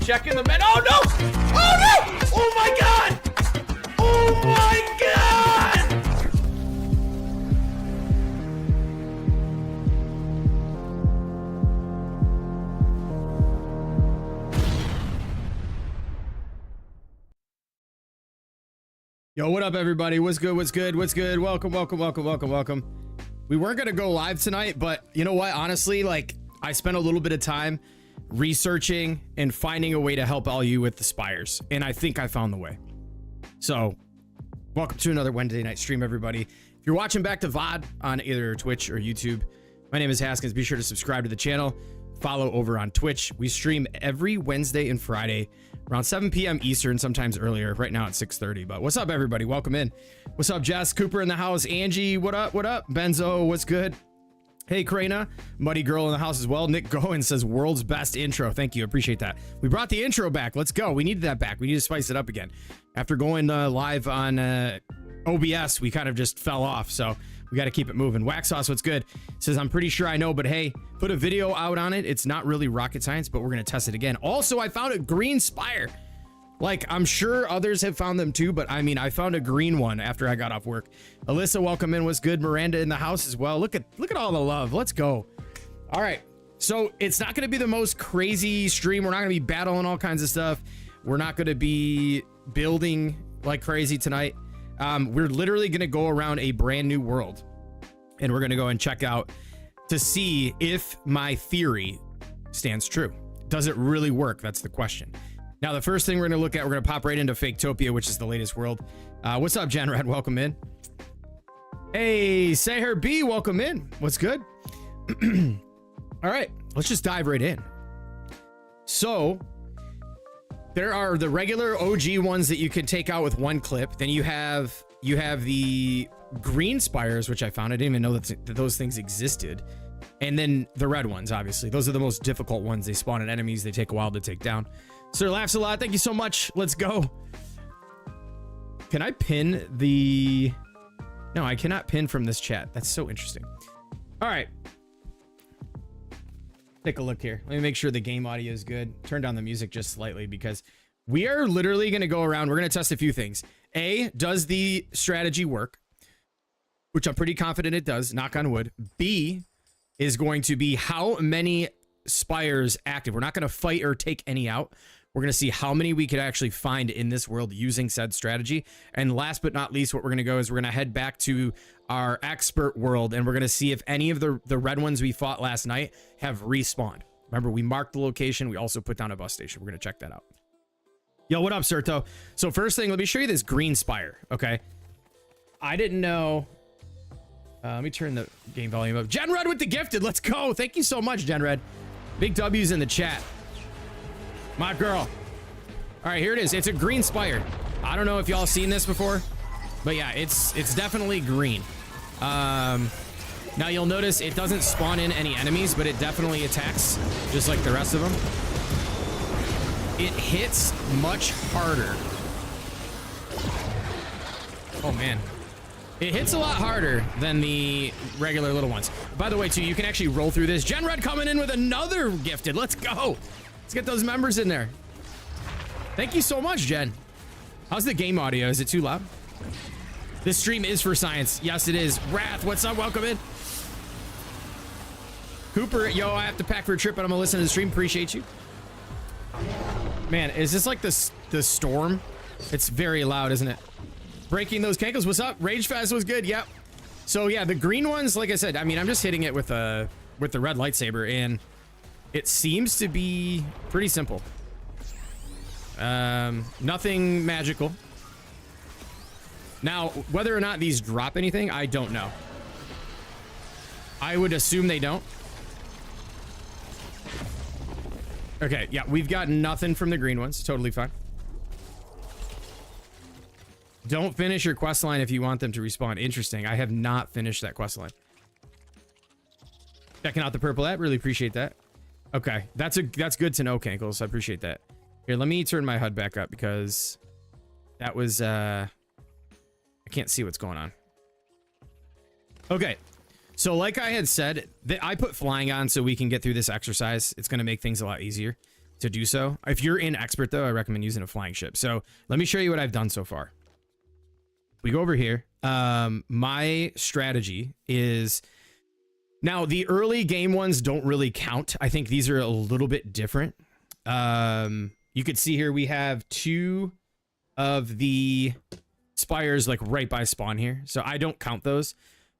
Checking the men. Oh no! Oh no! Oh my god! Oh my god! Yo, what up, everybody? What's good? What's good? What's good? Welcome, welcome, welcome, welcome, welcome. We weren't gonna go live tonight, but you know what? Honestly, like, I spent a little bit of time researching and finding a way to help all you with the spires, and I think I found the way. So, welcome to another Wednesday night stream, everybody. If you're watching back to VOD on either Twitch or YouTube, my name is Haskins. Be sure to subscribe to the channel. Follow over on Twitch. We stream every Wednesday and Friday around 7 p.m. Eastern, sometimes earlier. Right now it's 6:30. But what's up, everybody? Welcome in. What's up, Jess? Cooper in the house. Angie, what up? What up? Benzo, what's good? Hey, Krana. Muddy Girl in the house as well. Nick Goen says world's best intro. Thank you. Appreciate that. We brought the intro back. Let's go. We needed that back. We need to spice it up again. After going live on OBS, we kind of just fell off. So we got to keep it moving. Wax Sauce, what's good? Says, I'm pretty sure I know, but hey, put a video out on it. It's not really rocket science, but we're going to test it again. Also, I found a green spire. Like, I'm sure others have found them too, but I mean, I found a green one after I got off work. Alyssa, welcome in. What's good? Miranda in the house as well. Look at all the love. Let's go. All right. So it's not going to be the most crazy stream. We're not going to be battling all kinds of stuff. We're not going to be building like crazy tonight. We're literally going to go around a brand new world, and we're going to go and check out to see if my theory stands true. Does it really work? That's the question. Now, the first thing we're going to look at, we're going to pop right into Faketopia, which is the latest world. What's up, Jen Red? Welcome in. Hey, Seher B, welcome in. What's good? All right, let's just dive right in. So there are the regular OG ones that you can take out with one clip. Then you have the green spires, which I found. I didn't even know that those things existed. And then the red ones, obviously. Those are the most difficult ones. They spawn in enemies. They take a while to take down. Sir Laughs a lot. Thank you so much. Let's go. Can I pin the... No, I cannot pin from this chat. That's so interesting. All right. Take a look here. Let me make sure the game audio is good. Turn down the music just slightly because we are literally going to go around. We're going to test a few things. A, does the strategy work? Which I'm pretty confident it does. Knock on wood. B is going to be how many spires active. We're not going to fight or take any out. We're going to see how many we could actually find in this world using said strategy. And last but not least, what we're going to go is we're going to head back to our expert world, and we're going to see if any of the red ones we fought last night have respawned. Remember, we marked the location. We also put down a bus station. We're going to check that out. Yo, what up, Serto? So first thing, let me show you this green spire, okay? I didn't know... let me turn the game volume up. Jen Red with the gifted. Let's go. Thank you so much, Jen Red. Big W's in the chat. My girl. All right, here it is. It's a green spire. I don't know if y'all seen this before, but yeah, it's definitely green. Now you'll notice it doesn't spawn in any enemies, but it definitely attacks just like the rest of them. It hits much harder. Oh man. It hits a lot harder than the regular little ones. By the way, too, you can actually roll through this. Jen Red coming in with another gifted. Let's go. Let's get those members in there. Thank you so much, Jen. How's the game audio? Is it too loud? This stream is for science. Yes, it is. Wrath, what's up? Welcome in. Cooper, yo, I have to pack for a trip, but I'm gonna listen to the stream. Appreciate you. Man, is this like the storm? It's very loud, isn't it? Breaking those cankles. What's up? Rage Fast was good. Yep. So yeah, the green ones, like I said, I mean, I'm just hitting it with the red lightsaber, and it seems to be pretty simple. Nothing magical. Now, whether or not these drop anything, I don't know. I would assume they don't. Okay, yeah, we've got nothing from the green ones. Totally fine. Don't finish your quest line if you want them to respawn. Interesting. I have not finished that quest line. Checking out the purple app. Really appreciate that. Okay, that's good to know, Cankles. I appreciate that. Here, let me turn my HUD back up because that was I can't see what's going on. Okay, so like I had said, I put flying on so we can get through this exercise. It's going to make things a lot easier. to do so. If you're in expert though, I recommend using a flying ship. So let me show you what I've done so far. We go over here. My strategy is, now the early game ones don't really count. I think these are a little bit different. You could see here we have 2 of the spires like right by spawn here. So I don't count those.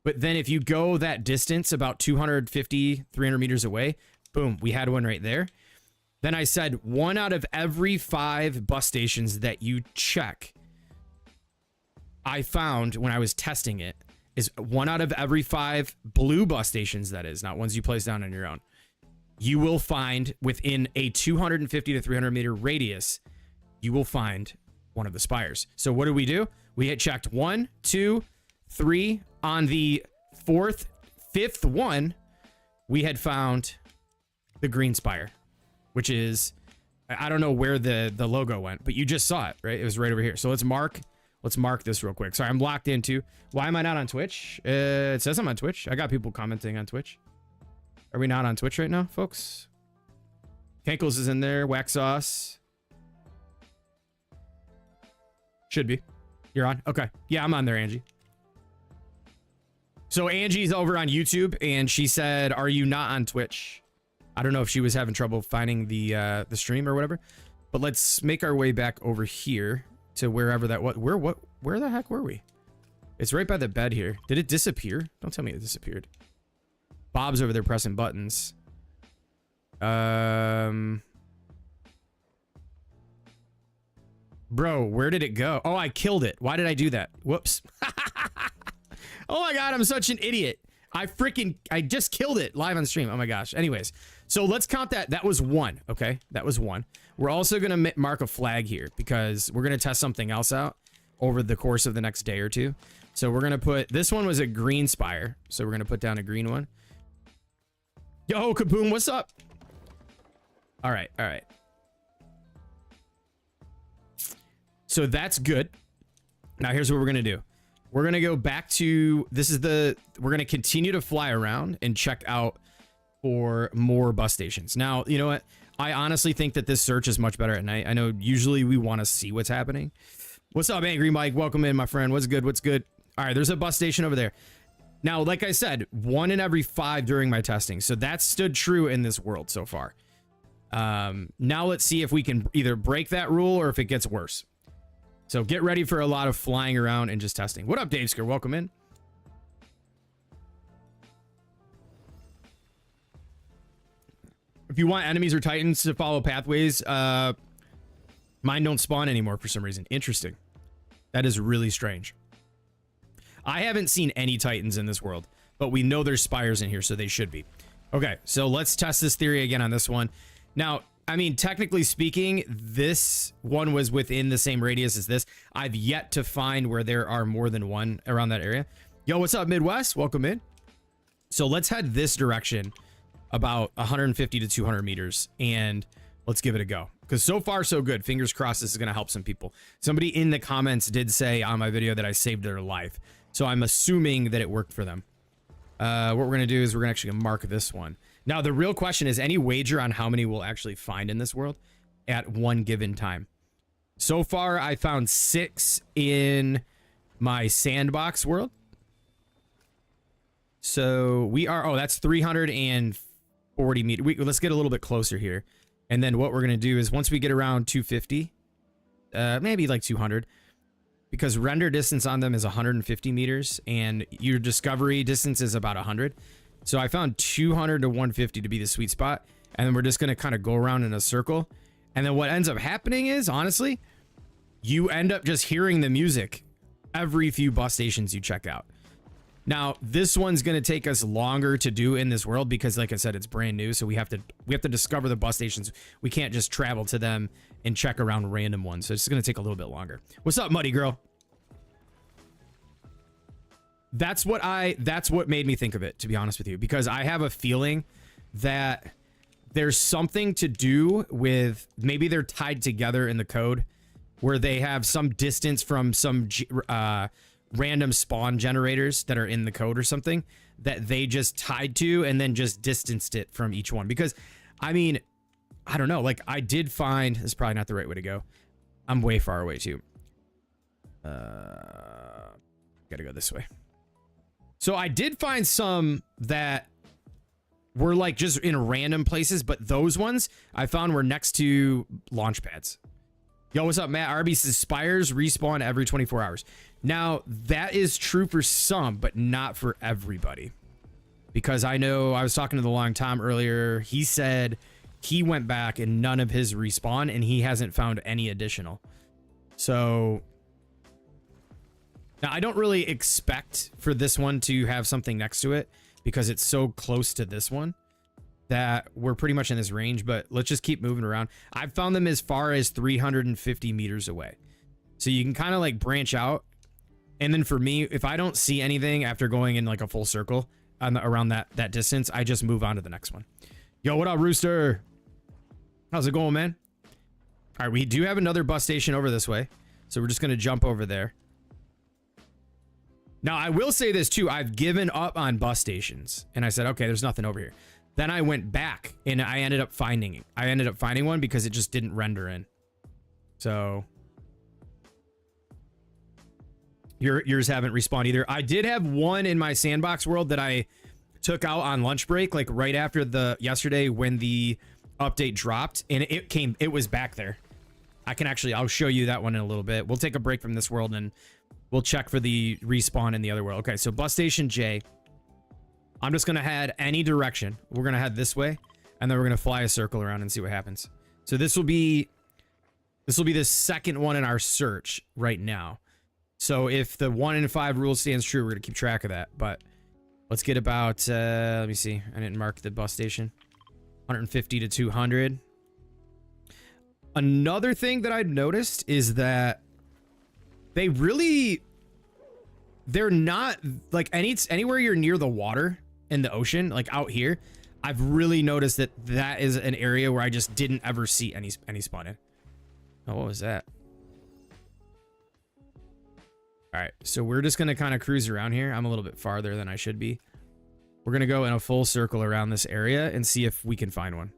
But then if you go that distance, about 250, 300 meters away, boom, we had one right there. Then I said 1 out of every 5 bus stations that you check, I found when I was testing it, is 1 out of every 5 blue bus stations, that is, not ones you place down on your own, you will find within a 250 to 300 meter radius, you will find one of the spires. So what do? We had checked 1, 2, 3. On the 4th, 5th one, we had found the green spire, which is, I don't know where the logo went, but you just saw it, right? It was right over here. So let's mark this real quick. Sorry, I'm locked into. Why am I not on Twitch? It says I'm on Twitch. I got people commenting on Twitch. Are we not on Twitch right now, folks? Kankles is in there. Wax Sauce. Should be. You're on? Okay. Yeah, I'm on there, Angie. So Angie's over on YouTube, and she said, "Are you not on Twitch?" I don't know if she was having trouble finding the stream or whatever, but let's make our way back over here to wherever that was. Where the heck were we? It's right by the bed here. Did it disappear? Don't tell me it disappeared. Bob's over there pressing buttons. Bro, where did it go? Oh, I killed it. Why did I do that? Whoops. Oh my God, I'm such an idiot. I just killed it live on stream. Oh my gosh. Anyways, so let's count that. That was 1. Okay. That was 1. We're also going to mark a flag here because we're going to test something else out over the course of the next day or 2. So we're going to put, this one was a green spire. So we're going to put down a green one. Yo, Kaboom, what's up? All right. All right. So that's good. Now here's what we're going to do. We're going to go back to, we're going to continue to fly around and check out for more bus stations. Now, you know what? I honestly think that this search is much better at night. I know usually we want to see what's happening. What's up, Angry Mike? Welcome in, my friend. What's good? What's good? All right, there's a bus station over there. Now, like I said, 1 in every 5 during my testing. So that stood true in this world so far. Now let's see if we can either break that rule or if it gets worse. So get ready for a lot of flying around and just testing. What up, Dave Scare? Welcome in. If you want enemies or titans to follow pathways, mine don't spawn anymore for some reason. Interesting. That is really strange. I haven't seen any titans in this world, but we know there's spires in here, so they should be. Okay, so let's test this theory again on this one. Now, I mean, technically speaking, this one was within the same radius as this. I've yet to find where there are more than one around that area. Yo, what's up, Midwest? Welcome in. So let's head this direction about 150 to 200 meters, and let's give it a go. Because so far, so good. Fingers crossed this is going to help some people. Somebody in the comments did say on my video that I saved their life. So I'm assuming that it worked for them. What we're going to do is we're going to actually mark this one. Now, the real question is, any wager on how many we'll actually find in this world at one given time? So far, I found 6 in my sandbox world. So we are, oh, that's 340 meters. Let's get a little bit closer here. And then what we're going to do is once we get around 250, maybe like 200, because render distance on them is 150 meters and your discovery distance is about 100. So I found 200 to 150 to be the sweet spot. And then we're just going to kind of go around in a circle. And then what ends up happening is, honestly, you end up just hearing the music every few bus stations you check out. Now, this one's going to take us longer to do in this world because, like I said, it's brand new. So we have to discover the bus stations. We can't just travel to them and check around random ones. So it's going to take a little bit longer. What's up, Muddy Girl? That's what made me think of it, to be honest with you, because I have a feeling that there's something to do with, maybe they're tied together in the code where they have some distance from some random spawn generators that are in the code or something that they just tied to and then just distanced it from each one. Because I mean, I don't know. Like I did find, this is probably not the right way to go. I'm way far away too. Gotta go this way. So I did find some that were like just in random places, but those ones I found were next to launch pads. Yo, what's up, Matt? RB says spires respawn every 24 hours. Now, that is true for some, but not for everybody. Because I know I was talking to the Long Tom earlier. He said he went back and none of his respawn, and he hasn't found any additional. So now I don't really expect for this one to have something next to it because it's so close to this one that we're pretty much in this range, but let's just keep moving around. I've found them as far as 350 meters away. So you can kind of like branch out. And then for me, if I don't see anything after going in like a full circle around that distance, I just move on to the next one. Yo, what up, Rooster? How's it going, man? All right, we do have another bus station over this way. So we're just going to jump over there. Now, I will say this too. I've given up on bus stations. And I said, okay, there's nothing over here. Then I went back and I ended up finding one because it just didn't render in. So yours haven't respawned either. I did have one in my sandbox world that I took out on lunch break, like right after yesterday when the update dropped, and it was back there. I'll show you that one in a little bit. We'll take a break from this world and we'll check for the respawn in the other world. Okay, so bus station J. I'm just going to head any direction. We're going to head this way, and then we're going to fly a circle around and see what happens. So this will be the second one in our search right now. So if the 1 in 5 rule stands true, we're going to keep track of that. But let's get about, let me see. I didn't mark the bus station. 150 to 200. Another thing that I've noticed is that they're not like anywhere you're near the water in the ocean, like out here. I've really noticed that is an area where I just didn't ever see any spawn in. Oh, what was that? All right, so we're just gonna kind of cruise around here. I'm a little bit farther than I should be. We're gonna go in a full circle around this area and see if we can find one.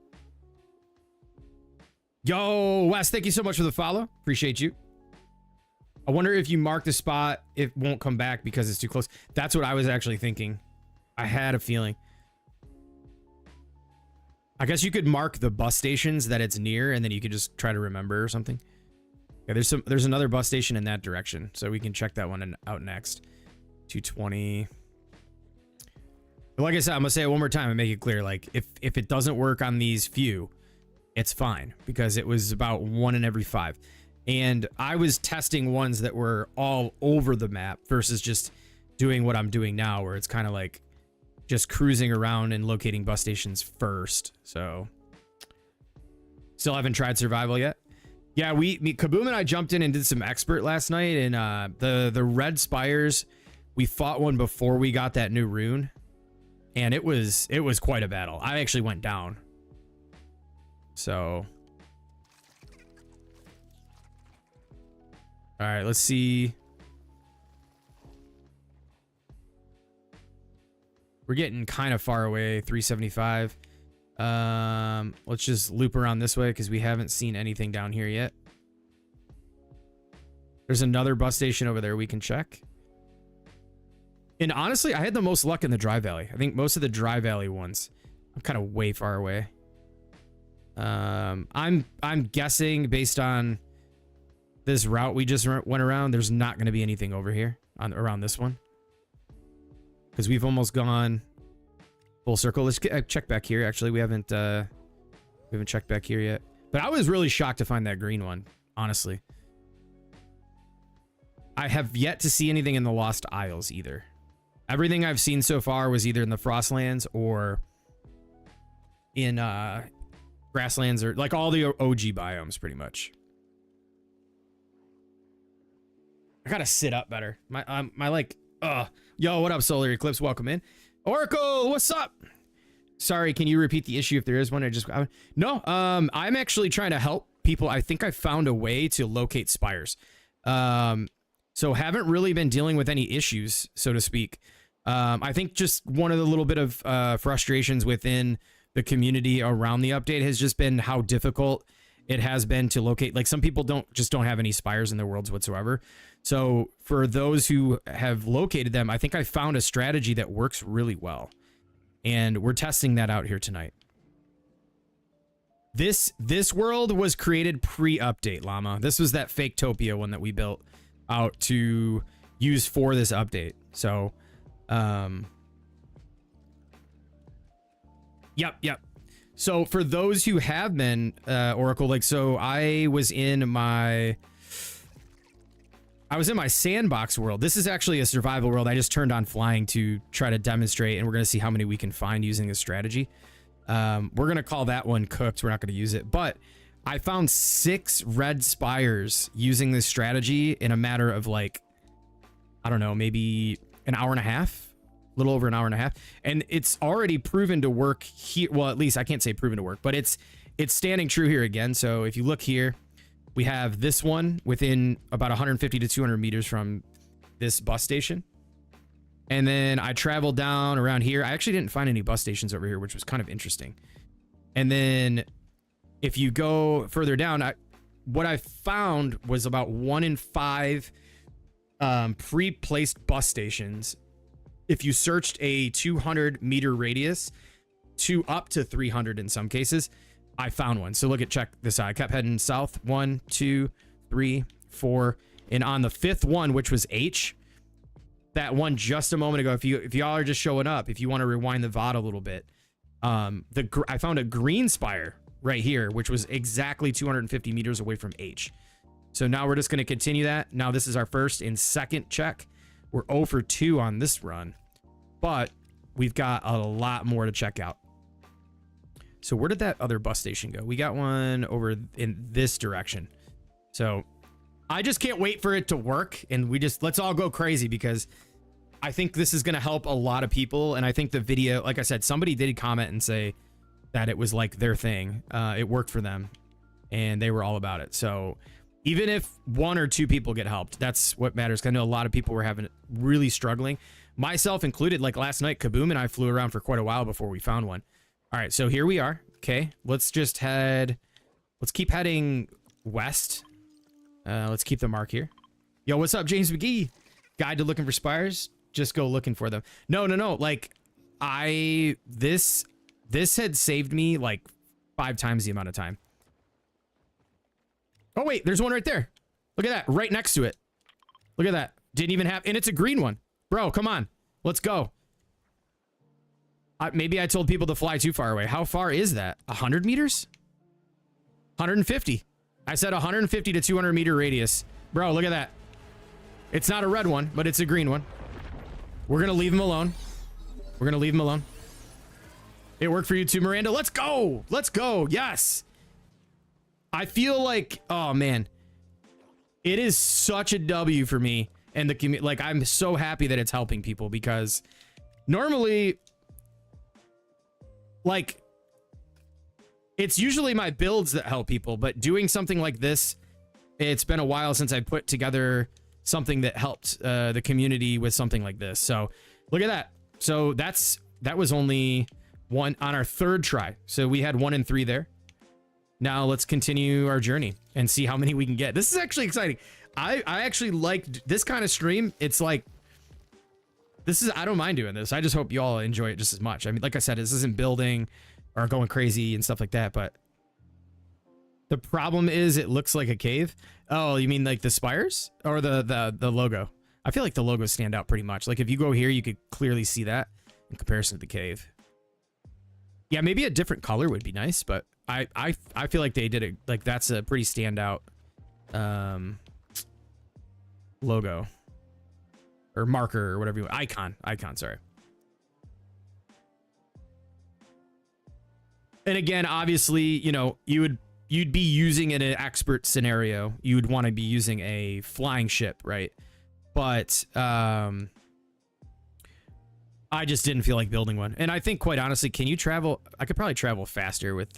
Yo, Wes, thank you so much for the follow. Appreciate you. I wonder if you mark the spot, it won't come back because it's too close. That's what I was actually thinking. I had a feeling. I guess you could mark the bus stations that it's near, and then you could just try to remember or something. Yeah, there's another bus station in that direction, so we can check that one out next. 220. But like I said, I'm gonna say it one more time and make it clear. Like if it doesn't work on these few, it's fine because it was about 1 in every 5. And I was testing ones that were all over the map versus just doing what I'm doing now, where it's kind of like just cruising around and locating bus stations first. So still haven't tried survival yet. Yeah, Kaboom and I jumped in and did some expert last night, and the red spires, we fought one before we got that new rune, and it was quite a battle. I actually went down. So all right, let's see. We're getting kind of far away, 375. Let's just loop around this way because we haven't seen anything down here yet. There's another bus station over there we can check. And honestly, I had the most luck in the Dry Valley. I think most of the Dry Valley ones, I'm kind of way far away. I'm guessing based on this route we just went around, there's not going to be anything over here around this one. Because we've almost gone full circle. Let's check back here. Actually, we haven't checked back here yet. But I was really shocked to find that green one, honestly. I have yet to see anything in the Lost Isles either. Everything I've seen so far was either in the Frostlands or in grasslands, or like all the OG biomes pretty much. I gotta sit up better. My like, yo, what up, Solar Eclipse? Welcome in. Oracle, what's up? Sorry, can you repeat the issue if there is one? No, I'm actually trying to help people. I think I found a way to locate spires. So haven't really been dealing with any issues, so to speak. I think just one of the little bit of frustrations within the community around the update has just been how difficult it has been to locate. Like some people don't have any spires in their worlds whatsoever. So for those who have located them, I think I found a strategy that works really well. And we're testing that out here tonight. This world was created pre-update, Llama. This was that fake Topia one that we built out to use for this update. So, yep. So for those who have been Oracle, like, so I was in my sandbox world. This is actually a survival world. I just turned on flying to try to demonstrate, and we're going to see how many we can find using this strategy. We're going to call that one cooked. We're not going to use it, but I found 6 red spires using this strategy in a matter of like, I don't know, maybe an hour and a half. A little over an hour and a half, and it's already proven to work here. Well, at least I can't say proven to work, but it's standing true here again. So if you look here, we have this one within about 150 to 200 meters from this bus station, and then I traveled down around here. I actually didn't find any bus stations over here, which was kind of interesting. And then if you go further down, what I found was about 1 in 5 pre-placed bus stations. If you searched a 200-meter radius to up to 300 in some cases, I found one. So check this out. I kept heading south. 1, 2, 3, 4. And on the 5th one, which was H, that one just a moment ago, if y'all are just showing up, if you want to rewind the VOD a little bit, I found a green spire right here, which was exactly 250 meters away from H. So now we're just going to continue that. Now this is our first and second check. We're 0 for 2 on this run, but we've got a lot more to check out. So where did that other bus station go? We got one over in this direction. So I just can't wait for it to work, and let's all go crazy, because I think this is going to help a lot of people. And I think the video, like I said, somebody did comment and say that it was like their thing. It worked for them and they were all about it. So even if 1 or 2 people get helped, that's what matters. I know a lot of people were really struggling, myself included. Like last night, Kaboom and I flew around for quite a while before we found one. All right, so here we are. Okay, let's keep heading west. Let's keep the mark here. Yo, what's up, James McGee? Guide to looking for spires. Just go looking for them. No. Like this had saved me like 5 times the amount of time. Oh, wait, there's one right there. Look at that, right next to it. Look at that. Didn't even have, and it's a green one. Bro, come on. Let's go. Maybe I told people to fly too far away. How far is that? 100 meters? 150. I said 150 to 200 meter radius. Bro, look at that. It's not a red one, but it's a green one. We're going to leave him alone. We're going to leave him alone. It worked for you too, Miranda. Let's go. Let's go. Yes. I feel like, oh man, it is such a W for me and the community. Like, I'm so happy that it's helping people, because normally, like, it's usually my builds that help people, but doing something like this, it's been a while since I put together something that helped the community with something like this. So look at that. So that was only one on our 3rd try. So we had 1 in 3 there. Now let's continue our journey and see how many we can get. This is actually exciting. I actually like this kind of stream. It's like, I don't mind doing this. I just hope you all enjoy it just as much. I mean, like I said, this isn't building or going crazy and stuff like that, but the problem is it looks like a cave. Oh, you mean like the spires or the logo? I feel like the logos stand out pretty much. Like if you go here, you could clearly see that in comparison to the cave. Yeah, maybe a different color would be nice, but I feel like they did it. Like that's a pretty standout logo or marker or whatever you want. Icon, sorry. And again, obviously, you know, you'd be using in an expert scenario, you would want to be using a flying ship, right? But I just didn't feel like building one. And I think, quite honestly, can you travel? I could probably travel faster with...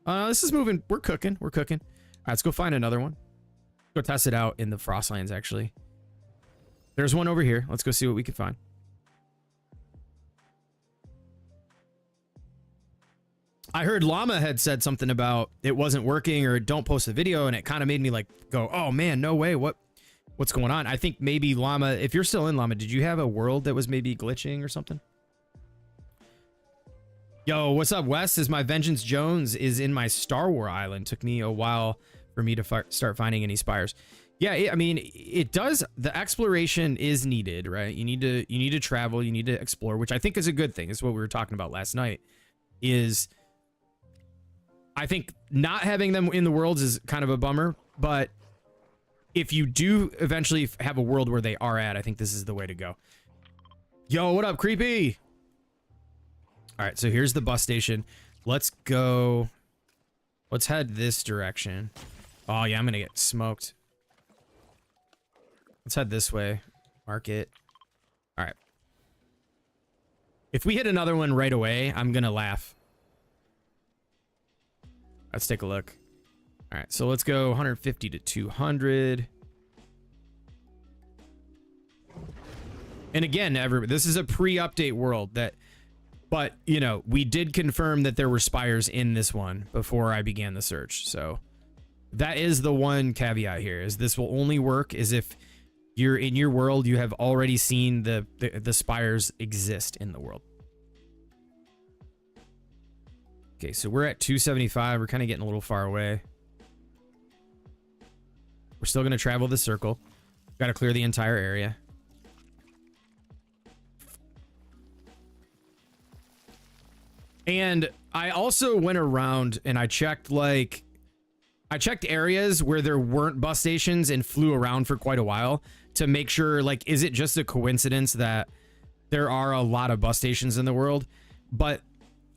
this is moving. We're cooking. All right, let's go find another one. Go test it out in the frostlands, actually. There's one over here. Let's go see what we can find. I heard Llama had said something about it wasn't working or don't post a video, and it kind of made me like go, oh man, no way. What's going on? I think maybe Llama, if you're still in Llama, did you have a world that was maybe glitching or something? Yo, what's up, Wes? Says my Vengeance Jones is in my Star Wars island. Took me a while for me to start finding any spires. Yeah, I mean, it does. The exploration is needed, right? You need to travel, you need to explore, which I think is a good thing. Is what we were talking about last night. Is I think not having them in the worlds is kind of a bummer, but if you do eventually have a world where they are at, I think this is the way to go. Yo, what up, Creepy? All right, so here's the bus station. Let's go. Let's head this direction. Oh, yeah, I'm going to get smoked. Let's head this way. Market. All right. If we hit another one right away, I'm going to laugh. Let's take a look. All right, so let's go 150 to 200. And again, this is a pre-update world but you know, we did confirm that there were spires in this one before I began the search. So that is the one caveat here, is this will only work is if you're in your world, you have already seen the spires exist in the world. Okay, so we're at 275. We're kind of getting a little far away. We're still going to travel the circle. Got to clear the entire area. And I also went around and I checked areas where there weren't bus stations and flew around for quite a while to make sure, like, is it just a coincidence that there are a lot of bus stations in the world? But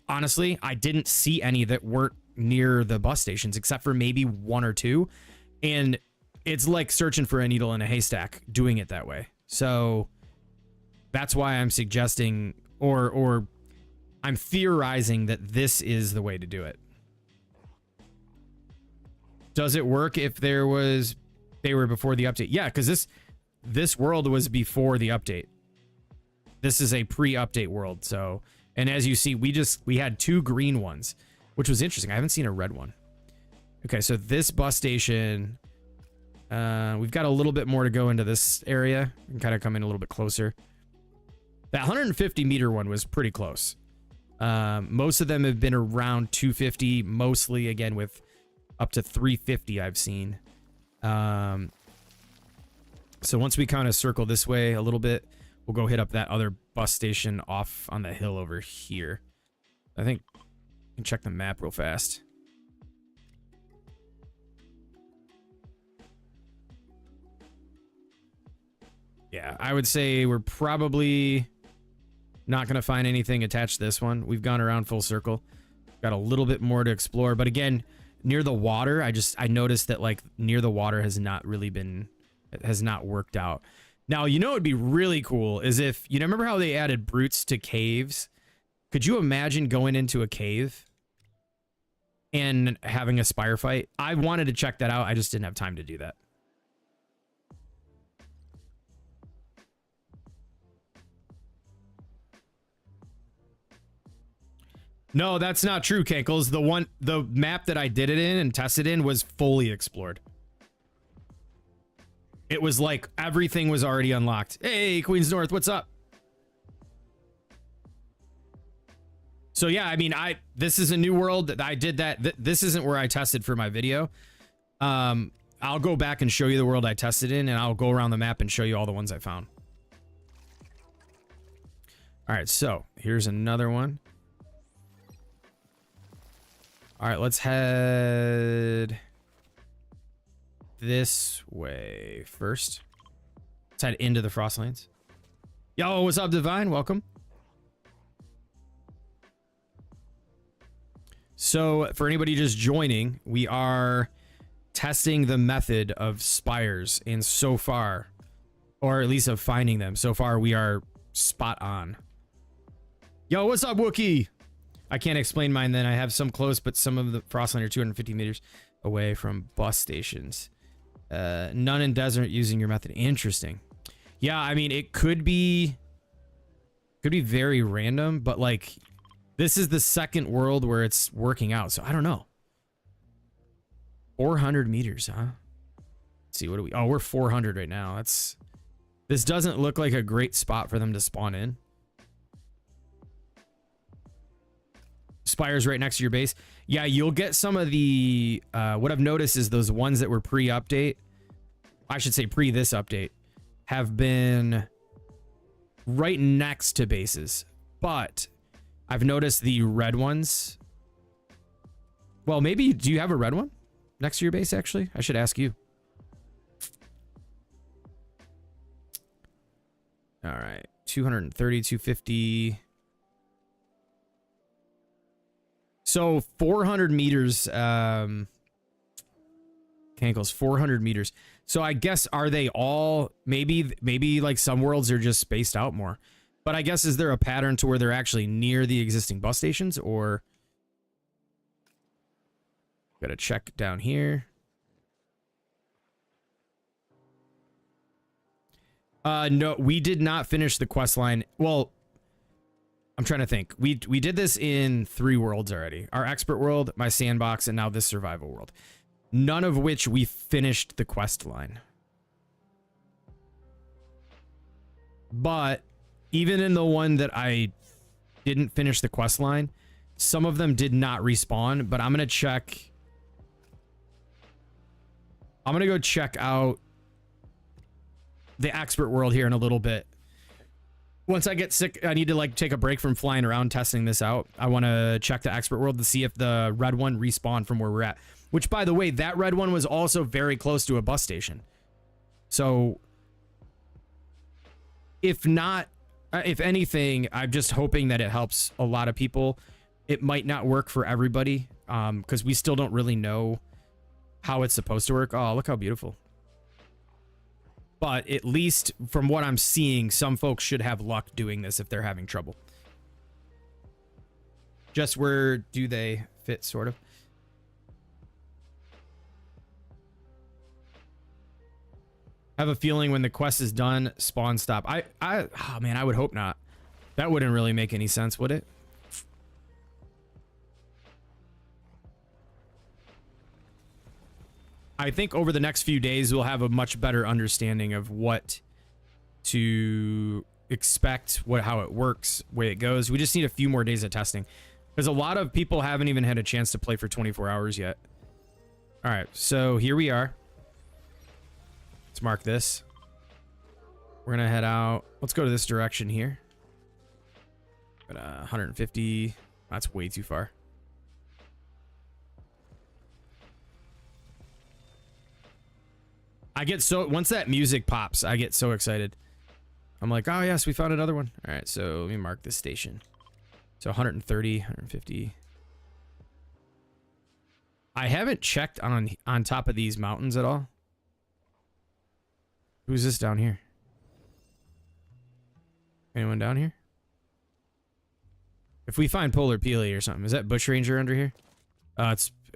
honestly, I didn't see any that weren't near the bus stations except for maybe one or two. And it's like searching for a needle in a haystack doing it that way. So that's why I'm suggesting or I'm theorizing that this is the way to do it. Does it work if they were before the update? Yeah, because this world was before the update. This is a pre-update world. So, and as you see, we had 2 green ones, which was interesting. I haven't seen a red one. Okay, so this bus station, we've got a little bit more to go into this area and kind of come in a little bit closer. That 150 meter one was pretty close. Most of them have been around 250, mostly again with up to 350 I've seen. So once we kind of circle this way a little bit, we'll go hit up that other bus station off on the hill over here. I think I can check the map real fast. Yeah, I would say we're probably not going to find anything attached to this one. We've gone around full circle. Got a little bit more to explore. But again, near the water, I noticed that like near the water has not worked out. Now, you know, it'd be really cool is if, you know, remember how they added brutes to caves? Could you imagine going into a cave and having a spire fight? I wanted to check that out. I just didn't have time to do that. No, that's not true, Kankles. The map that I did it in and tested in was fully explored. It was like everything was already unlocked. Hey, Queens North, what's up? So yeah, I mean, this is a new world that I did that. This isn't where I tested for my video. I'll go back and show you the world I tested in, and I'll go around the map and show you all the ones I found. All right, so here's another one. All right, let's head this way first. Let's head into the frostlands. Yo, what's up, Divine? Welcome. So for anybody just joining, we are testing the method of spires, and so far, or at least of finding them, so far we are spot on. Yo, what's up, Wookie? I can't explain mine then. I have some close, but some of the frostland are 250 meters away from bus stations. None in desert using your method. Interesting. Yeah, I mean, it could be very random, but like This is the second world where it's working out, so I don't know. 400 meters, huh? Let's see, what do we... Oh, we're 400 right now. This doesn't look like a great spot for them to spawn in. Spires right next to your base. Yeah, you'll get some of the... what I've noticed is those ones that were pre-update, I should say pre this update, have been right next to bases. But I've noticed the red ones... Well, maybe... Do you have a red one next to your base, actually? I should ask you. All right. 230, 250... So 400 meters, Cankles, 400 meters. So I guess, are they all, maybe like some worlds are just spaced out more, but I guess, is there a pattern to where they're actually near the existing bus stations, or gotta check down here. No, we did not finish the quest line. Well, I'm trying to think. We did this in 3 worlds already. Our expert world, my sandbox, and now this survival world. None of which we finished the quest line. But even in the one that I didn't finish the quest line, some of them did not respawn, but I'm going to check. I'm going to go check out the expert world here in a little bit. Once I get sick, I need to like take a break from flying around testing this out. I want to check the expert world to see if the red one respawned from where we're at. Which, by the way, that red one was also very close to a bus station. So, if not, if anything, I'm just hoping that it helps a lot of people. It might not work for everybody, because we still don't really know how it's supposed to work. Oh, look how beautiful. But at least from what I'm seeing, some folks should have luck doing this if they're having trouble. Just where do they fit, sort of? I have a feeling when the quest is done, spawn stop. Oh man, I would hope not. That wouldn't really make any sense, would it? I think over the next few days, we'll have a much better understanding of what to expect, how it works, way it goes. We just need a few more days of testing, because a lot of people haven't even had a chance to play for 24 hours yet. All right, so here we are. Let's mark this. We're gonna head out. Let's go to this direction here. Got 150. That's way too far. I get so, once that music pops, I get so excited. I'm like, oh yes, we found another one. All right, so let me mark this station. So 130, 150. I haven't checked on top of these mountains at all. Who's this down here? Anyone down here? If we find Polar Peely or something, is that Bush Ranger under here? Oh,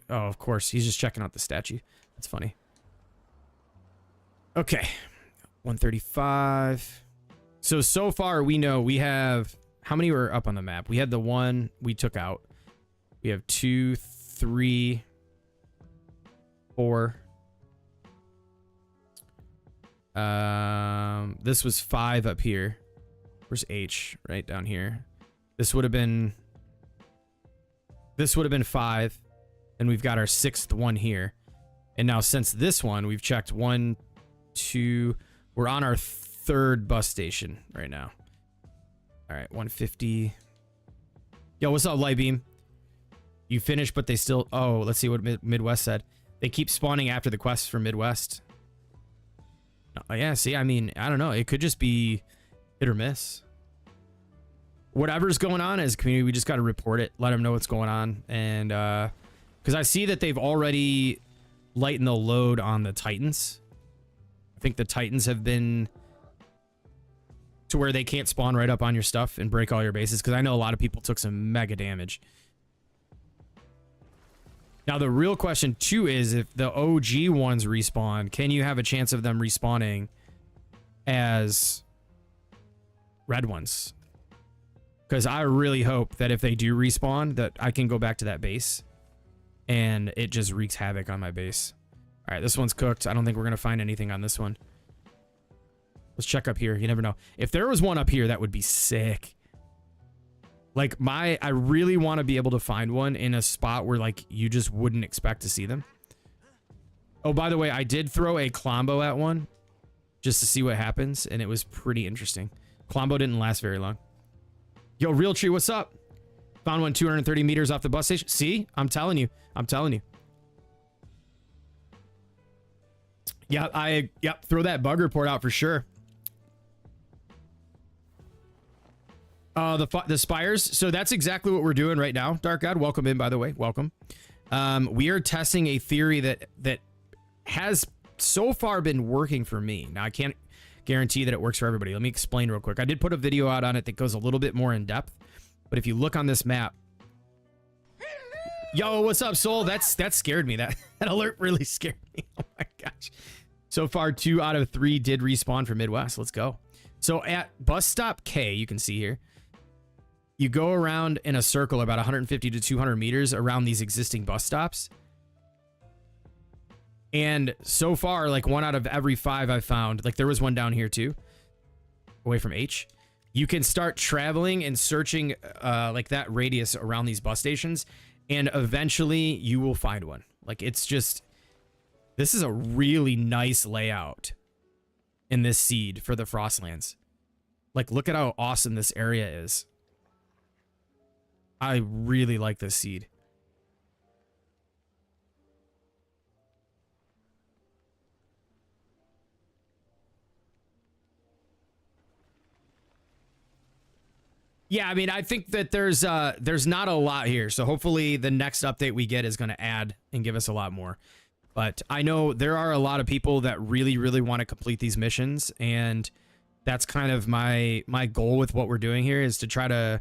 of course, he's just checking out the statue. That's funny. Okay, 135. So far we know we have, how many were up on the map? We had the one we took out. We have 2, 3, 4. This was 5 up here. Where's H? Right down here. This would have been 5, and we've got our 6th one here. And now since this one, we've checked 1, 2. We're on our 3rd bus station right now. All right, 150. Yo, what's up, Lightbeam? You finished, but they still... Oh, let's see what Midwest said. They keep spawning after the quests for Midwest. Oh, yeah, see, I mean, I don't know. It could just be hit or miss. Whatever's going on as a community, we just got to report it. Let them know what's going on. And, because I see that they've already lightened the load on the Titans. I think the Titans have been to where they can't spawn right up on your stuff and break all your bases, because I know a lot of people took some mega damage. Now, the real question, too, is if the OG ones respawn, can you have a chance of them respawning as red ones? because I really hope that if they do respawn, that I can go back to that base and it just wreaks havoc on my base. All right, this one's cooked. I don't think we're going to find anything on this one. Let's check up here. You never know. If there was one up here, that would be sick. Like I really want to be able to find one in a spot where like you just wouldn't expect to see them. Oh, by the way, I did throw a Klombo at one just to see what happens, and it was pretty interesting. Klombo didn't last very long. Yo, Real Tree, what's up? Found one 230 meters off the bus station. See? I'm telling you. I'm telling you. Yeah, yep, throw that bug report out for sure. The spires. So that's exactly what we're doing right now. Dark God, welcome in, by the way. Welcome. We are testing a theory that has so far been working for me. Now, I can't guarantee that it works for everybody. Let me explain real quick. I did put a video out on it that goes a little bit more in depth. But if you look on this map... Yo, what's up, Soul? That scared me. That alert really scared me. Oh my gosh. So far, 2 out of 3 did respawn for Midwest. Let's go. So at bus stop K, you can see here, you go around in a circle about 150 to 200 meters around these existing bus stops. And so far, like 1 out of every 5 I've found, like there was one down here too, away from H. You can start traveling and searching like that radius around these bus stations, and eventually you will find one. Like it's just, this is a really nice layout in this seed for the Frostlands. Like look at how awesome this area is. I really like this seed. Yeah, I mean, I think that there's not a lot here. So hopefully the next update we get is going to add and give us a lot more. But I know there are a lot of people that really, really want to complete these missions. And that's kind of my goal with what we're doing here, is to try to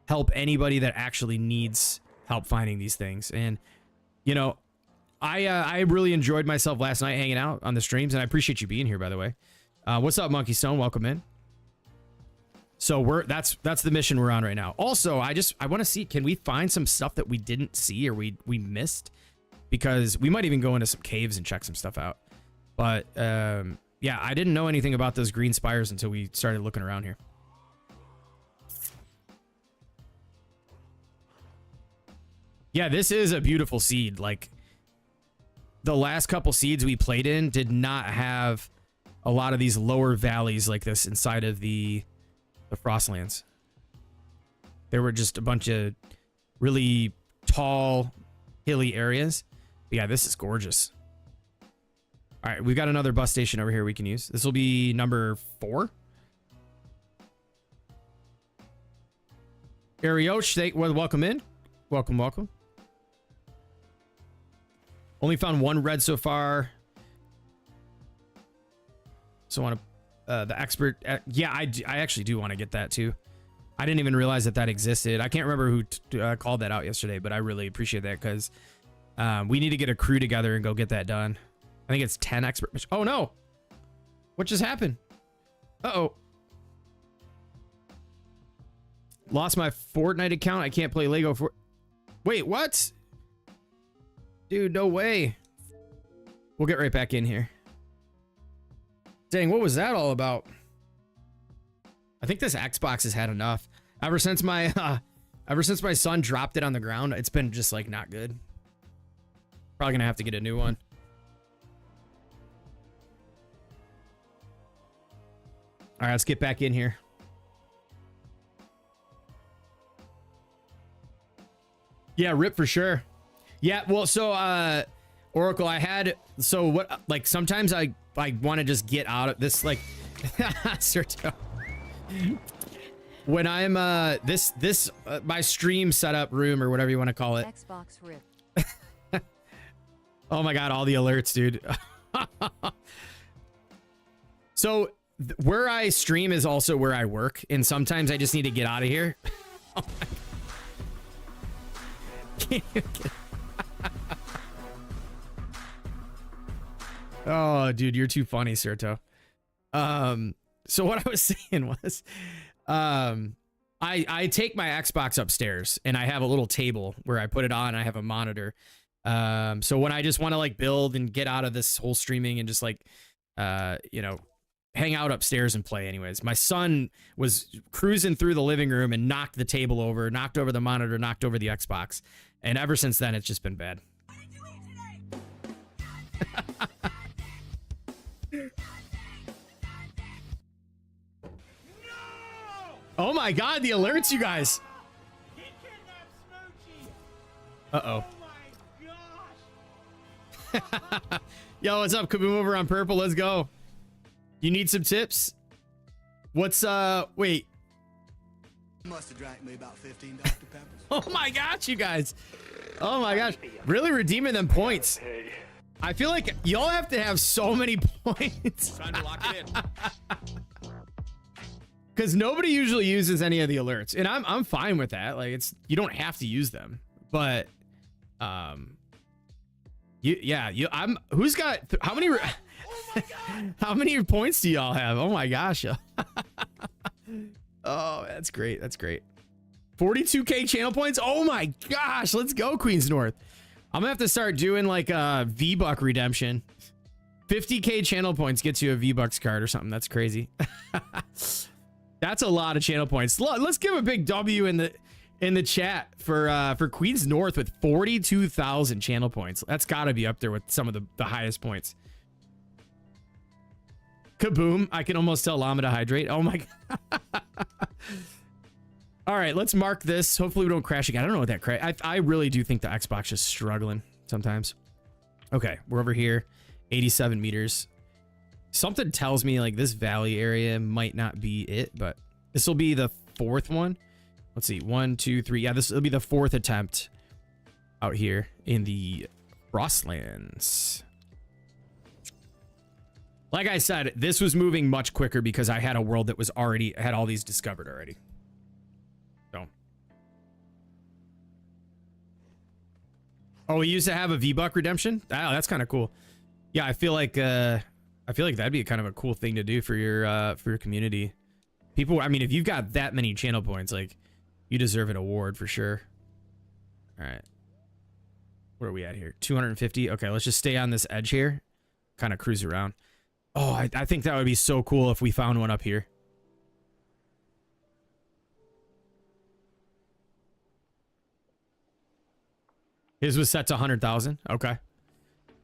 help anybody that actually needs help finding these things. And, you know, I really enjoyed myself last night hanging out on the streams. And I appreciate you being here, by the way. What's up, Monkey Stone? Welcome in. So that's the mission we're on right now. Also, I want to see, can we find some stuff that we didn't see or we missed? Because we might even go into some caves and check some stuff out. But yeah, I didn't know anything about those green spires until we started looking around here. Yeah, this is a beautiful seed. Like the last couple seeds we played in did not have a lot of these lower valleys like this inside of the Frostlands. There were just a bunch of really tall, hilly areas. But yeah, this is gorgeous. All right, we've got another bus station over here we can use. This will be number 4. Arioch, welcome in. Welcome, welcome. Only found 1 red so far. So I want to the expert. Yeah, I actually do want to get that too. I didn't even realize that existed. I can't remember who called that out yesterday, but I really appreciate that because we need to get a crew together and go get that done. I think it's 10 expert. Oh no! What just happened? Uh-oh. Lost my Fortnite account. I can't play LEGO for. Wait, what? Dude, no way. We'll get right back in here. Dang, what was that all about? I think this Xbox has had enough. Ever since my son dropped it on the ground, it's been just like not good. Probably gonna have to get a new one. All right, let's get back in here. Yeah, rip for sure. Yeah, well, so Oracle, I had, so what, like sometimes I want to just get out of this, like Serto. When I'm my stream setup room or whatever you want to call it. Xbox rip. Oh my god, all the alerts, dude. So where I stream is also where I work, and sometimes I just need to get out of here. Oh my god. Oh, dude, you're too funny, Serto. So what I was saying was, I take my Xbox upstairs and I have a little table where I put it on. I have a monitor. So when I just want to like build and get out of this whole streaming and just like, you know, hang out upstairs and play anyways. My son was cruising through the living room and knocked the table over, knocked over the monitor, knocked over the Xbox. And ever since then, it's just been bad. Oh my God, the alerts, you guys. Uh-oh. Yo, what's up? Kaboom over on purple. Let's go. You need some tips? What's wait. Must have drank me about 15 Dr. Peppers. Oh my gosh, you guys. Oh my gosh. Really redeeming them points. I feel like y'all have to have so many points. Trying to lock it in. Because nobody usually uses any of the alerts. And I'm fine with that. Like it's you don't have to use them. But who's got how many how many points do y'all have? Oh my gosh. Oh, that's great. That's great. 42k channel points. Oh my gosh. Let's go, Queens North. I'm gonna have to start doing like a V-Buck redemption. 50k channel points gets you a V-Bucks card or something. That's crazy. That's a lot of channel points. Let's give a big W in the chat for Queens North with 42,000 channel points. That's got to be up there with some of the highest points. Kaboom. I can almost tell llama to hydrate. Oh my God. All right, let's mark this. Hopefully we don't crash again. I don't know what that crash. I really do think the Xbox is struggling sometimes. Okay, we're over here. 87 meters. Something tells me like this valley area might not be it, but this will be the fourth one. Let's see. 1, 2, 3. Yeah, this will be the fourth attempt out here in the frostlands. Like I said, this was moving much quicker because I had a world that was already had all these discovered already. So. Oh, we used to have a V-Buck redemption? Oh, that's kind of cool. Yeah, I feel like that'd be kind of a cool thing to do for your community. People, I mean, if you've got that many channel points, like you deserve an award for sure. All right. Where are we at here? 250. Okay, let's just stay on this edge here. Kind of cruise around. Oh, I think that would be so cool if we found one up here. His was set to 100,000. Okay.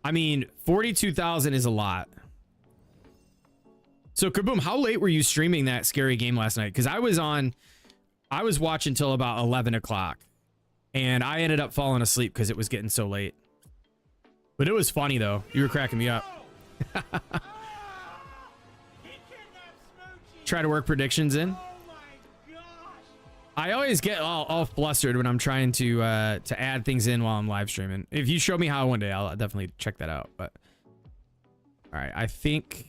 I mean, 42,000 is a lot. So Kaboom, how late were you streaming that scary game last night? Because I was watching till about 11 o'clock. And I ended up falling asleep because it was getting so late. But it was funny though. You were cracking me up. Try to work predictions in. I always get all flustered when I'm trying to add things in while I'm live streaming. If you show me how one day, I'll definitely check that out. But all right, I think.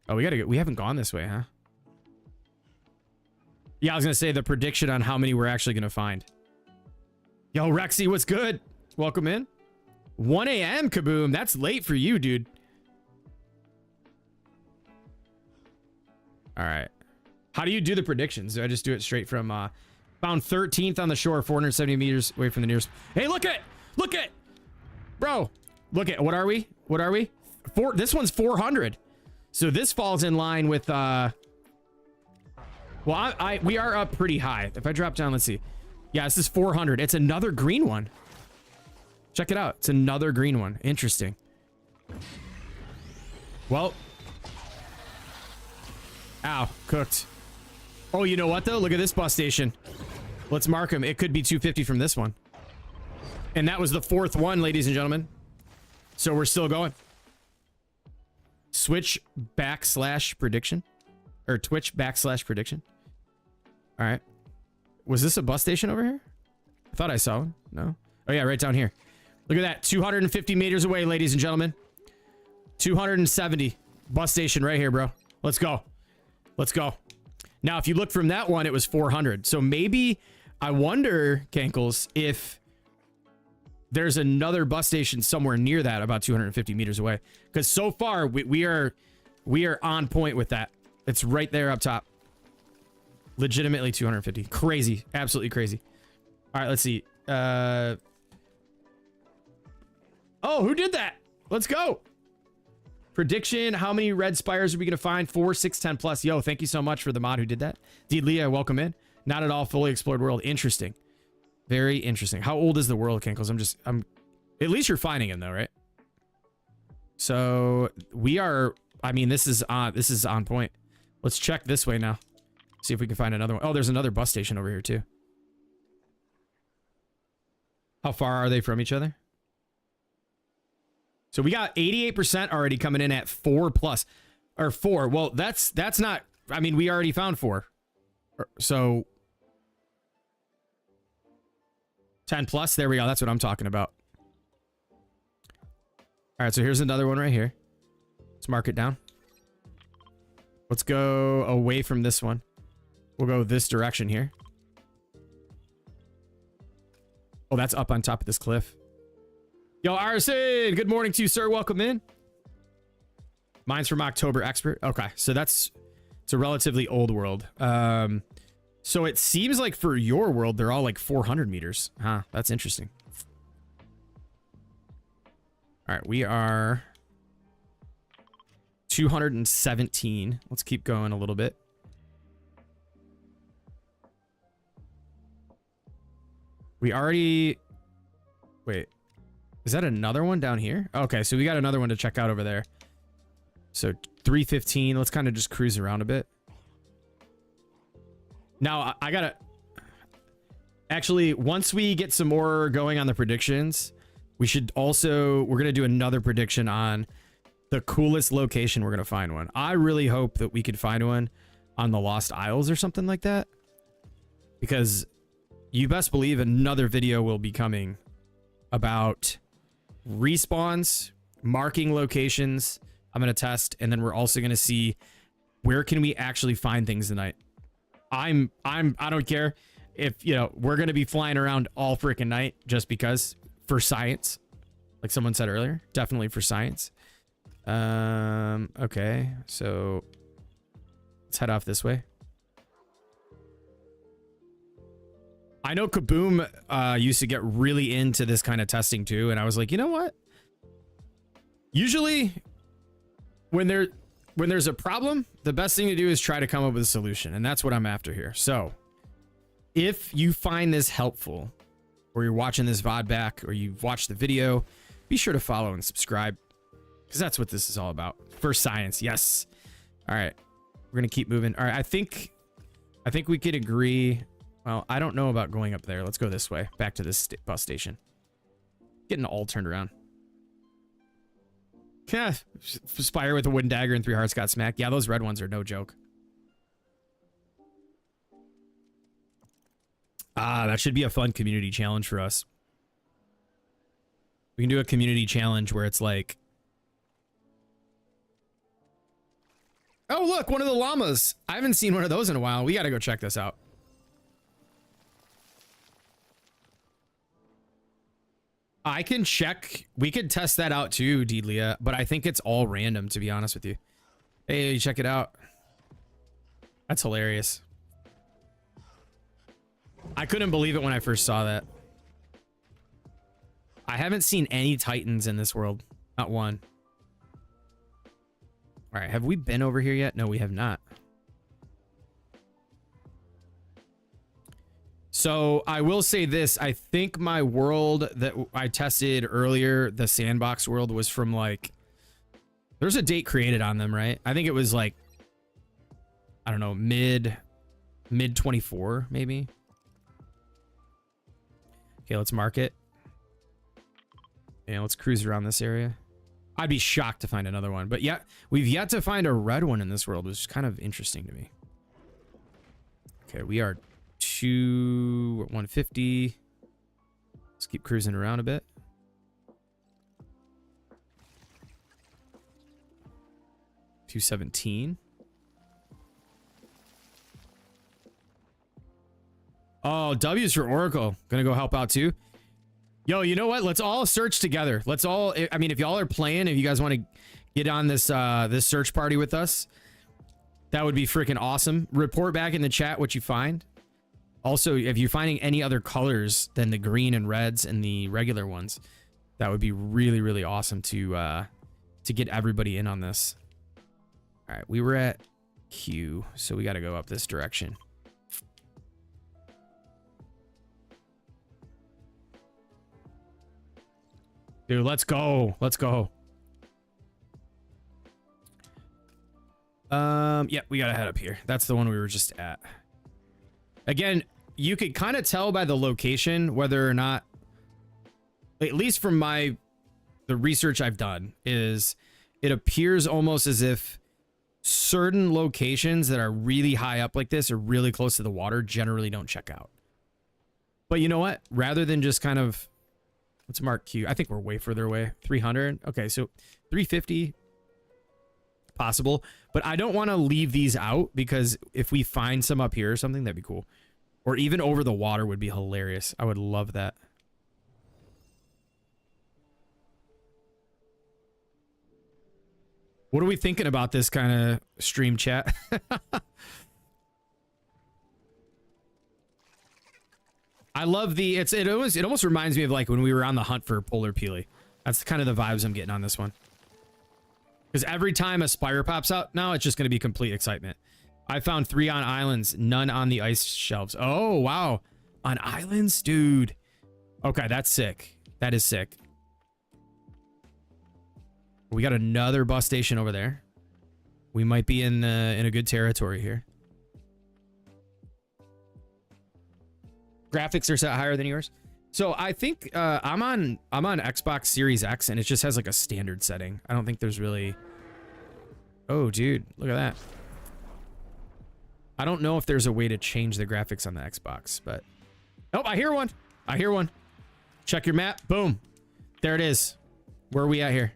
Oh, we haven't gone this way, huh? Yeah, I was gonna say the prediction on how many we're actually gonna find. Yo, Rexy, what's good? Welcome in. 1 a.m. Kaboom. That's late for you, dude. All right. How do you do the predictions? Do I just do it straight from found 13th on the shore, 470 meters away from the nearest? Hey, look at, bro, look at, what are we? This one's 400. So this falls in line with, well, we are up pretty high. If I drop down, let's see. Yeah, this is 400. It's another green one. Check it out. It's another green one. Interesting. Well. Ow, cooked. Oh, you know what though? Look at this bus station. Let's mark them. It could be 250 from this one. And that was the fourth one, ladies and gentlemen. So we're still going. Switch / prediction. Or Twitch / prediction. All right. Was this a bus station over here? I thought I saw one. No. Oh yeah, right down here. Look at that. 250 meters away, ladies and gentlemen. 270. Bus station right here, bro. Let's go. Let's go. Now, if you look from that one, it was 400. So maybe, I wonder, Cankles, if there's another bus station somewhere near that, about 250 meters away. Because so far, we are on point with that. It's right there up top. Legitimately 250. Crazy. Absolutely crazy. All right, let's see. Oh, who did that? Let's go. Prediction. How many red spires are we going to find? 4, 6, 10 plus. Yo, thank you so much for the mod who did that. Leah, welcome in. Not at all fully explored world. Interesting. Very interesting. How old is the world, Kinkles? I'm at least you're finding him though, right? So we are, I mean, this is on point. Let's check this way now. See if we can find another one. Oh, there's another bus station over here too. How far are they from each other? So we got 88% already coming in at 4 plus or 4. Well, that's not, I mean, we already found 4. So 10 plus. There we go. That's what I'm talking about. All right. So here's another one right here. Let's mark it down. Let's go away from this one. We'll go this direction here. Oh, that's up on top of this cliff. Yo, Arson, good morning to you, sir. Welcome in. Mine's from October Expert. Okay, so it's a relatively old world. So it seems like for your world, they're all like 400 meters. Huh, that's interesting. All right, we are 217. Let's keep going a little bit. We already... Wait. Is that another one down here? Okay, so we got another one to check out over there. So 315. Let's kind of just cruise around a bit. Now, I gotta... Actually, once we get some more going on the predictions, we should also... We're going to do another prediction on the coolest location we're going to find one. I really hope that we could find one on the Lost Isles or something like that. Because you best believe another video will be coming about respawns, marking locations. I'm going to test, and then we're also going to see where can we actually find things tonight. I don't care if, you know, we're going to be flying around all freaking night just because, for science, like someone said earlier, definitely for science. Okay, so let's head off this way. I know Kaboom used to get really into this kind of testing too, and I was like, you know what? Usually, when there's a problem, the best thing to do is try to come up with a solution, and that's what I'm after here. So, if you find this helpful, or you're watching this VOD back, or you've watched the video, be sure to follow and subscribe, because that's what this is all about. For science, yes. All right, we're gonna keep moving. All right, I think we could agree. Well, I don't know about going up there. Let's go this way, back to this bus station. Getting all turned around. Yeah, Spire with a wooden dagger and 3 hearts got smacked. Yeah, those red ones are no joke. Ah, that should be a fun community challenge for us. We can do a community challenge where it's like... Oh, look, one of the llamas. I haven't seen one of those in a while. We got to go check this out. I can check. We could test that out too, Deedlia, but I think it's all random, to be honest with you. Hey, check it out. That's hilarious. I couldn't believe it when I first saw that. I haven't seen any Titans in this world. Not one. All right, have we been over here yet? No, we have not. So I will say this. I think my world that I tested earlier, the sandbox world, was from like... There's a date created on them, right? I think it was like... I don't know, mid 24, maybe. Okay, let's mark it. Yeah, let's cruise around this area. I'd be shocked to find another one. But yeah, we've yet to find a red one in this world, which is kind of interesting to me. Okay, we are 150. Let's keep cruising around a bit. $217. Oh, W's for Oracle. Gonna go help out too. Yo, you know what? Let's all search together. Let's all, I mean, if y'all are playing, if you guys want to get on this this search party with us, that would be freaking awesome. Report back in the chat what you find. Also, if you're finding any other colors than the green and reds and the regular ones, that would be really, really awesome to get everybody in on this. All right, we were at Q, so we got to go up this direction. Dude, let's go. Let's go. Yeah, we got to head up here. That's the one we were just at. Again, you could kind of tell by the location whether or not, at least from the research I've done, is it appears almost as if certain locations that are really high up like this or really close to the water generally don't check out. But you know what? Rather than just kind of, let's mark Q. I think we're way further away. 300. Okay, so 350 possible. But I don't want to leave these out because if we find some up here or something, that'd be cool. Or even over the water would be hilarious. I would love that. What are we thinking about this kind of stream chat? I love the it almost reminds me of like when we were on the hunt for polar peely. That's kind of the vibes I'm getting on this one. Because every time a spire pops out now, it's just going to be complete excitement. I found 3 on islands, none on the ice shelves. Oh, wow. On islands? Dude. Okay, that's sick. That is sick. We got another bus station over there. We might be in a good territory here. Graphics are set higher than yours. So I think I'm on Xbox Series X and it just has like a standard setting. I don't think there's really. Oh, dude, look at that. I don't know if there's a way to change the graphics on the Xbox, but oh, I hear one. I hear one. Check your map. Boom. There it is. Where are we at here?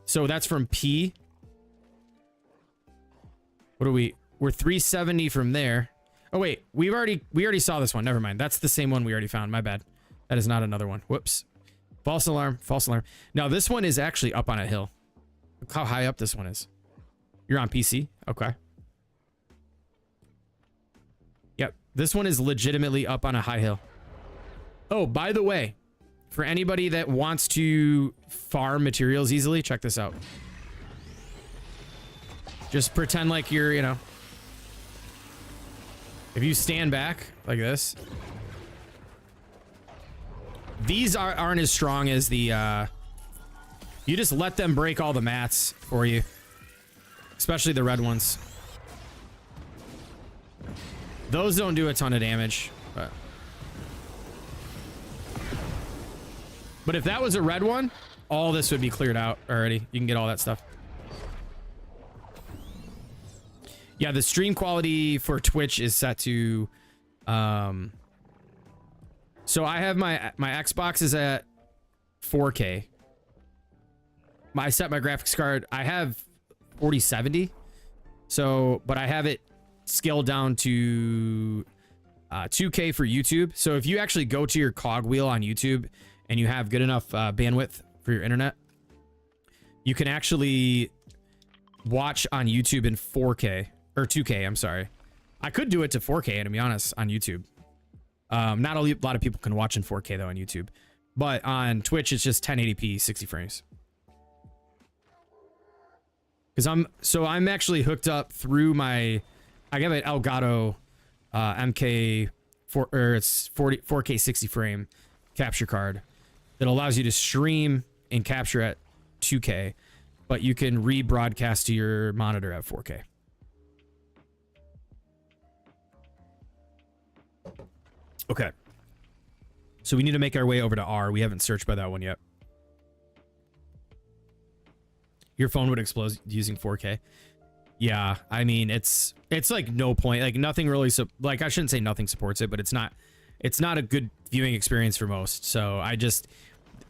So that's from P. What are we? We're 370 from there. Oh wait, we already saw this one. Never mind. That's the same one we already found. My bad. That is not another one. Whoops. False alarm. False alarm. Now this one is actually up on a hill. Look how high up this one is. You're on PC? Okay. Yep. This one is legitimately up on a high hill. Oh, by the way, for anybody that wants to farm materials easily, check this out. Just pretend like you're, you know, if you stand back like this, these aren't as strong as the, you just let them break all the mats for you, especially the red ones. Those don't do a ton of damage, but if that was a red one, all this would be cleared out already. You can get all that stuff. Yeah, the stream quality for Twitch is set to, so I have my Xbox is at 4K. I set my graphics card. I have 4070. So, but I have it scaled down to 2K for YouTube. So if you actually go to your cogwheel on YouTube and you have good enough bandwidth for your internet, you can actually watch on YouTube in 4K or 2K. I'm sorry. I could do it to 4K, and to be honest, on YouTube. Not a lot of people can watch in 4K though on YouTube, but on Twitch it's just 1080p 60 frames. Because I'm actually hooked up through my, I have an Elgato MK4 or it's 4K 60 frame capture card that allows you to stream and capture at 2K, but you can rebroadcast to your monitor at 4K. Okay. So we need to make our way over to R. We haven't searched by that one yet. Your phone would explode using 4K. Yeah, I mean, it's like no point. Like nothing really, like I shouldn't say nothing supports it, but it's not a good viewing experience for most. So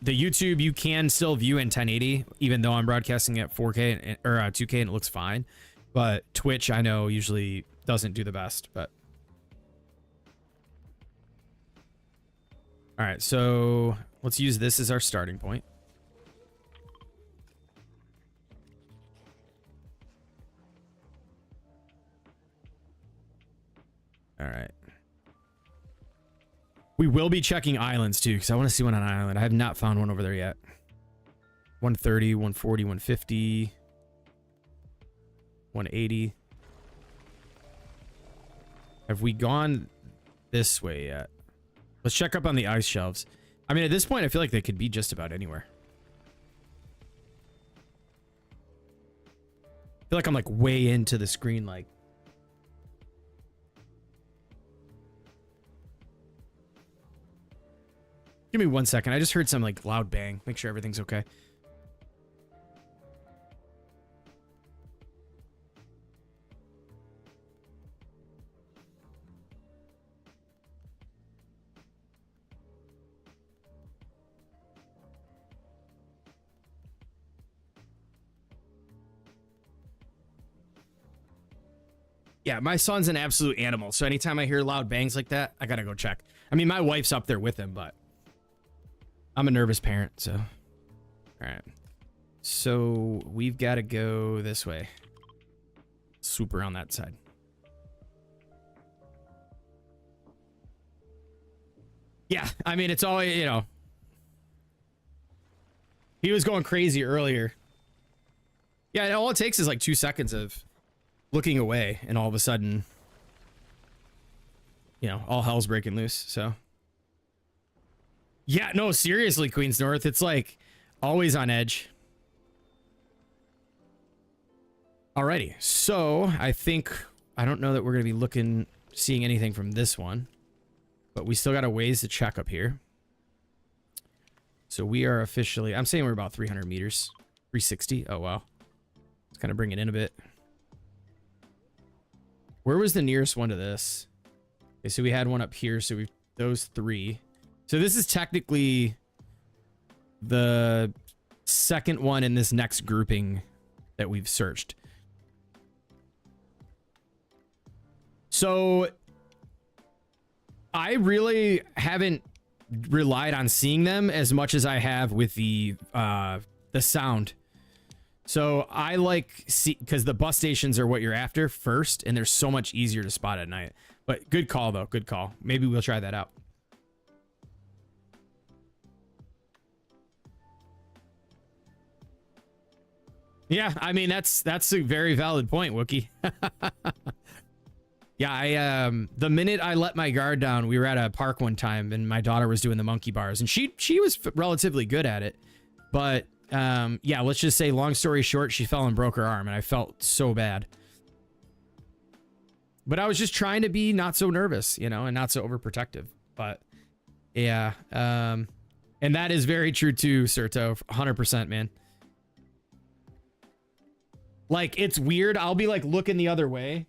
the YouTube, you can still view in 1080, even though I'm broadcasting at 4K or 2K and it looks fine. But Twitch, I know, usually doesn't do the best, but. All right, so let's use this as our starting point. All right. We will be checking islands too, because I want to see one on an island. I have not found one over there yet. 130, 140, 150, 180. Have we gone this way yet? Let's check up on the ice shelves. I mean, at this point, I feel like they could be just about anywhere. I feel like I'm like way into the screen, like. Give me 1 second. I just heard some like loud bang. Make sure everything's okay. Yeah, my son's an absolute animal. So anytime I hear loud bangs like that, I gotta go check. I mean, my wife's up there with him, but I'm a nervous parent, so. All right. So we've got to go this way. Swoop around that side. Yeah, I mean, it's all, you know. He was going crazy earlier. Yeah, all it takes is like 2 seconds of looking away, and all of a sudden, you know, all hell's breaking loose, so. Yeah, no, seriously, Queens North, it's like always on edge. Alrighty, so I think, I don't know that we're going to be seeing anything from this one, but we still got a ways to check up here. So we are officially, I'm saying we're about 300 meters, 360. Oh, wow. Let's kind of bring it in a bit. Where was the nearest one to this? Okay, so we had one up here, so we've those three. So this is technically the second one in this next grouping that we've searched. So I really haven't relied on seeing them as much as I have with the sound. So I like because the bus stations are what you're after first, and they're so much easier to spot at night. But good call though, good call. Maybe we'll try that out. Yeah, I mean that's a very valid point, Wookie. Yeah, the minute I let my guard down, we were at a park one time, and my daughter was doing the monkey bars, and she was relatively good at it, but yeah, let's just say, long story short, she fell and broke her arm, and I felt so bad. But I was just trying to be not so nervous, you know, and not so overprotective. But yeah, and that is very true too, Serto. 100%, man. Like, it's weird. I'll be like looking the other way,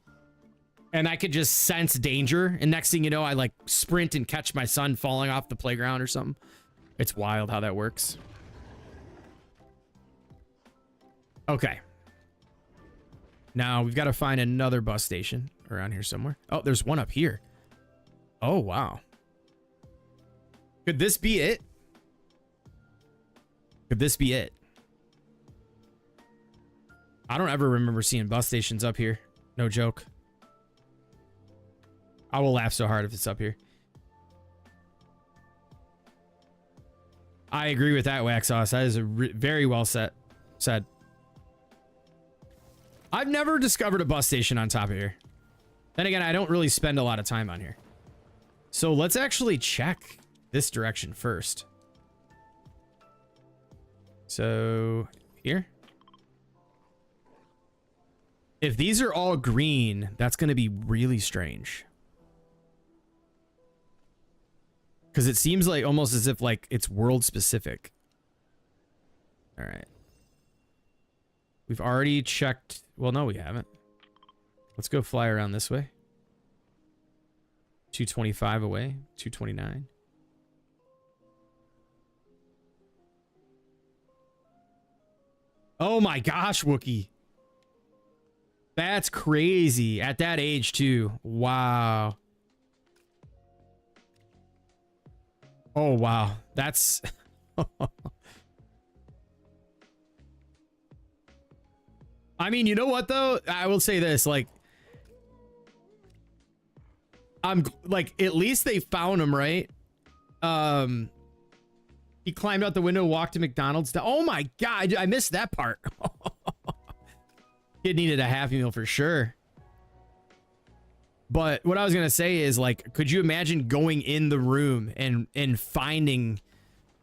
and I could just sense danger, and next thing you know, I like sprint and catch my son falling off the playground or something. It's wild how that works. Okay. Now we've got to find another bus station around here somewhere. Oh, there's one up here. Oh, wow. Could this be it? Could this be it? I don't ever remember seeing bus stations up here. No joke. I will laugh so hard if it's up here. I agree with that, Waxos. That is a very well said. I've never discovered a bus station on top of here. Then again, I don't really spend a lot of time on here. So let's actually check this direction first. So here. If these are all green, that's going to be really strange. Because it seems like almost as if like it's world specific. All right. We've already checked. Well, no, we haven't. Let's go fly around this way. 225 away. 229. Oh my gosh, Wookie. That's crazy. At that age, too. Wow. Oh, wow. That's... I mean, you know what, though? I will say this, like... I'm like, at least they found him, right? He climbed out the window, walked to McDonald's. Oh my God, I missed that part. Kid needed a Happy Meal for sure. But what I was gonna say is, like, could you imagine going in the room and finding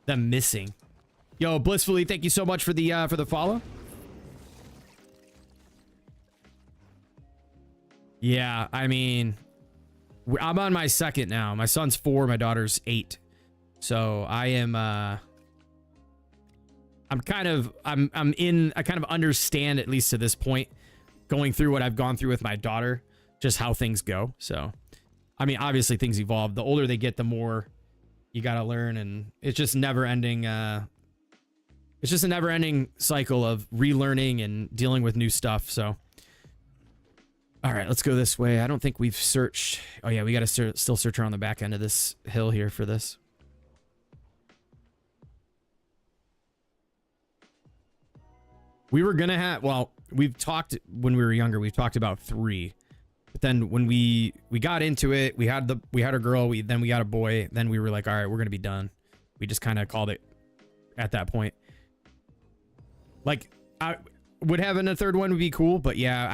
them missing? Yo, Blissfully, thank you so much for the follow. Yeah, I mean, I'm on my second now. My son's 4, my daughter's 8. So I am I kind of understand, at least to this point, going through what I've gone through with my daughter, just how things go. So I mean, obviously things evolve. The older they get, the more you got to learn, and it's just never ending it's just a never ending cycle of relearning and dealing with new stuff. So all right, let's go this way. I don't think we've searched. Oh yeah, we got to still search around the back end of this hill here for this. We were gonna have, well, we've talked when we were younger, we've talked about 3. But then when we got into it, we had a girl, then we got a boy, then we were like, all right, we're gonna be done. We just kind of called it at that point. Like, I would having a third one would be cool, but yeah,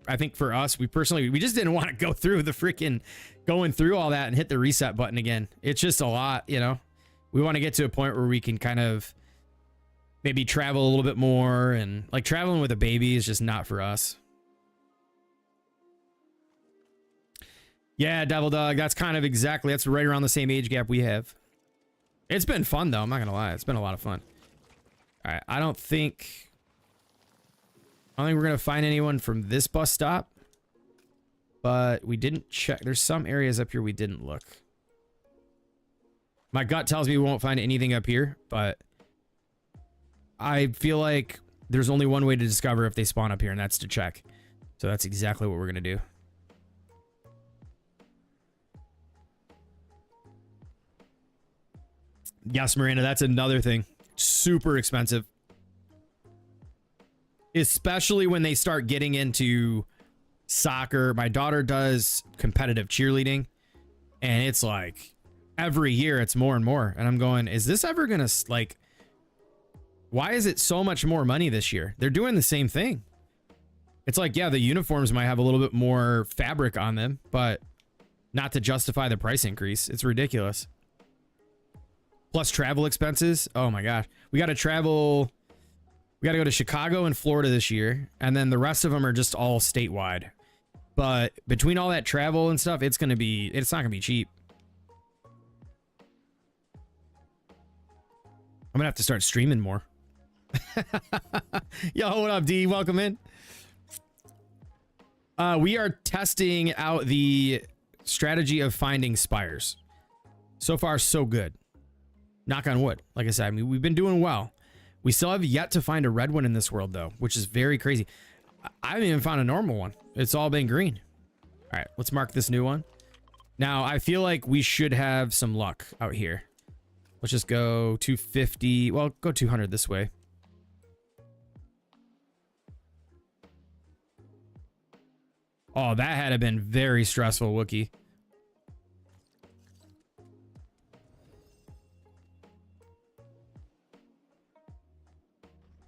I think for us, we just didn't want to go through the freaking going through all that and hit the reset button again. It's just a lot, you know. We want to get to a point where we can kind of maybe travel a little bit more, and like traveling with a baby is just not for us. Yeah, Devil Dog, that's that's right around the same age gap we have. It's been fun though, I'm not gonna lie. It's been a lot of fun. All right, I don't think we're gonna find anyone from this bus stop, but we didn't check. There's some areas up here we didn't look. My gut tells me we won't find anything up here, but I feel like there's only one way to discover if they spawn up here, and that's to check. So that's exactly what we're gonna do. Yes, Miranda, that's another thing. Super expensive. Especially when they start getting into soccer. My daughter does competitive cheerleading, and it's like every year it's more and more. And I'm going, is this ever gonna, like, why is it so much more money this year? They're doing the same thing. It's like, yeah, the uniforms might have a little bit more fabric on them, but not to justify the price increase. It's ridiculous. Plus travel expenses. Oh my gosh. We got to travel. We got to go to Chicago and Florida this year. And then the rest of them are just all statewide. But between all that travel and stuff, it's not going to be cheap. I'm going to have to start streaming more. Yo, what up, D? Welcome in. We are testing out the strategy of finding spires. So far, so good. Knock on wood. Like I said, I mean, we've been doing well. We still have yet to find a red one in this world, though, which is very crazy. I haven't even found a normal one. It's all been green. All right, let's mark this new one. Now, I feel like we should have some luck out here. Let's just go 250. Well, go 200 this way. Oh, that had to been very stressful, Wookie.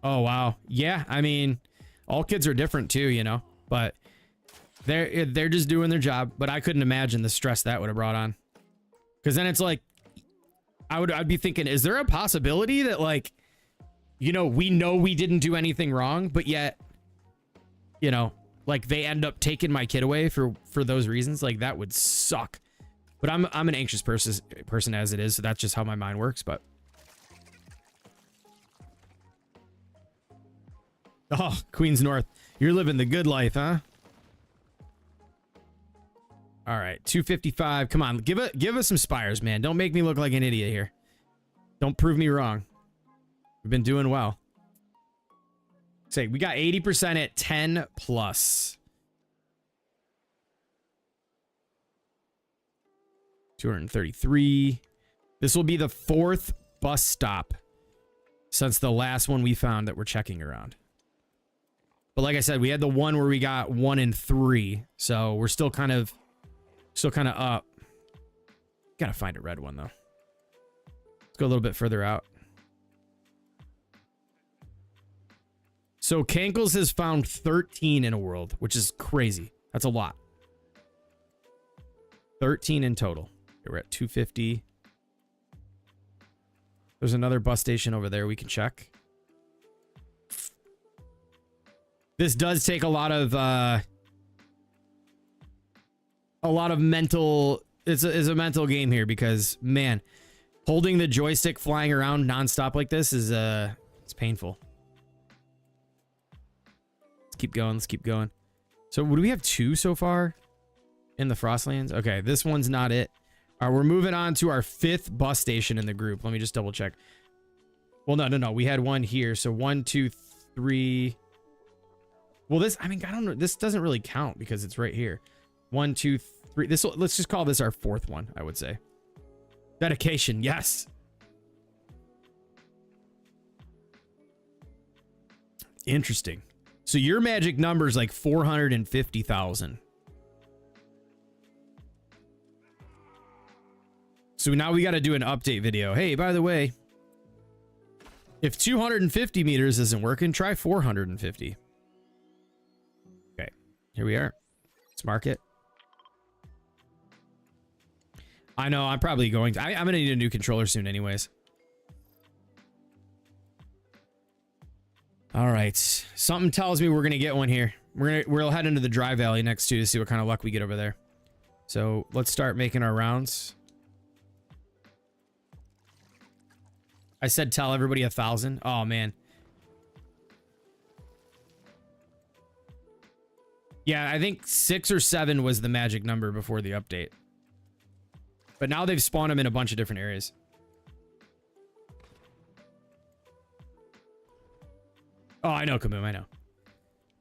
Oh, wow. Yeah, I mean, all kids are different too, you know, but they're just doing their job. But I couldn't imagine the stress that would have brought on. Because then it's like, I'd be thinking, is there a possibility that, like, you know we didn't do anything wrong, but yet, you know, like they end up taking my kid away for those reasons? Like, that would suck. But I'm an anxious person as it is, so that's just how my mind works. But oh, Queens North, you're living the good life, huh? All right, 255. Come on, give us some spires, man. Don't make me look like an idiot here. Don't prove me wrong. We've been doing well. Say, we got 80% at 10 plus. 233. This will be the 4th bus stop since the last one we found that we're checking around. But like I said, we had the one where we got 1 and 3, so we're still kind of up. Gotta find a red one though. Let's go a little bit further out. So Cankles has found 13 in a world, which is crazy. That's a lot. 13 in total. Okay, we're at 250. There's another bus station over there we can check. This does take a lot of mental. It's a mental game here because, man, holding the joystick flying around nonstop like this is it's painful. Let's keep going. Let's keep going. So, do we have 2 so far in the Frostlands? Okay, this one's not it. All right, we're moving on to our 5th bus station in the group. Let me just double check. Well, no. We had one here. So 1, 2, 3. Well, this, I mean, I don't know. This doesn't really count because it's right here. 1, 2, 3. Let's just call this our 4th one, I would say. Dedication, yes. Interesting. So your magic number is like 450,000. So now we got to do an update video. Hey, by the way, if 250 meters isn't working, try 450. Okay, here we are. Let's mark it. I know, I'm probably going to... I'm going to need a new controller soon anyways. All right. Something tells me we're going to get one here. We'll head into the dry valley next to see what kind of luck we get over there. So let's start making our rounds. I said tell everybody 1,000. Oh, man. Yeah, I think 6 or 7 was the magic number before the update. But now they've spawned them in a bunch of different areas. Oh, I know, Kaboom, I know. All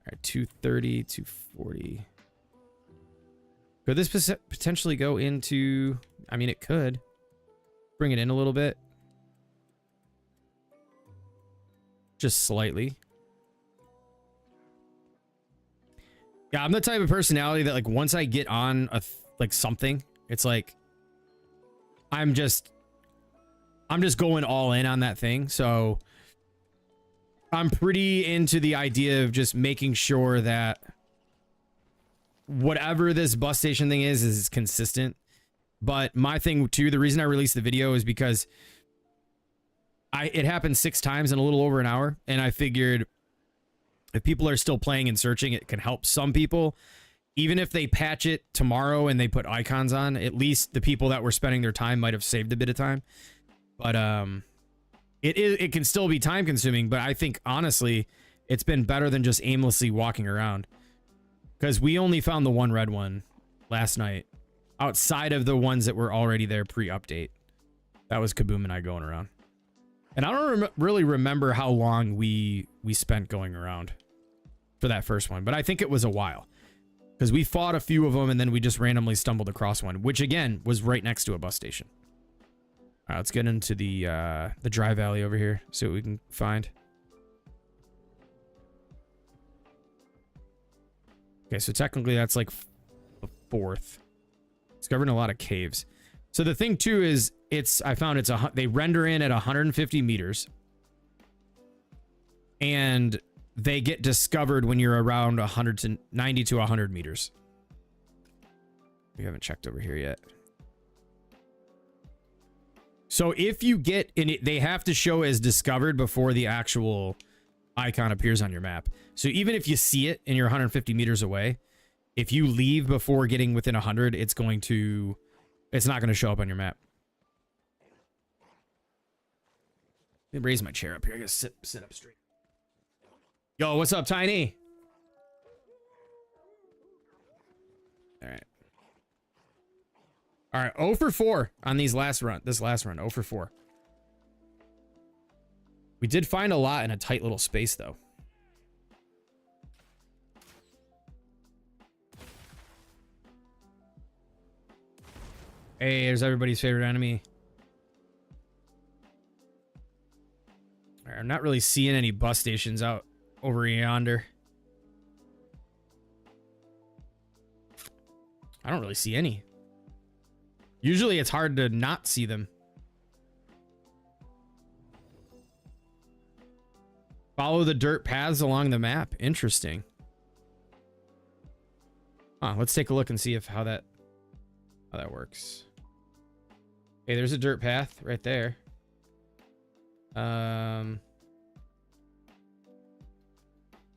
right, 230, 240. Could this potentially go into... I mean, it could. Bring it in a little bit. Just slightly. Yeah, I'm the type of personality that, like, once I get on like something, it's like I'm just going all in on that thing. So I'm pretty into the idea of just making sure that whatever this bus station thing is consistent. But my thing too, the reason I released the video is because it happened 6 times in a little over an hour, and I figured if people are still playing and searching, it can help some people. Even if they patch it tomorrow and they put icons on, at least the people that were spending their time might have saved a bit of time. But it can still be time consuming, but I think honestly it's been better than just aimlessly walking around, because we only found the one red one last night outside of the ones that were already there pre-update. That was Kaboom and I going around. And I don't really remember how long we spent going around for that first one, but I think it was a while because we fought a few of them and then we just randomly stumbled across one, which again was right next to a bus station. All right, let's get into the dry valley over here, see what we can find. Okay, so technically that's like the 4th. Discovering a lot of caves. So the thing too is they render in at 150 meters and they get discovered when you're around 90 to 100 meters. We haven't checked over here yet. So if you get in it, they have to show as discovered before the actual icon appears on your map. So even if you see it and you're 150 meters away, if you leave before getting within 100, it's not going to show up on your map. Let me raise my chair up here. I gotta sit up straight. Yo, what's up, Tiny? All right. All right, 0 for 4 on this last run, 0 for 4. We did find a lot in a tight little space, though. Hey, there's everybody's favorite enemy. All right, I'm not really seeing any bus stations out over yonder. I don't really see any. Usually it's hard to not see them. Follow the dirt paths along the map. Interesting. Let's take a look and see if how that works. Okay, there's a dirt path right there.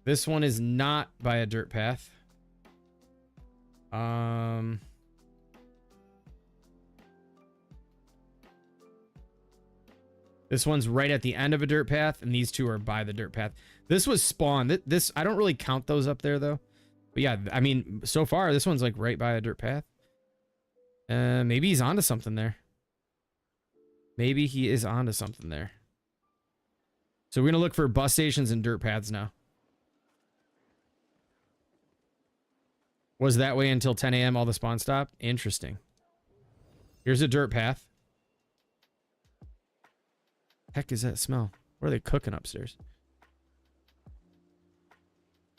This one is not by a dirt path. This one's right at the end of a dirt path, and these two are by the dirt path. This was spawned. This I don't really count those up there though. But yeah, I mean, so far this one's like right by a dirt path. Maybe he's onto something there. Maybe he is onto something there. So we're gonna look for bus stations and dirt paths now. Was that way until 10 a.m. all the spawn stopped? Interesting. Here's a dirt path. Heck is that smell? What are they cooking upstairs?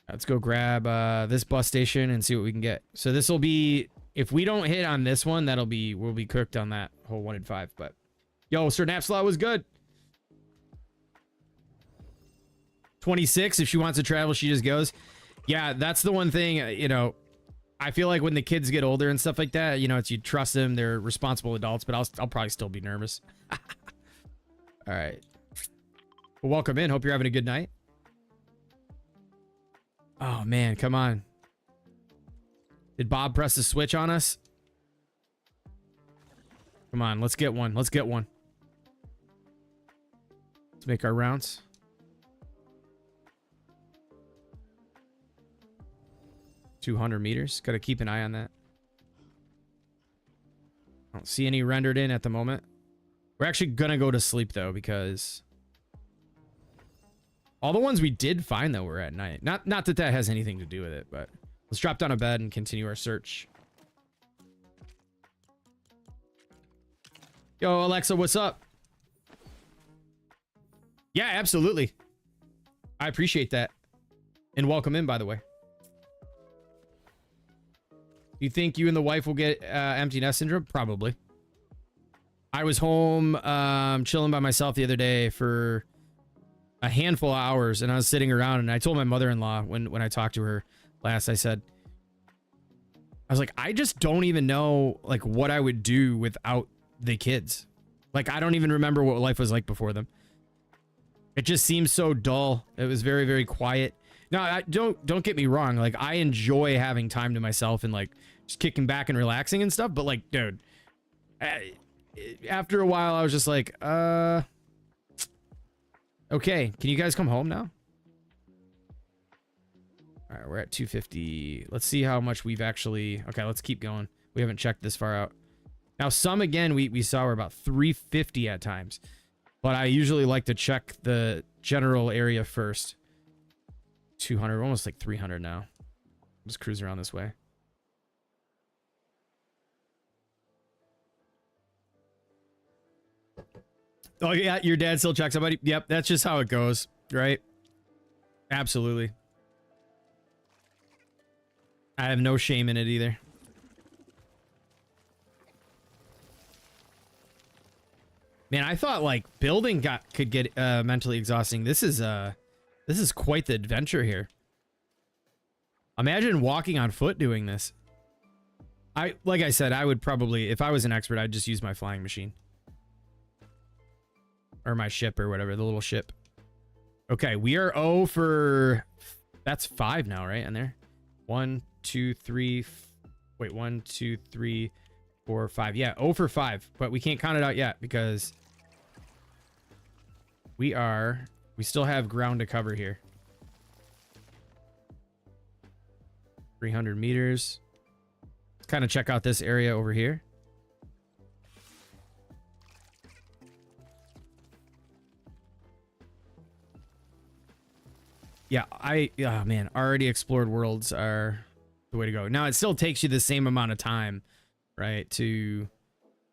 Let's go grab this bus station and see what we can get. So this will be, if we don't hit on this one, we'll be cooked on that whole 1 in 5. But yo, Sir Napslot was good. 26. If she wants to travel, she just goes. Yeah, that's the one thing. You know, I feel like when the kids get older and stuff like that, you know, it's you trust them, they're responsible adults. But I'll probably still be nervous. All right. Well, welcome in. Hope you're having a good night. Oh, man. Come on. Did Bob press the switch on us? Come on. Let's get one. Let's get one. Let's make our rounds. $200 meters. Got to keep an eye on that. I don't see any rendered in at the moment. We're actually gonna go to sleep though, because all the ones we did find though were at night. Not that that has anything to do with it, but let's drop down a bed and continue our search. Yo, Alexa, what's up? Yeah, absolutely. I appreciate that. And welcome in, by the way. You think you and the wife will get empty nest syndrome? Probably. I was home chilling by myself the other day for a handful of hours, and I was sitting around, and I told my mother-in-law when I talked to her last, I was like, I just don't even know like what I would do without the kids. Like, I don't even remember what life was like before them. It just seems so dull. It was very, very quiet. Now, don't get me wrong. Like, I enjoy having time to myself and like just kicking back and relaxing and stuff. But like, dude, after a while, I was just like, okay, can you guys come home now? All right, we're at 250. Let's see how much we've actually... Okay, let's keep going. We haven't checked this far out. Now, some, again, we saw were about 350 at times. But I usually like to check the general area first. 200, almost like 300 now. Just cruise around this way. Oh, yeah, your dad still checks somebody. Yep, that's just how it goes, right? Absolutely. I have no shame in it either. Man, I thought like building could get mentally exhausting. This is quite the adventure here. Imagine walking on foot doing this. Like I said, I would probably, if I was an expert, I'd just use my flying machine. Or my ship or whatever, the little ship. Okay, we are 0 for... That's 5 now, right? In there? 1, 2, 3... Wait, 1, 2, 3, 4, 5. Yeah, 0 for 5. But we can't count it out yet because... We still have ground to cover here. 300 meters. Let's kind of check out this area over here. Yeah, oh man, already explored worlds are the way to go. Now, it still takes you the same amount of time, right, to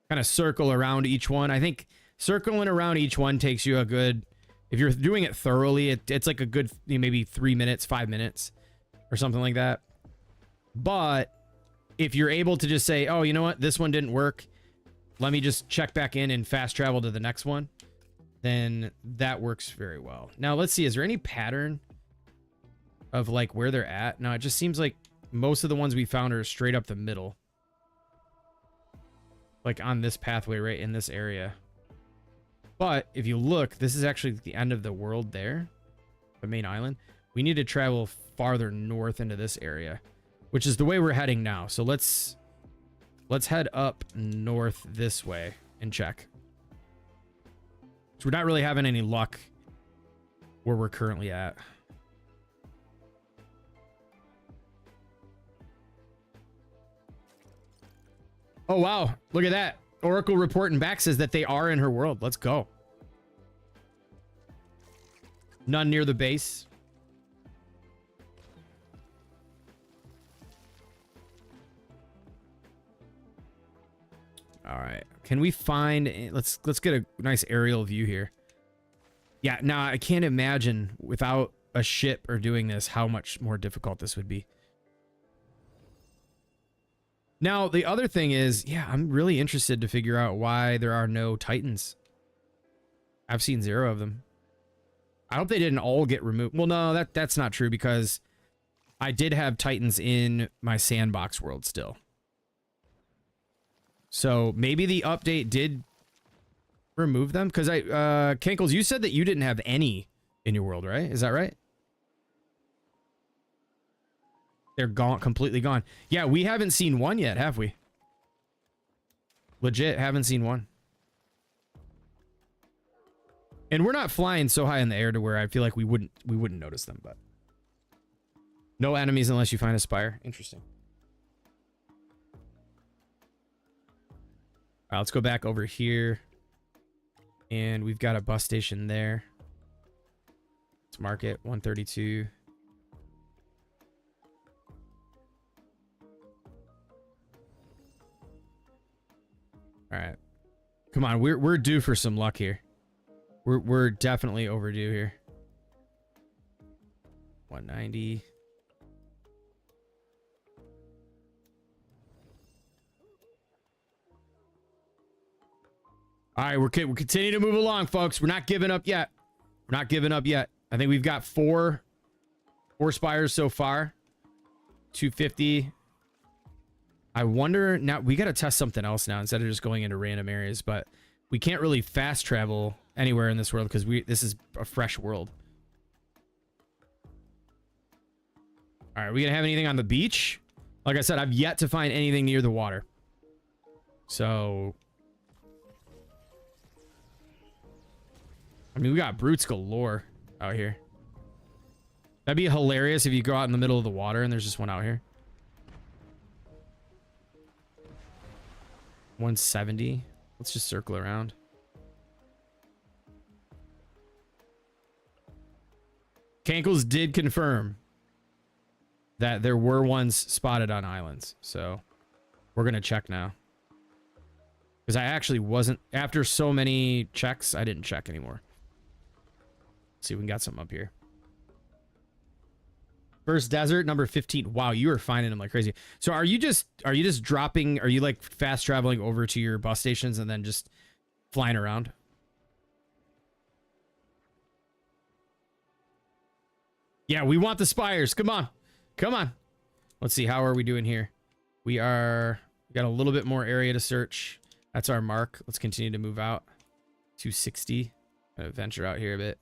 kind of circle around each one. I think circling around each one takes you a good, if you're doing it thoroughly, it's like a good maybe 3 minutes, 5 minutes or something like that. But if you're able to just say, oh, you know what, this one didn't work, let me just check back in and fast travel to the next one. Then that works very well. Now let's see, is there any pattern of like where they're at? No, it just seems like most of the ones we found are straight up the middle. Like on this pathway right in this area. But if you look, this is actually the end of the world there. The main island. We need to travel farther north into this area, which is the way we're heading now. So let's head up north this way and check. So we're not really having any luck where we're currently at. Oh, wow. Look at that. Oracle reporting back says that they are in her world. Let's go. None near the base. All right. Can we find... Let's get a nice aerial view here. Yeah, now I can't imagine without a ship or doing this how much more difficult this would be. Now, the other thing is, yeah, I'm really interested to figure out why there are no Titans. I've seen 0 of them. I hope they didn't all get removed. Well, no, that's not true because I did have Titans in my sandbox world still. So maybe the update did remove them because Kankles, you said that you didn't have any in your world, right? Is that right? They're gone, completely gone. Yeah, we haven't seen one yet, have we? Legit, haven't seen one. And we're not flying so high in the air to where I feel like we wouldn't notice them, but no enemies unless you find a spire. Interesting. All right, let's go back over here. And we've got a bus station there. Let's mark it 132. All right. Come on, we're due for some luck here. We're definitely overdue here. 190. All right, we're continuing to move along, folks. We're not giving up yet. We're not giving up yet. I think we've got four spires so far. 250. I wonder now, we got to test something else now instead of just going into random areas, but we can't really fast travel anywhere in this world because this is a fresh world. All right, we gonna have anything on the beach? Like I said, I've yet to find anything near the water. So, I mean, we got brutes galore out here. That'd be hilarious if you go out in the middle of the water and there's just one out here. 170. Let's just circle around. Kankles did confirm that there were ones spotted on islands. So we're going to check now. Because I actually wasn't... After so many checks, I didn't check anymore. Let's see if we got something up here. First desert, number 15. Wow, you are finding them like crazy. So are you just dropping... Are you like fast traveling over to your bus stations and then just flying around? Yeah, we want the spires. Come on. Come on. Let's see. How are we doing here? We got a little bit more area to search. That's our mark. Let's continue to move out. 260. Gonna venture out here a bit.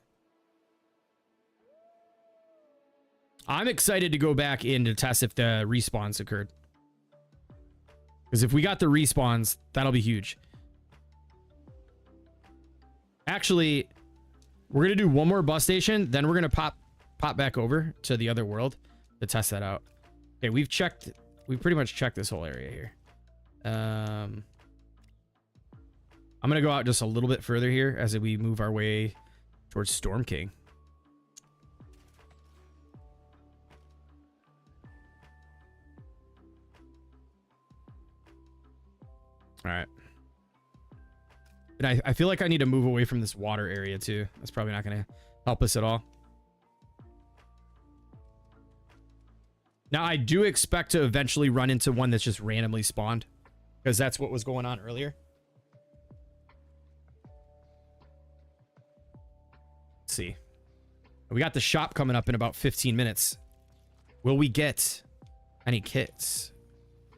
I'm excited to go back in to test if the respawns occurred. Because if we got the respawns, that'll be huge. Actually, we're going to do one more bus station. Then we're going to pop back over to the other world to test that out. Okay, we've pretty much checked this whole area here. I'm going to go out just a little bit further here as we move our way towards Storm King. All right. And I feel like I need to move away from this water area too. That's probably not going to help us at all. Now, I do expect to eventually run into one that's just randomly spawned, because that's what was going on earlier. see. We got the shop coming up in about 15 minutes. Will we get any kits?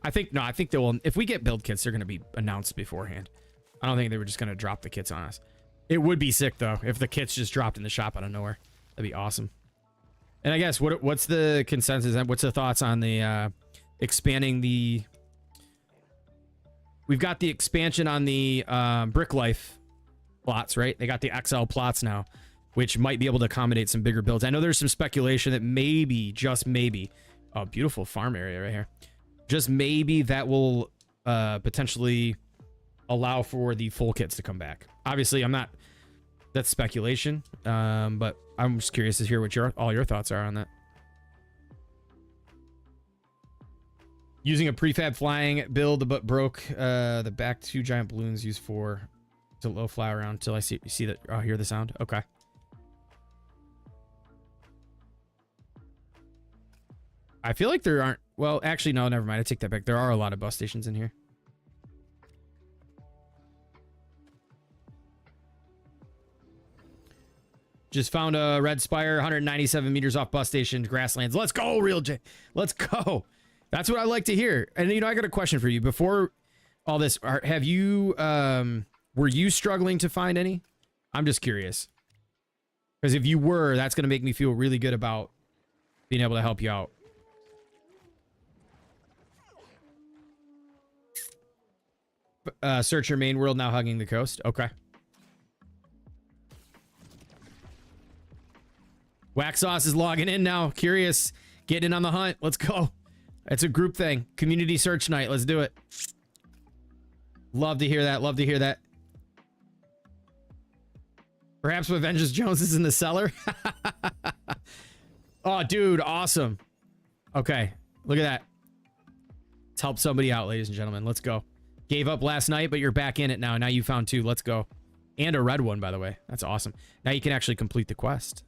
I think they will. If we get build kits, they're going to be announced beforehand. I don't think they were just going to drop the kits on us. It would be sick though if the kits just dropped in the shop out of nowhere. That'd be awesome. And I guess what's the consensus and what's the thoughts on the expanding the... We've got the expansion on the Brick Life plots, right? They got the XL plots now, which might be able to accommodate some bigger builds. I know there's some speculation that maybe, just maybe, oh, beautiful farm area right here. Just maybe that will potentially allow for the full kits to come back. Obviously, I'm not... That's speculation, but I'm just curious to hear what all your thoughts are on that. Using a prefab flying build, but broke the back 2 giant balloons used for to low fly around until I see that. Oh, hear the sound. Okay. I feel like there aren't. Well, actually, no, never mind. I take that back. There are a lot of bus stations in here. Just found a red spire, 197 meters off bus station, grasslands. Let's go, Real J. Let's go. That's what I like to hear. And you know, I got a question for you. Before all this, have you were you struggling to find any? I'm just curious. Because if you were, that's going to make me feel really good about being able to help you out. Search your main world, now hugging the coast. Okay. Wax Sauce is logging in now. Curious. Getting in on the hunt. Let's go. It's a group thing. Community search night. Let's do it. Love to hear that. Love to hear that. Perhaps Avengers Jones is in the cellar. Oh, dude. Awesome. Okay. Look at that. Let's help somebody out, ladies and gentlemen. Let's go. Gave up last night, but you're back in it now. Now you found 2. Let's go. And a red one, by the way. That's awesome. Now you can actually complete the quest.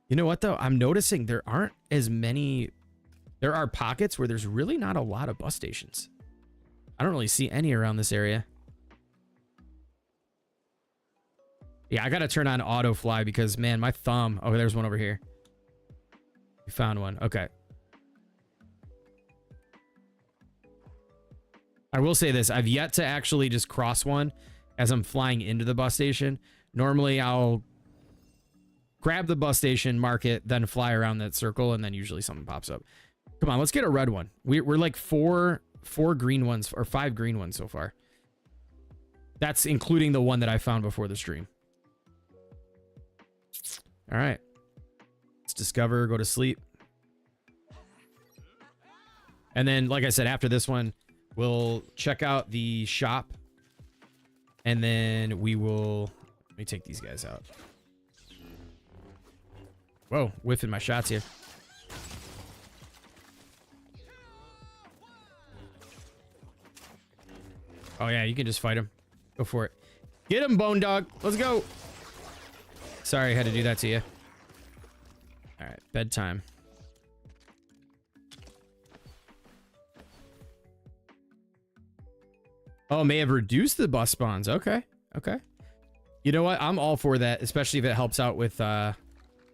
You know what, though? I'm noticing there aren't as many... There are pockets where there's really not a lot of bus stations. I don't really see any around this area. Yeah, I got to turn on auto fly because, man, my thumb... Oh, there's one over here. We found one. Okay. I will say this. I've yet to actually just cross one as I'm flying into the bus station. Normally, I'll grab the bus station, mark it, then fly around that circle, and then usually something pops up. Come on, let's get a red one. We're like four green ones, or 5 green ones so far. That's including the one that I found before the stream. All right. Let's discover, go to sleep. And then, like I said, after this one, we'll check out the shop. And then we will... Let me take these guys out. Whoa, whiffing my shots here. Oh, yeah, you can just fight him. Go for it. Get him, Bone Dog. Let's go. Sorry, I had to do that to you. All right, bedtime. Oh, may have reduced the bus spawns. Okay, okay. You know what? I'm all for that, especially if it helps out with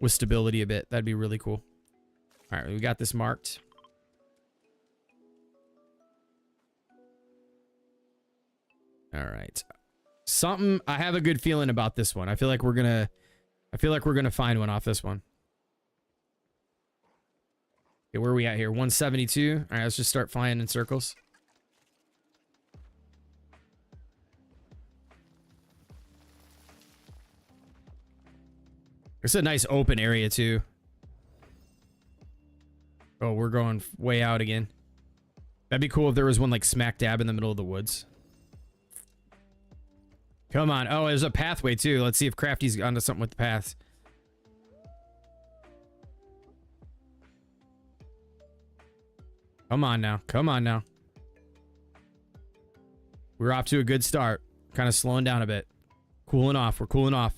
stability a bit. That'd be really cool. All right, we got this marked. All right. Something, I have a good feeling about this one. I feel like we're gonna find one off this one. Okay, where are we at here? 172. All right, let's just start flying in circles. It's a nice open area too. Oh, we're going way out again. That'd be cool if there was one like smack dab in the middle of the woods. Come on. Oh, there's a pathway too. Let's see if Crafty's onto something with the paths. Come on now. Come on now. We're off to a good start. Kind of slowing down a bit. Cooling off. We're cooling off.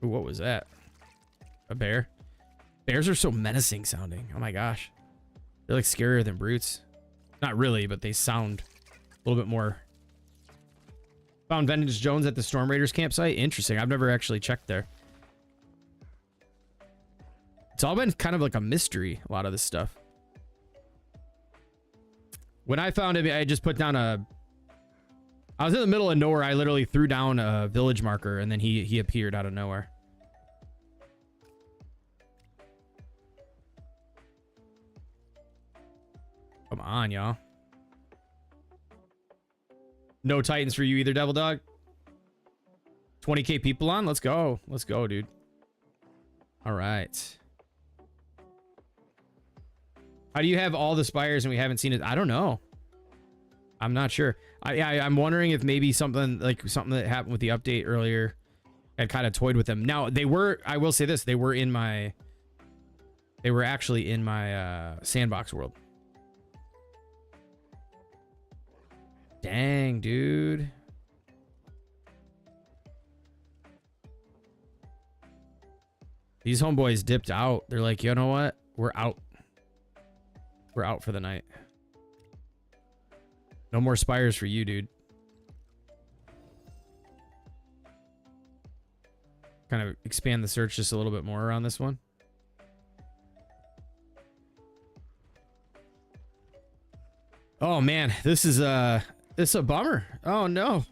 Ooh, what was that? A bear? Bears are so menacing sounding. Oh my gosh. They're like scarier than brutes. Not really, but they sound a little bit more Found Vintage Jones at the Storm Raiders campsite. Interesting. I've never actually checked there. It's all been kind of like a mystery, a lot of this stuff. When I found him, I just put down a... I was in the middle of nowhere. I literally threw down a village marker, and then he appeared out of nowhere. Come on, y'all. No Titans for you either, Devil Dog. 20k people on? Let's go. Let's go, dude. All right. How do you have all the spires and we haven't seen it? I don't know. I'm not sure. I'm wondering if maybe something that happened with the update earlier had kind of toyed with them. Now, they were, I will say this, they were actually in my sandbox world. Dang, dude. These homeboys dipped out. They're like, you know what? We're out. We're out for the night. No more spires for you, dude. Kind of expand the search just a little bit more around this one. Oh man, this is a bummer. Oh no.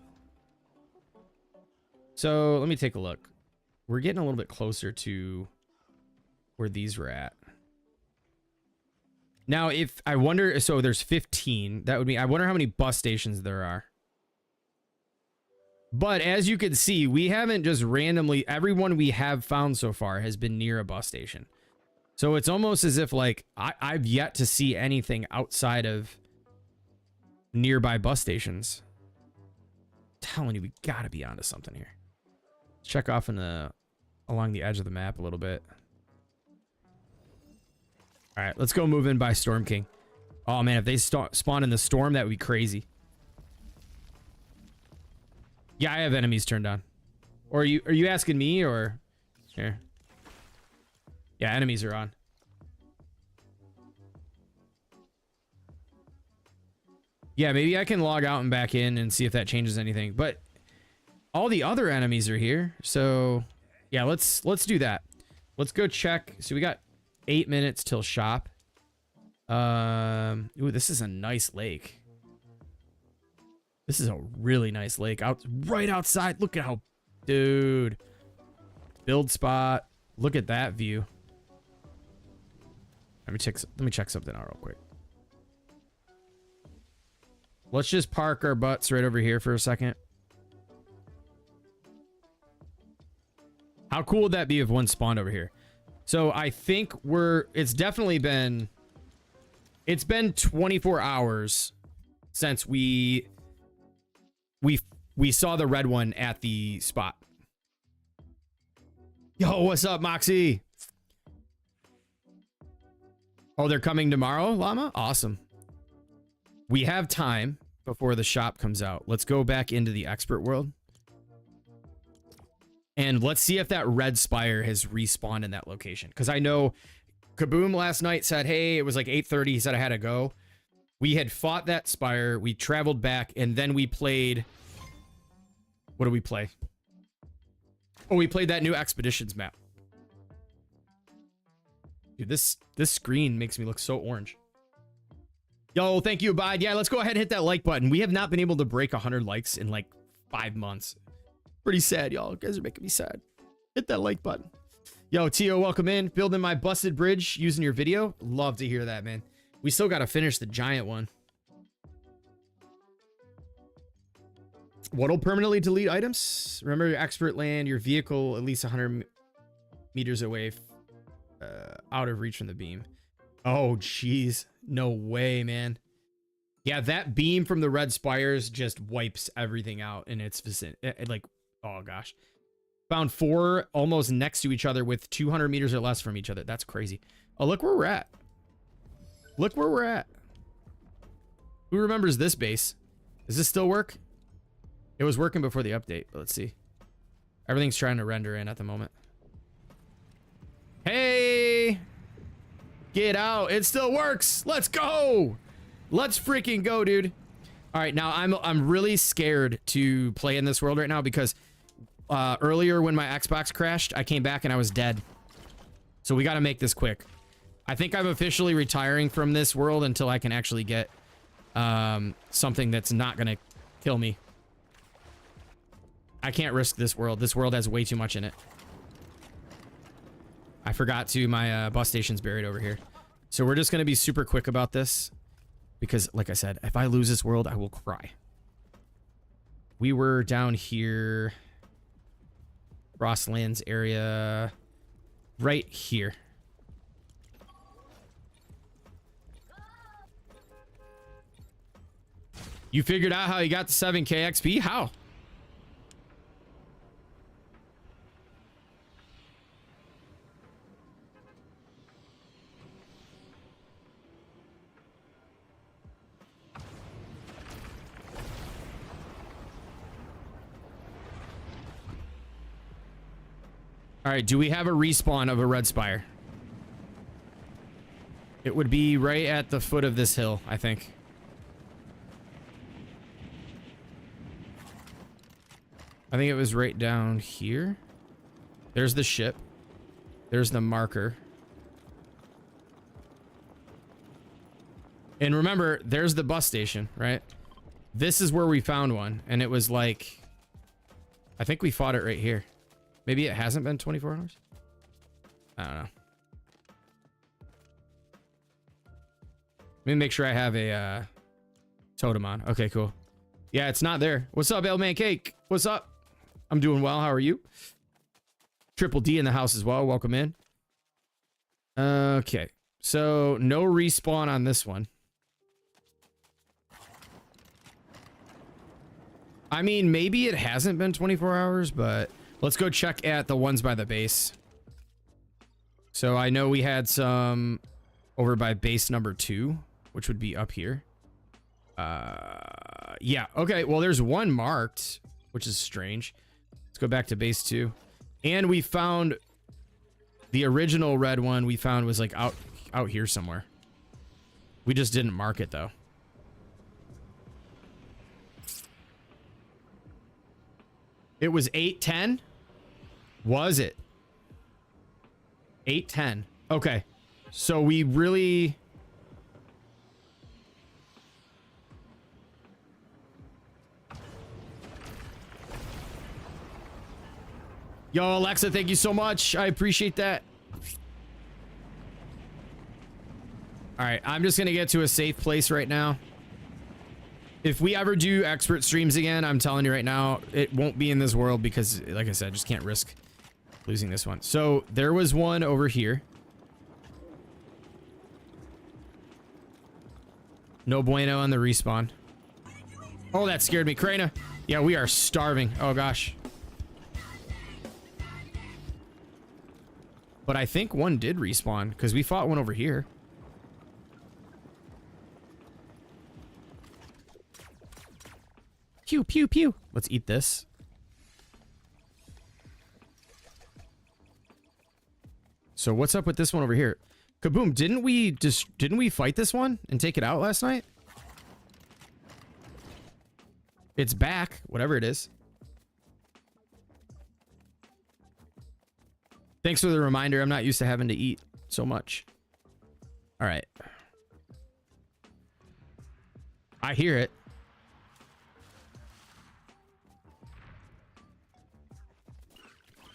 So let me take a look. We're getting a little bit closer to where these were at. Now, if I wonder, so there's 15. That would mean I wonder how many bus stations there are. But as you can see, we haven't just randomly, everyone we have found so far has been near a bus station. So it's almost as if like I've yet to see anything outside of nearby bus stations. I'm telling you, we gotta be onto something here. Let's check off along the edge of the map a little bit. All right, let's go move in by Storm King. Oh man, if they spawn in the storm, that would be crazy. Yeah, I have enemies turned on. Or are you asking me or here? Yeah, enemies are on. Yeah, maybe I can log out and back in and see if that changes anything. But all the other enemies are here, so yeah, let's do that. Let's go check. So we got 8 minutes till shop. Ooh, this is a nice lake. This is a really nice lake right outside. Look at how, dude. Build spot. Look at that view. Let me check something out real quick. Let's just park our butts right over here for a second. How cool would that be if one spawned over here? So I think it's been 24 hours since we saw the red one at the spot. Yo, what's up, Moxie? Oh, they're coming tomorrow, Llama? Awesome. We have time before the shop comes out. Let's go back into the expert world. And let's see if that red spire has respawned in that location. Because I know Kaboom last night said, hey, it was like 8:30. He said I had to go. We had fought that spire. We traveled back. And then we played... What did we play? Oh, we played that new Expeditions map. Dude, this screen makes me look so orange. Yo, thank you, Abide. Yeah, let's go ahead and hit that like button. We have not been able to break 100 likes in like 5 months. Pretty sad, y'all. You guys are making me sad. Hit that like button. Yo, Tio, welcome in. Building my busted bridge using your video. Love to hear that, man. We still got to finish the giant one. What'll permanently delete items? Remember your expert land, your vehicle at least 100 meters away, out of reach from the beam. Oh, jeez. No way, man. Yeah, that beam from the red spires just wipes everything out in its vicinity. Like, oh gosh. Found 4 almost next to each other with 200 meters or less from each other. That's crazy. Oh, look where we're at. Look where we're at. Who remembers this base? Does this still work? It was working before the update, but let's see. Everything's trying to render in at the moment. Hey! Get out. It still works. Let's go. Let's freaking go, dude. All right, now I'm really scared to play in this world right now because earlier when my Xbox crashed, I came back and I was dead. So we got to make this quick. I think I'm officially retiring from this world until I can actually get something that's not going to kill me. I can't risk this world. This world has way too much in it. I forgot to, my bus station's buried over here. So we're just going to be super quick about this. Because, like I said, if I lose this world, I will cry. We were down here. Frostlands area. Right here. You figured out how you got the 7K XP? How? All right, do we have a respawn of a red spire? It would be right at the foot of this hill, I think. I think it was right down here. There's the ship. There's the marker. And remember, there's the bus station, right? This is where we found one, and it was like... I think we fought it right here. Maybe it hasn't been 24 hours? I don't know. Let me make sure I have a totem on. Okay, cool. Yeah, it's not there. What's up, L-Man Cake? What's up? I'm doing well. How are you? Triple D in the house as well. Welcome in. Okay. So, no respawn on this one. I mean, maybe it hasn't been 24 hours, but... Let's go check at the ones by the base. So I know we had some over by base number 2, which would be up here. Yeah. Okay. Well, there's one marked, which is strange. Let's go back to base 2. And we found the original red one we found was like out here somewhere. We just didn't mark it though. It was 8:10. Was it? 8:10. Okay. So we really... Yo, Alexa, thank you so much. I appreciate that. All right, I'm just going to get to a safe place right now. If we ever do expert streams again, I'm telling you right now, it won't be in this world because, like I said, I just can't risk losing this one. So there was one over here. No bueno on the respawn. Oh, that scared me. Krana. Yeah, we are starving. Oh, gosh. But I think one did respawn because we fought one over here. Pew, pew, pew. Let's eat this. So what's up with this one over here? Kaboom, didn't we fight this one and take it out last night? It's back, whatever it is. Thanks for the reminder. I'm not used to having to eat so much. All right. I hear it.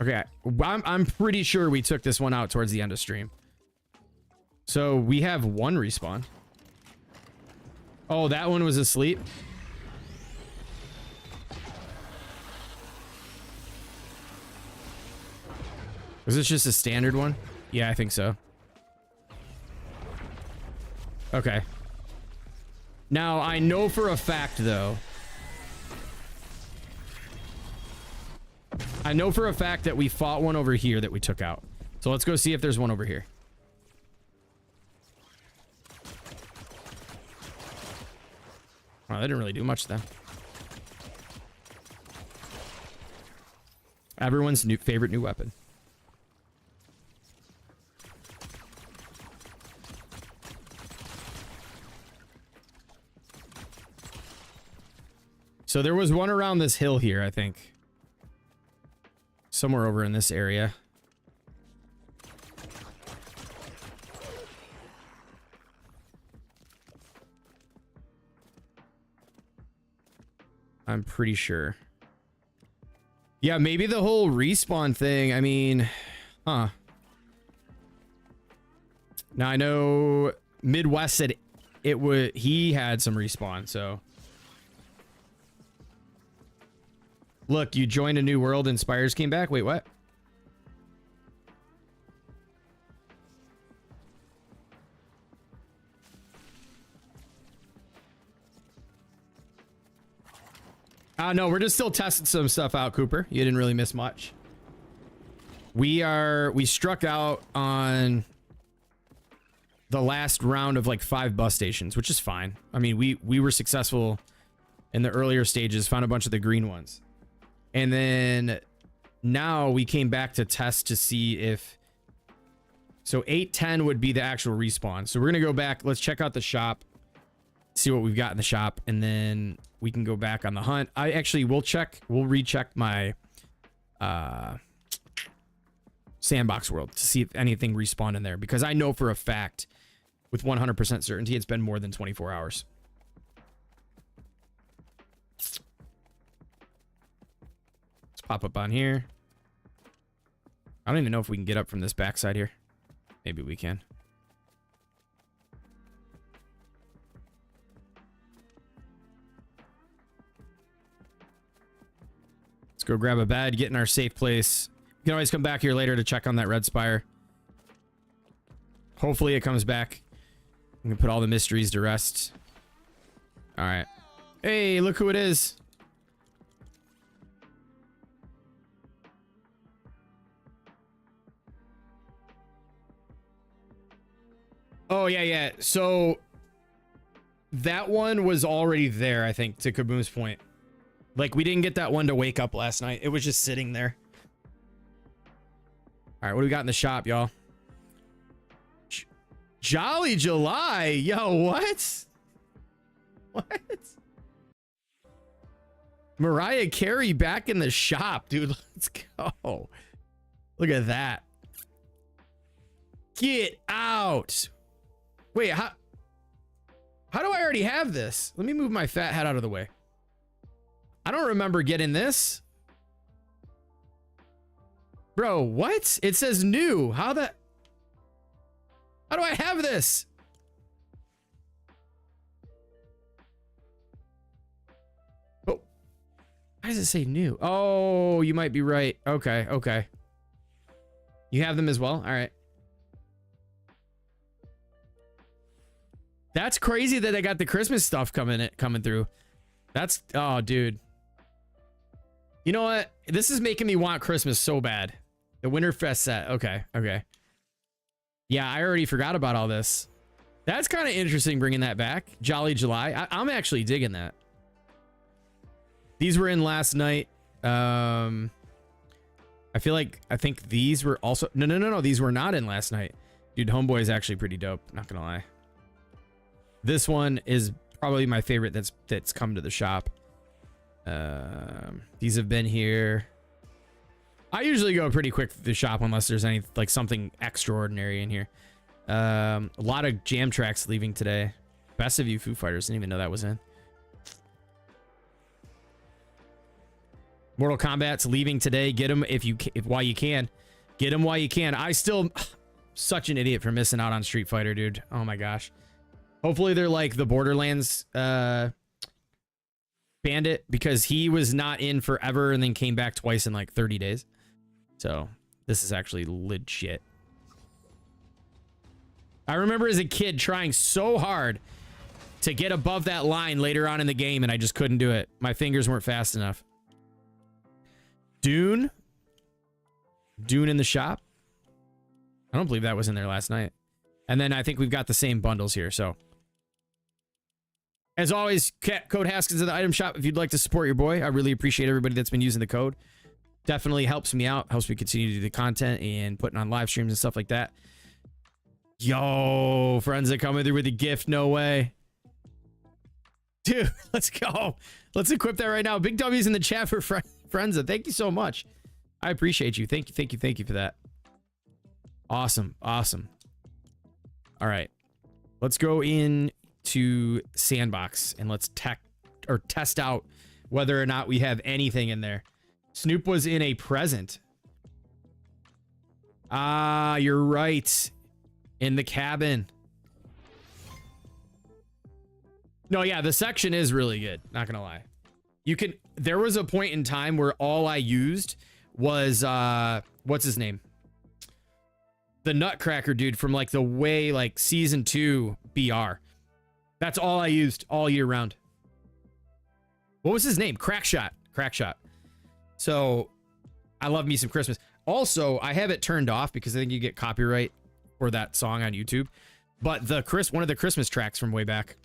Okay, I'm pretty sure we took this one out towards the end of stream. So we have one respawn. Oh, that one was asleep. Was this just a standard one? Yeah, I think so. Okay. Now, I know for a fact, though. I know for a fact that we fought one over here that we took out. So let's go see if there's one over here. Oh, that didn't really do much then. Everyone's favorite new weapon. So there was one around this hill here, I think. Somewhere over in this area. I'm pretty sure. Yeah, maybe the whole respawn thing. I mean, huh. Now I know Midwest said it would, he had some respawn, so. Look, you joined a new world and Spires came back. Wait, what? No, we're just still testing some stuff out, Cooper. You didn't really miss much. We struck out on the last round of like 5 bus stations, which is fine. I mean, we were successful in the earlier stages, found a bunch of the green ones. And then now we came back to test to see if, so 8-10 would be the actual respawn. So we're going to go back. Let's check out the shop, see what we've got in the shop, and then we can go back on the hunt. We'll recheck my sandbox world to see if anything respawned in there, because I know for a fact with 100% certainty it's been more than 24 hours. Let's pop up on here. I don't even know if we can get up from this backside here. Maybe we can. Let's go grab a bed, get in our safe place. You can always come back here later to check on that red spire. Hopefully it comes back. We can put all the mysteries to rest. All right. Hey, look who it is. Oh, yeah. So that one was already there, I think, to Kaboom's point. Like, we didn't get that one to wake up last night. It was just sitting there. All right, what do we got in the shop, y'all? Jolly July. Yo, what? What? Mariah Carey back in the shop, dude. Let's go. Look at that. Get out. Wait, how do I already have this? Let me move my fat head out of the way. I don't remember getting this. Bro, what? It says new. How do I have this? Oh, why does it say new? Oh, you might be right. Okay. You have them as well? All right. That's crazy that they got the Christmas stuff coming through. That's, oh, dude. You know what? This is making me want Christmas so bad. The Winterfest set. Okay. Yeah, I already forgot about all this. That's kind of interesting bringing that back. Jolly July. I'm actually digging that. These were in last night. I think these were also... No. These were not in last night. Dude, Homeboy is actually pretty dope. Not gonna lie. This one is probably my favorite that's come to the shop. These have been here. I usually go pretty quick to the shop unless there's any like something extraordinary in here. A lot of jam tracks leaving today. Best of You Foo Fighters. Didn't even know that was in. Mortal Kombat's leaving today. Get them while you can. Get them while you can. I still such an idiot for missing out on Street Fighter, dude. Oh my gosh. Hopefully they're like the Borderlands Bandit, because he was not in forever and then came back twice in like 30 days. So this is actually legit. I remember as a kid trying so hard to get above that line later on in the game, and I just couldn't do it. My fingers weren't fast enough. Dune in the shop. I don't believe that was in there last night. And then I think we've got the same bundles here. So as always, code Haskins in the item shop if you'd like to support your boy. I really appreciate everybody that's been using the code. Definitely helps me out, helps me continue to do the content and putting on live streams and stuff like that. Yo, friends are coming through with a gift. No way. Dude, let's go. Let's equip that right now. Big W's in the chat for Frenza. Thank you so much. I appreciate you. Thank you for that. Awesome. Awesome. All right. Let's go into sandbox and let's test out whether or not we have anything in there. Snoop was in a present. Ah, you're right. In the cabin. No, yeah, the section is really good. Not gonna lie. There was a point in time where all I used was, what's his name? The Nutcracker dude from like season 2 BR. That's all I used all year round. What was his name? Crackshot. So I love me some Christmas. Also, I have it turned off because I think you get copyright for that song on YouTube. But one of the Christmas tracks from way back.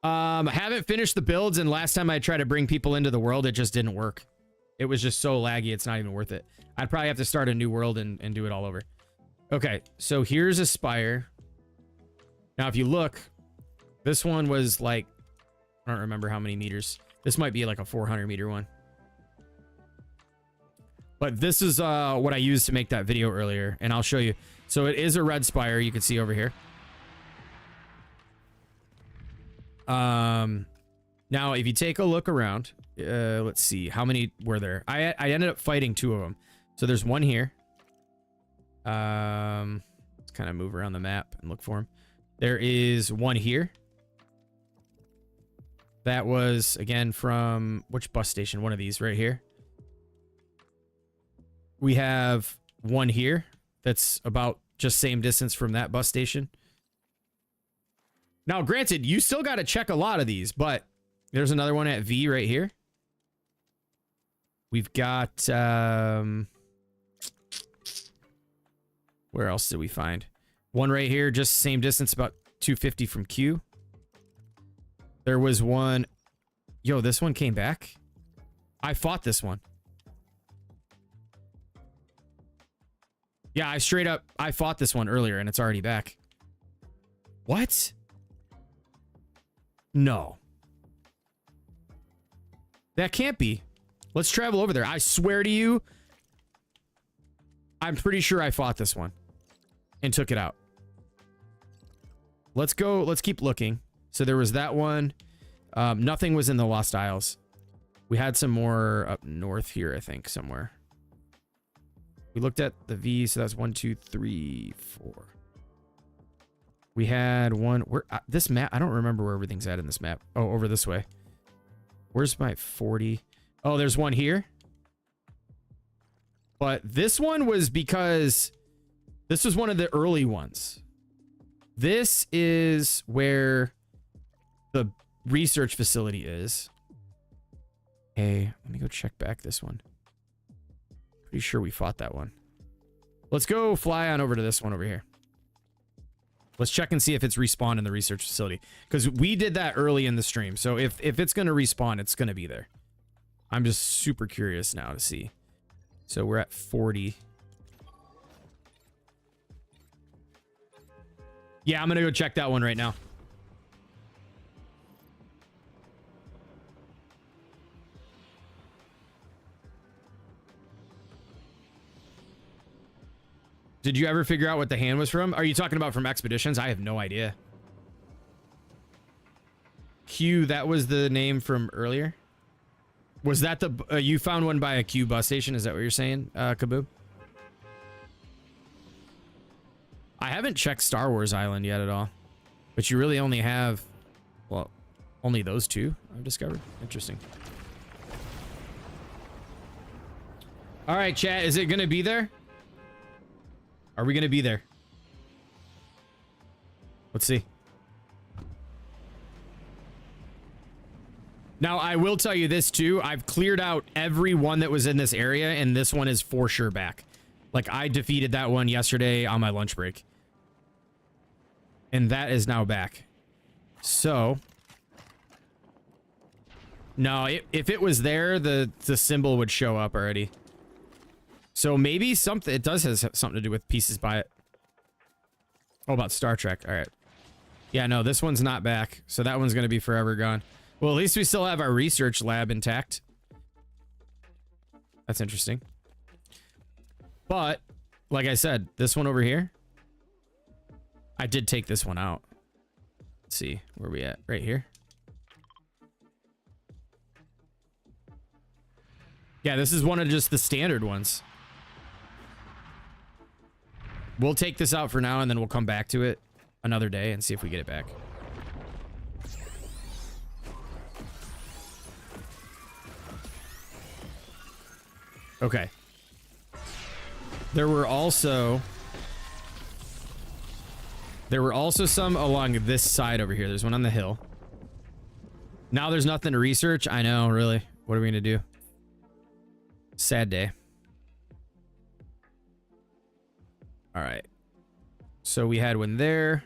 I haven't finished the builds, and last time I tried to bring people into the world, it just didn't work. It was just so laggy, it's not even worth it. I'd probably have to start a new world and do it all over. Okay, so here's a spire. Now, if you look, this one was like, I don't remember how many meters. This might be like a 400-meter one. But this is what I used to make that video earlier, and I'll show you. So it is a red spire, you can see over here. Now, if you take a look around, let's see, how many were there? I ended up fighting 2 of them. So there's one here. Let's kind of move around the map and look for him. There is one here. That was, again, from which bus station? One of these right here. We have one here that's about just same distance from that bus station. Now, granted, you still got to check a lot of these, but there's another one at V right here. We've got, where else did we find? One right here, just same distance, about 250 from Q. There was one. Yo, this one came back. I fought this one. Yeah, I fought this one earlier and it's already back. What? No. That can't be. Let's travel over there. I swear to you, I'm pretty sure I fought this one and took it out. Let's go. Let's keep looking. So there was that one. Nothing was in the Lost Isles. We had some more up north here, I think, somewhere. We looked at the V, so that's 1, 2, 3, 4. We had one. Where this map? I don't remember where everything's at in this map. Oh, over this way. Where's my 40? Oh, there's one here. But this one was because this was one of the early ones. This is where the research facility is. Hey, let me go check back this one. Pretty sure we fought that one. Let's go fly on over to this one over here. Let's check and see if it's respawned in the research facility. Because we did that early in the stream. So if it's going to respawn, it's going to be there. I'm just super curious now to see. So we're at 40. Yeah, I'm going to go check that one right now. Did you ever figure out what the hand was from? Are you talking about from Expeditions? I have no idea. Q, that was the name from earlier? Was that the... you found one by a Q bus station? Is that what you're saying, Kaboob? I haven't checked Star Wars Island yet at all. But you really only have... well, only those two I've discovered. Interesting. All right, chat. Is it going to be there? Are we going to be there? Let's see. Now, I will tell you this too. I've cleared out every one that was in this area, and this one is for sure back. Like, I defeated that one yesterday on my lunch break. And that is now back. So... no, if it was there, the symbol would show up already. So maybe something... it does have something to do with pieces by it. Oh, about Star Trek. All right. Yeah, no, this one's not back. So that one's going to be forever gone. Well, at least we still have our research lab intact. That's interesting. But, like I said, this one over here, I did take this one out. Let's see, where are we at? Right here. Yeah, this is one of just the standard ones. We'll take this out for now, and then we'll come back to it another day and see if we get it back. Okay. There were also some along this side over here. There's one on the hill. Now there's nothing to research. I know, really. What are we gonna do? Sad day. All right. So we had one there.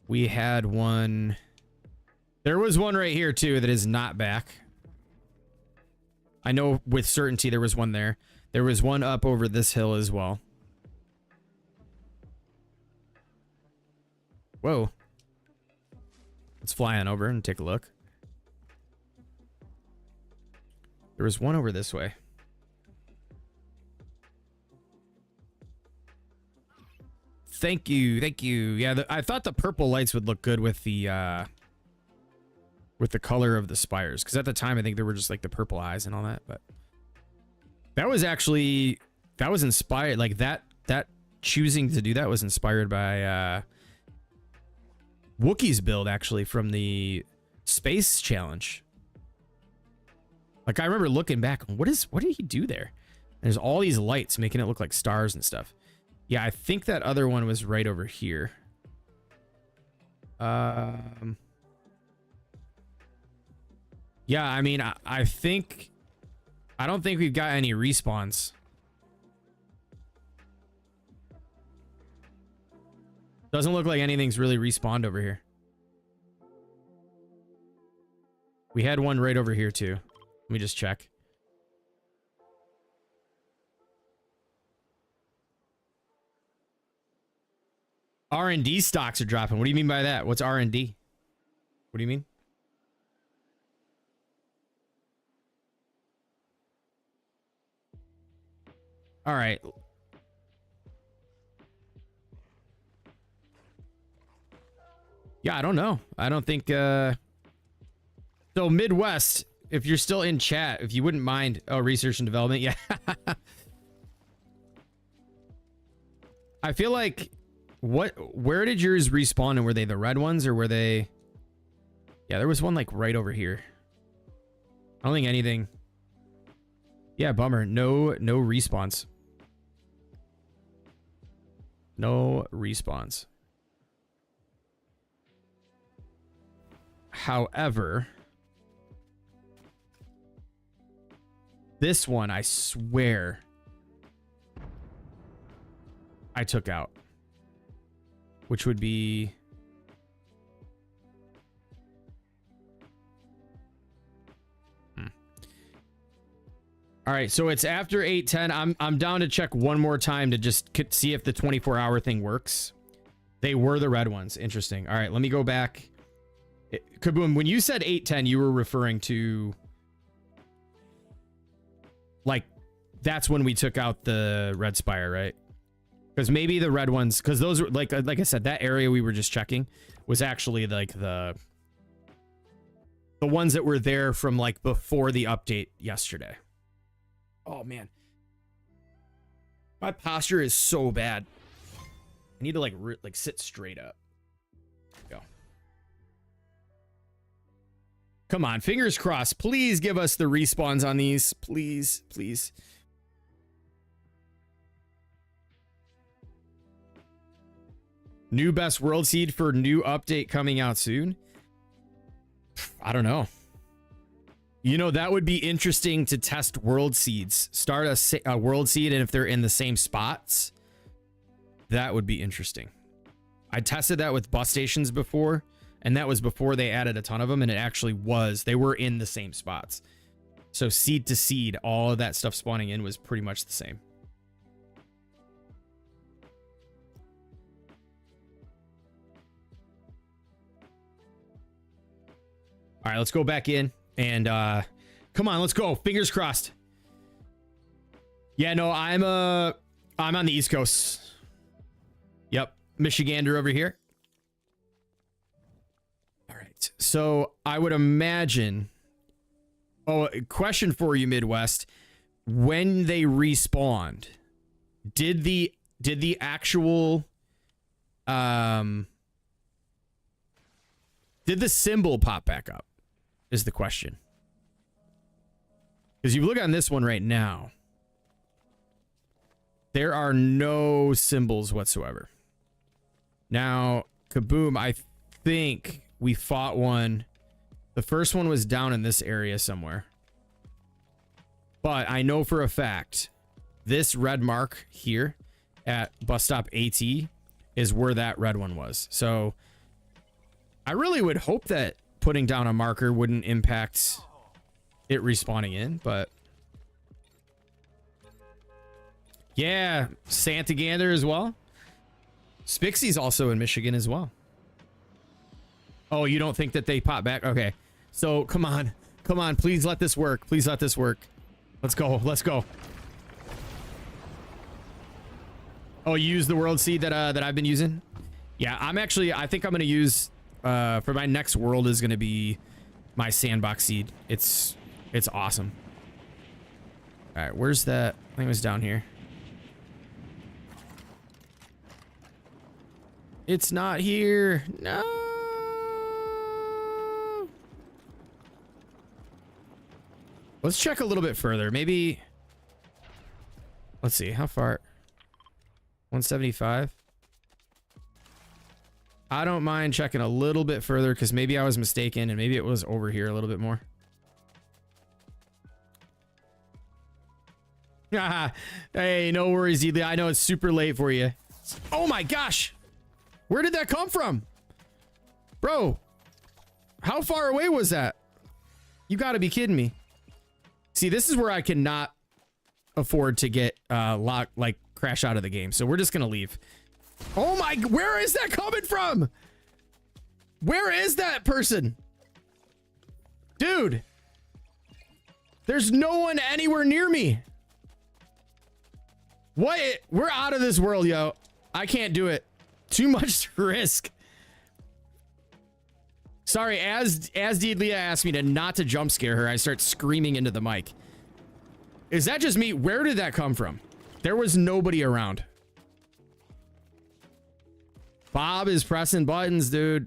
We had one. There was one right here too that is not back. I know with certainty there was one there. There was one up over this hill as well. Whoa. Let's fly on over and take a look. There was one over this way. Thank you, thank you. Yeah, I thought the purple lights would look good with the color of the spires, because at the time I think they were just like the purple eyes and all that. But that was inspired, like that choosing to do that was inspired by Wookiee's build, actually, from the space challenge. Like, I remember looking back, what did he do there? There's all these lights making it look like stars and stuff. Yeah, I think that other one was right over here. Yeah, I mean, I don't think we've got any respawns. Doesn't look like anything's really respawned over here. We had one right over here too. Let me just check. R&D stocks are dropping. What do you mean by that? What's R&D? What do you mean? All right. Yeah, I don't know. I don't think so Midwest, if you're still in chat, if you wouldn't mind, research and development. Yeah. I feel like where did yours respawn, and were they the red ones or were they? Yeah, there was one like right over here. I don't think anything. Yeah, bummer. No respawns. No respawns. However, this one, I swear, I took out, which would be all right, so it's after 8:10. I'm down to check one more time to just see if the 24-hour thing works. They were the red ones. Interesting. All right, let me go back. Kaboom, when you said 8:10, you were referring to like that's when we took out the red spire, right? Because maybe the red ones, because those were like I said, that area we were just checking was actually like the ones that were there from like before the update yesterday. Oh man, my posture is so bad. I need to like sit straight up. Go. Come on, fingers crossed. Please give us the respawns on these, please, please. New best world seed for new update coming out soon. I don't know. You know, that would be interesting to test world seeds. Start a world seed, and if they're in the same spots, that would be interesting. I tested that with bus stations before, and that was before they added a ton of them, and it actually was. They were in the same spots. So seed to seed, all of that stuff spawning in was pretty much the same. All right, let's go back in and come on, let's go. Fingers crossed. Yeah, no, I'm on the East Coast. Yep, Michigander over here. All right, so I would imagine. Oh, a question for you, Midwest. When they respawned, did the actual did the symbol pop back up? Is the question. Because you look on this one right now, there are no symbols whatsoever. Now, kaboom, I think we fought one. The first one was down in this area somewhere. But I know for a fact, this red mark here at bus stop AT is where that red one was. So I really would hope that putting down a marker wouldn't impact it respawning in, but yeah, Santa Gander as well. Spixie's also in Michigan as well. Oh, you don't think that they pop back? Okay. So come on. Come on. Please let this work. Please let this work. Let's go. Let's go. Oh, you use the world seed that I've been using? Yeah, I think I'm going to use for my next world is going to be my sandbox seed. It's awesome. All right, where's that? I think it was down here. It's not here. No. Let's check a little bit further. Maybe. Let's see. How far? 175. I don't mind checking a little bit further because maybe I was mistaken and maybe it was over here a little bit more. Hey, no worries, Edley. I know it's super late for you. Oh my gosh. Where did that come from? Bro, how far away was that? You gotta be kidding me. See, this is where I cannot afford to get like crash out of the game. So we're just gonna leave. Oh my, where is that coming from? Where is that person? Dude, there's no one anywhere near me. What? We're out of this world, yo. I can't do it. Too much risk. Sorry, as Leah asked me not to jump scare her, I start screaming into the mic. Is that just me? Where did that come from? There was nobody around. Bob is pressing buttons, dude.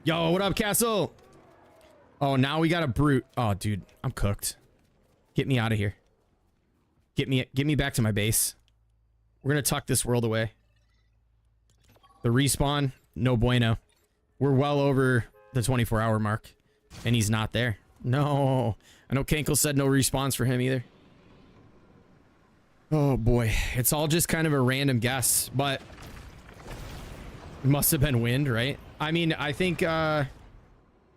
Yo, what up, Castle? Oh, now we got a brute. Oh, dude, I'm cooked. Get me out of here. Get me back to my base. We're gonna tuck this world away. The respawn, no bueno. We're well over the 24-hour mark, and he's not there. No, I know Kankle said no respawns for him either. Oh boy, it's all just kind of a random guess, but it must have been wind, right? I mean, I think if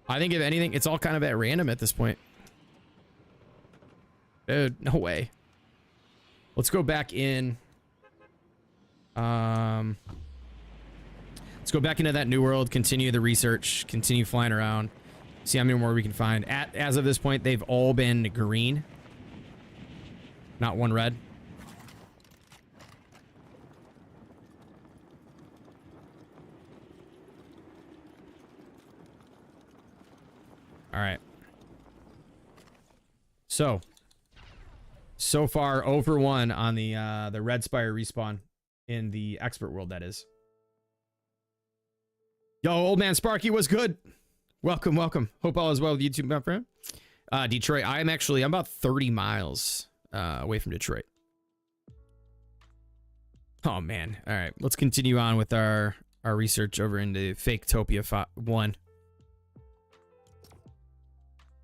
anything, it's all kind of at random at this point. Dude, no way. Let's go back in. Let's go back into that new world, continue the research, continue flying around, see how many more we can find. As of this point, they've all been green. Not one red. All right. So far, 0 for 1 on the red spire respawn in the expert world, that is. Yo, old man Sparky, what's good? Welcome, welcome. Hope all is well with YouTube, my friend. Detroit, I'm about 30 miles away from Detroit. Oh, man. All right, let's continue on with our research over into Faketopia 1.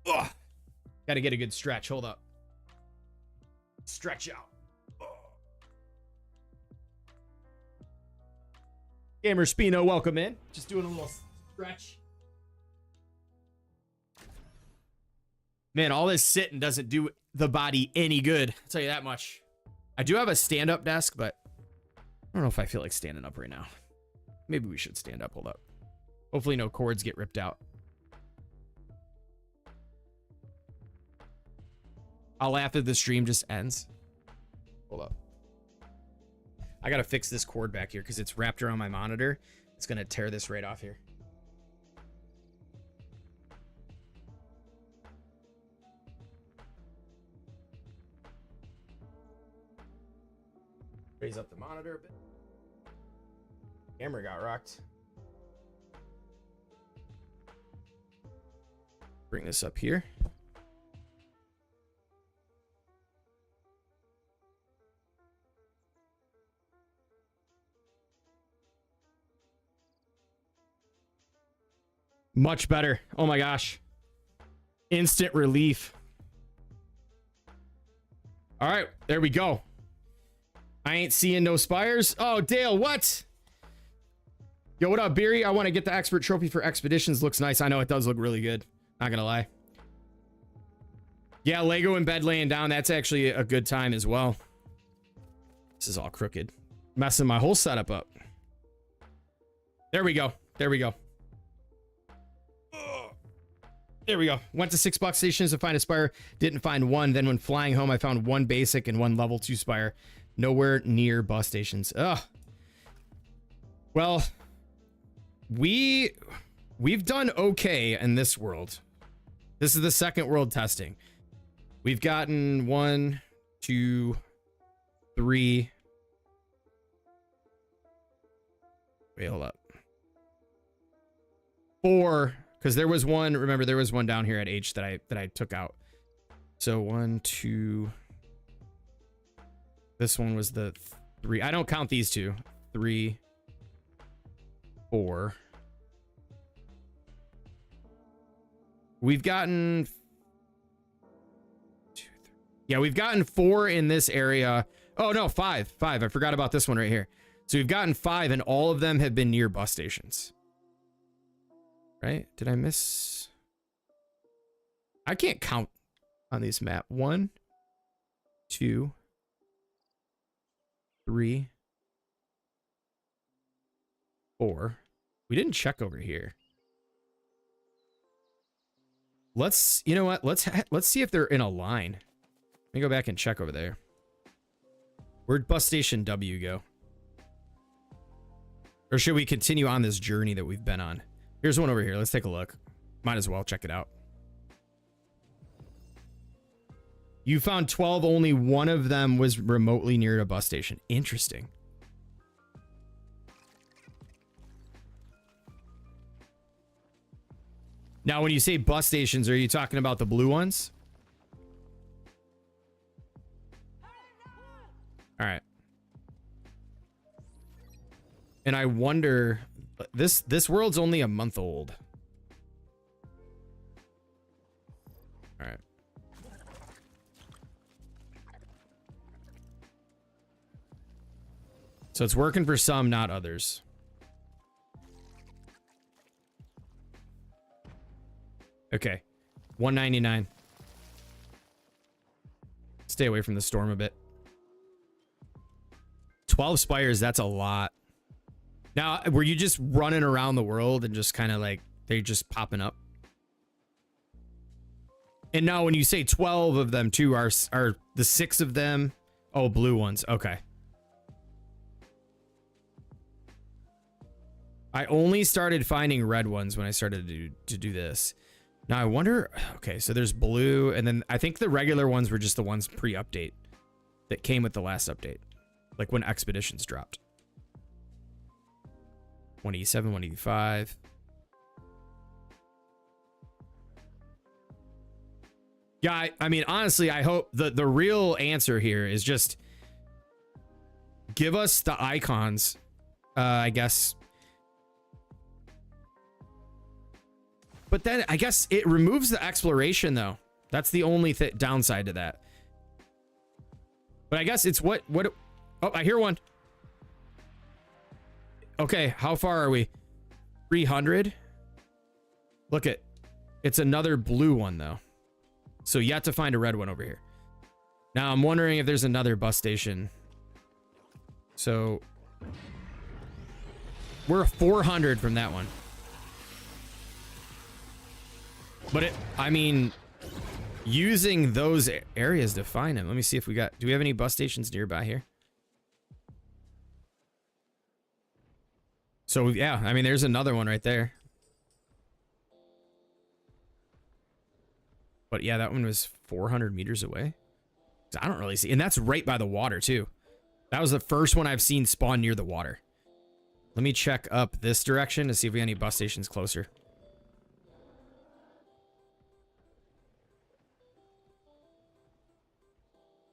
Ugh. Gotta get a good stretch. Hold up. Stretch out. Ugh. Gamer Spino, welcome in. Just doing a little stretch. Man, all this sitting doesn't do the body any good. I'll tell you that much. I do have a stand-up desk, but don't know if I feel like standing up right now. Maybe we should stand up. Hold up. Hopefully no cords get ripped out. I'll laugh if the stream just ends. Hold up. I gotta fix this cord back here because it's wrapped around my monitor. It's gonna tear this right off here. Raise up the monitor a bit. Camera got rocked. Bring this up here. Much better. Oh my gosh. Instant relief. All right, there we go. I ain't seeing no spires. Oh, Dale, what? Yo, what up, Beery? I want to get the expert trophy for expeditions. Looks nice. I know it does look really good. Not gonna lie. Yeah, Lego in bed laying down. That's actually a good time as well. This is all crooked. Messing my whole setup up. There we go. There we go. There we go. Went to 6 box stations to find a spire. Didn't find one. Then when flying home, I found one basic and one level 2 spire. Nowhere near bus stations. Ugh. Well, we've done okay in this world. This is the second world testing. We've gotten 1, 2, 3. Wait, hold up. 4. Because there was one, remember, there was one down here at H that I took out. So 1, 2. This one was the 3. I don't count these two. 3, 4. We've gotten 2, 3. Yeah, we've gotten 4 in this area. Oh no, 5. 5. I forgot about this one right here. So we've gotten 5, and all of them have been near bus stations. Right? Did I miss? I can't count on this map. 1, 2, 3, 4. We didn't check over here. Let's, you know what? Let's see if they're in a line. Let me go back and check over there. Where'd bus station W go? Or should we continue on this journey that we've been on? Here's one over here. Let's take a look. Might as well check it out. You found 12. Only one of them was remotely near a bus station. Interesting. Now, when you say bus stations, are you talking about the blue ones? All right. And I wonder... This world's only a month old. All right. So it's working for some, not others. Okay. 199. Stay away from the storm a bit. 12 spires, that's a lot. Now, were you just running around the world and just kind of like, they're just popping up? And now when you say 12 of them too, are the 6 of them? Oh, blue ones. Okay. I only started finding red ones when I started to do this. Now I wonder, okay, so there's blue, and then I think the regular ones were just the ones pre-update that came with the last update. Like when expeditions dropped. 187, 185. Yeah, I mean, honestly, I hope the real answer here is just give us the icons, I guess. But then I guess it removes the exploration, though. That's the only downside to that. But I guess it's what... Oh, I hear one. Okay, how far are we? 300? Look at... It's another blue one, though. So yet to find a red one over here. Now, I'm wondering if there's another bus station. So, We're 400 from that one. But I mean, using those areas to find him. Let me see if do we have any bus stations nearby here? So yeah, I mean, there's another one right there. But yeah, that one was 400 meters away. I don't really see, and that's right by the water too. That was the first one I've seen spawn near the water. Let me check up this direction to see if we have any bus stations closer.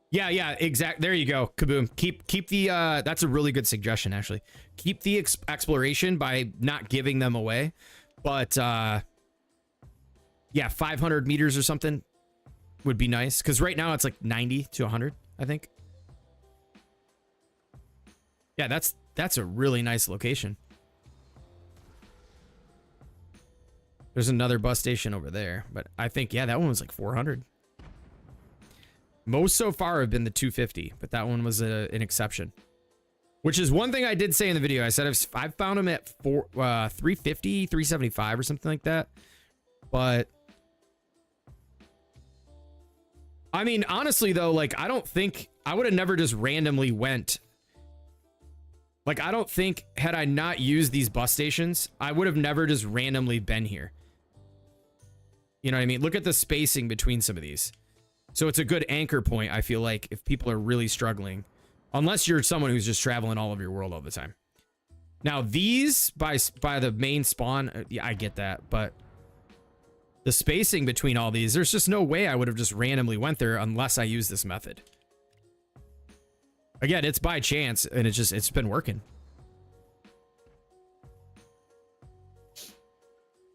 Yeah, exact. There you go, Kaboom. Keep the. That's a really good suggestion, actually. Keep the exploration by not giving them away, but yeah, 500 meters or something would be nice, because right now it's like 90 to 100, I think. Yeah, that's a really nice location. There's another bus station over there, but I think, yeah, that one was like 400. Most so far have been the 250, but that one was an exception. Which is one thing I did say in the video. I said I've found them at 350, 375 or something like that. But I mean, honestly though, like, I don't think I would have never just randomly went. Like, I don't think, had I not used these bus stations, I would have never just randomly been here. You know what I mean? Look at the spacing between some of these. So it's a good anchor point, I feel like, if people are really struggling. Unless you're someone who's just traveling all over your world all the time. Now, these, by the main spawn, yeah, I get that. But the spacing between all these, there's just no way I would have just randomly went there unless I used this method. Again, it's by chance, and it's been working.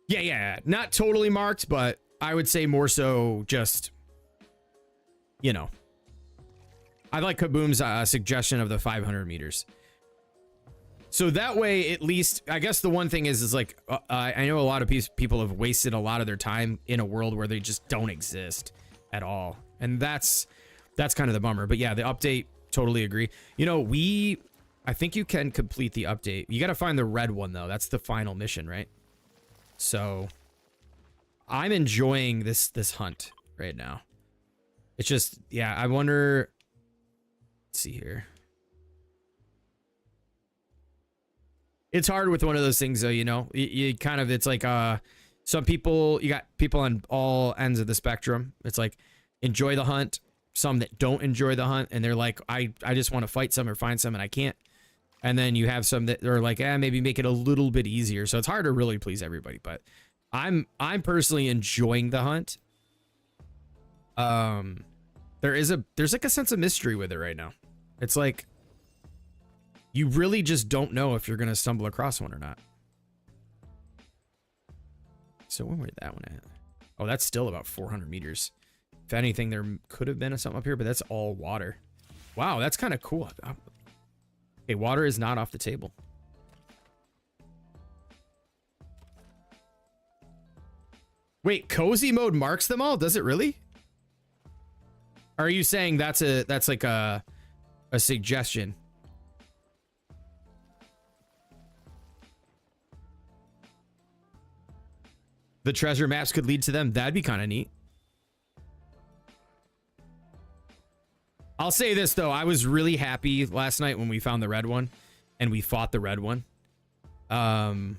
Yeah. Not totally marked, but I would say more so just, you know. I like Kaboom's suggestion of the 500 meters. So that way, at least, I guess the one thing is like, I know a lot of people have wasted a lot of their time in a world where they just don't exist at all. And that's kind of the bummer. But yeah, the update, totally agree. You know, I think you can complete the update. You got to find the red one, though. That's the final mission, right? So I'm enjoying this hunt right now. It's just, yeah, I wonder. Let's see here. It's hard with one of those things, though, you know. You kind of, it's like some people, you got people on all ends of the spectrum. It's like, enjoy the hunt. Some that don't enjoy the hunt, and they're like, I just want to fight some or find some, and I can't. And then you have some that are like, maybe make it a little bit easier. So it's hard to really please everybody. But I'm personally enjoying the hunt. There's like a sense of mystery with it right now. It's like you really just don't know if you're gonna stumble across one or not. So where that one at? Oh, that's still about 400 meters. If anything, there could have been something up here, but that's all water. Wow, that's kind of cool. Okay, water is not off the table. Wait, cozy mode marks them all? Does it really? Are you saying that's like a suggestion? The treasure maps could lead to them. That'd be kind of neat. I'll say this, though. I was really happy last night when we found the red one and we fought the red one. That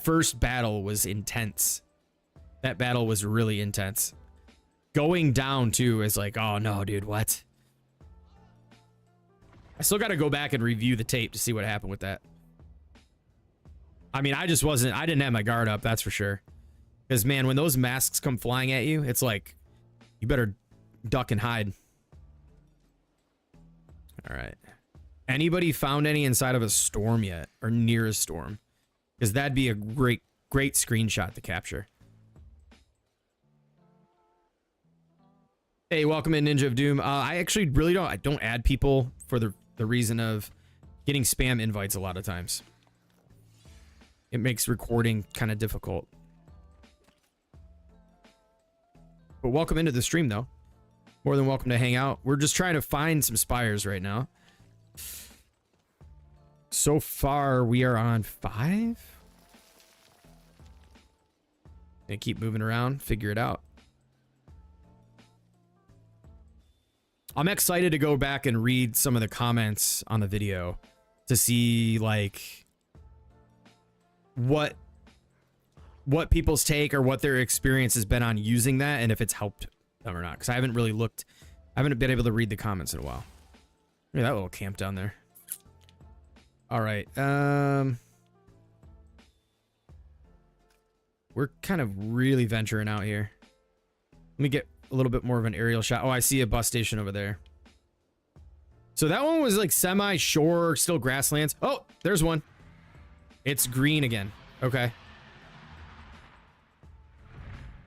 first battle was intense. That battle was really intense. Going down, too, is like, oh, no, dude, what? I still got to go back and review the tape to see what happened with that. I mean, I didn't have my guard up, that's for sure. Because, man, when those masks come flying at you, it's like, you better duck and hide. All right. Anybody found any inside of a storm yet, or near a storm? Because that'd be a great screenshot to capture. Hey, welcome in, Ninja of Doom. I actually really don't add people for the reason of getting spam invites a lot of times. It makes recording kind of difficult. But welcome into the stream, though. More than welcome to hang out. We're just trying to find some spires right now. So far, we are on 5. Gonna keep moving around, figure it out. I'm excited to go back and read some of the comments on the video to see like what people's take or what their experience has been on using that and if it's helped them or not. Because I haven't really looked, I haven't been able to read the comments in a while. Look at that little camp down there. All right. We're kind of really venturing out here. Let me get a little bit more of an aerial shot. Oh, I see a bus station over there. So that one was like semi-shore, still grasslands. Oh, there's one. It's green again. Okay.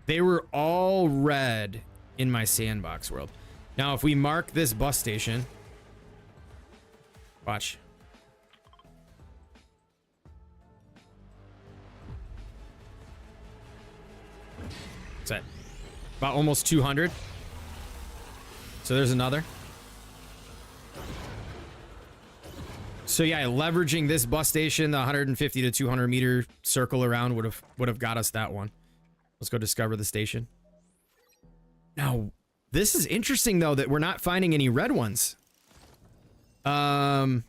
They were all red in my sandbox world. Now, if we mark this bus station, watch. What's that? About almost 200. So there's another. So yeah, leveraging this bus station, the 150 to 200 meter circle around would have got us that one. Let's go discover the station. Now, this is interesting though that we're not finding any red ones. The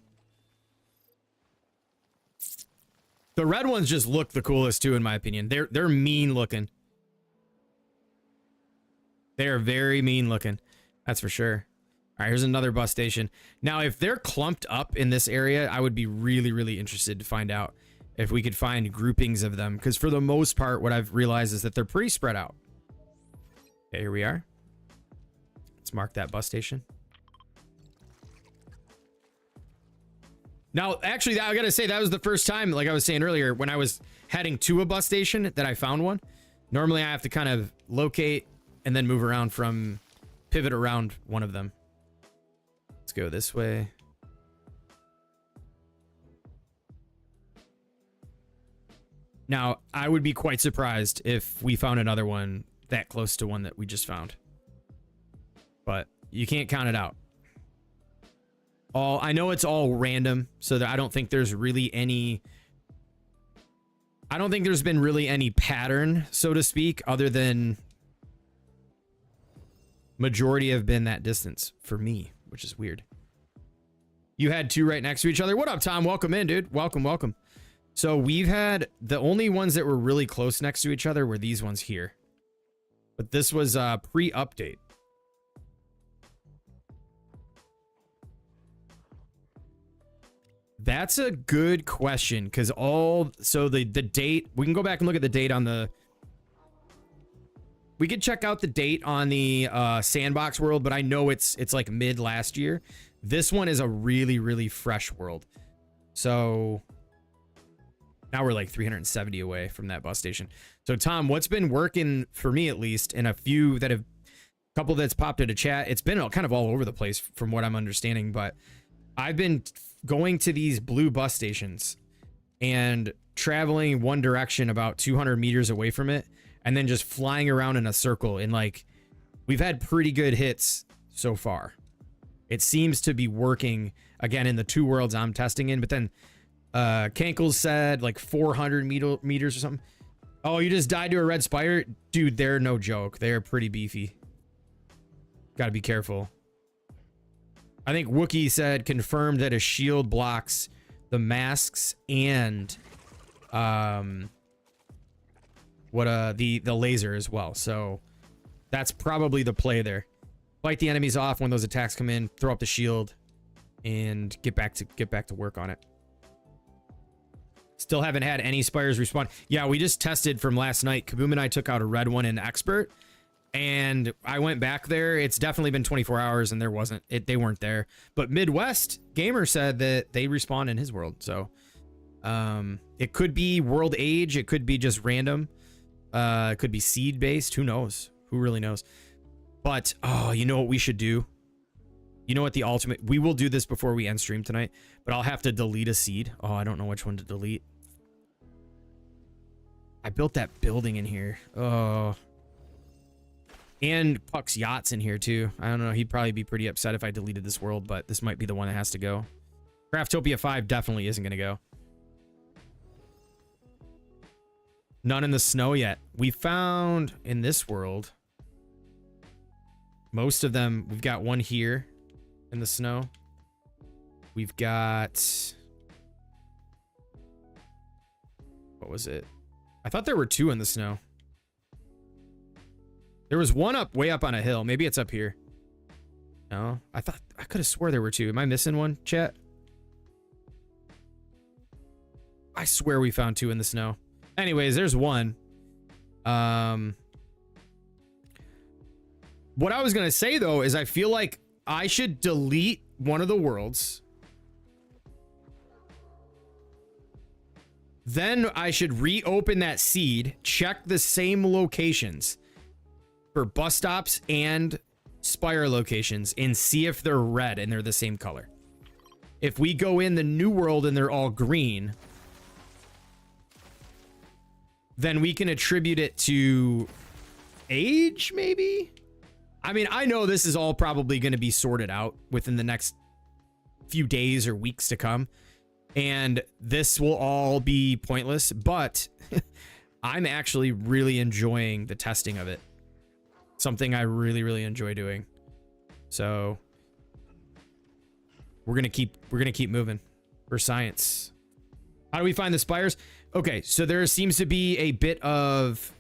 red ones just look the coolest too, in my opinion. They're mean looking. They are very mean looking. That's for sure. All right, here's another bus station. Now, if they're clumped up in this area, I would be really, really interested to find out if we could find groupings of them. Because for the most part, what I've realized is that they're pretty spread out. Okay, here we are. Let's mark that bus station. Now, actually, I gotta say, that was the first time, like I was saying earlier, when I was heading to a bus station that I found one. Normally, I have to kind of locate and then move around from, pivot around one of them. Let's go this way. Now, I would be quite surprised if we found another one that close to one that we just found. But you can't count it out. I know it's all random, so that I don't think there's really any... I don't think there's been really any pattern, so to speak, other than... majority have been that distance for me, which is weird. You had two right next to each other. What up, Tom? Welcome in, dude. Welcome, welcome. So we've had the only ones that were really close next to each other were these ones here. But this was pre-update. That's a good question, because so the date, we can go back and look at the date on the... We could check out the date on the sandbox world, but I know it's like mid last year. This one is a really, really fresh world. So now we're like 370 away from that bus station. So Tom, what's been working for me at least, and a few that have, a couple that's popped into chat, it's been kind of all over the place from what I'm understanding, but I've been going to these blue bus stations and traveling one direction about 200 meters away from it, and then just flying around in a circle. And like, we've had pretty good hits so far. It seems to be working again in the two worlds I'm testing in. But then Kankles said like 400 meters or something. Oh, you just died to a red spire? Dude, they're no joke. They're pretty beefy. Gotta be careful. I think Wookie said confirmed that a shield blocks the masks and the laser as well. So that's probably the play there. Fight the enemies off when those attacks come in, throw up the shield, and get back to work on it. Still haven't had any spires respawn. Yeah, we just tested from last night. Kaboom and I took out a red one in expert, and I went back there. It's definitely been 24 hours, and they weren't there. But Midwest Gamer said that they respawn in his world. So it could be world age. It could be just random. It could be seed based. Who knows? Who really knows? But oh, you know what we should do? You know what the ultimate... We will do this before we end stream tonight, but I'll have to delete a seed. Oh, I don't know which one to delete. I built that building in here. Oh. And Puck's yacht's in here too. I don't know. He'd probably be pretty upset if I deleted this world, but this might be the one that has to go. Craftopia 5 definitely isn't going to go. None in the snow yet. We found in this world most of them. We've got one here in the snow. We've got, what was it? I thought there were 2 in the snow. There was one up way up on a hill. Maybe it's up here. No, I could have swore there were 2. Am I missing one, chat? I swear we found 2 in the snow. Anyways, there's one. What I was gonna say though is I feel like I should delete one of the worlds. Then I should reopen that seed, check the same locations for bus stops and spire locations, and see if they're red and they're the same color. If we go in the new world and they're all green, then we can attribute it to age, maybe? I mean, I know this is all probably going to be sorted out within the next few days or weeks to come, and this will all be pointless, but I'm actually really enjoying the testing of it. Something I really, really enjoy doing. So we're gonna keep moving for science. How do we find the spires? Okay, so there seems to be a bit of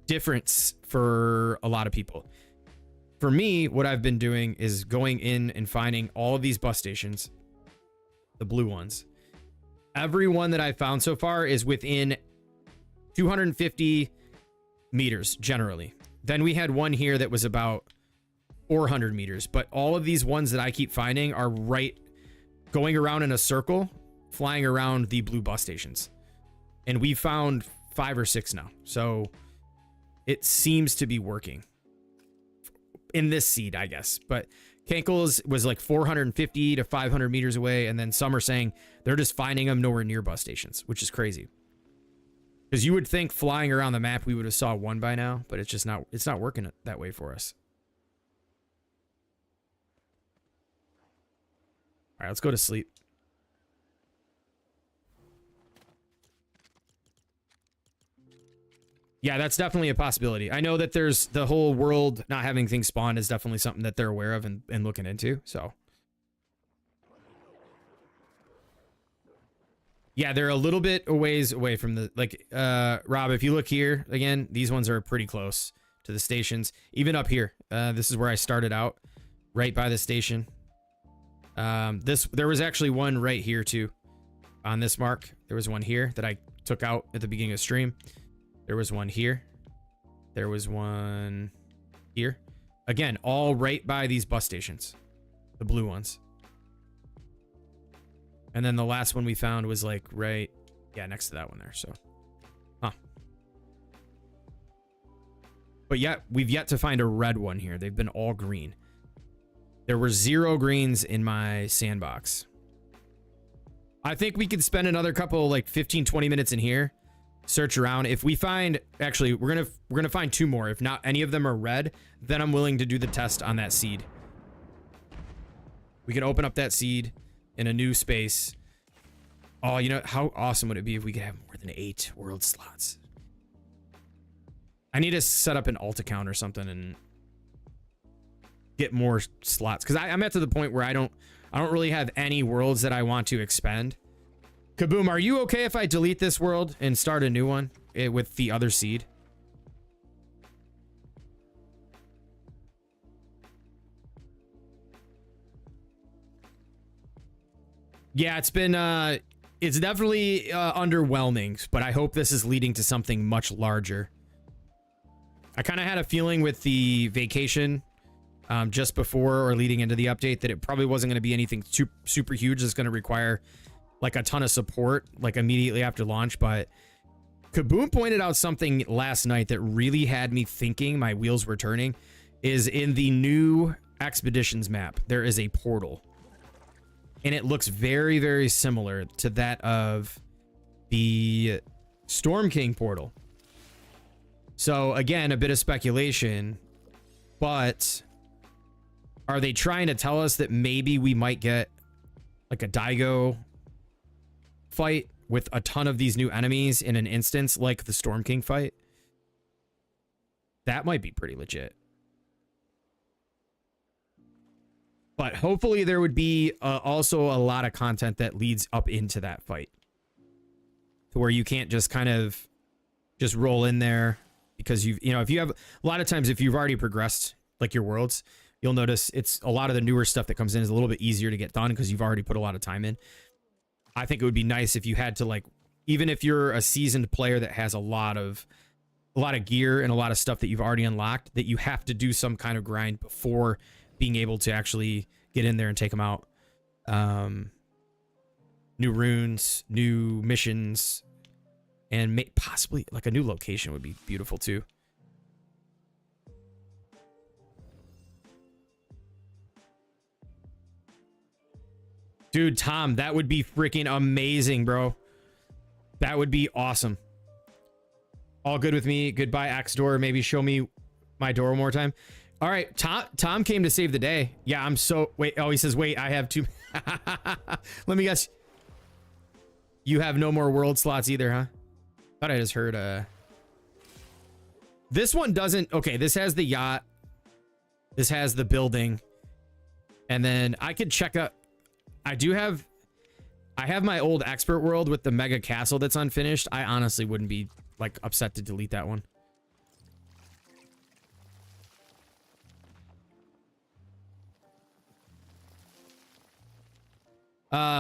difference for a lot of people. For me, what I've been doing is going in and finding all of these bus stations, the blue ones. Every one that I've found so far is within 250 meters generally. Then we had one here that was about 400 meters, but all of these ones that I keep finding are right going around in a circle, flying around the blue bus stations. And we found 5 or 6 now. So it seems to be working in this seed, I guess. But Kankles was like 450 to 500 meters away. And then some are saying they're just finding them nowhere near bus stations, which is crazy. Because you would think flying around the map, we would have saw one by now, but it's just not, it's not working that way for us. All right, let's go to sleep. Yeah, that's definitely a possibility. I know that there's the whole world not having things spawn is definitely something that they're aware of and looking into. So yeah, they're a little bit a ways away from the, like, Rob, if you look here again, these ones are pretty close to the stations. Even up here, this is where I started out, right by the station. There was actually one right here too, on this mark. There was one here that I took out at the beginning of the stream. There was one here. There was one here. Again, all right by these bus stations, the blue ones. And then the last one we found was like right, yeah, next to that one there. So, huh. But yet, we've yet to find a red one here. They've been all green. There were 0 greens in my sandbox. I think we could spend another couple, like 15, 20 minutes in here. Search around. If we find, actually, we're gonna find 2 more. If not any of them are red, then I'm willing to do the test on that seed. We can open up that seed in a new space. Oh, you know, how awesome would it be if we could have more than 8 world slots? I need to set up an alt account or something and get more slots, because I'm at to the point where I don't really have any worlds that I want to expend. Kaboom, are you okay if I delete this world and start a new one with the other seed? Yeah, it's been it's definitely underwhelming, but I hope this is leading to something much larger. I kind of had a feeling with the vacation just before or leading into the update that it probably wasn't going to be anything super huge that's going to require like a ton of support like immediately after launch. But Kaboom pointed out something last night that really had me thinking, my wheels were turning, is in the new expeditions map there is a portal, and it looks very, very similar to that of the Storm King portal. So again, a bit of speculation, but are they trying to tell us that maybe we might get like a Daigo fight with a ton of these new enemies in an instance, like the Storm King fight. That might be pretty legit. But hopefully there would be also a lot of content that leads up into that fight, to where you can't just kind of just roll in there because if you have a lot of times, if you've already progressed like your worlds, you'll notice it's a lot of the newer stuff that comes in is a little bit easier to get done because you've already put a lot of time in. I think it would be nice if you had to, like, even if you're a seasoned player that has a lot of gear and a lot of stuff that you've already unlocked, that you have to do some kind of grind before being able to actually get in there and take them out. New runes, new missions, and possibly like a new location would be beautiful too. Dude, Tom, that would be freaking amazing, bro. That would be awesome. All good with me. Goodbye, Axe Door. Maybe show me my door one more time. All right, Tom came to save the day. Yeah, I'm so... Wait, oh, he says, wait, I have two... Let me guess. You have no more world slots either, huh? Thought I just heard... This one doesn't... Okay, this has the yacht. This has the building. And then I could check out... I have my old expert world with the mega castle that's unfinished. I honestly wouldn't be, like, upset to delete that one.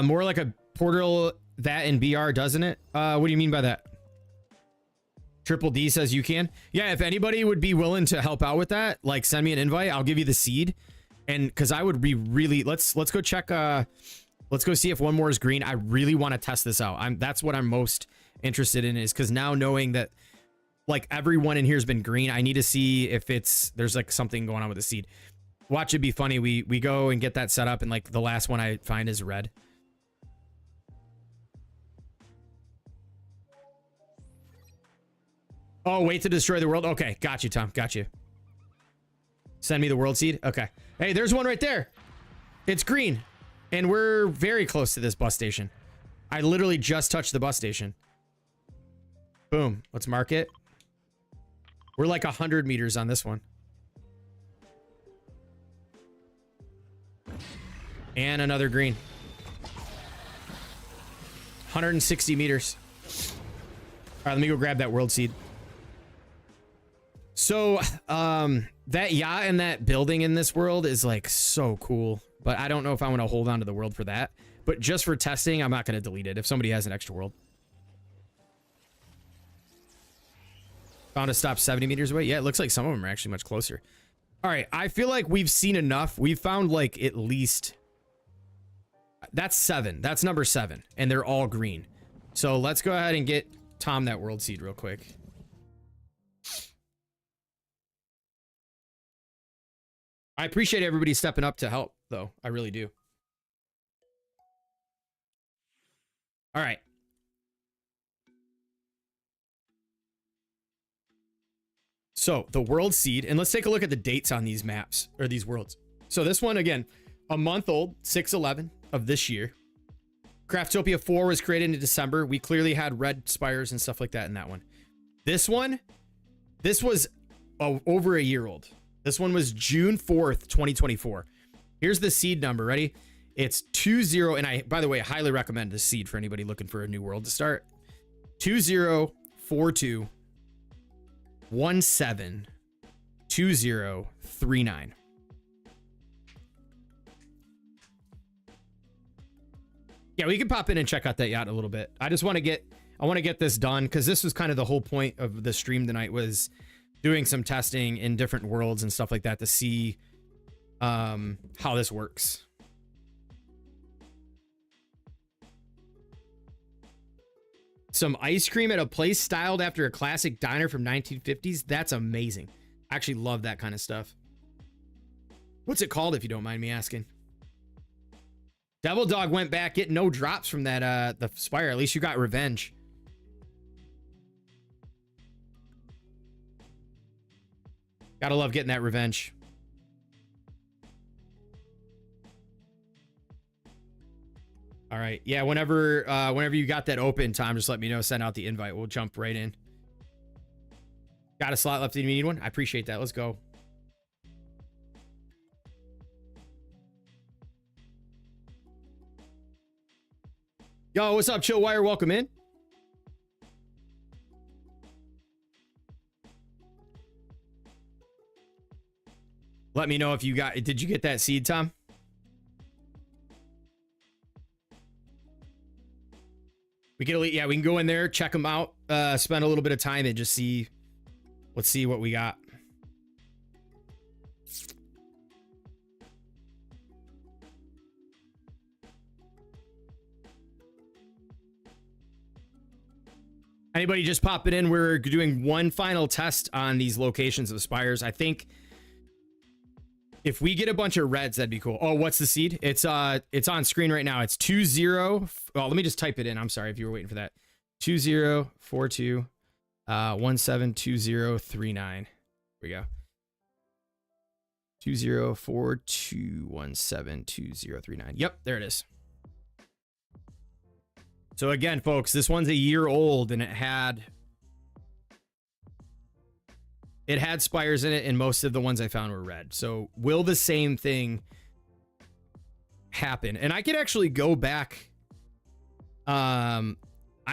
More like a portal that in BR, doesn't it? What do you mean by that? Triple D says you can. Yeah, if anybody would be willing to help out with that, like, send me an invite. I'll give you the seed. And because I would be really... Let's go check... Let's go see if one more is green. I really want to test this out. That's what I'm most interested in, is because now knowing that, like, everyone in here has been green, I need to see if there's like something going on with the seed. Watch it be funny. We go and get that set up, and like the last one I find is red. Oh, wait to destroy the world. Okay, got you, Tom. Got you. Send me the world seed. Okay. Hey, there's one right there. It's green. And we're very close to this bus station. I literally just touched the bus station. Boom. Let's mark it. We're like 100 meters on this one. And another green. 160 meters. All right, let me go grab that world seed. So, that yacht and that building in this world is like so cool. But I don't know if I want to hold on to the world for that. But just for testing, I'm not going to delete it if somebody has an extra world. Found a stop 70 meters away. Yeah, it looks like some of them are actually much closer. All right, I feel like we've seen enough. We've found like at least... That's 7. That's number 7. And they're all green. So let's go ahead and get Tom that world seed real quick. I appreciate everybody stepping up to help, though. I really do. All right. So, the world seed. And let's take a look at the dates on these maps, or these worlds. So, this one, again, a month old, 6/11 of this year. Craftopia 4 was created in December. We clearly had red spires and stuff like that in that one. This one, this was over a year old. This one was June 4th, 2024. Here's the seed number. Ready? It's 20. And I, by the way, highly recommend this seed for anybody looking for a new world to start. 2042172039. Yeah, we can pop in and check out that yacht a little bit. I want to get this done because this was kind of the whole point of the stream tonight, was doing some testing in different worlds and stuff like that to see how this works. Some ice cream at a place styled after a classic diner from 1950s. That's amazing. I actually love that kind of stuff. What's it called, if you don't mind me asking? Devil Dog went back, getting no drops from that the Spire. At least you got revenge. Gotta love getting that revenge. right. Yeah, whenever you got that open, Tom, just let me know. Send out the invite. We'll jump right in. Got a slot left. Do you need one? I appreciate that. Let's go. Yo, what's up, Chill Wire? Welcome in. Let me know if you got, did you get that seed, Tom? We can, yeah, we can go in there, check them out, spend a little bit of time and just see, let's see what we got. Anybody just pop it in? We're doing one final test on these locations of Spires. I think if we get a bunch of reds, that'd be cool. Oh, what's the seed? It's on screen right now. It's 20. Oh, let me just type it in. I'm sorry if you were waiting for that. 2042 172039. Here we go. 2042172039. Yep, there it is. So again, folks, this one's a year old and it had spires in it, and most of the ones I found were red. So will the same thing happen? And I could actually go back. I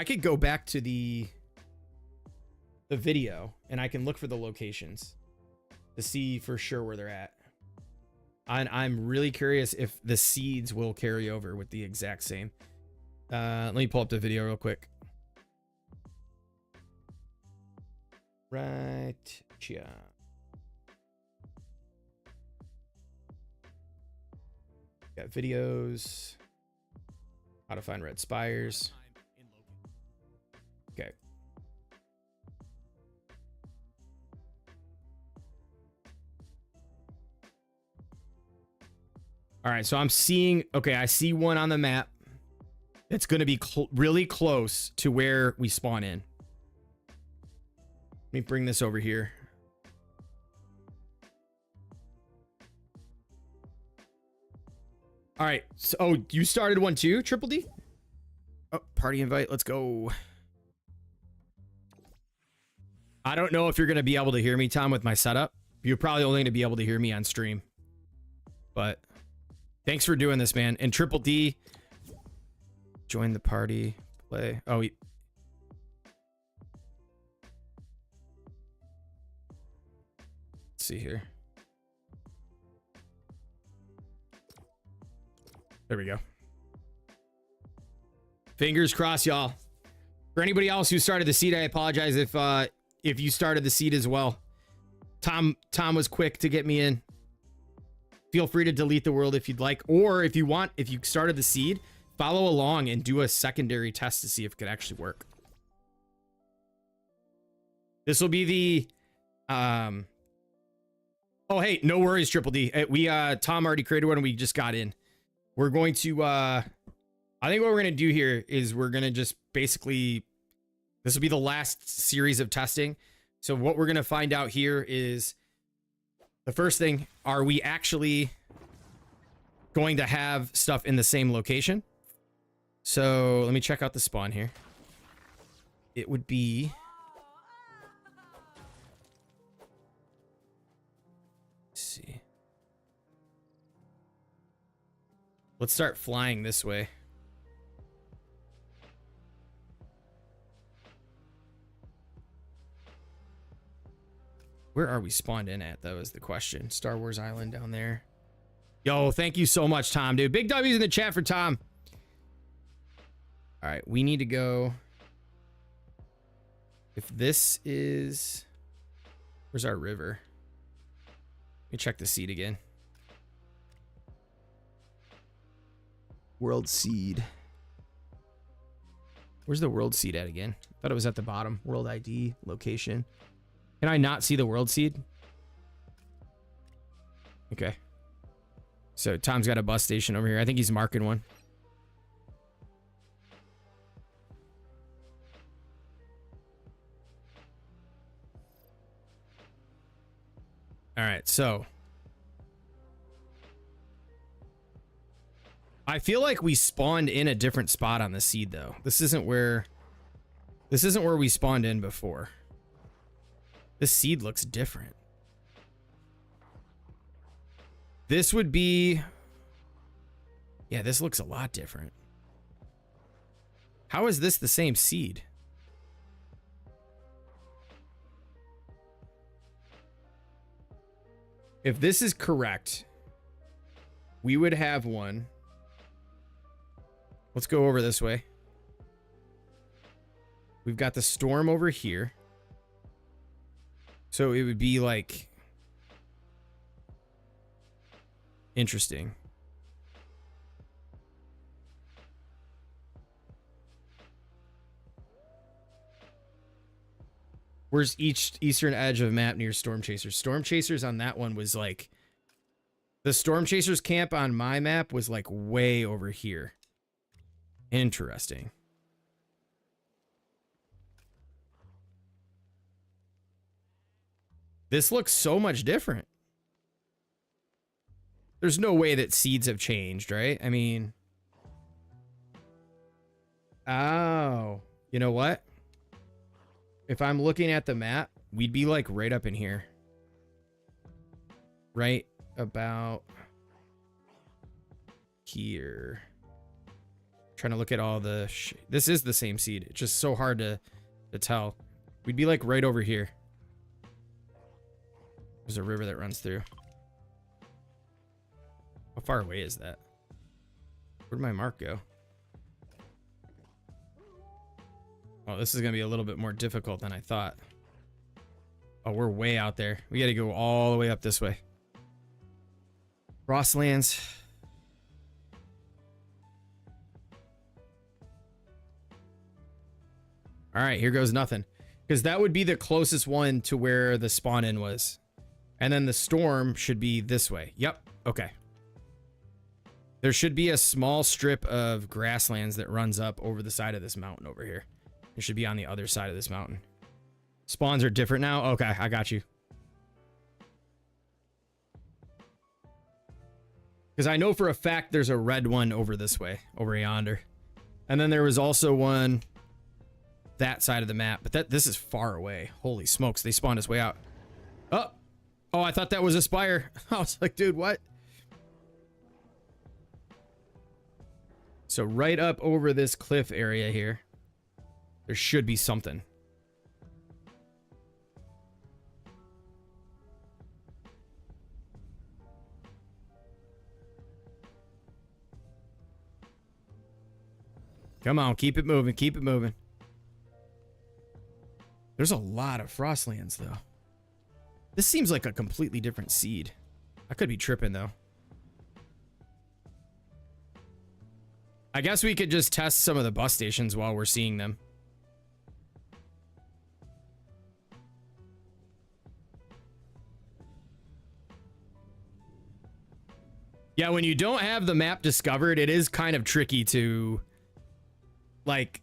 could go back to the video and I can look for the locations to see for sure where they're at. And I'm really curious if the seeds will carry over with the exact same. Let me pull up the video real quick. Right. Yeah. Got videos. How to find red spires. Okay. All right, so I'm seeing, okay, I see one on the map. It's going to be really close to where we spawn in. Let me bring this over here. All right. So, oh, you started one too, Triple D? Oh, party invite. Let's go. I don't know if you're going to be able to hear me, Tom, with my setup. You're probably only going to be able to hear me on stream. But thanks for doing this, man. And Triple D, join the party. Play. Oh, let's see here. There we go. Fingers crossed, y'all. For anybody else who started the seed, I apologize if you started the seed as well. Tom was quick to get me in. Feel free to delete the world if you'd like, or if you want, if you started the seed, follow along and do a secondary test to see if it could actually work. This will be the oh, hey, no worries, Triple D. Tom already created one and we just got in. We're going to I think what we're going to do here is we're going to just basically, this will be the last series of testing. So what we're going to find out here is the first thing, are we actually going to have stuff in the same location? So let me check out the spawn here. It would be, let's see. Let's start flying this way. Where are we spawned in at, though, is the question. Star Wars Island down there. Yo, thank you so much, Tom, dude. Big W's in the chat for Tom. All right, we need to go. If this is, where's our river? Let me check the seed again. World seed. Where's the world seed at again? I thought it was at the bottom. World ID, location. Can I not see the world seed? Okay. So Tom's got a bus station over here. I think he's marking one. All right, so I feel like we spawned in a different spot on the seed though. This isn't where we spawned in before. This seed looks different. This would be, yeah, this looks a lot different. How is this the same seed? If this is correct, we would have one. Let's go over this way. We've got the storm over here. So it would be like interesting. Where's each eastern edge of map near Storm Chasers? Storm Chasers on that one was like, the Storm Chasers camp on my map was like way over here. Interesting. This looks so much different. There's no way that seeds have changed, right? I mean, oh, you know what? If I'm looking at the map, we'd be like right up in here. Right about here. Trying to look at all the this is the same seed. It's just so hard to tell. We'd be like right over here. There's a river that runs through. How far away is that? Where'd my mark go? Oh, this is gonna be a little bit more difficult than I thought. Oh, we're way out there. We gotta go all the way up this way. Frostlands. All right, here goes nothing. Because that would be the closest one to where the spawn in was. And then the storm should be this way. Yep, okay. There should be a small strip of grasslands that runs up over the side of this mountain over here. It should be on the other side of this mountain. Spawns are different now? Okay, I got you. Because I know for a fact there's a red one over this way, over yonder. And then there was also one that side of the map, but this is far away. Holy smokes, they spawned us way out. Oh, I thought that was a spire. I was like, dude, what? So right up over this cliff area here, there should be something. Come on, keep it moving, keep it moving. There's a lot of frostlands, though. This seems like a completely different seed. I could be tripping, though. I guess we could just test some of the bus stations while we're seeing them. Yeah, when you don't have the map discovered, it is kind of tricky to, like,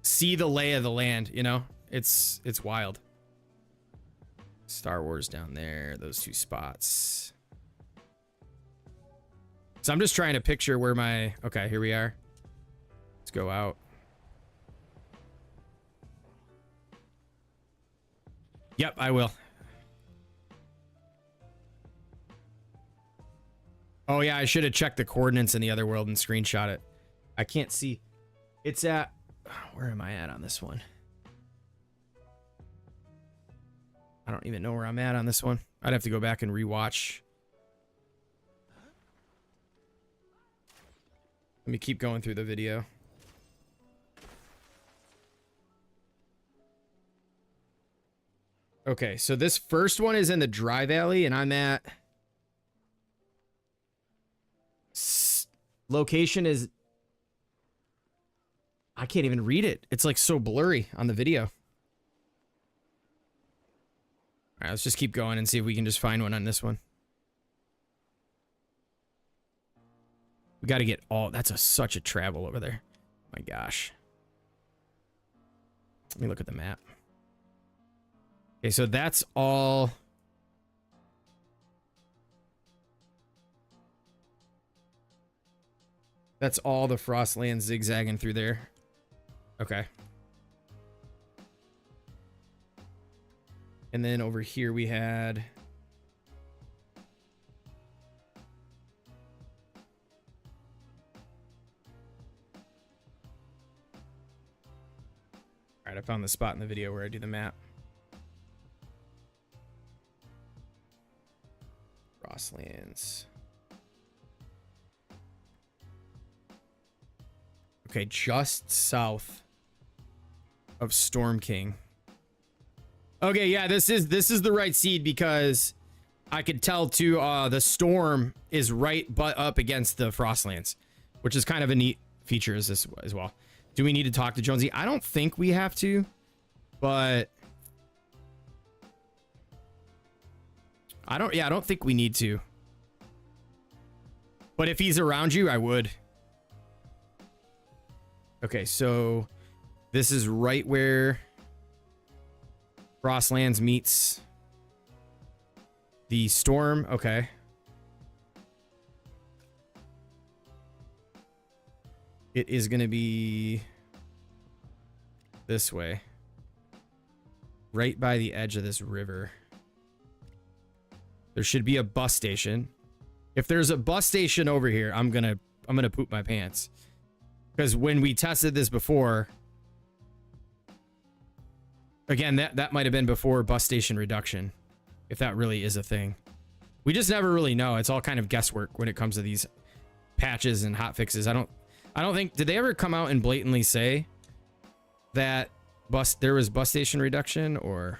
see the lay of the land, you know? It's wild. Star Wars down there, those two spots. So I'm just trying to picture where my... Okay, here we are. Let's go out. Yep, I will. Oh yeah, I should have checked the coordinates in the other world and screenshot it. I can't see. It's at... Where am I at on this one? I don't even know where I'm at on this one. I'd have to go back and rewatch. Let me keep going through the video. Okay, so this first one is in the Dry Valley, and I'm at... Location is... I can't even read it. It's like so blurry on the video. All right, let's just keep going and see if we can just find one on this one. We got to get all... That's such a travel over there. My gosh. Let me look at the map. Okay, so that's all... That's all the frostlands zigzagging through there. Okay. And then over here we had... All right, I found the spot in the video where I do the map. Frostlands. Okay, just south of Storm King. Okay, yeah, this is the right seed because I could tell too. The storm is right butt up against the Frostlands, which is kind of a neat feature as well. Do we need to talk to Jonesy? I don't think we have to, but I don't think we need to. But if he's around you, I would. Okay, so this is right where Frostlands meets the storm. Okay. It is going to be this way. Right by the edge of this river. There should be a bus station. If there's a bus station over here, I'm going to poop my pants. Because when we tested this before, again, that might have been before bus station reduction, if that really is a thing. We just never really know. It's all kind of guesswork when it comes to these patches and hotfixes. I don't think, did they ever come out and blatantly say that there was bus station reduction, or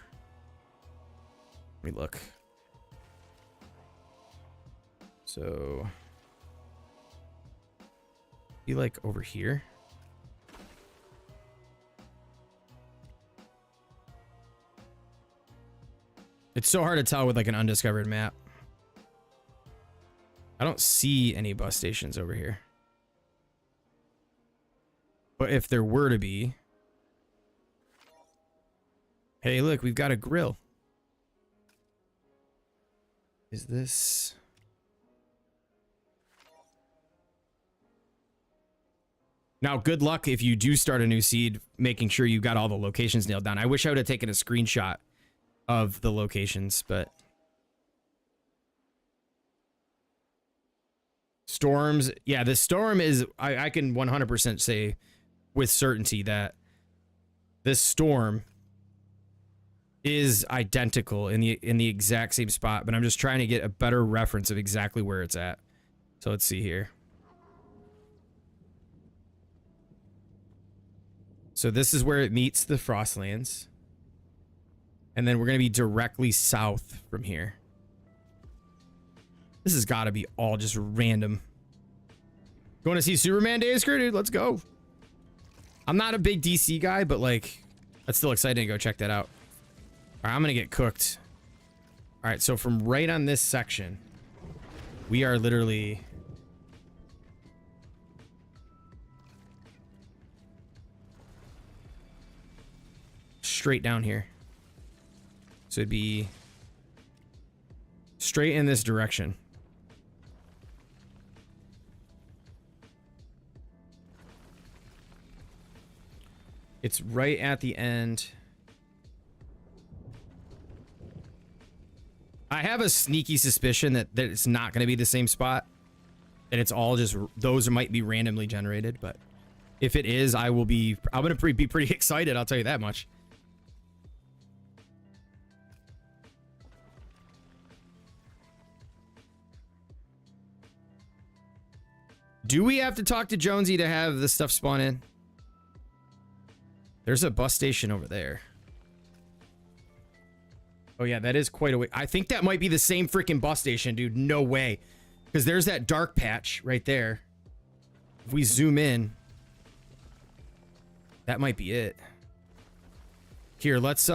let me look. So be like over here. It's so hard to tell with like an undiscovered map. I don't see any bus stations over here. But if there were to be, hey, look, we've got a grill. Is this? Now, good luck if you do start a new seed, making sure you've got all the locations nailed down. I wish I would have taken a screenshot of the locations, but storms. Yeah, the storm is, I can 100% say with certainty that this storm is identical in the exact same spot, but I'm just trying to get a better reference of exactly where it's at. So let's see here. So this is where it meets the Frostlands. And then we're going to be directly south from here. This has got to be all just random. Going to see Superman Days Crew, dude? Let's go. I'm not a big DC guy, but like, that's still exciting to go check that out. All right, I'm going to get cooked. All right, so from right on this section, we are literally... straight down here. So it'd be straight in this direction. It's right at the end. I have a sneaky suspicion that it's not going to be the same spot. And it's all just, those might be randomly generated, but if it is, I'm going to be pretty excited, I'll tell you that much. Do we have to talk to Jonesy to have this stuff spawn in? There's a bus station over there. Oh yeah, that is quite a way. I think that might be the same freaking bus station, dude. No way. Because there's that dark patch right there. If we zoom in, that might be it. Here, let's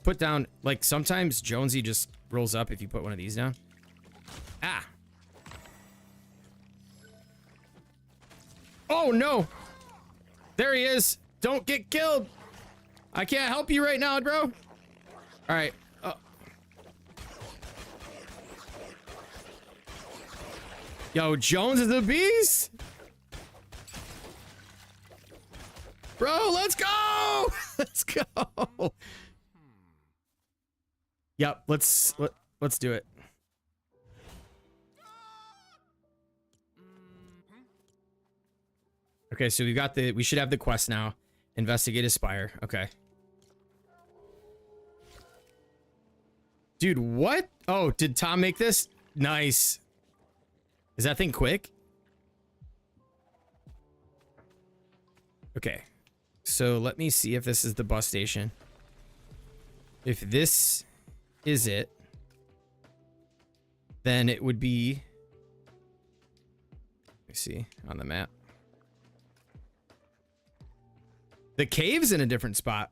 put down, like, sometimes Jonesy just rolls up if you put one of these down. Ah. Oh, no. There he is. Don't get killed. I can't help you right now, bro. All right. Yo, Jones is a beast. Bro, let's go. Let's go. Yep, let's do it. Okay, so we should have the quest now. Investigate a spire. Okay. Dude, what? Oh, did Tom make this? Nice. Is that thing quick? Okay. So let me see if this is the bus station. If this is it, then it would be, let me see on the map. The cave's in a different spot.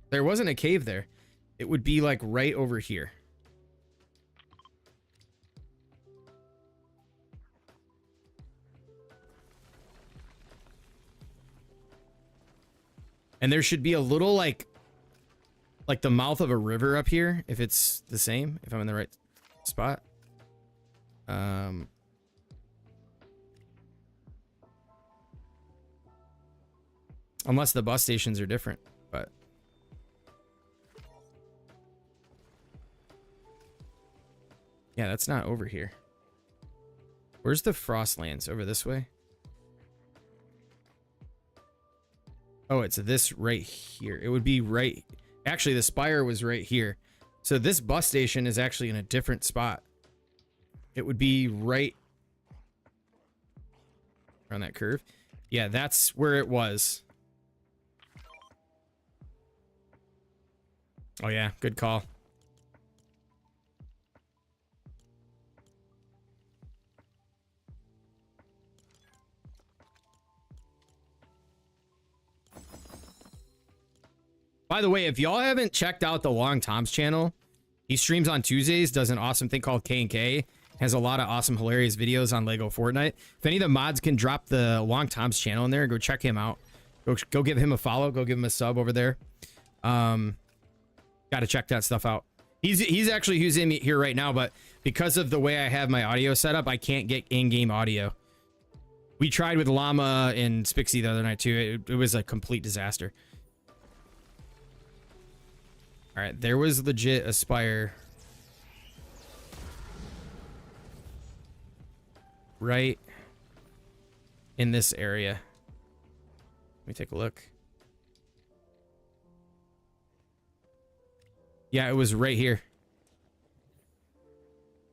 There wasn't a cave there. It would be like right over here. And there should be a little like the mouth of a river up here, if it's the same, if I'm in the right spot. Unless the bus stations are different, but yeah, that's not over here. Where's the frostlands? Over this way? Oh, it's this right here. It would be right. Actually, the spire was right here. So this bus station is actually in a different spot. It would be right around that curve. Yeah, that's where it was. Oh yeah, good call. By the way, if y'all haven't checked out the Long Tom's channel, he streams on Tuesdays, does an awesome thing called K&K, has a lot of awesome, hilarious videos on LEGO Fortnite. If any of the mods can drop the Long Tom's channel in there, go check him out. Go give him a follow. Go give him a sub over there. Got to check that stuff out. He's actually using me here right now, but because of the way I have my audio set up, I can't get in-game audio. We tried with Llama and Spixie the other night too. It was a complete disaster. All right, there was legit a spire right in this area. Let me take a look. Yeah, it was right here.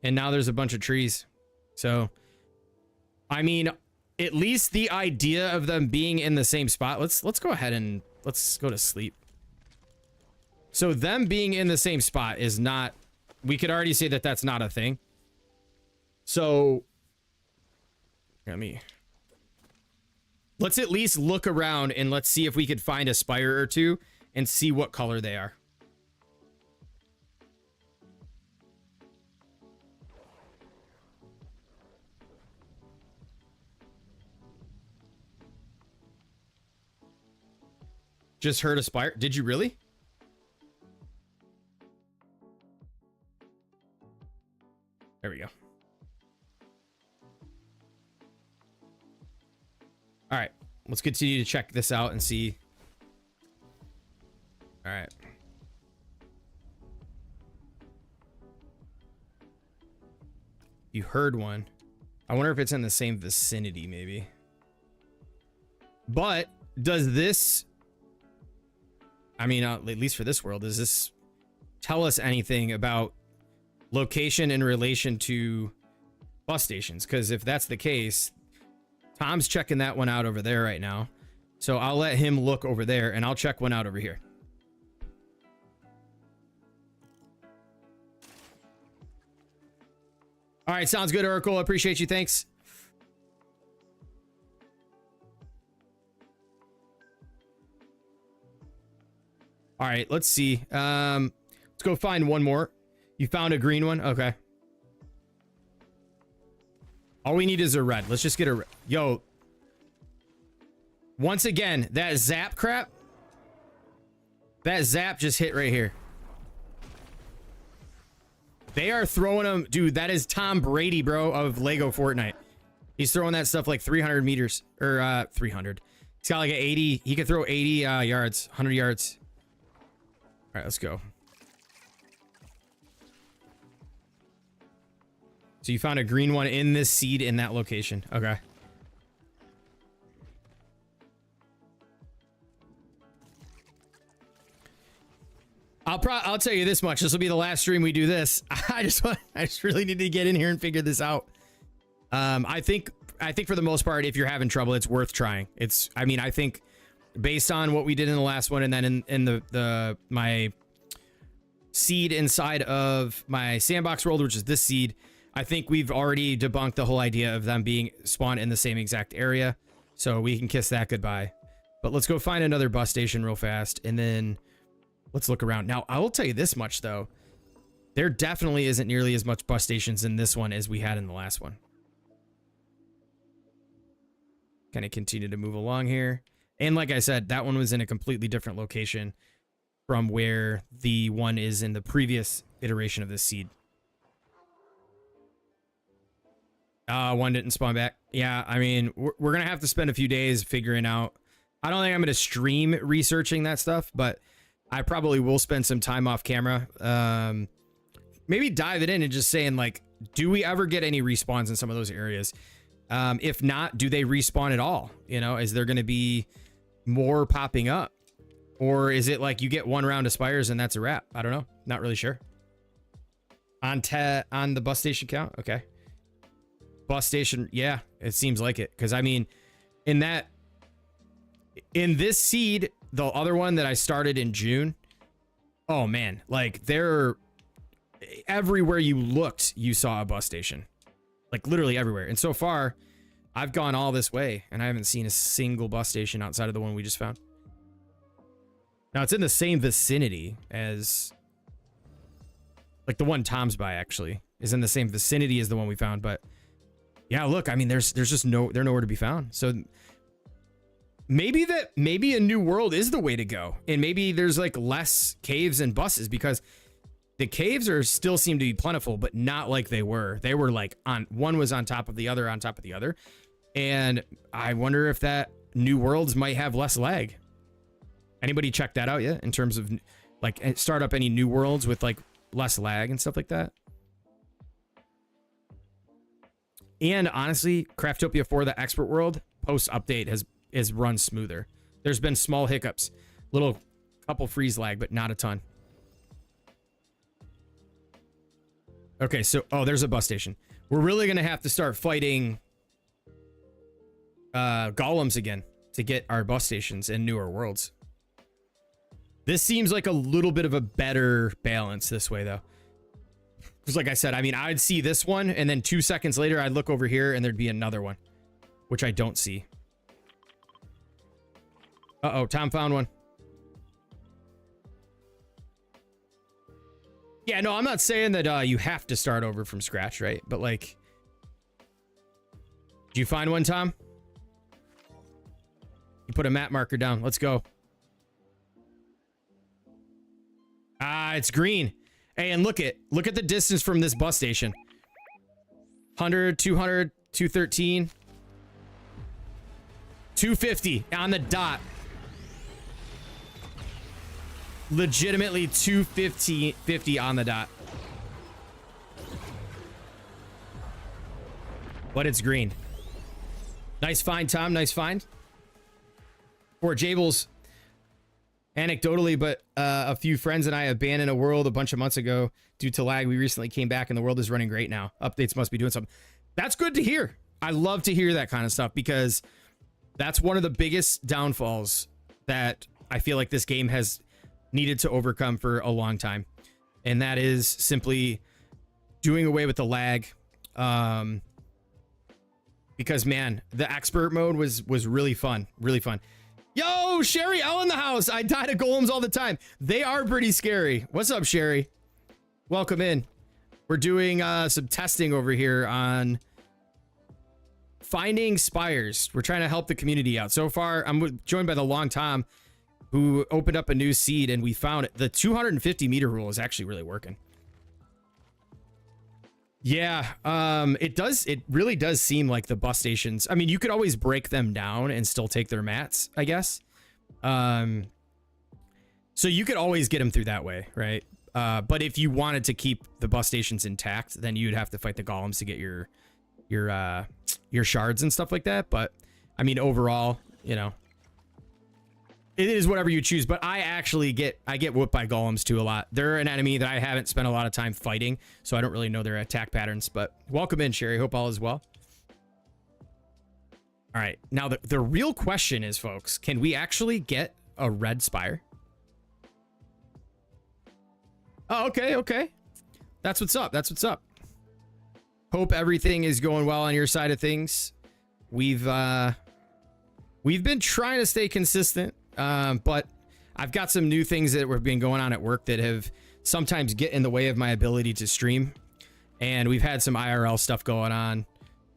And now there's a bunch of trees. So, I mean, at least the idea of them being in the same spot. Let's go ahead and let's go to sleep. So them being in the same spot is not, we could already say that that's not a thing. So, let's at least look around and let's see if we could find a spire or two and see what color they are. Just heard a spire. Did you really? There we go. All right, let's continue to check this out and see. All right. You heard one. I wonder if it's in the same vicinity, maybe. But does this, I mean, at least for this world, does this tell us anything about location in relation to bus stations? Because if that's the case, Tom's checking that one out over there right now. So I'll let him look over there and I'll check one out over here. All right, sounds good, Oracle. Appreciate you. Thanks. All right, let's see. Let's go find one more. You found a green one? Okay. All we need is a red. Let's just get a... Yo. Once again, that zap crap. That zap just hit right here. They are throwing them. Dude, that is Tom Brady, bro, of LEGO Fortnite. He's throwing that stuff like 300 meters or 300. He's got like an 80. He could throw 80 yards, 100 yards. All right, let's go. So you found a green one in this seed in that location. Okay. I'll tell you this much. This will be the last stream we do this. I just really need to get in here and figure this out. I think for the most part, if you're having trouble, it's worth trying. I think based on what we did in the last one, and then in my seed inside of my sandbox world, which is this seed, I think we've already debunked the whole idea of them being spawned in the same exact area. So we can kiss that goodbye. But let's go find another bus station real fast, and then let's look around. Now, I will tell you this much, though. There definitely isn't nearly as much bus stations in this one as we had in the last one. Kind of continue to move along here. And like I said, that one was in a completely different location from where the one is in the previous iteration of this seed. One didn't spawn back. Yeah, I mean, we're going to have to spend a few days figuring out. I don't think I'm going to stream researching that stuff, but I probably will spend some time off camera. Maybe dive it in and just saying, like, do we ever get any respawns in some of those areas? If not, do they respawn at all? You know, is there going to be more popping up? Or is it like you get one round of spires and that's a wrap? I don't know. Not really sure. On the bus station count? Okay. Bus station, yeah, it seems like it. Because, I mean, in this seed, the other one that I started in June, oh, man. Like, everywhere you looked, you saw a bus station. Like, literally everywhere. And so far, I've gone all this way, and I haven't seen a single bus station outside of the one we just found. Now, it's in the same vicinity as... like, the one Tom's by, actually, is in the same vicinity as the one we found, but... yeah, look, I mean, there's just they're nowhere to be found. So maybe a new world is the way to go. And maybe there's like less caves and buses, because the caves still seem to be plentiful, but not like they were. They were like one was on top of the other, on top of the other. And I wonder if that new worlds might have less lag. Anybody check that out yet in terms of like start up any new worlds with like less lag and stuff like that? And honestly, Craftopia 4, the expert world, post-update has run smoother. There's been small hiccups. Little couple freeze lag, but not a ton. Okay, so... oh, there's a bus station. We're really going to have to start fighting golems again to get our bus stations in newer worlds. This seems like a little bit of a better balance this way, though. Because like I said, I mean, I'd see this one, and then 2 seconds later, I'd look over here, and there'd be another one, which I don't see. Uh-oh, Tom found one. Yeah, no, I'm not saying that you have to start over from scratch, right? But, like... did you find one, Tom? You put a map marker down. Let's go. Ah, it's green. Hey, and look at the distance from this bus station. 100, 200, 213. 250 on the dot. Legitimately 250 on the dot. But it's green. Nice find, Tom. Nice find. For Jables. Anecdotally, but a few friends and I abandoned a world a bunch of months ago due to lag. We recently came back and the world is running great now. Updates must be doing something. That's good to hear. I love to hear that kind of stuff, because that's one of the biggest downfalls that I feel like this game has needed to overcome for a long time. And that is simply doing away with the lag. Because, man, the expert mode was really fun. Really fun. Yo, Sherry L in the house. I die to golems all the time. They are pretty scary. What's up, Sherry? Welcome in. We're doing some testing over here on finding spires. We're trying to help the community out. So far, I'm joined by the Long Tom, who opened up a new seed, and we found it. The 250 meter rule is actually really working. Yeah, it really does seem like the bus stations. I mean, you could always break them down and still take their mats, I guess. So you could always get them through that way, right? But if you wanted to keep the bus stations intact, then you'd have to fight the golems to get your shards and stuff like that. But I mean, overall, you know, it is whatever you choose. But I get whooped by golems too a lot. They're an enemy that I haven't spent a lot of time fighting, so I don't really know their attack patterns. But welcome in, Sherry. Hope all is well. All right, now the real question is, folks, can we actually get a red spire? Oh, okay. That's what's up. Hope everything is going well on your side of things. We've been trying to stay consistent, but I've got some new things that have been going on at work that have sometimes get in the way of my ability to stream. And we've had some IRL stuff going on,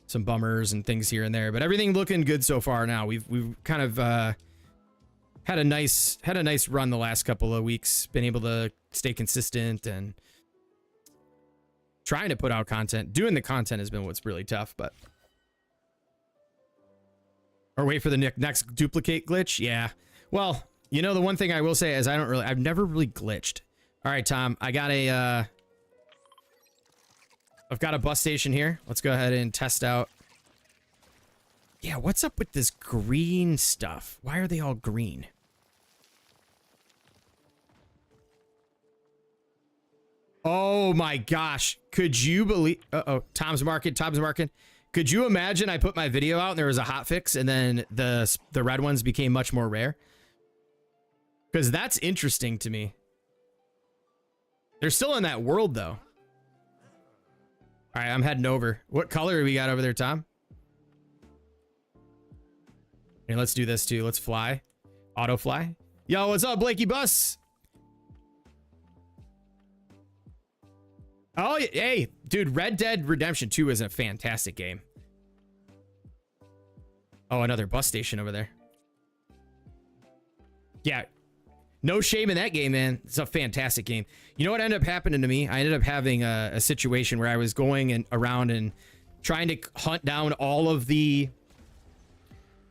some bummers and things here and there, but everything looking good so far now. We've kind of had a nice run the last couple of weeks, been able to stay consistent and trying to put out content. Doing the content has been what's really tough, but or wait for the next duplicate glitch. Yeah. Well, you know, the one thing I will say is I've never really glitched. All right, Tom, I've got a bus station here. Let's go ahead and test out. Yeah, what's up with this green stuff? Why are they all green? Oh my gosh. Could you believe... Uh-oh. Tom's marking. Could you imagine I put my video out and there was a hotfix and then the red ones became much more rare? Because that's interesting to me. They're still in that world, though. All right, I'm heading over. What color we got over there, Tom? And let's do this, too. Let's fly. Auto fly. Yo, what's up, Blakey Bus? Oh, hey, dude, Red Dead Redemption 2 is a fantastic game. Oh, another bus station over there. Yeah, no shame in that game, man. It's a fantastic game. You know what ended up happening to me? I ended up having a situation where I was going around and trying to hunt down all of the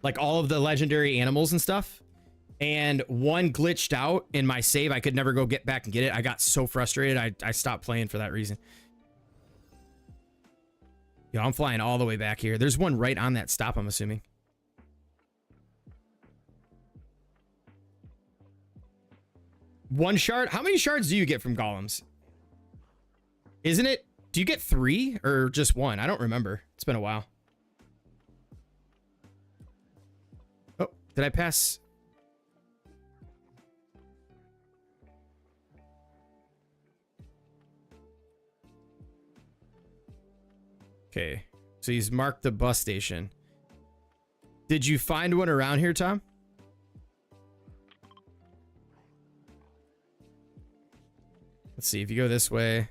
legendary animals and stuff. And one glitched out in my save. I could never go get back and get it. I got so frustrated. I stopped playing for that reason. Yo, I'm flying all the way back here. There's one right on that stop, I'm assuming. One shard? How many shards do you get from golems? Isn't it? Do you get 3 or just 1? I don't remember. It's been a while. Oh, did I pass? Okay, so he's marked the bus station. Did you find one around here, Tom? Let's see if you go this way.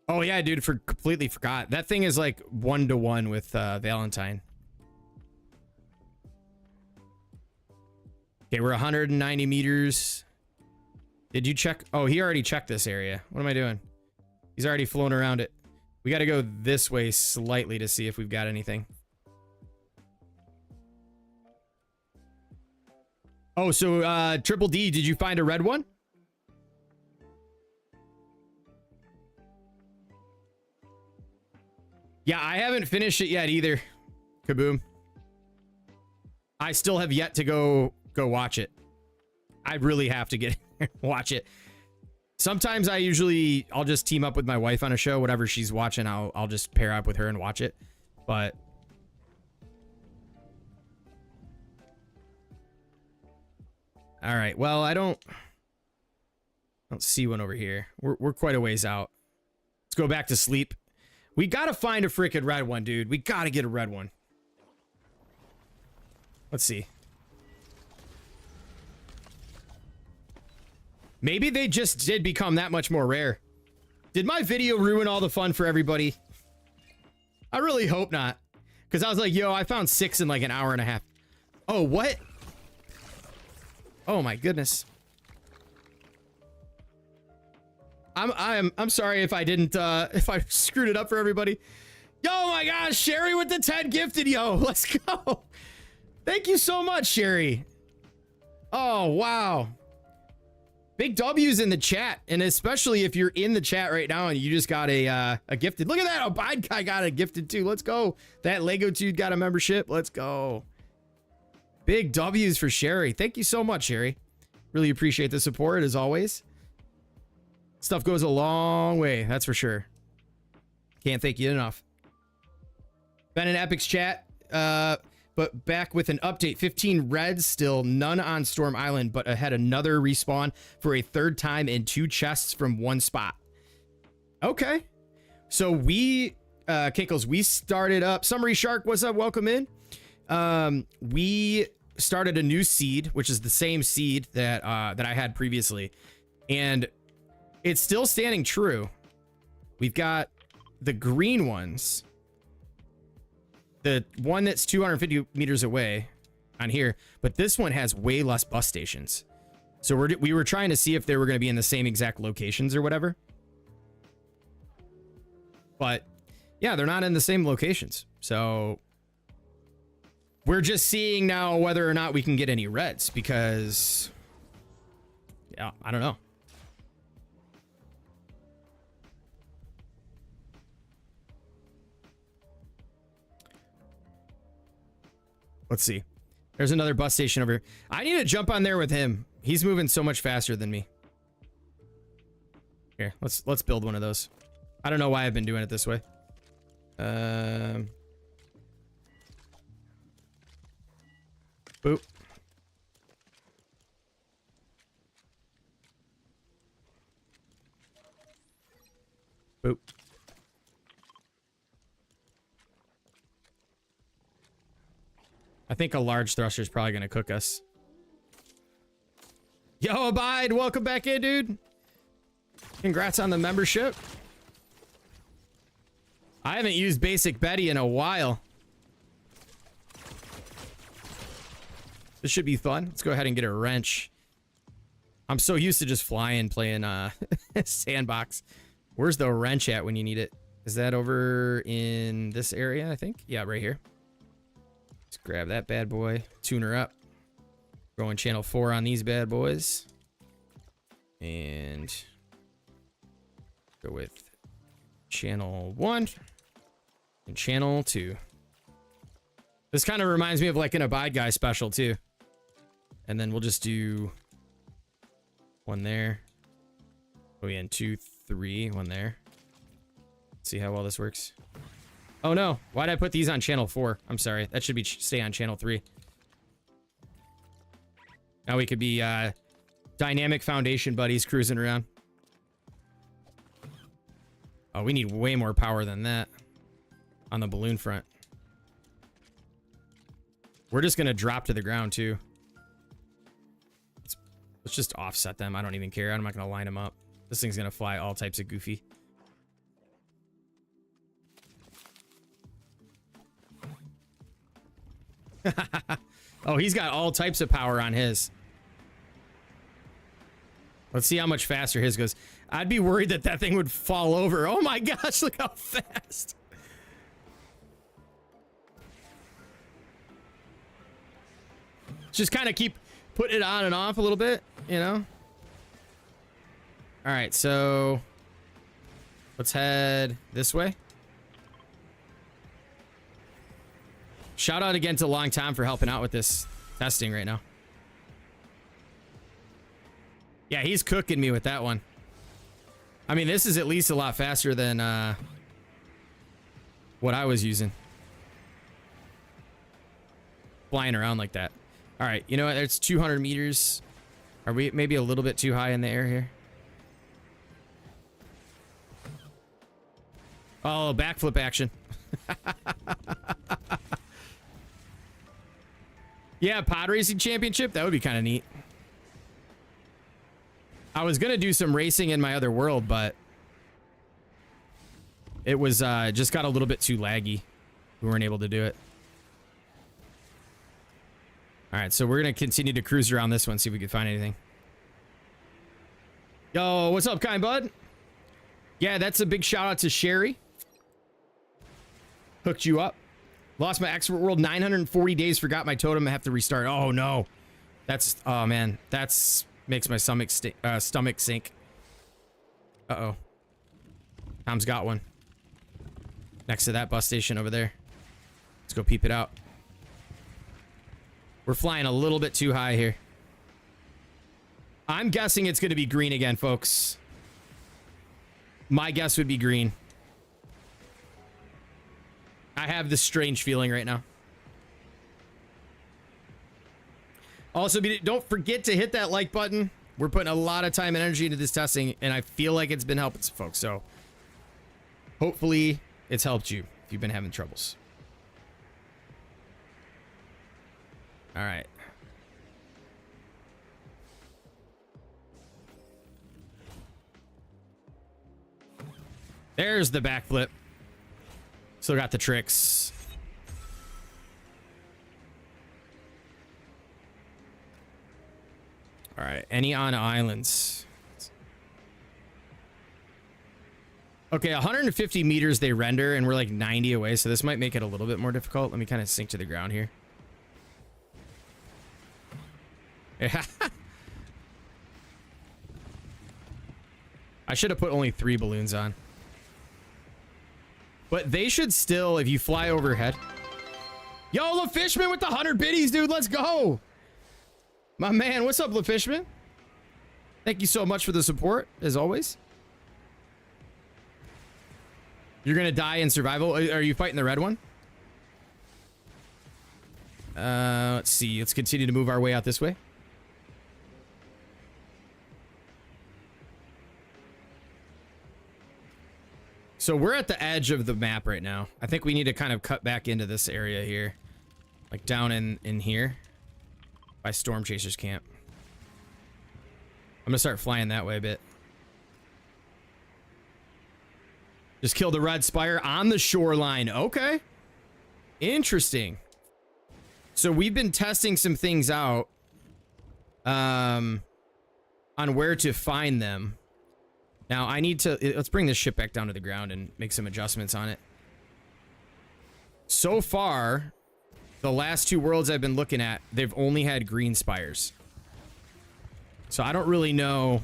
Oh yeah, dude, completely forgot. That thing is like 1-to-1 with Valentine. Okay, we're 190 meters. Did you check? Oh, he already checked this area. What am I doing? He's already flown around it. We got to go this way slightly to see if we've got anything. Oh, so Triple D, did you find a red one? Yeah, I haven't finished it yet either. Kaboom. I still have yet to go watch it. I really have to get watch it. Sometimes I'll just team up with my wife on a show, whatever she's watching, I'll just pair up with her and watch it. But all right, well, I don't see one over here. We're quite a ways out. Let's go back to sleep. We gotta find a freaking red one, dude. We gotta get a red one. Let's see. Maybe they just did become that much more rare. Did my video ruin all the fun for everybody? I really hope not. Because I was like, yo, I found 6 in like an hour and a half. Oh, what? Oh my goodness. I'm sorry if I didn't if I screwed it up for everybody. Yo, my gosh, Sherry with the 10 gifted, yo. Let's go. Thank you so much, Sherry. Oh, wow. Big W's in the chat, and especially if you're in the chat right now and you just got a gifted. Look at that, Abide guy got a gifted too. Let's go. That Lego dude got a membership. Let's go. Big W's for Sherry. Thank you so much, Sherry. Really appreciate the support as always. Stuff goes a long way, that's for sure. Can't thank you enough. Been in Epic's chat, but back with an update. 15 reds still, none on Storm Island, but had another respawn for a third time in 2 chests from 1 spot. Okay. So we, Kinkles, we started up. Summary Shark, what's up? Welcome in. We started a new seed, which is the same seed that that I had previously. And it's still standing true. We've got the green ones. The one that's 250 meters away on here, but this one has way less bus stations. So we were trying to see if they were going to be in the same exact locations or whatever. But yeah, they're not in the same locations. So we're just seeing now whether or not we can get any reds because, yeah, I don't know. Let's see. There's another bus station over here. I need to jump on there with him. He's moving so much faster than me. Here, let's build one of those. I don't know why I've been doing it this way. Boop. Boop. I think a large thruster is probably going to cook us. Yo, Abide, welcome back in, dude. Congrats on the membership. I haven't used Basic Betty in a while. This should be fun. Let's go ahead and get a wrench. I'm so used to just flying, playing sandbox. Where's the wrench at when you need it? Is that over in this area, I think? Yeah, right here. Let's grab that bad boy, tune her up. Going channel 4 on these bad boys. And go with channel 1 and channel 2. This kind of reminds me of like an Abide guy special too. And then we'll just do 1 there. Oh yeah, and 2, 3, 1 there. Let's see how well this works. Oh no, why'd I put these on channel 4? I'm sorry, that should be stay on channel 3. Now we could be dynamic foundation buddies cruising around. Oh, we need way more power than that on the balloon front. We're just gonna drop to the ground too. Let's just offset them. I don't even care. I'm not gonna line them up. This thing's gonna fly all types of goofy. Oh, he's got all types of power on his. Let's see how much faster his goes. I'd be worried that that thing would fall over. Oh my gosh, look how fast. Just kind of keep putting it on and off a little bit, you know? All right, so let's head this way. Shout out again to Long Tom for helping out with this testing right now. Yeah, he's cooking me with that one. I mean, this is at least a lot faster than what I was using. Flying around like that. All right, you know what? It's 200 meters. Are we maybe a little bit too high in the air here? Oh, backflip action. Yeah, pod racing championship. That would be kind of neat. I was going to do some racing in my other world, but it was just got a little bit too laggy. We weren't able to do it. All right, so we're going to continue to cruise around this one, see if we can find anything. Yo, what's up, kind bud? Yeah, that's a big shout out to Sherry. Hooked you up. Lost my expert world 940 days. Forgot my totem. I have to restart. Oh no, that's oh man, that's makes my stomach sink. Uh-oh. Tom's got one. Next to that bus station over there. Let's go peep it out. We're flying a little bit too high here. I'm guessing it's going to be green again, folks. My guess would be green. I have this strange feeling right now. Also, don't forget to hit that like button. We're putting a lot of time and energy into this testing, and I feel like it's been helping some folks. So hopefully it's helped you if you've been having troubles. All right. There's the backflip. Still got the tricks. All right, any on islands? Okay, 150 meters they render, and we're like 90 away, so this might make it a little bit more difficult. Let me kind of sink to the ground here. Yeah. I should have put only 3 balloons on. But they should still, if you fly overhead. Yo, LaFishman with the 100 biddies, dude. Let's go. My man, what's up, LaFishman? Thank you so much for the support, as always. You're going to die in survival. Are you fighting the red one? Let's see. Let's continue to move our way out this way. So we're at the edge of the map right now. I think we need to kind of cut back into this area here. Like down in here. By Storm Chasers Camp. I'm gonna start flying that way a bit. Just kill the red spire on the shoreline. Okay. Interesting. So we've been testing some things out. On where to find them. Now, I need to... Let's bring this ship back down to the ground and make some adjustments on it. So far, the last 2 worlds I've been looking at, they've only had green spires. So I don't really know.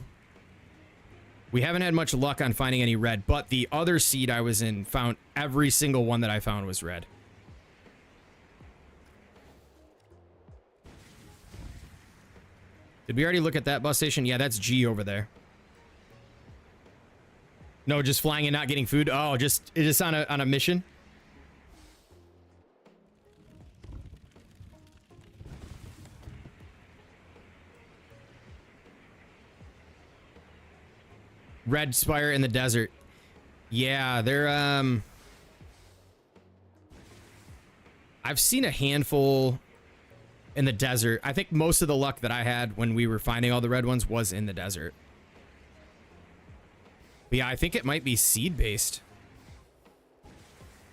We haven't had much luck on finding any red, but the other seed I was in found every single one that I found was red. Did we already look at that bus station? Yeah, that's G over there. No, just flying and not getting food. Oh, just on a mission. Red spire in the desert. Yeah, they're I've seen a handful in the desert. I think most of the luck that I had when we were finding all the red ones was in the desert. But yeah, I think it might be seed based.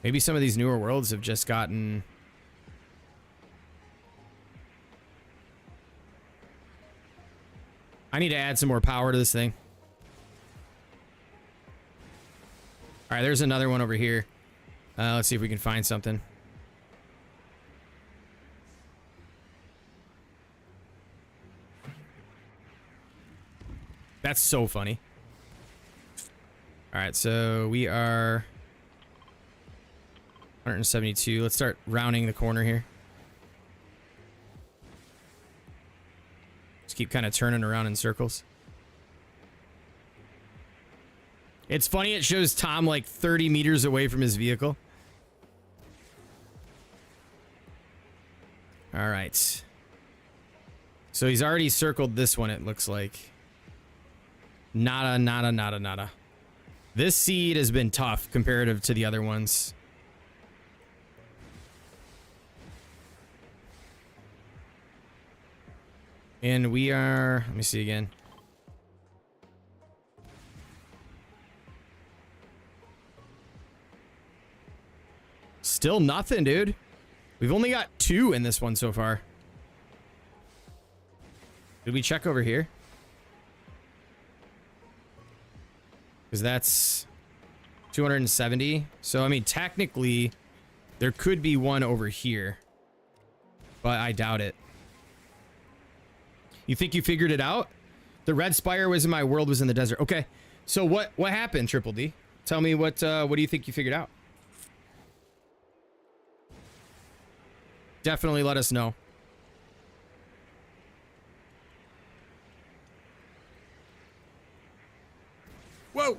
Maybe some of these newer worlds have just gotten... I need to add some more power to this thing. All right, there's another one over here. Let's see if we can find something. That's so funny. All right, so we are 172. Let's start rounding the corner here. Just keep kind of turning around in circles. It's funny, it shows Tom like 30 meters away from his vehicle. All right. So he's already circled this one, it looks like. Nada, nada, nada, nada. This seed has been tough comparative to the other ones. And we are... Let me see again. Still nothing, dude. We've only got 2 in this one so far. Did we check over here? Because that's... 270. So, I mean, technically, there could be one over here. But I doubt it. You think you figured it out? The red spire was in my world, was in the desert. Okay. So what happened, Triple D? Tell me what do you think you figured out? Definitely let us know. Whoa. All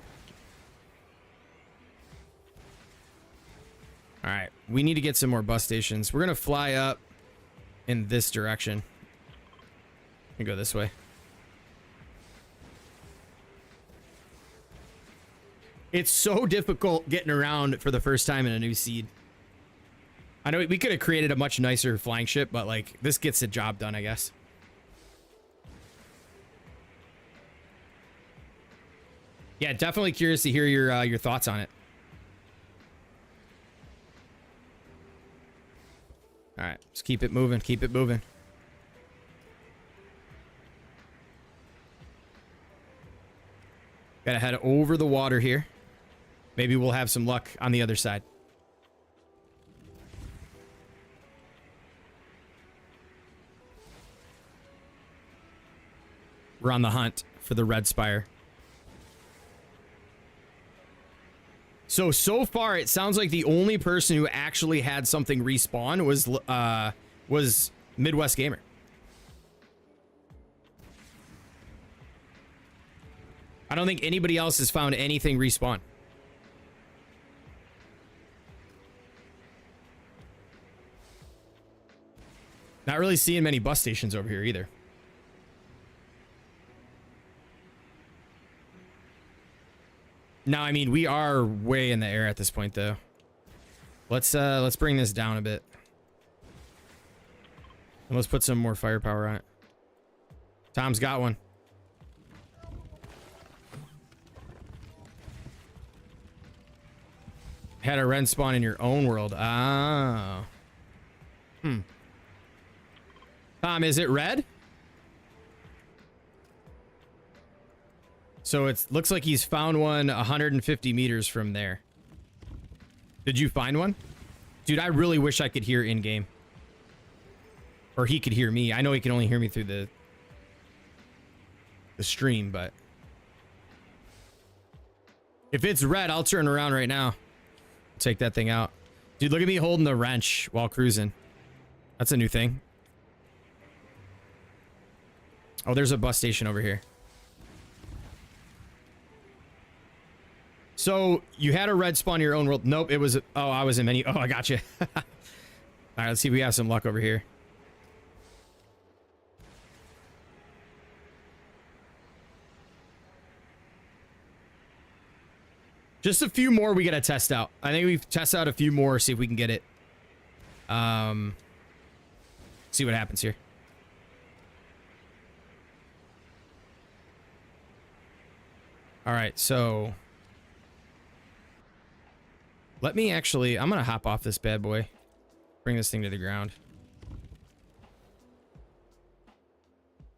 right. We need to get some more bus stations. We're going to fly up in this direction. We go this way. It's so difficult getting around for the first time in a new seed. I know we could have created a much nicer flying ship, but like this gets the job done, I guess. Yeah, definitely curious to hear your thoughts on it. All right, just keep it moving, keep it moving. Gotta head over the water here. Maybe we'll have some luck on the other side. We're on the hunt for the red spire. So far, it sounds like the only person who actually had something respawn was Midwest Gamer. I don't think anybody else has found anything respawn. Not really seeing many bus stations over here either. No, I mean, we are way in the air at this point, though. Let's bring this down a bit. And let's put some more firepower on it. Tom's got one. Had a red spawn in your own world. Ah. Tom, is it red? So it looks like he's found one 150 meters from there. Did you find one? Dude, I really wish I could hear in-game. Or he could hear me. I know he can only hear me through the stream, but... if it's red, I'll turn around right now. Take that thing out. Dude, look at me holding the wrench while cruising. That's a new thing. Oh, there's a bus station over here. So, you had a red spawn in your own world. Nope, it was... oh, I was in menu. Oh, I got you. All right, let's see if we have some luck over here. Just a few more we gotta test out. I think we've tested out a few more, see if we can get it. See what happens here. All right, so... let me actually... I'm gonna hop off this bad boy. Bring this thing to the ground.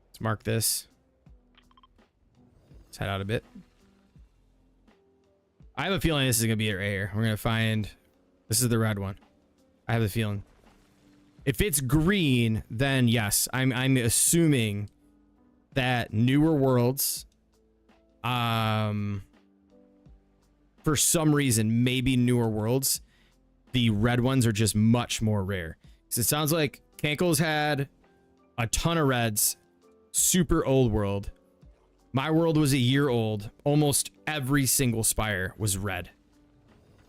Let's mark this. Let's head out a bit. I have a feeling this is gonna be it right here. We're gonna find... this is the red one. I have a feeling. If it's green, then yes. I'm assuming that newer worlds... for some reason, maybe newer worlds, the red ones are just much more rare. Because it sounds like Kankel's had a ton of reds, super old world. My world was a year old. Almost every single spire was red.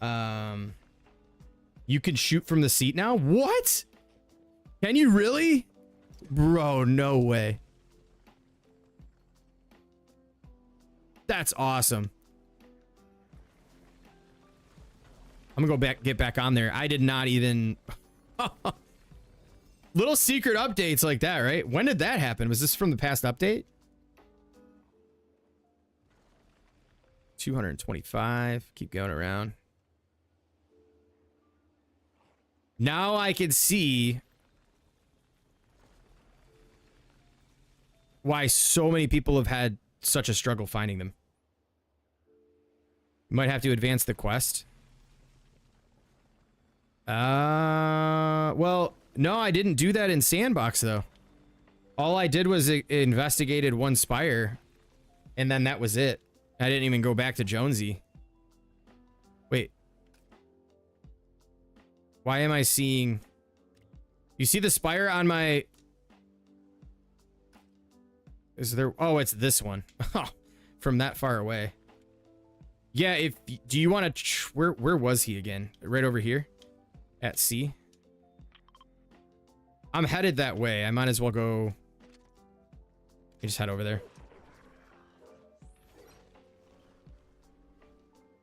You can shoot from the seat now? What? Can you really? Bro, no way. That's awesome. I'm gonna go back, get back on there. I did not even... little secret updates like that, right? When did that happen? Was this from the past update? 225. Keep going around. Now I can see why so many people have had such a struggle finding them. Might have to advance the quest. Well, no, I didn't do that in Sandbox, though. All I did was investigated one spire, and then that was it. I didn't even go back to Jonesy. Wait. Why am I seeing... You see the spire on my... Is there... Oh, it's this one. From that far away. Yeah, if... Do you want to... Where was he again? Right over here? At C? I'm headed that way. I might as well go... You just head over there.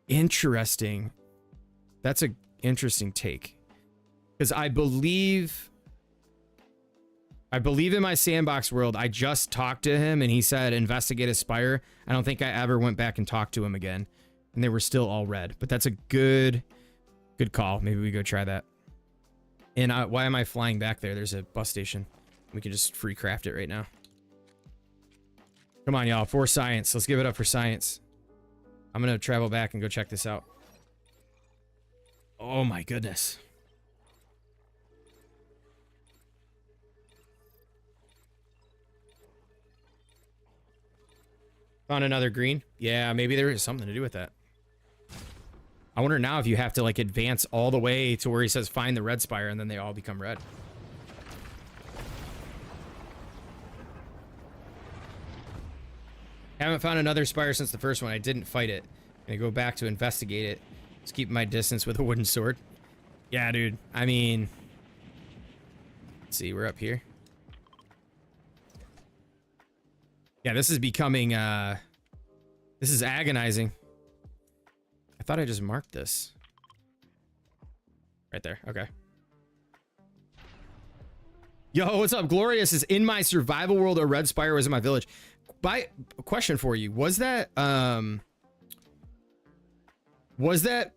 Interesting. That's a interesting take. Because I believe in my Sandbox world, I just talked to him and he said investigate a spire. I don't think I ever went back and talked to him again. And they were still all red. But that's a good call. Maybe we go try that. And why am I flying back there? There's a bus station. We can just free craft it right now. Come on, y'all. For science. Let's give it up for science. I'm going to travel back and go check this out. Oh my goodness. Found another green. Yeah, maybe there is something to do with that. I wonder now if you have to like advance all the way to where he says find the red spire and then they all become red. Haven't found another spire since the first one. I didn't fight it. I'm gonna go back to investigate it. Just keep my distance with a wooden sword. Yeah, dude. I mean... Let's see, we're up here. Yeah, this is becoming, this is agonizing. I thought I just marked this. Right there, okay. Yo, what's up? Glorious is in my survival world. A red spire was in my village. Question for you. Was that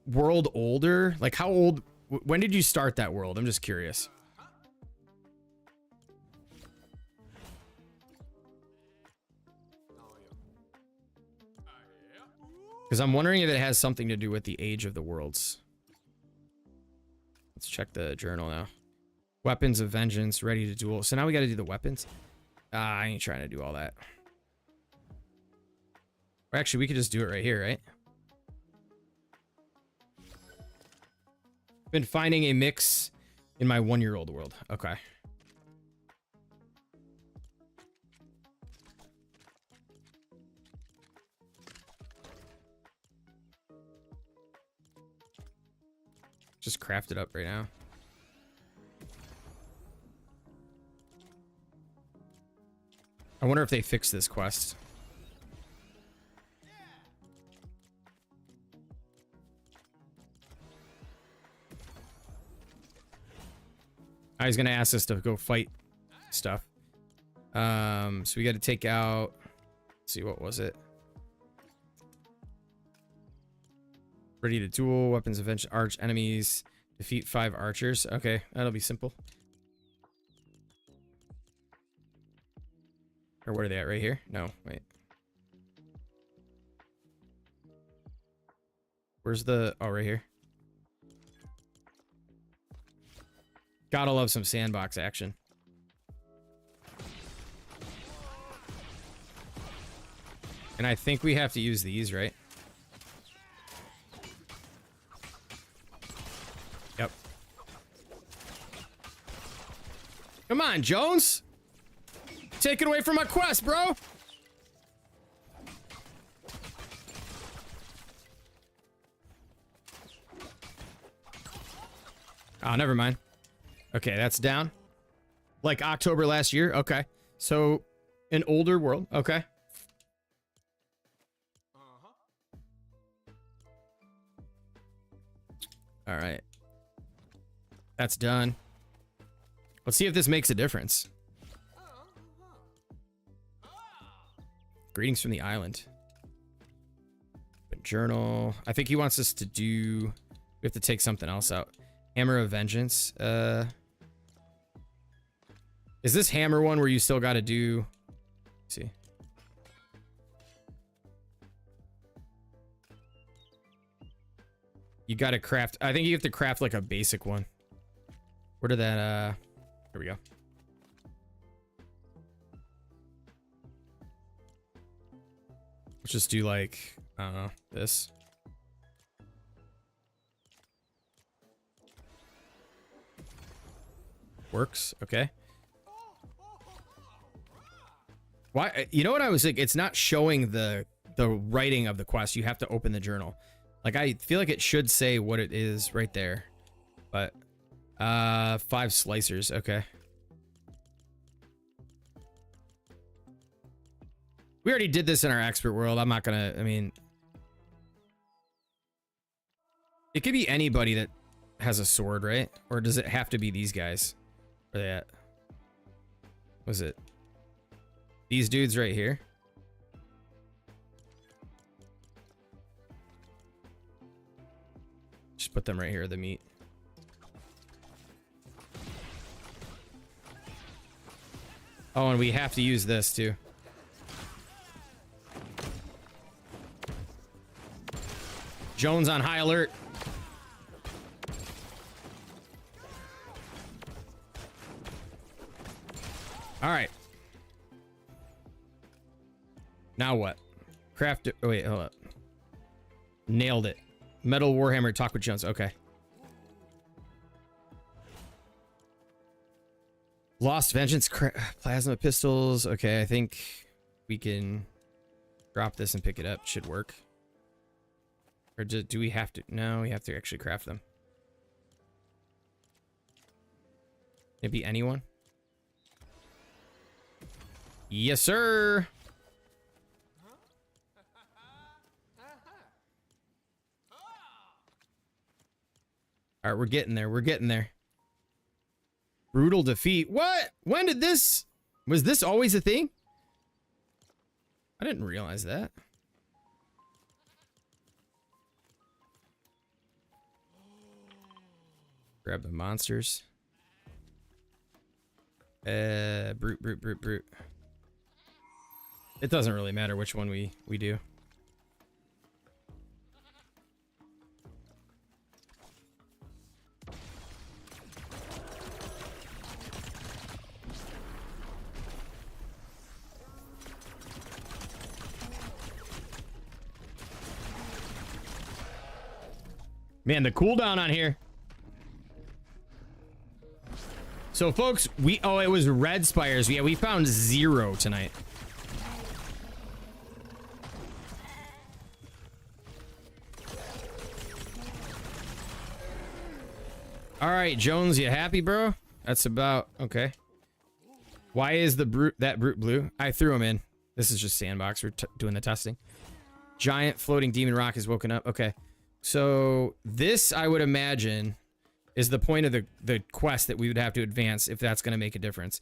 world older? Like how old, when did you start that world? I'm just curious. Because I'm wondering if it has something to do with the age of the worlds. Let's check the journal now. Weapons of vengeance, ready to duel. So now we got to do the weapons. I ain't trying to do all that. Or actually, we could just do it right here, right? Been finding a mix in my 1-year-old world. Okay. Just craft it up right now. I wonder if they fixed this quest. I was gonna ask us to go fight stuff. So we got to take out. Let's see, what was it? Ready to duel, weapons of arch enemies, defeat 5 archers. Okay, that'll be simple. Or where are they at? Right here? No, wait. Where's the... Oh, right here. Gotta love some sandbox action. And I think we have to use these, right? Yep. Come on, Jones! Take it away from my quest, bro! Oh, never mind. Okay, that's down. Like October last year? Okay. So, an older world. Okay. All right. That's done. Let's see if this makes a difference. Greetings from the island. Journal. I think he wants us to do... We have to take something else out. Hammer of Vengeance. Is this hammer one where you still got to do... Let's see. You gotta craft. I think you have to craft like a basic one. Where did that? Here we go. Let's just do like, I don't know, this. Works. Okay. Why? You know what I was thinking? It's not showing the writing of the quest. You have to open the journal. Like, I feel like it should say what it is right there. But 5 slicers. Okay. We already did this in our expert world. I'm not gonna, I mean, it could be anybody that has a sword, right? Or does it have to be these guys? Where they at? Was it these dudes right here? Just put them right here, the meat. Oh, and we have to use this too. Jones on high alert. All right. Now what? Craft it. Oh, wait, hold up. Nailed it. Metal Warhammer, talk with Jones. Okay. Lost Vengeance, plasma pistols. Okay, I think we can drop this and pick it up. Should work. Or do we have to? No, we have to actually craft them. Can it be anyone? Yes, sir. All right, we're getting there. We're getting there. Brutal defeat. What? When did this? Was this always a thing? I didn't realize that. Grab the monsters. Brute. It doesn't really matter which one we do. Man, the cooldown on here. So, folks, it was red spires. Yeah, we found 0 tonight. All right, Jones, you happy, bro? That's about okay. Why is that brute blue? I threw him in. This is just sandbox. We're doing the testing. Giant floating demon rock has woken up. Okay, so this I would imagine is the point of the quest that we would have to advance if that's going to make a difference.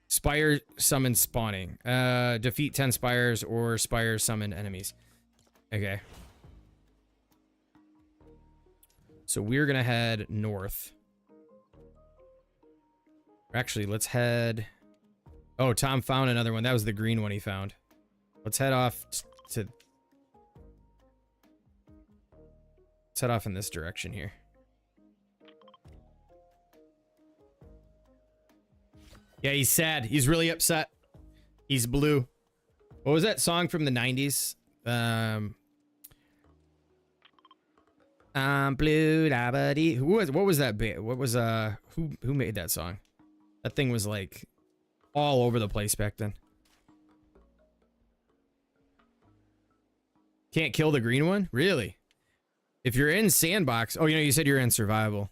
Spire summon spawning. Defeat 10 spires or spire summon enemies. Okay. So we're going to head north. Actually, let's head... Oh, Tom found another one. That was the green one he found. Let's head off to... Let's head off in this direction here. Yeah, he's sad. He's really upset. He's blue. What was that song from the 90s? I'm blue, da ba dee. What was that band? What was who made that song? That thing was like all over the place back then. Can't kill the green one? Really? If you're in sandbox, oh, you said you're in survival.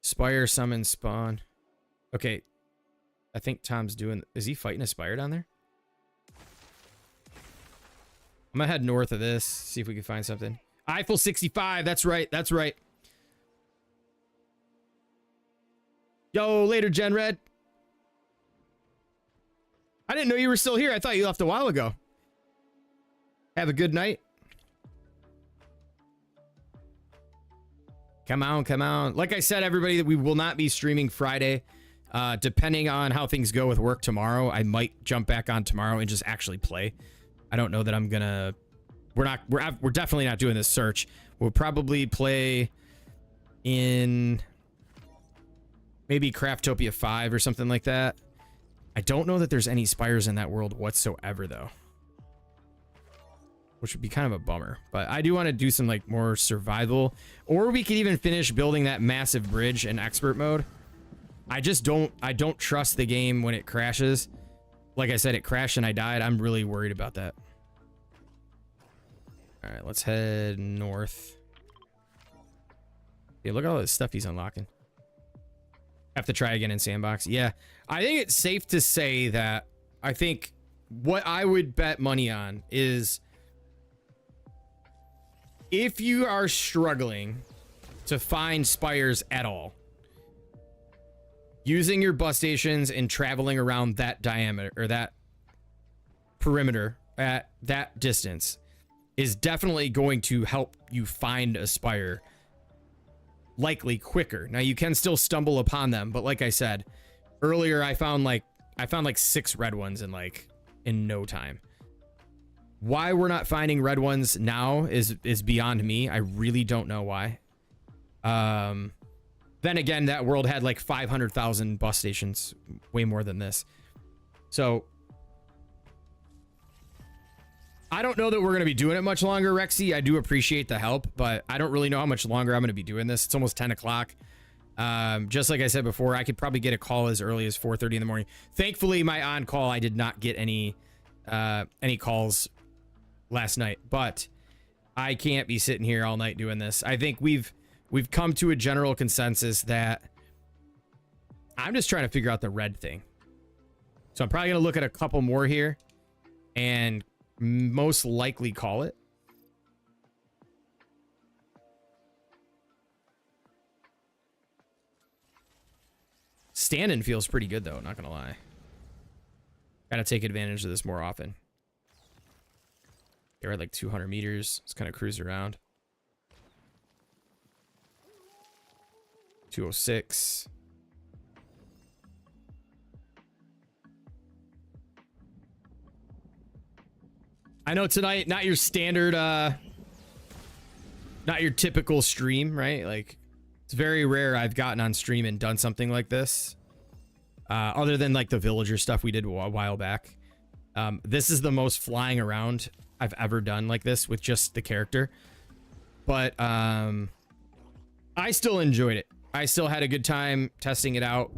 Spire summon spawn. Okay. I think Tom's doing... Is he fighting a spire down there? I'm gonna head north of this, see if we can find something. Eiffel 65, that's right, that's right. Yo, later, Gen Red. I didn't know you were still here. I thought you left a while ago. Have a good night. Come on, come on. Like I said, everybody, that we will not be streaming Friday. Depending on how things go with work tomorrow, I might jump back on tomorrow and just actually play. I don't know that I'm gonna we're definitely not doing this search. We'll probably play in maybe Craftopia 5 or something like that. I don't know that there's any spires in that world whatsoever though, which would be kind of a bummer. But I do want to do some like more survival, or we could even finish building that massive bridge in expert mode. I don't trust the game when it crashes. Like I said, it crashed and I died. I'm really worried about that. All right, let's head north. Yeah, look at all this stuff he's unlocking. Have to try again in sandbox. Yeah, I think it's safe to say that I think what I would bet money on is if you are struggling to find spires at all, using your bus stations and traveling around that diameter or that perimeter at that distance is definitely going to help you find a spire likely quicker. Now you can still stumble upon them, but like I said earlier, I found like 6 red ones in no time. Why we're not finding red ones now is beyond me. I really don't know why. Then again, that world had like 500,000 bus stations, way more than this. So I don't know that we're going to be doing it much longer, Rexy. I do appreciate the help, but I don't really know how much longer I'm going to be doing this. It's almost 10 o'clock. Just like I said before, I could probably get a call as early as 4:30 in the morning. Thankfully, my on-call, I did not get any calls last night, but I can't be sitting here all night doing this. I think we've come to a general consensus that I'm just trying to figure out the red thing. So I'm probably going to look at a couple more here and most likely call it. Standing feels pretty good though, not gonna lie. Gotta take advantage of this more often. We're at like 200 meters. Let's kind of cruise around. 206. I know tonight, not your standard, not your typical stream, right? Like, it's very rare I've gotten on stream and done something like this. Other than like the villager stuff we did a while back. This is the most flying around I've ever done like this with just the character. But I still enjoyed it. I still had a good time testing it out,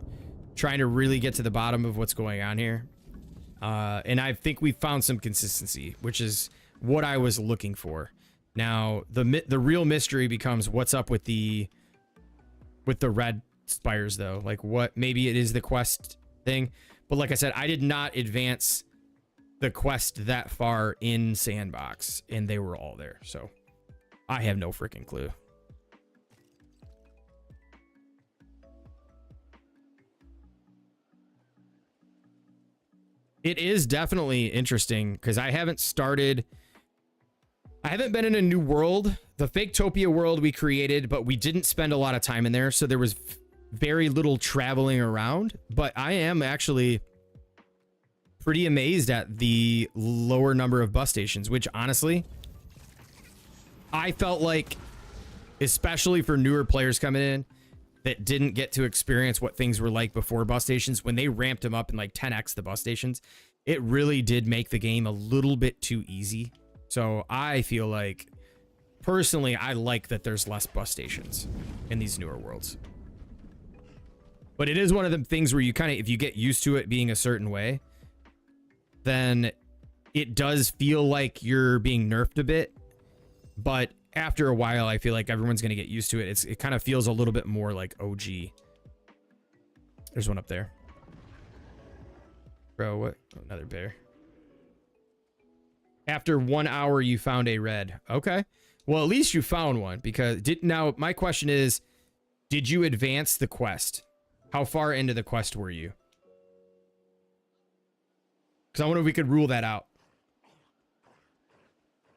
trying to really get to the bottom of what's going on here. And I think we found some consistency, which is what I was looking for. Now, the real mystery becomes what's up with the red spires, though. Like, what? Maybe it is the quest thing. But like I said, I did not advance the quest that far in sandbox, and they were all there. So I have no freaking clue. It is definitely interesting because I haven't been in a new world. The Faketopia world we created, but we didn't spend a lot of time in there. So there was very little traveling around, but I am actually pretty amazed at the lower number of bus stations, which honestly, I felt like, especially for newer players coming in that didn't get to experience what things were like before bus stations, when they ramped them up in like 10x the bus stations, it really did make the game a little bit too easy. So I feel like, personally, I like that there's less bus stations in these newer worlds. But it is one of the things where you kind of, if you get used to it being a certain way, then it does feel like you're being nerfed a bit. But after a while, I feel like everyone's going to get used to it. It kind of feels a little bit more like OG. There's one up there. Bro, what? Oh, another bear. After 1 hour, you found a red. Okay. Well, at least you found one, because now my question is, did you advance the quest? How far into the quest were you? Because I wonder if we could rule that out.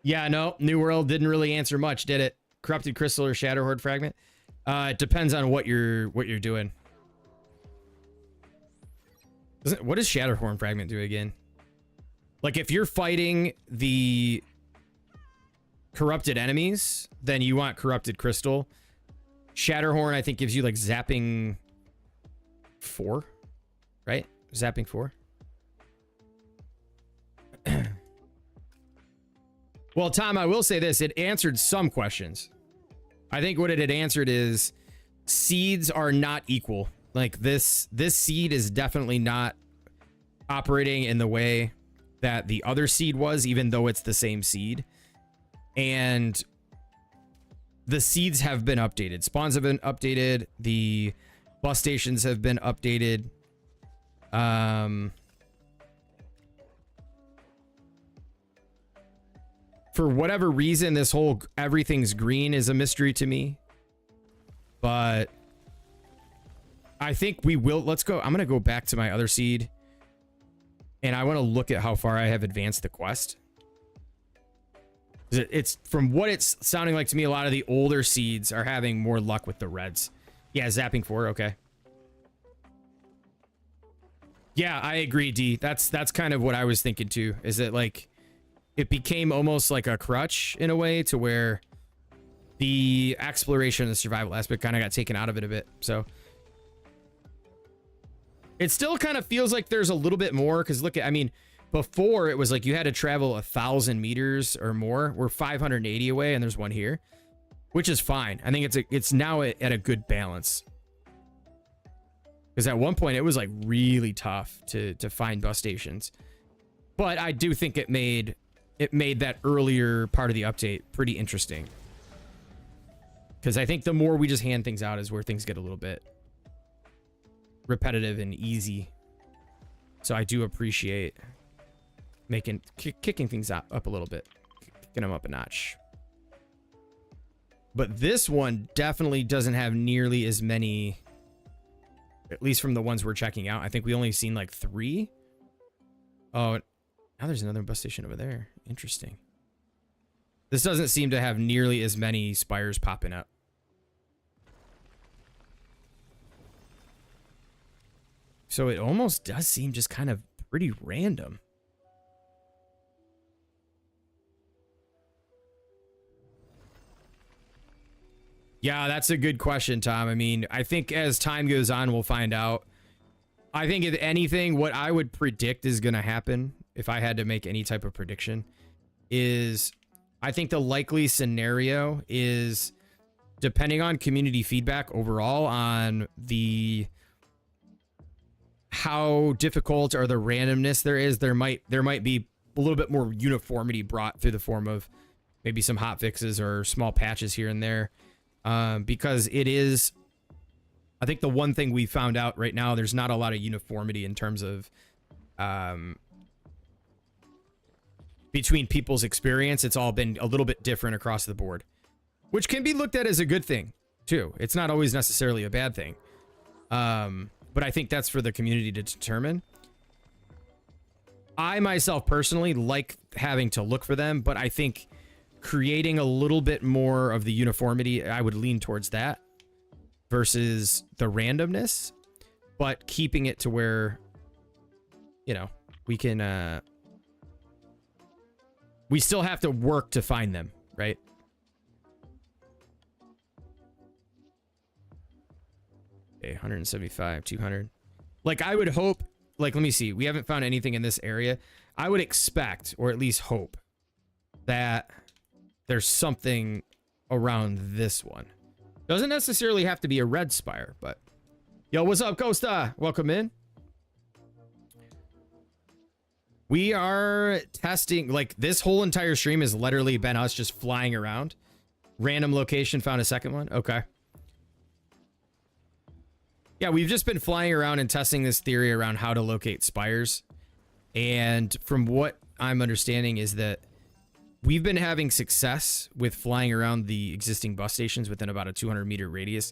Yeah, no, New World didn't really answer much, did it? Corrupted Crystal or Shatterhorde Fragment? It depends on what you're doing. What does Shatterhorn Fragment do again? Like, if you're fighting the corrupted enemies, then you want corrupted crystal. Shatterhorn, I think, gives you like zapping 4, right? Zapping 4. Well, Tom, I will say this. It answered some questions. I think what it had answered is seeds are not equal. Like this seed is definitely not operating in the way that the other seed was, even though it's the same seed. And the seeds have been updated. Spawns have been updated. The bus stations have been updated. For whatever reason, this whole everything's green is a mystery to me. But I think we will. Let's go. I'm going to go back to my other seed. And I want to look at how far I have advanced the quest. It's from what it's sounding like to me, a lot of the older seeds are having more luck with the reds. Yeah, zapping 4. Okay. Yeah, I agree, D. That's kind of what I was thinking too. Is that like it became almost like a crutch in a way to where the exploration and the survival aspect kind of got taken out of it a bit. So it still kind of feels like there's a little bit more because look at, I mean, before it was like you had to travel 1,000 meters or more. We're 580 away and there's one here, which is fine. I think it's now at a good balance. Because at one point it was like really tough to find bus stations. But I do think it made that earlier part of the update pretty interesting. Because I think the more we just hand things out is where things get a little bit repetitive and easy. So I do appreciate kicking things up a little bit, kicking them up a notch. But this one definitely doesn't have nearly as many, at least from the ones we're checking out. I think we only seen like 3. Oh, now there's another bus station over there. Interesting. This doesn't seem to have nearly as many spires popping up. So it almost does seem just kind of pretty random. Yeah, that's a good question, Tom. I mean, I think as time goes on, we'll find out. I think if anything, what I would predict is going to happen, if I had to make any type of prediction, is I think the likely scenario is, depending on community feedback overall on the how difficult or the randomness there might be a little bit more uniformity brought through the form of maybe some hot fixes or small patches here and there. Because it is, I think the one thing we found out right now, there's not a lot of uniformity in terms of between people's experience. It's all been a little bit different across the board, which can be looked at as a good thing too. It's not always necessarily a bad thing. But I think that's for the community to determine. I myself personally like having to look for them, but I think creating a little bit more of the uniformity, I would lean towards that versus the randomness, but keeping it to where, you know, we can, we still have to work to find them, right? Okay, 175, 200. Like, I would hope, like, let me see. We haven't found anything in this area. I would expect, or at least hope, that there's something around this one. Doesn't necessarily have to be a red spire, but... Yo, what's up, Costa? Welcome in. We are testing, like, this whole entire stream has literally been us just flying around. Random location, found a second one. Okay. Yeah, we've just been flying around and testing this theory around how to locate spires. And from what I'm understanding is that we've been having success with flying around the existing bus stations within about a 200-meter radius,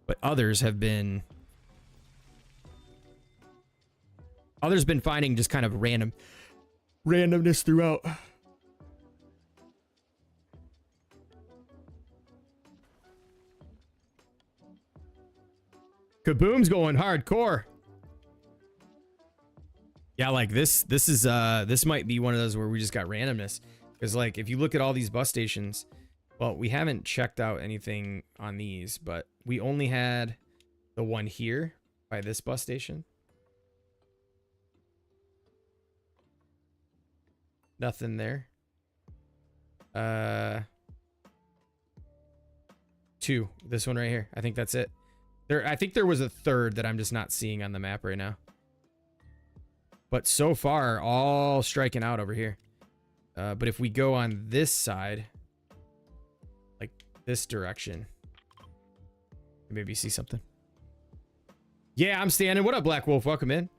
but others have been finding just kind of randomness throughout. Kaboom's going hardcore. Yeah, like this might be one of those where we just got randomness. Because like if you look at all these bus stations, well, we haven't checked out anything on these, but we only had the one here by this bus station. Nothing there. Two. This one right here. I think that's it. I think there was a third that I'm just not seeing on the map right now. But so far, all striking out over here. But if we go on this side, like this direction, maybe see something. Yeah, I'm standing. What up, Black Wolf? Welcome in.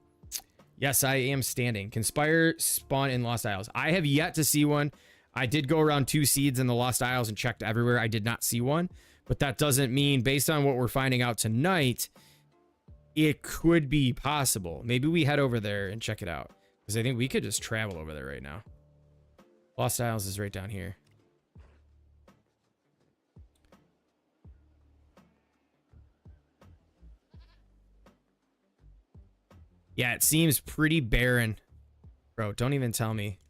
Yes, I am standing. Can Spire spawn in Lost Isles? I have yet to see one. I did go around 2 seeds in the Lost Isles and checked everywhere. I did not see one. But that doesn't mean, based on what we're finding out tonight, it could be possible. Maybe we head over there and check it out. Because I think we could just travel over there right now. Lost Isles is right down here. Yeah, it seems pretty barren. Bro, don't even tell me.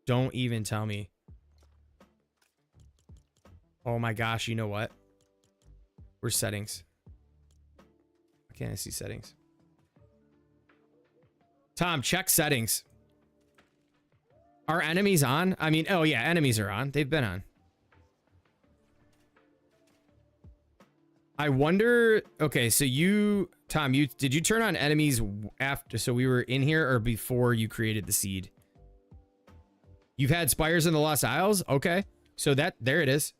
Don't even tell me. Oh my gosh, you know what? Where's settings? Why can't I see settings? Tom, check settings. Are enemies on? I mean, oh yeah, enemies are on. They've been on. I wonder, okay, so you, Tom, did you turn on enemies after, so we were in here or before you created the seed? You've had Spires in the Lost Isles? Okay, so there it is.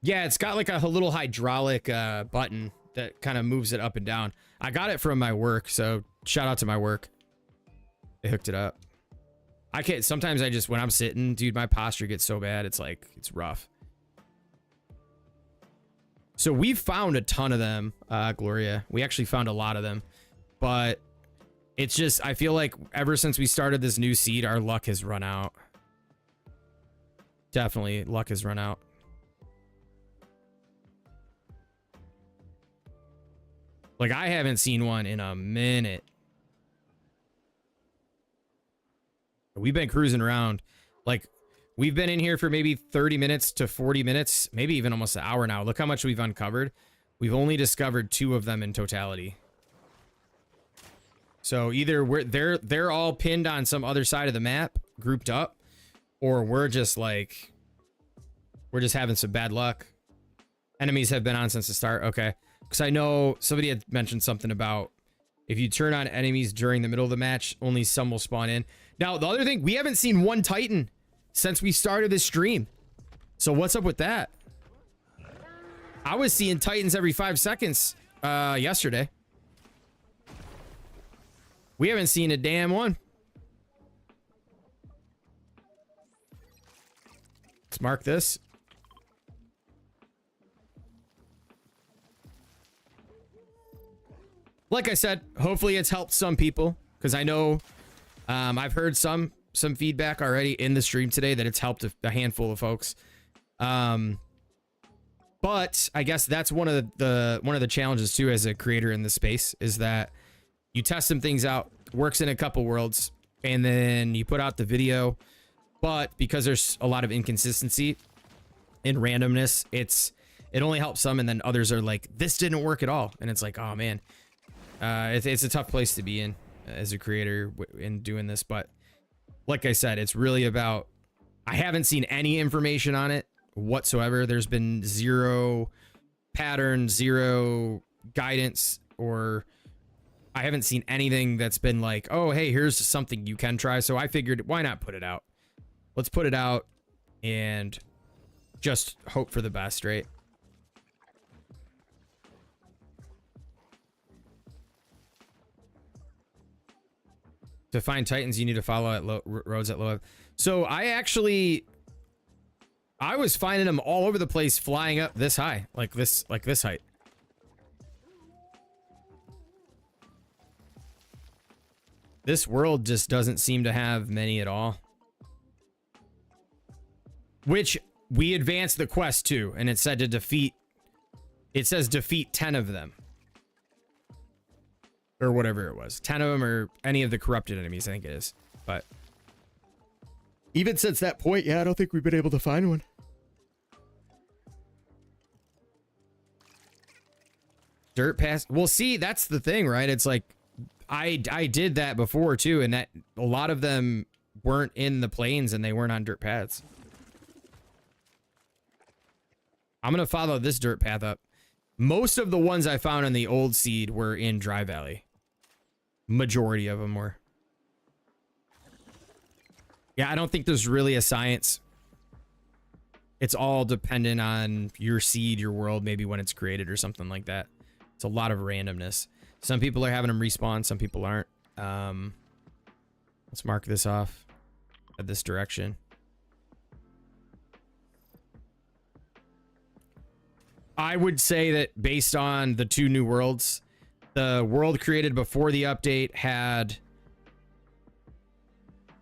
Yeah, it's got like a little hydraulic button that kind of moves it up and down. I got it from my work, so shout out to my work. They hooked it up. I can't, sometimes I just, when I'm sitting, dude, my posture gets so bad, it's like, it's rough. So we've found a ton of them, Gloria. We actually found a lot of them, but it's just, I feel like ever since we started this new seed, our luck has run out. Definitely, luck has run out. Like, I haven't seen one in a minute. We've been cruising around. Like, we've been in here for maybe 30 minutes to 40 minutes, maybe even almost an hour now. Look how much we've uncovered. We've only discovered 2 of them in totality. So either they're all pinned on some other side of the map, grouped up, or we're just having some bad luck. Enemies have been on since the start. Okay. Because I know somebody had mentioned something about if you turn on enemies during the middle of the match, only some will spawn in. Now, the other thing, we haven't seen one Titan since we started this stream. So what's up with that? I was seeing Titans every 5 seconds yesterday. We haven't seen a damn one. Let's mark this. Like I said, hopefully it's helped some people, because I know I've heard some feedback already in the stream today that it's helped a handful of folks. But I guess that's one of the challenges too as a creator in this space, is that you test some things out, works in a couple worlds, and then you put out the video. But because there's a lot of inconsistency and randomness, it only helps some, and then others are like, this didn't work at all, and it's like, oh man. It's a tough place to be in as a creator in doing this, but like I said, it's really about, I haven't seen any information on it whatsoever. There's been 0 pattern, 0 guidance, or I haven't seen anything that's been like, oh, hey, here's something you can try. So I figured, why not put it out? Let's put it out and just hope for the best, right? To find Titans, you need to follow at roads at low. So I was finding them all over the place, flying up this high, like this height. This world just doesn't seem to have many at all. Which we advanced the quest to, and it said to defeat. It says defeat 10 of them. Or whatever it was. 10 of them, or any of the corrupted enemies, I think it is. But Even since that point, yeah, I don't think we've been able to find one. Dirt pass. Well, see, that's the thing, right? It's like I did that before too, and that a lot of them weren't in the plains and they weren't on dirt paths. I'm gonna follow this dirt path up. Most of the ones I found in the old seed were in Dry Valley. Majority of them were. Yeah, I don't think there's really a science. It's all dependent on your seed, your world, maybe when it's created or something like that. It's a lot of randomness. Some people are having them respawn, some people aren't. Let's mark this off at this direction. I would say that based on the 2 new worlds, the world created before the update had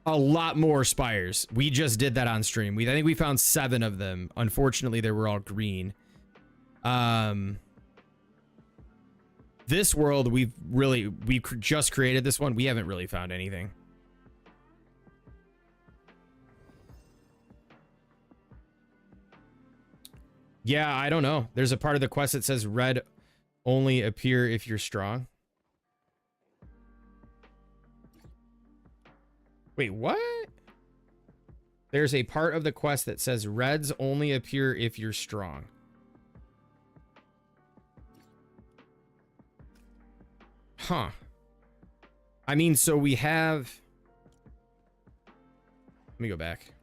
a lot more spires. We just did that on stream. I think we found 7 of them. Unfortunately, they were all green. This world, we just created this one. We haven't really found anything. Yeah, I don't know. There's a part of the quest that says red only appear if you're strong. Wait, what? There's a part of the quest that says reds only appear if you're strong. Huh. I mean, so we have... Let me go back.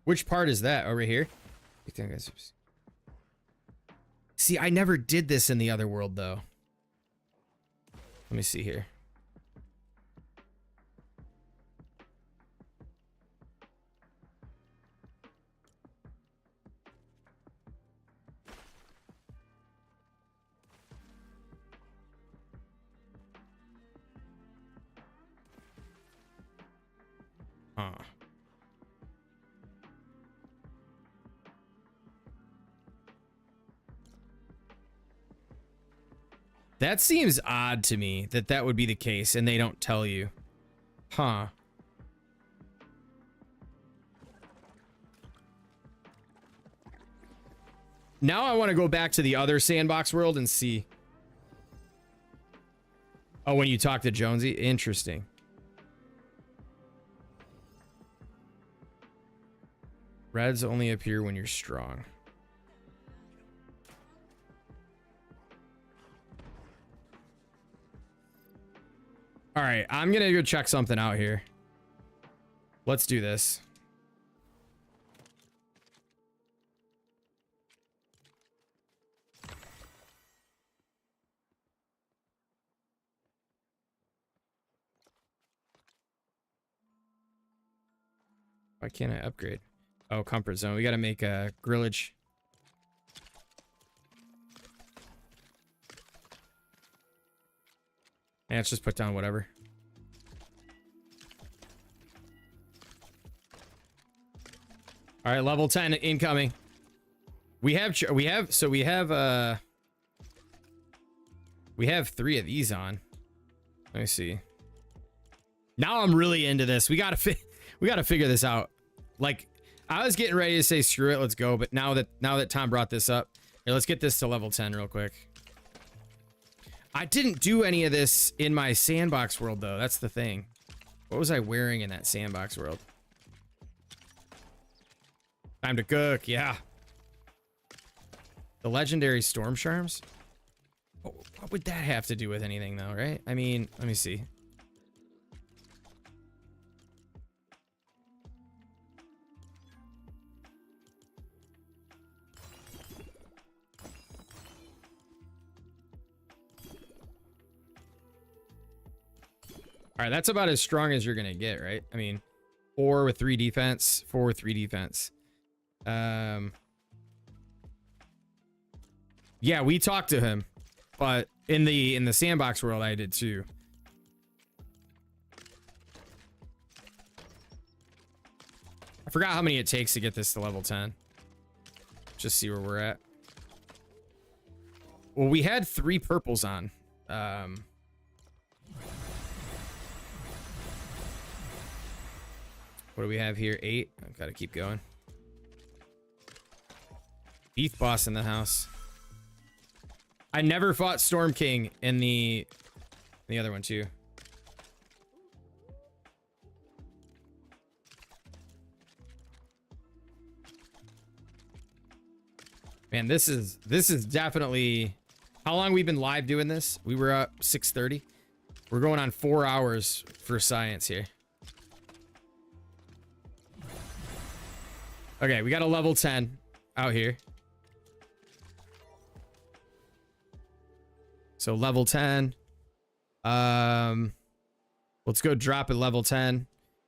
Which part is that? Over here? See, I never did this in the other world, though. Let me see here. Huh. That seems odd to me that that would be the case and they don't tell you. Huh. Now I want to go back to the other sandbox world and see. Oh, when you talk to Jonesy? Interesting. Reds only appear when you're strong. All right, I'm gonna go check something out here. Let's do this. Why can't I upgrade? Oh, comfort zone. We gotta make a grillage. Yeah, let's just put down whatever. All right, level 10 incoming. We have 3 of these on. Let me see. Now I'm really into this. We gotta figure this out. Like, I was getting ready to say screw it, let's go, but now that Tom brought this up, here, let's get this to level 10 real quick. I didn't do any of this in my sandbox world, though. That's the thing. What was I wearing in that sandbox world? Time to cook, yeah. The legendary storm charms? What would that have to do with anything, though, right? I mean, let me see. All right, that's about as strong as you're gonna get, right? I mean, 4 with 3 defense, 4 with 3 defense. Yeah, we talked to him, but in the sandbox world, I did too. I forgot how many it takes to get this to level 10. Just see where we're at. Well, we had 3 purples on. What do we have here? 8. I've got to keep going. Beef boss in the house. I never fought Storm King in the other one too. Man, this is definitely how long we've been live doing this. We were up 6:30. We're going on 4 hours for science here. Okay, we got a level 10 out here. So level 10. Let's go drop at level 10.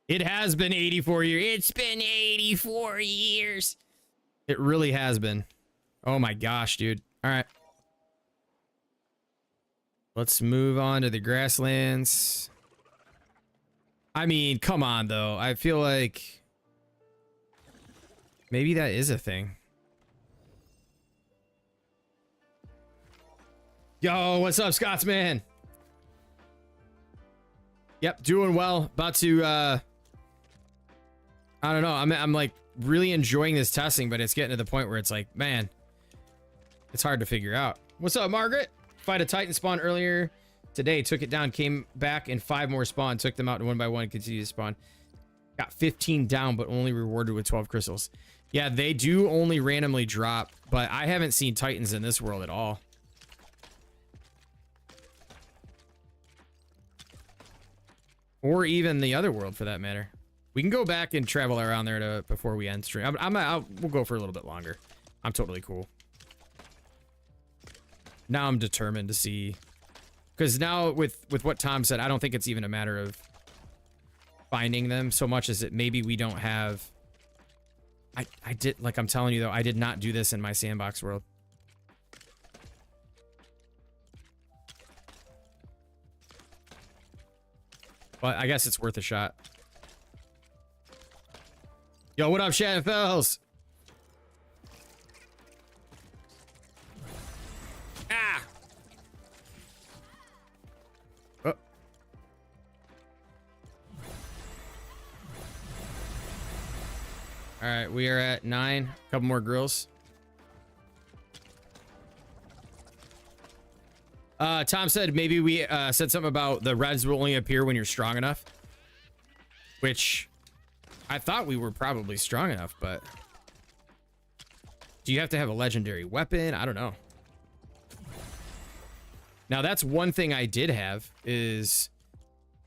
It has been 84 years. It's been 84 years. It really has been. Oh my gosh, dude. All right. Let's move on to the grasslands. I mean, come on though. I feel like maybe that is a thing. Yo, what's up, Scotsman? Yep, doing well. About to I don't know. I'm like really enjoying this testing, but it's getting to the point where it's like, man, it's hard to figure out. What's up, Margaret? Fight a Titan spawn earlier today, took it down, came back, and 5 more spawn, took them out one by one, continued to spawn. Got 15 down, but only rewarded with 12 crystals. Yeah, they do only randomly drop, but I haven't seen Titans in this world at all. Or even the other world, for that matter. We can go back and travel around there before we end stream. We'll go for a little bit longer. I'm totally cool. Now I'm determined to see, because now with what Tom said, I don't think it's even a matter of finding them so much as that maybe we don't have. I did, like I'm telling you though, I did not do this in my sandbox world. But I guess it's worth a shot. Yo, what up, Shannon Fells? Ah! Oh. All right, we are at 9. A couple more grills. Tom said maybe we said something about the reds will only appear when you're strong enough. Which I thought we were probably strong enough, but do you have to have a legendary weapon? I don't know. Now that's one thing I did have is,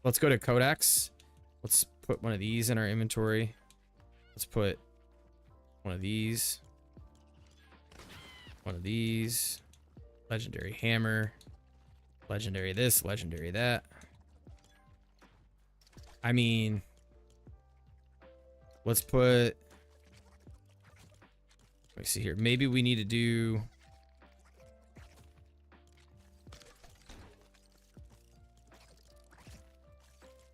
let's go to Codex. Let's put one of these in our inventory. Let's put one of these. One of these. Legendary hammer. Legendary this, legendary that. I mean, let's put, let me see here. Maybe we need to do,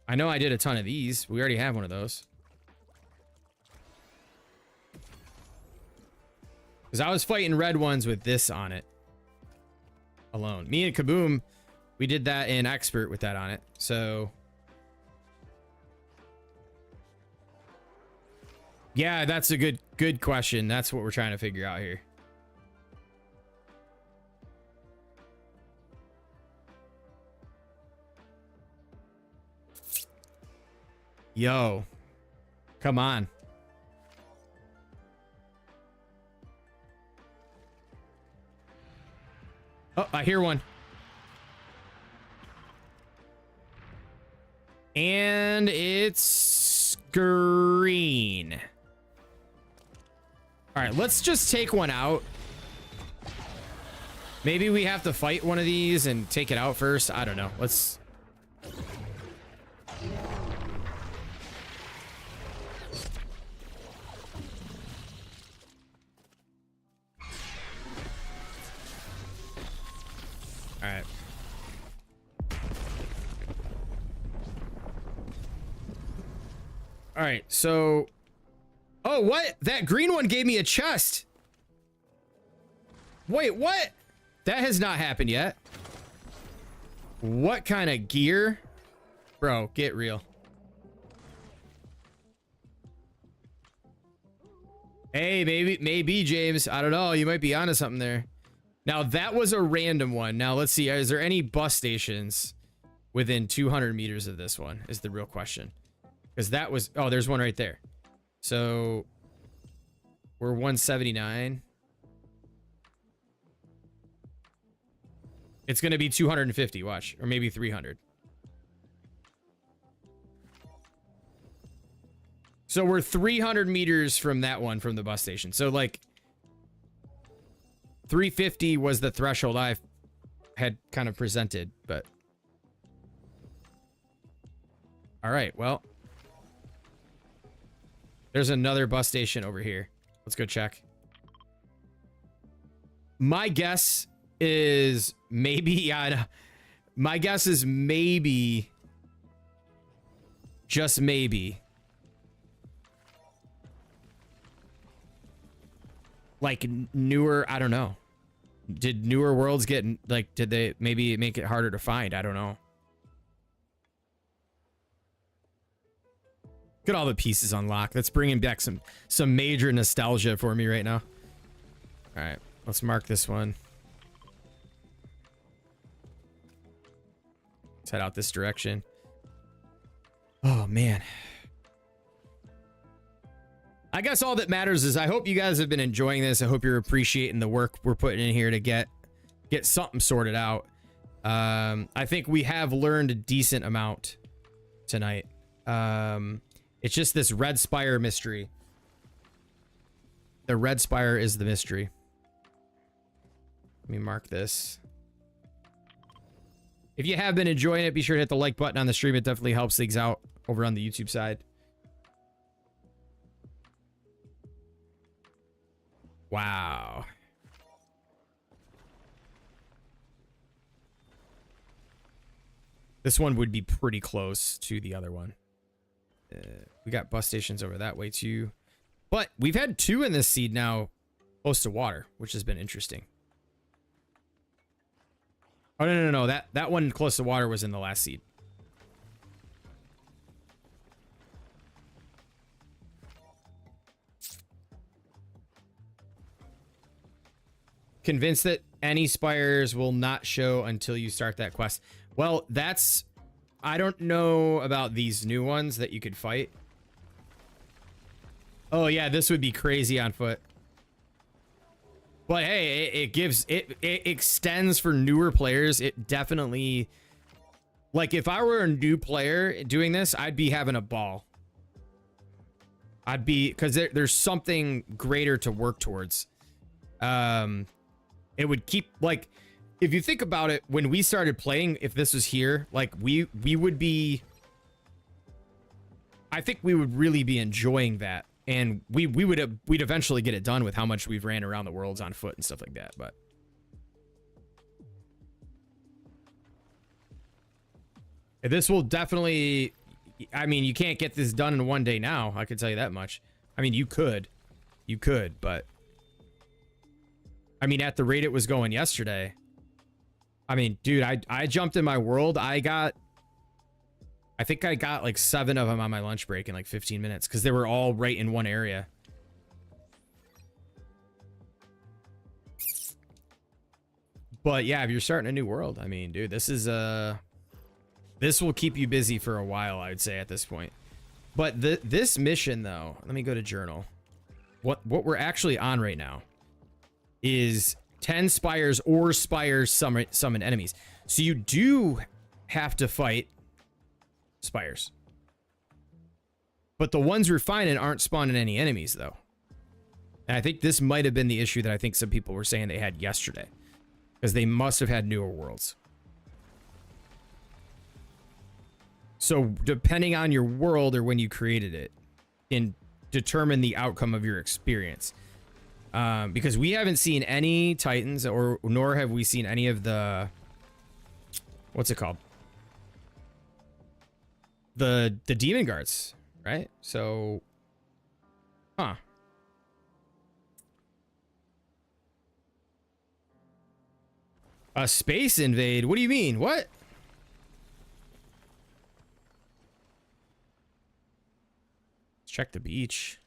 I know I did a ton of these. We already have one of those. Because I was fighting red ones with this on it alone. Me and Kaboom, we did that in expert with that on it. So yeah, that's a good question. That's what we're trying to figure out here. Yo, come on. Oh, I hear one. And it's green. All right, let's just take one out. Maybe we have to fight one of these and take it out first. I don't know. Let's. All right. All right, so, oh, what? That green one gave me a chest. Wait, what? That has not happened yet. What kind of gear? Bro, get real. Hey, maybe, James. I don't know. You might be onto something there. Now, that was a random one. Now, let's see. Is there any bus stations within 200 meters of this one is the real question. Because that was... Oh, there's one right there. So, we're 179. It's going to be 250, watch. Or maybe 300. So we're 300 meters from that one, from the bus station. So, like, 350 was the threshold I had kind of presented, but... All right, well... There's another bus station over here. Let's go check. My guess is maybe... Yeah, my guess is maybe... Just maybe... Like newer, I don't know. Did newer worlds get, like, did they maybe make it harder to find? I don't know. Look at all the pieces unlocked. That's bringing back some major nostalgia for me right now. All right, let's mark this one. Let's head out this direction. Oh, man. I guess all that matters is I hope you guys have been enjoying this. I hope you're appreciating the work we're putting in here to get something sorted out. I think we have learned a decent amount tonight. It's just this red spire mystery. The red spire is the mystery. Let me mark this. If you have been enjoying it, be sure to hit the like button on the stream. It definitely helps things out over on the YouTube side. Wow. This one would be pretty close to the other one. We got bus stations over that way too. But we've had two in this seed now close to water, which has been interesting. Oh, no. That one close to water was in the last seed. Convinced that any spires will not show until you start that quest. Well, that's... I don't know about these new ones that you could fight. Oh, yeah, this would be crazy on foot. But hey, it gives... It extends for newer players. It definitely... Like, if I were a new player doing this, I'd be having a ball. I'd be... Because there's something greater to work towards. It would keep, like, if you think about it, when we started playing, if this was here, like, we would be, I think we would really be enjoying that. And we'd eventually get it done with how much we've ran around the worlds on foot and stuff like that. But this will definitely, I mean, you can't get this done in one day now. I can tell you that much. I mean, you could, but I mean, at the rate it was going yesterday, I mean, dude, I jumped in my world. I think I got like 7 of them on my lunch break in like 15 minutes because they were all right in one area. But yeah, if you're starting a new world, I mean, dude, this will keep you busy for a while, I would say, at this point. But this mission, though, let me go to journal. What we're actually on right now is 10 spires or spires summon enemies. So you do have to fight spires. But the ones we're finding aren't spawning any enemies, though. And I think this might have been the issue that I think some people were saying they had yesterday. Because they must have had newer worlds. So depending on your world or when you created it, can determine the outcome of your experience. Because we haven't seen any Titans, nor have we seen any of the, what's it called? The demon guards, right? So, huh. A space invade? What do you mean? What? Let's check the beach.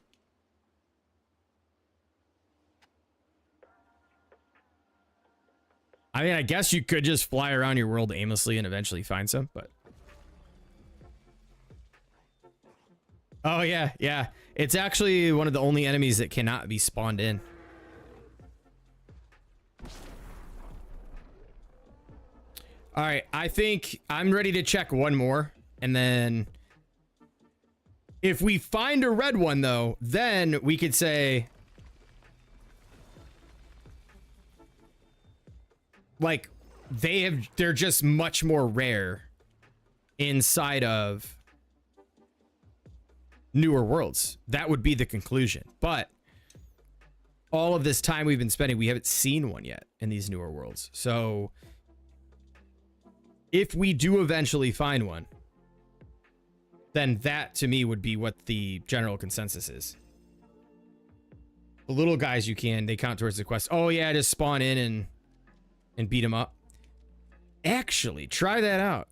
I mean, I guess you could just fly around your world aimlessly and eventually find some, but... Oh, yeah, yeah. It's actually one of the only enemies that cannot be spawned in. All right, I think I'm ready to check one more, and then... If we find a red one, though, then we could say... Like, they're just much more rare inside of newer worlds. That would be the conclusion. But all of this time we've been spending, we haven't seen one yet in these newer worlds. So if we do eventually find one, then that to me would be what the general consensus is. The little guys they count towards the quest. Oh yeah, just spawn in and beat them up. Actually, try that out.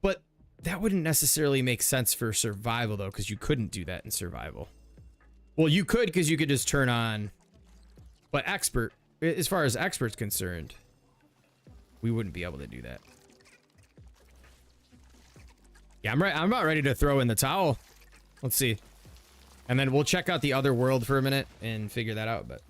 But that wouldn't necessarily make sense for survival, though, because you couldn't do that in survival. Well, you could, because you could just turn on... But expert, as far as expert's concerned, we wouldn't be able to do that. Yeah, I'm about ready to throw in the towel. Let's see. And then we'll check out the other world for a minute and figure that out, but...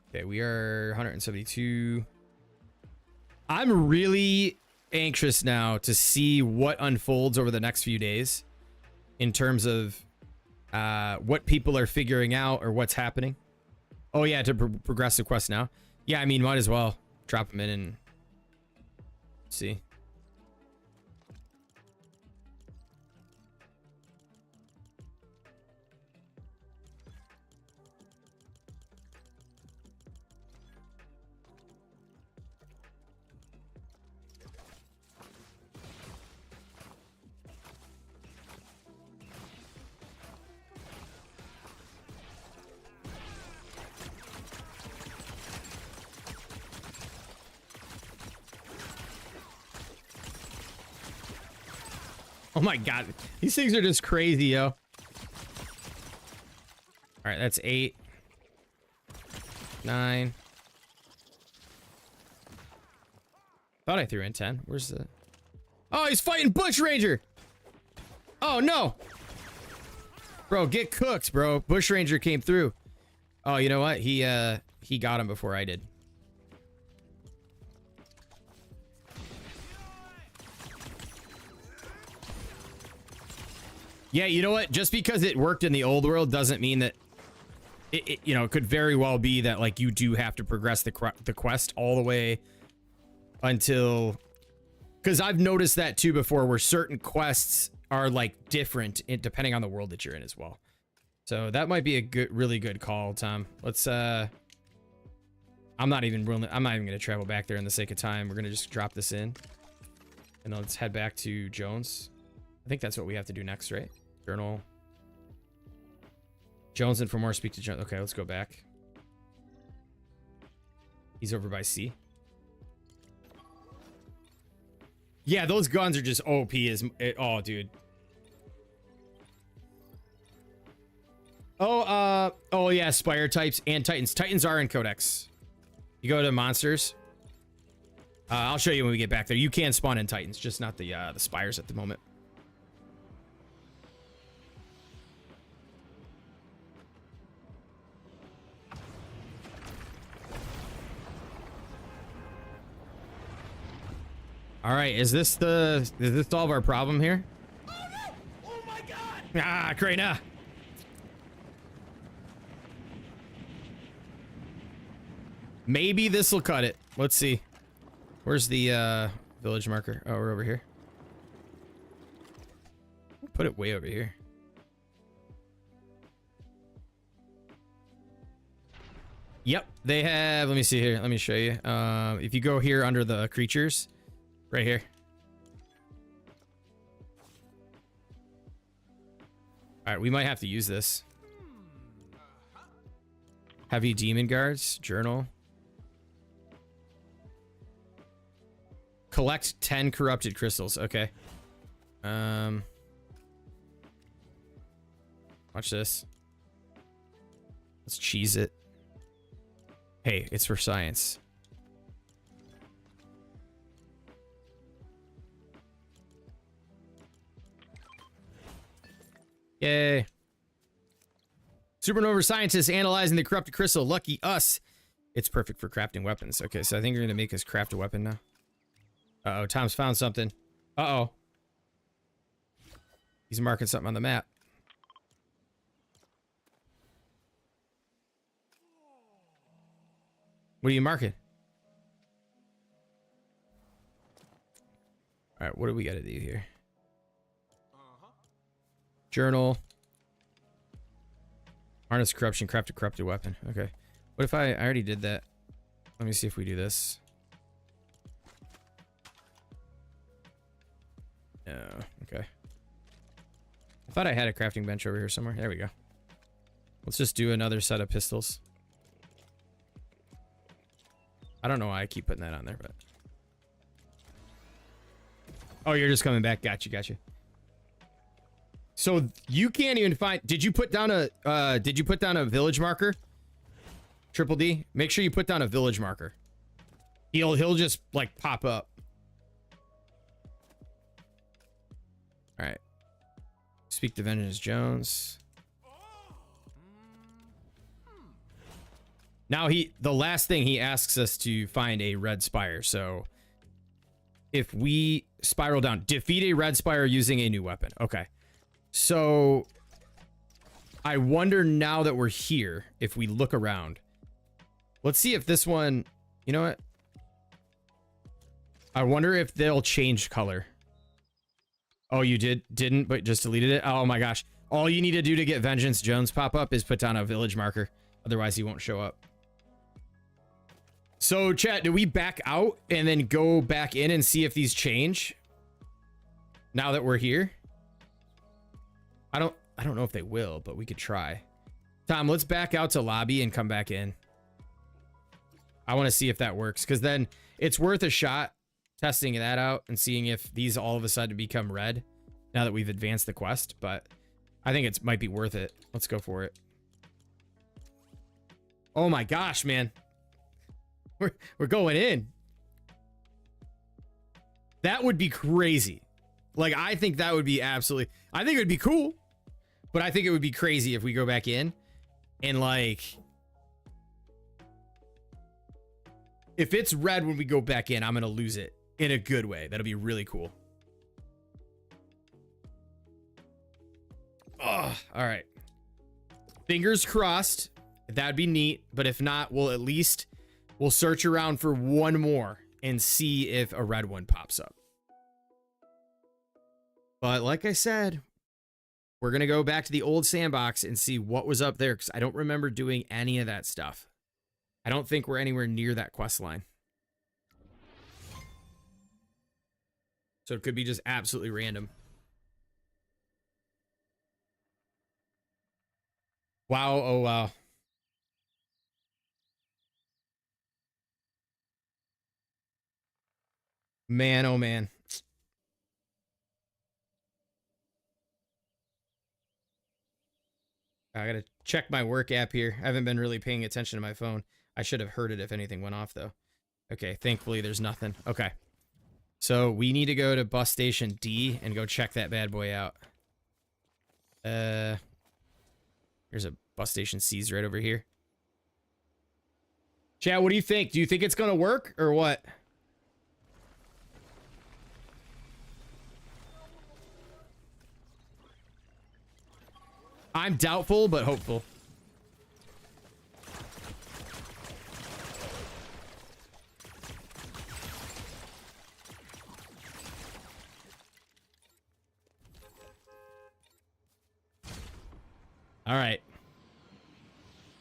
Okay, we are 172. I'm really anxious now to see what unfolds over the next few days in terms of what people are figuring out or what's happening. Oh yeah, to progress the quest now. Yeah, I mean, might as well drop them in and see. Oh my god, these things are just crazy, yo. All right, that's 8, 9. Thought I threw in 10. Where's the... Oh, he's fighting Bush Ranger. Oh no, bro, get cooked, bro. Bush Ranger came through. Oh, you know what? He got him before I did. Yeah, you know what? Just because it worked in the old world doesn't mean that it you know, it could very well be that like you do have to progress the quest all the way until, because I've noticed that too before, where certain quests are like different depending on the world that you're in as well. So that might be a really good call, Tom. Let's I'm not even gonna travel back there in the sake of time. We're gonna just drop this in, and then let's head back to Jones. I think that's what we have to do next, right? Journal. Jones and for more, speak to Jones. Okay, let's go back. He's over by C. Yeah, those guns are just OP as... Oh, dude. Oh yeah, Spire types and Titans. Titans are in Codex. You go to monsters. I'll show you when we get back there. You can spawn in Titans, just not the Spires at the moment. All right, is this solve our problem here? Oh no! Oh my god! Ah, Krayna. Maybe this will cut it. Let's see. Where's the village marker? Oh, we're over here. Put it way over here. Yep, they have. Let me see here. Let me show you. If you go here under the creatures. Right here. All right, we might have to use this. Heavy demon guards, journal. Collect 10 corrupted crystals. Okay. Watch this. Let's cheese it. Hey, it's for science. Yay. Supernova scientists analyzing the corrupted crystal. Lucky us. It's perfect for crafting weapons. Okay, so I think you're going to make us craft a weapon now. Uh-oh, Tom's found something. Uh-oh. He's marking something on the map. What are you marking? All right, what do we got to do here? Journal. Harness corruption, craft a corrupted weapon. Okay. What if I already did that? Let me see if we do this. No. Okay. I thought I had a crafting bench over here somewhere. There we go. Let's just do another set of pistols. I don't know why I keep putting that on there, but... Oh, you're just coming back. Gotcha. So you can't even find... Did you put down a village marker? Triple D? Make sure you put down a village marker. He'll just, like, pop up. Alright. Speak to Vengeance Jones. Now the last thing he asks us to find a red spire. So if we spiral down, defeat a red spire using a new weapon. Okay. So I wonder now that we're here, if we look around, let's see if this one, you know what? I wonder if they'll change color. Oh, you didn't, but just deleted it. Oh my gosh. All you need to do to get Vengeance Jones pop up is put down a village marker. Otherwise he won't show up. So chat, do we back out and then go back in and see if these change? Now that we're here? I don't know if they will, but we could try. Tom, let's back out to lobby and come back in. I want to see if that works, because then it's worth a shot testing that out and seeing if these all of a sudden become red now that we've advanced the quest, but I think it might be worth it. Let's go for it. Oh my gosh, man. We're going in. That would be crazy. Like, I think that would be absolutely... I think it would be cool, but I think it would be crazy if we go back in and, like... If it's red when we go back in, I'm going to lose it in a good way. That'll be really cool. Oh, all right. Fingers crossed. That'd be neat, but if not, we'll search around for one more and see if a red one pops up. But like I said, we're going to go back to the old sandbox and see what was up there, because I don't remember doing any of that stuff. I don't think we're anywhere near that quest line. So it could be just absolutely random. Wow, oh wow. Man, oh man. I gotta check my work app here. I haven't been really paying attention to my phone. I should have heard it if anything went off, though. Okay, thankfully there's nothing. Okay. So we need to go to bus station D and go check that bad boy out. There's a bus station C's right over here. Chad, what do you think? Do you think it's gonna work or what? I'm doubtful, but hopeful. All right.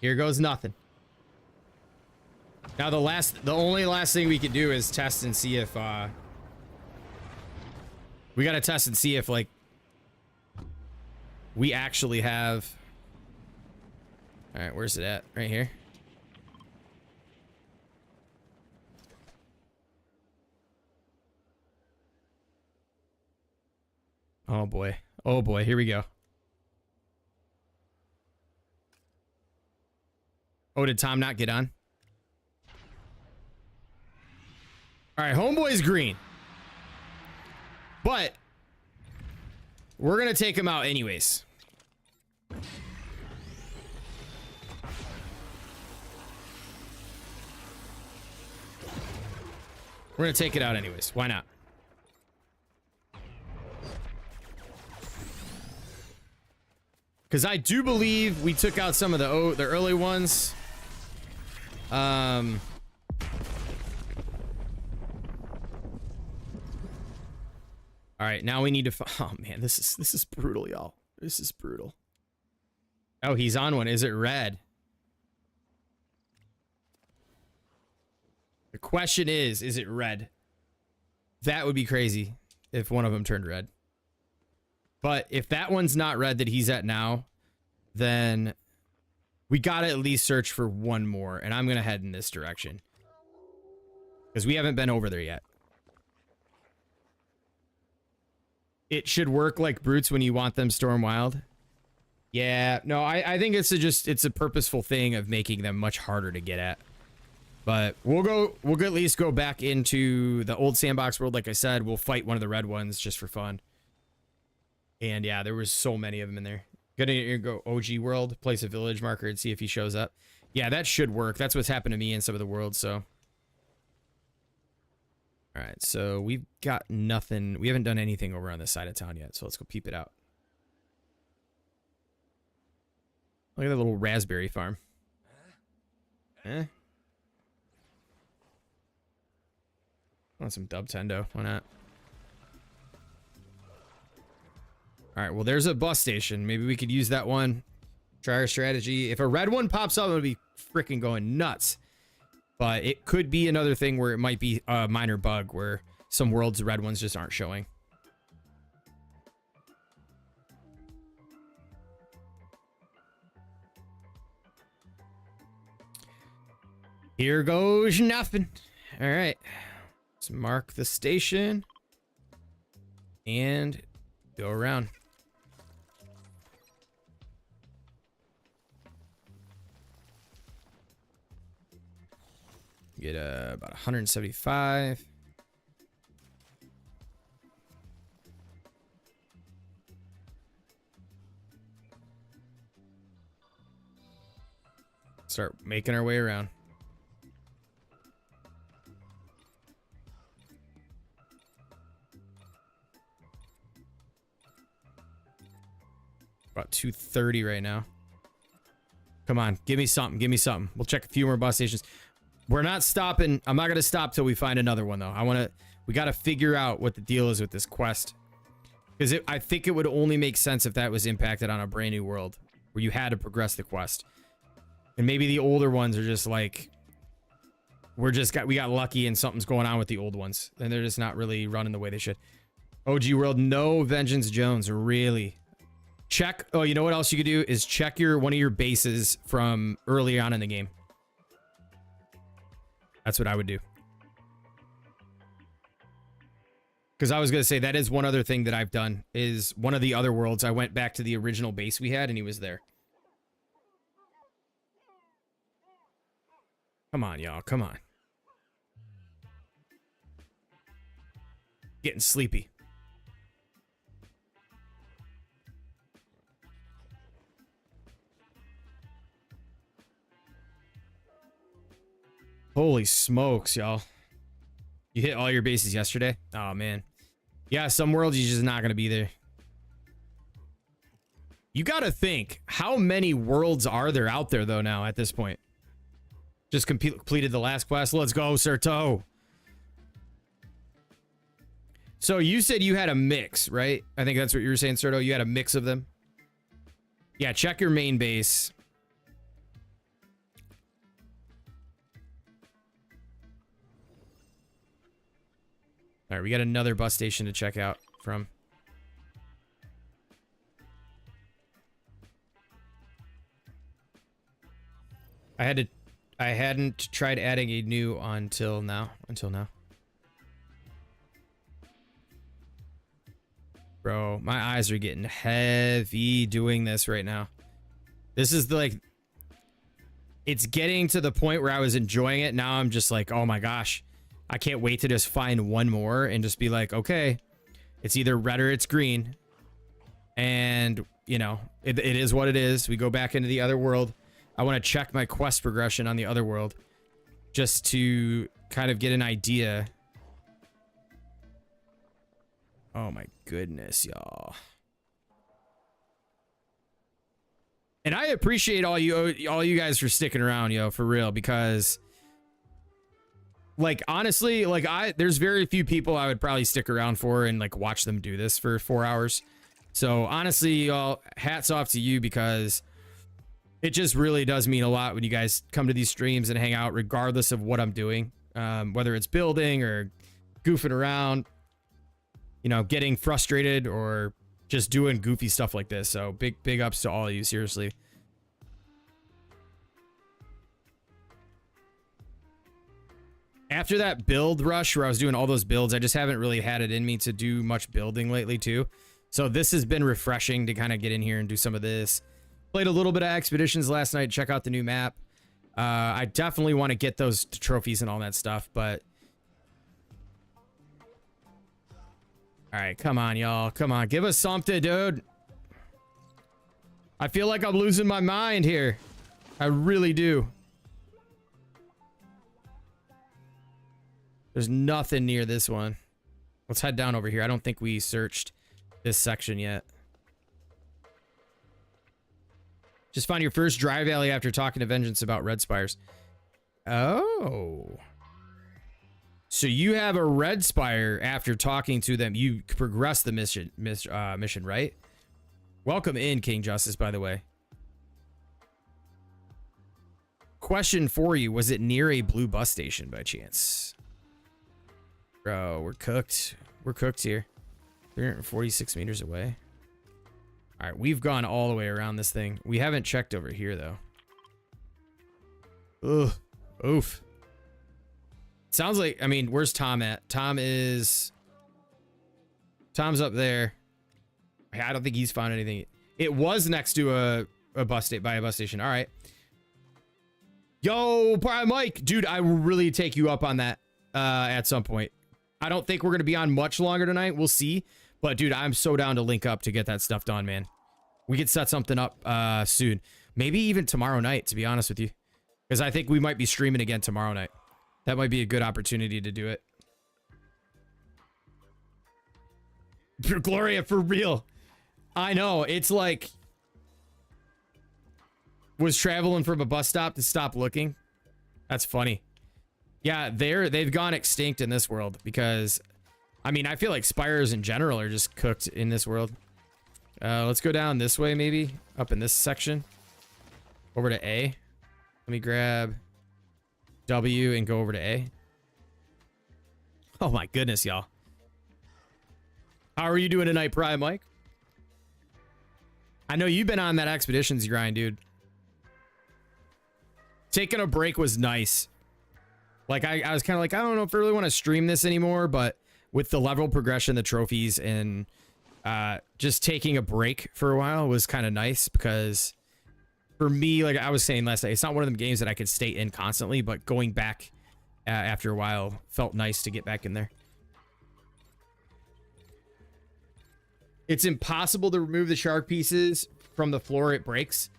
Here goes nothing. Now the only last thing we can do is test and see if we gotta test and see if, like, we actually have... All right, where's it at? Right here. Oh boy. Oh boy, here we go. Oh, did Tom not get on? All right, homeboy's green. But we're going to take him out anyways. We're going to take it out anyways. Why not? Because I do believe we took out some of the early ones. All right, now we need to... Oh, man, this is brutal, y'all. This is brutal. Oh, he's on one. Is it red? The question is it red? That would be crazy if one of them turned red. But if that one's not red that he's at now, then we gotta at least search for one more. And I'm gonna head in this direction. Because we haven't been over there yet. It should work like brutes when you want them storm wild. Yeah, no, I think it's a purposeful thing of making them much harder to get at. But we'll at least go back into the old sandbox world. Like I said, we'll fight one of the red ones just for fun. And yeah, there was so many of them in there. Gonna go OG world, place a village marker and see if he shows up. Yeah, that should work. That's what's happened to me in some of the worlds, so. All right, so we've got nothing. We haven't done anything over on this side of town yet, so let's go peep it out. Look at that little raspberry farm. Eh? Want some dub tendo, why not? All right, well, there's a bus station. Maybe we could use that one. Try our strategy. If a red one pops up, it'll be freaking going nuts. But it could be another thing where it might be a minor bug where some worlds, the red ones just aren't showing. Here goes nothing. All right. Let's mark the station and go around. Get about 175. Start making our way around. About 230 right now. Come on, give me something. Give me something. We'll check a few more bus stations. We're not stopping. I'm not going to stop till we find another one, though. We got to figure out what the deal is with this quest. Because I think it would only make sense if that was impacted on a brand new world where you had to progress the quest. And maybe the older ones are just like, we got lucky and something's going on with the old ones. And they're just not really running the way they should. OG World, no Vengeance Jones, really. Check. Oh, you know what else you could do is check one of your bases from early on in the game. That's what I would do. Because I was going to say that is one other thing that I've done is one of the other worlds. I went back to the original base we had and he was there. Come on, y'all. Come on. Getting sleepy. Holy smokes, y'all. You hit all your bases yesterday? Oh, man. Yeah, some worlds you're just not going to be there. You got to think, how many worlds are there out there, though, now at this point? Just completed the last quest. Let's go, Serto. So you said you had a mix, right? I think that's what you were saying, Serto. You had a mix of them. Yeah, check your main base. All right, we got another bus station to check out from. I hadn't tried adding a new until now. Bro, my eyes are getting heavy doing this right now. This is like, it's getting to the point where I was enjoying it. Now I'm just like, oh my gosh, I can't wait to just find one more and just be like, okay, it's either red or it's green. And, you know, it is what it is. We go back into the other world. I want to check my quest progression on the other world just to kind of get an idea. Oh my goodness, y'all. And I appreciate all you guys for sticking around, yo, for real, because like honestly, like there's very few people I would probably stick around for and like watch them do this for 4 hours. So honestly, y'all, hats off to you, because it just really does mean a lot when you guys come to these streams and hang out regardless of what I'm doing, whether it's building or goofing around, you know, getting frustrated or just doing goofy stuff like this. So big ups to all of you, seriously. After that build rush where I was doing all those builds, I just haven't really had it in me to do much building lately too. So this has been refreshing to kind of get in here and do some of this. Played a little bit of expeditions last night, check out the new map. I definitely want to get those trophies and all that stuff, but all right, come on, y'all. Come on, give us something, dude. I feel like I'm losing my mind here. I really do. There's nothing near this one. Let's head down over here. I don't think we searched this section yet. Just found your first dry valley after talking to Vengeance about red spires. Oh. So you have a red spire after talking to them. You progress the mission, right? Welcome in, King Justice, by the way. Question for you. Was it near a blue bus station by chance? Bro, we're cooked. We're cooked here. 346 meters away. All right, we've gone all the way around this thing. We haven't checked over here, though. Ugh. Oof. Sounds like, I mean, where's Tom at? Tom's up there. I don't think he's found anything. It was next to a bus station. All right. Yo, Mike, dude, I will really take you up on that at some point. I don't think we're going to be on much longer tonight. We'll see. But dude, I'm so down to link up to get that stuff done, man. We could set something up soon. Maybe even tomorrow night, to be honest with you. Because I think we might be streaming again tomorrow night. That might be a good opportunity to do it. Gloria, for real. I know. It's like... was traveling from a bus stop to stop looking. That's funny. Yeah, they've gone extinct in this world because... I mean, I feel like spires in general are just cooked in this world. Let's go down this way, maybe. Up in this section. Over to A. Let me grab W and go over to A. Oh my goodness, y'all. How are you doing tonight, Prime Mike? I know you've been on that expeditions grind, dude. Taking a break was nice. Like, I was kind of like, I don't know if I really want to stream this anymore, but with the level progression, the trophies, and just taking a break for a while was kind of nice, because for me, like I was saying last night, it's not one of them games that I could stay in constantly, but going back after a while felt nice to get back in there. It's impossible to remove the shark pieces from the floor. It breaks.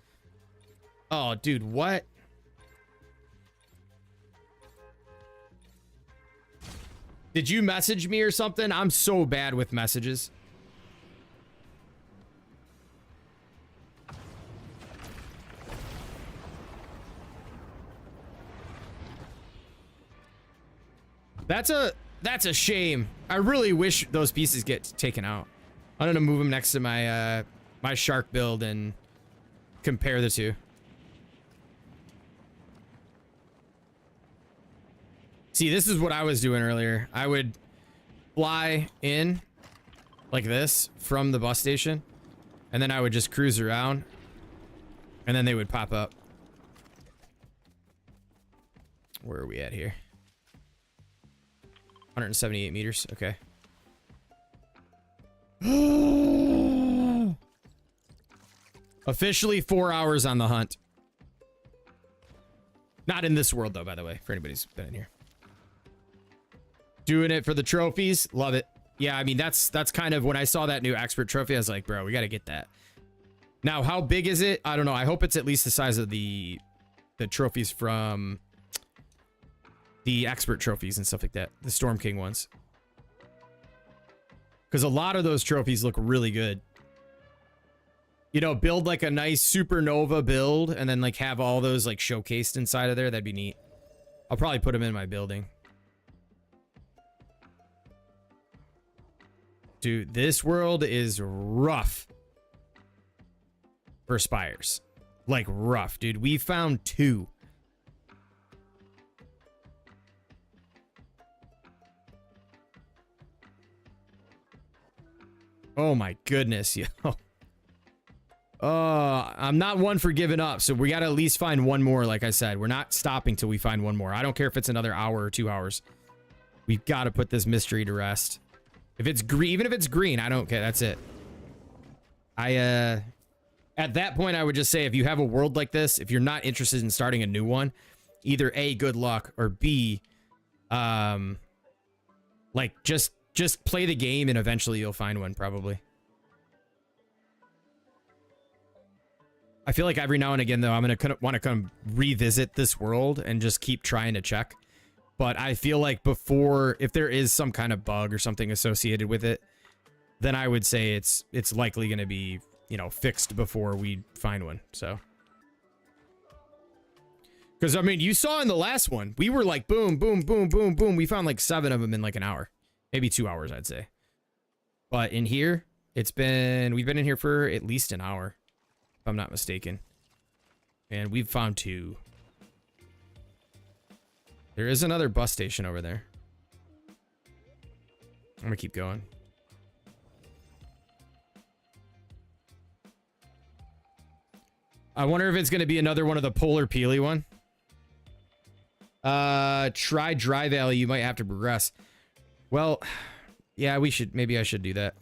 Oh, dude, what? Did you message me or something? I'm so bad with messages. That's a shame. I really wish those pieces get taken out. I'm gonna move them next to my my shark build and compare the two. See, this is what I was doing earlier. I would fly in like this from the bus station, and then I would just cruise around, and then they would pop up. Where are we at here? 178 meters. Okay. Officially 4 hours on the hunt. Not in this world, though, by the way, for anybody who's been in here. Doing it for the trophies. Love it. Yeah, I mean, that's kind of when I saw that new expert trophy, I was like, bro, we got to get that. Now, how big is it? I don't know. I hope it's at least the size of the trophies from the expert trophies and stuff like that. The Storm King ones. Because a lot of those trophies look really good. You know, build like a nice supernova build and then like have all those like showcased inside of there. That'd be neat. I'll probably put them in my building. Dude, this world is rough for spires. Like rough, dude. We found 2. Oh my goodness, yo. I'm not one for giving up, so we gotta at least find one more. Like I said, we're not stopping till we find one more. I don't care if it's another hour or 2 hours. We've got to put this mystery to rest. If it's green, even if it's green, I don't care. That's it. At that point, I would just say if you have a world like this, if you're not interested in starting a new one, either A, good luck, or B, like just play the game and eventually you'll find one, probably. I feel like every now and again, though, I'm going to want to come revisit this world and just keep trying to check. But I feel like before, if there is some kind of bug or something associated with it, then I would say it's likely going to be, you know, fixed before we find one. So, because I mean, you saw in the last one, we were like, boom, boom, boom, boom, boom. We found like 7 of them in like an hour, maybe 2 hours, I'd say. But in here, we've been in here for at least an hour, if I'm not mistaken. And we've found 2. There is another bus station over there. I'm gonna keep going. I wonder if it's gonna be another one of the Polar Peely one. Try Dry Valley. You might have to progress. Well, yeah, we should. Maybe I should do that.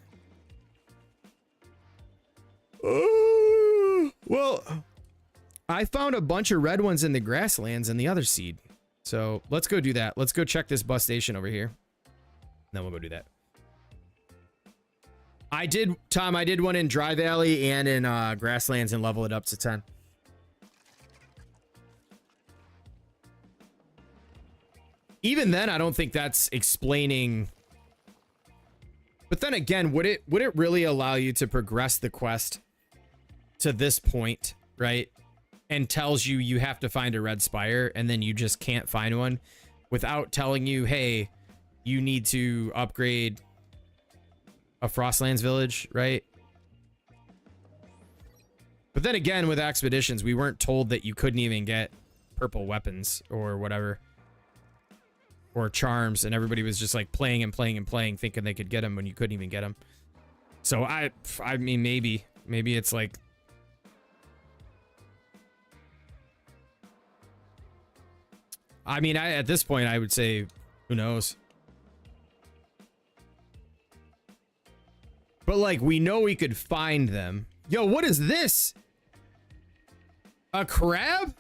Well, I found a bunch of red ones in the grasslands and the other seed. So let's go do that. Let's go check this bus station over here. Then we'll go do that. Tom, I did one in Dry Valley and in grasslands and level it up to 10. Even then, I don't think that's explaining. But then again, would it really allow you to progress the quest to this point, right? And tells you have to find a red spire and then you just can't find one without telling you, hey, you need to upgrade a Frostlands village, right? But then again, with expeditions, we weren't told that you couldn't even get purple weapons or whatever, or charms, and everybody was just like playing and playing and playing, thinking they could get them when you couldn't even get them. So I mean, maybe it's like, I mean, at this point, I would say, who knows? But like, we know we could find them. Yo, what is this? A crab?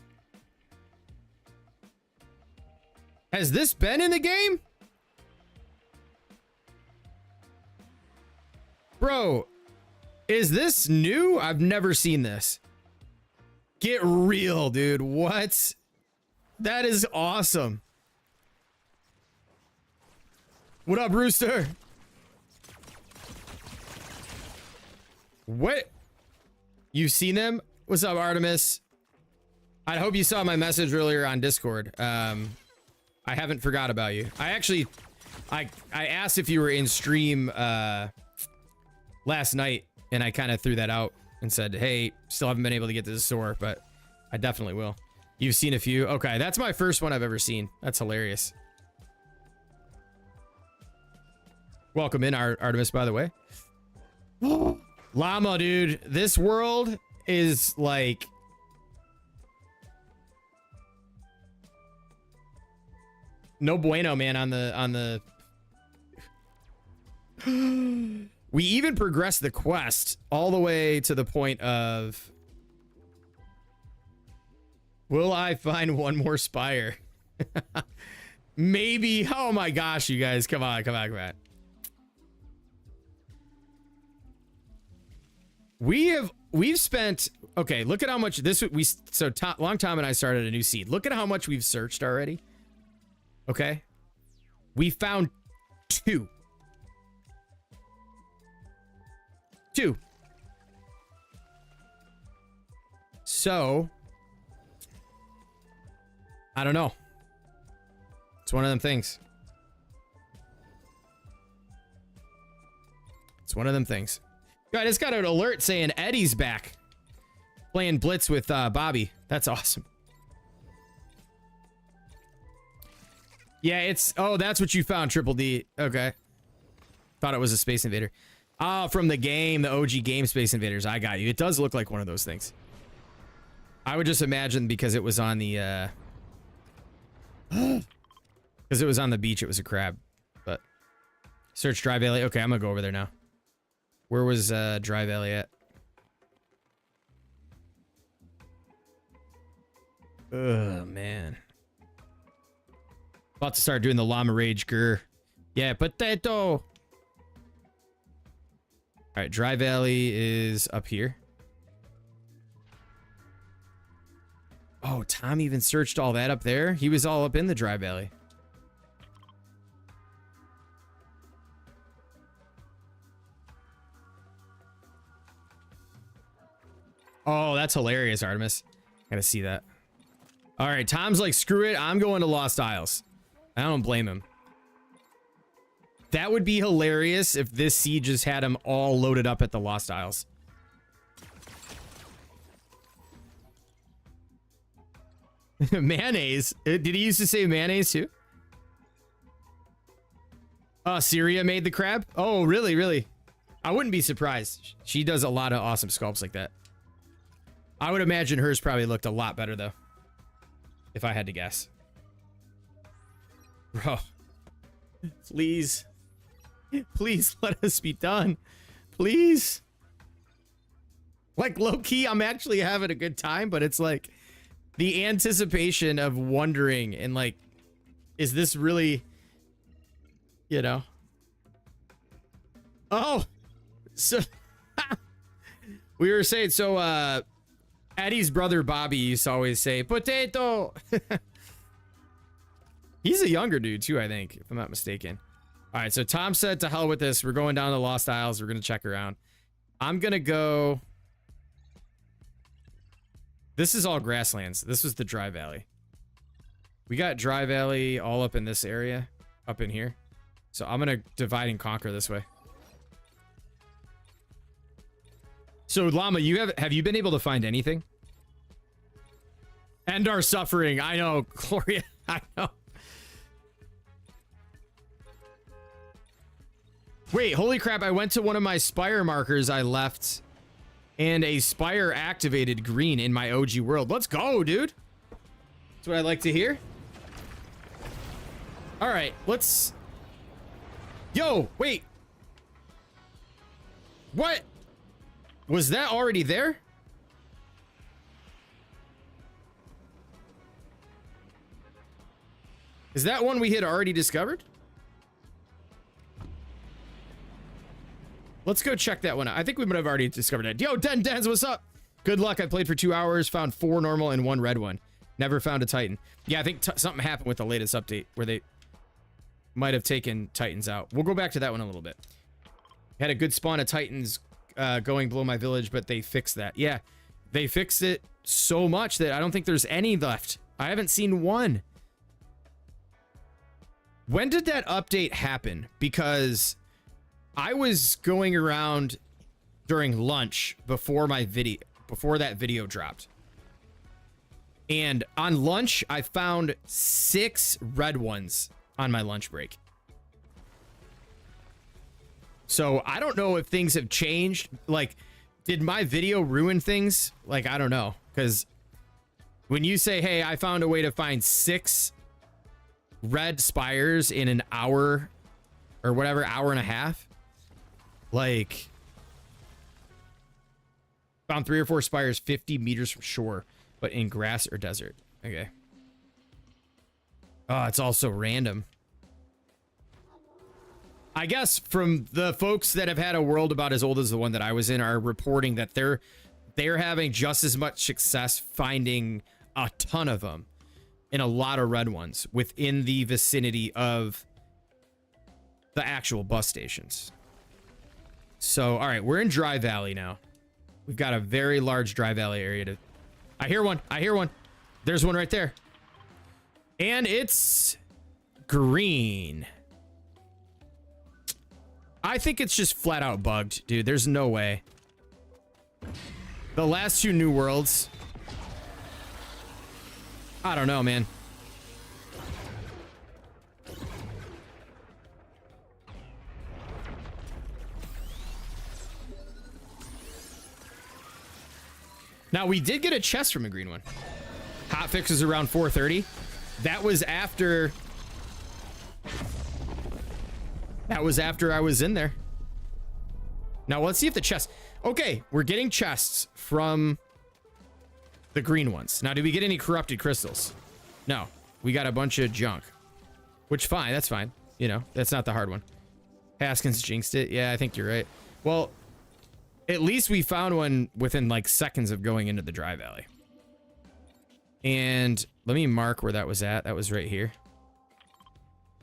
Has this been in the game? Bro, is this new? I've never seen this. Get real, dude. What? That is awesome. What up, Rooster? What? You've seen them? What's up, Artemis? I hope you saw my message earlier on Discord. I haven't forgot about you. I actually, I asked if you were in stream last night, and I kind of threw that out and said, hey, still haven't been able to get to the store, but I definitely will. You've seen a few? Okay, that's my first one I've ever seen. That's hilarious. Welcome in, Artemis, by the way. Llama, dude. This world is like... No bueno, man, on the we even progressed the quest all the way to the point of, will I find one more spire? Maybe. Oh my gosh, you guys, come on. We've spent, okay, look at how much Long Tom and I started a new seed. Look at how much we've searched already. Okay. We found two. So, I don't know. It's one of them things. Yo, I just got an alert saying Eddie's back. Playing Blitz with Bobby. That's awesome. Yeah, it's... Oh, that's what you found, Triple D. Okay. Thought it was a Space Invader. Ah, from the game, the OG game Space Invaders. I got you. It does look like one of those things. I would just imagine because it was on the... Because it was on the beach, it was a crab. But... Search Dry Valley. Okay, I'm gonna go over there now. Where was Dry Valley at? Oh, man. About to start doing the llama rage grr. Yeah, potato. All right, Dry Valley is up here. Oh, Tom even searched all that up there. He was all up in the Dry Valley. Oh, that's hilarious, Artemis. Gotta see that. All right, Tom's like, screw it. I'm going to Lost Isles. I don't blame him. That would be hilarious if this seed just had him all loaded up at the Lost Isles. Mayonnaise. Did he used to say mayonnaise too? Syria made the crab? Oh, really, really? I wouldn't be surprised. She does a lot of awesome sculpts like that. I would imagine hers probably looked a lot better though, if I had to guess. Bro, please, please let us be done, please. Like low-key, I'm actually having a good time, but it's like the anticipation of wondering and like, is this really, you know? Oh, so we were saying, so Eddie's brother Bobby used to always say potato. He's a younger dude too, I think, if I'm not mistaken. All right, so Tom said to hell with this. We're going down to Lost Isles. We're gonna check around. I'm gonna go. This is all grasslands. This was the Dry Valley. We got Dry Valley all up in this area, up in here. So I'm gonna divide and conquer this way. So Llama, have you been able to find anything? End our suffering. I know, Gloria. I know. Wait, holy crap! I went to one of my Spire markers I left, and a Spire activated green in my OG world. Let's go, dude. That's what I like to hear. All right, let's. Yo, wait. What? Was that already there? Is that one we had already discovered? Let's go check that one out. I think we might have already discovered it. Yo, Dens, what's up? Good luck. I played for 2 hours, found 4 normal and 1 red one. Never found a Titan. Yeah, I think something happened with the latest update where they might have taken Titans out. We'll go back to that one a little bit. Had a good spawn of Titans going below my village, but they fixed that. Yeah, they fixed it so much that I don't think there's any left. I haven't seen one. When did that update happen? Because I was going around during lunch before that video dropped. And on lunch, I found 6 red ones on my lunch break. So I don't know if things have changed. Like, did my video ruin things? Like, I don't know. Because when you say, hey, I found a way to find 6 red spires in an hour or whatever, hour and a half. Like, found 3 or 4 spires 50 meters from shore, but in grass or desert. Okay. Oh, it's also random. I guess from the folks that have had a world about as old as the one that I was in are reporting that they're having just as much success finding a ton of them and a lot of red ones within the vicinity of the actual bus stations. So, all right, we're in Dry Valley now. We've got a very large Dry Valley area to... I hear one. I hear one. There's one right there. And it's green. I think it's just flat out bugged, dude. There's no way. The last 2 new worlds. I don't know, man. Now, we did get a chest from a green one. Hotfix is around 4:30. That was after... That was after I was in there. Now, let's see if the chest... Okay, we're getting chests from the green ones. Now, did we get any corrupted crystals? No. We got a bunch of junk. Which, fine. That's fine. You know, that's not the hard one. Haskins jinxed it. Yeah, I think you're right. Well, at least we found one within, like, seconds of going into the Dry Valley. And let me mark where that was at. That was right here.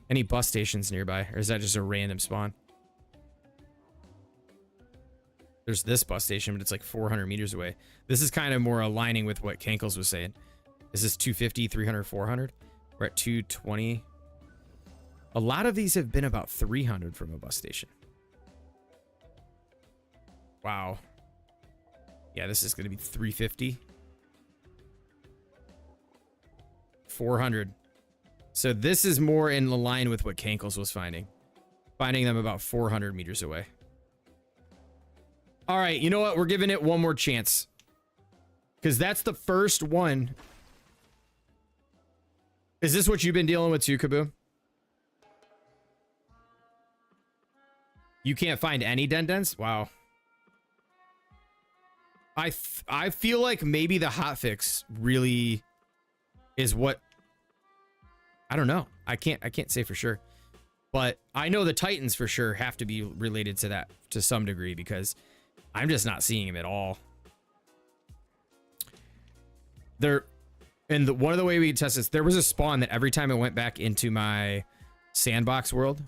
Any bus stations nearby? Or is that just a random spawn? There's this bus station, but it's like 400 meters away. This is kind of more aligning with what Kankles was saying. Is this 250, 300, 400? We're at 220. A lot of these have been about 300 from a bus station. Wow. Yeah, this is going to be 350. 400. So this is more in line with what Kankles was finding. Finding them about 400 meters away. All right, you know what? We're giving it one more chance. Because that's the first one. Is this what you've been dealing with too, Kaboom? You can't find any dendens? Wow. I feel like maybe the hotfix really is what... I don't know. I can't say for sure. But I know the Titans for sure have to be related to that to some degree because I'm just not seeing him at all. One of the way we test this, there was a spawn that every time I went back into my sandbox world,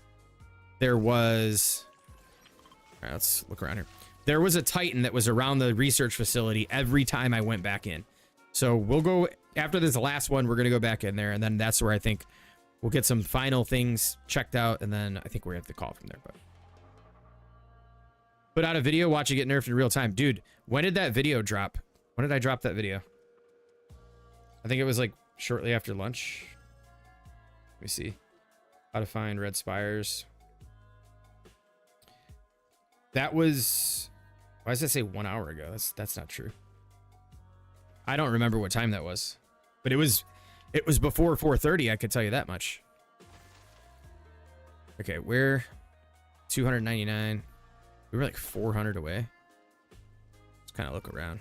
there was... All right, let's look around here. There was a Titan that was around the research facility every time I went back in. So we'll go... After this last one, we're going to go back in there, and then that's where I think we'll get some final things checked out, and then I think we're going to have to call from there. But put out a video, watch it get nerfed in real time. Dude, when did that video drop? When did I drop that video? I think it was like shortly after lunch. Let me see. How to find red spires. That was... Why does that say 1 hour ago? That's not true. I don't remember what time that was. But it was before 4:30, I could tell you that much. Okay, we're 299. We were like 400 away. Let's kind of look around.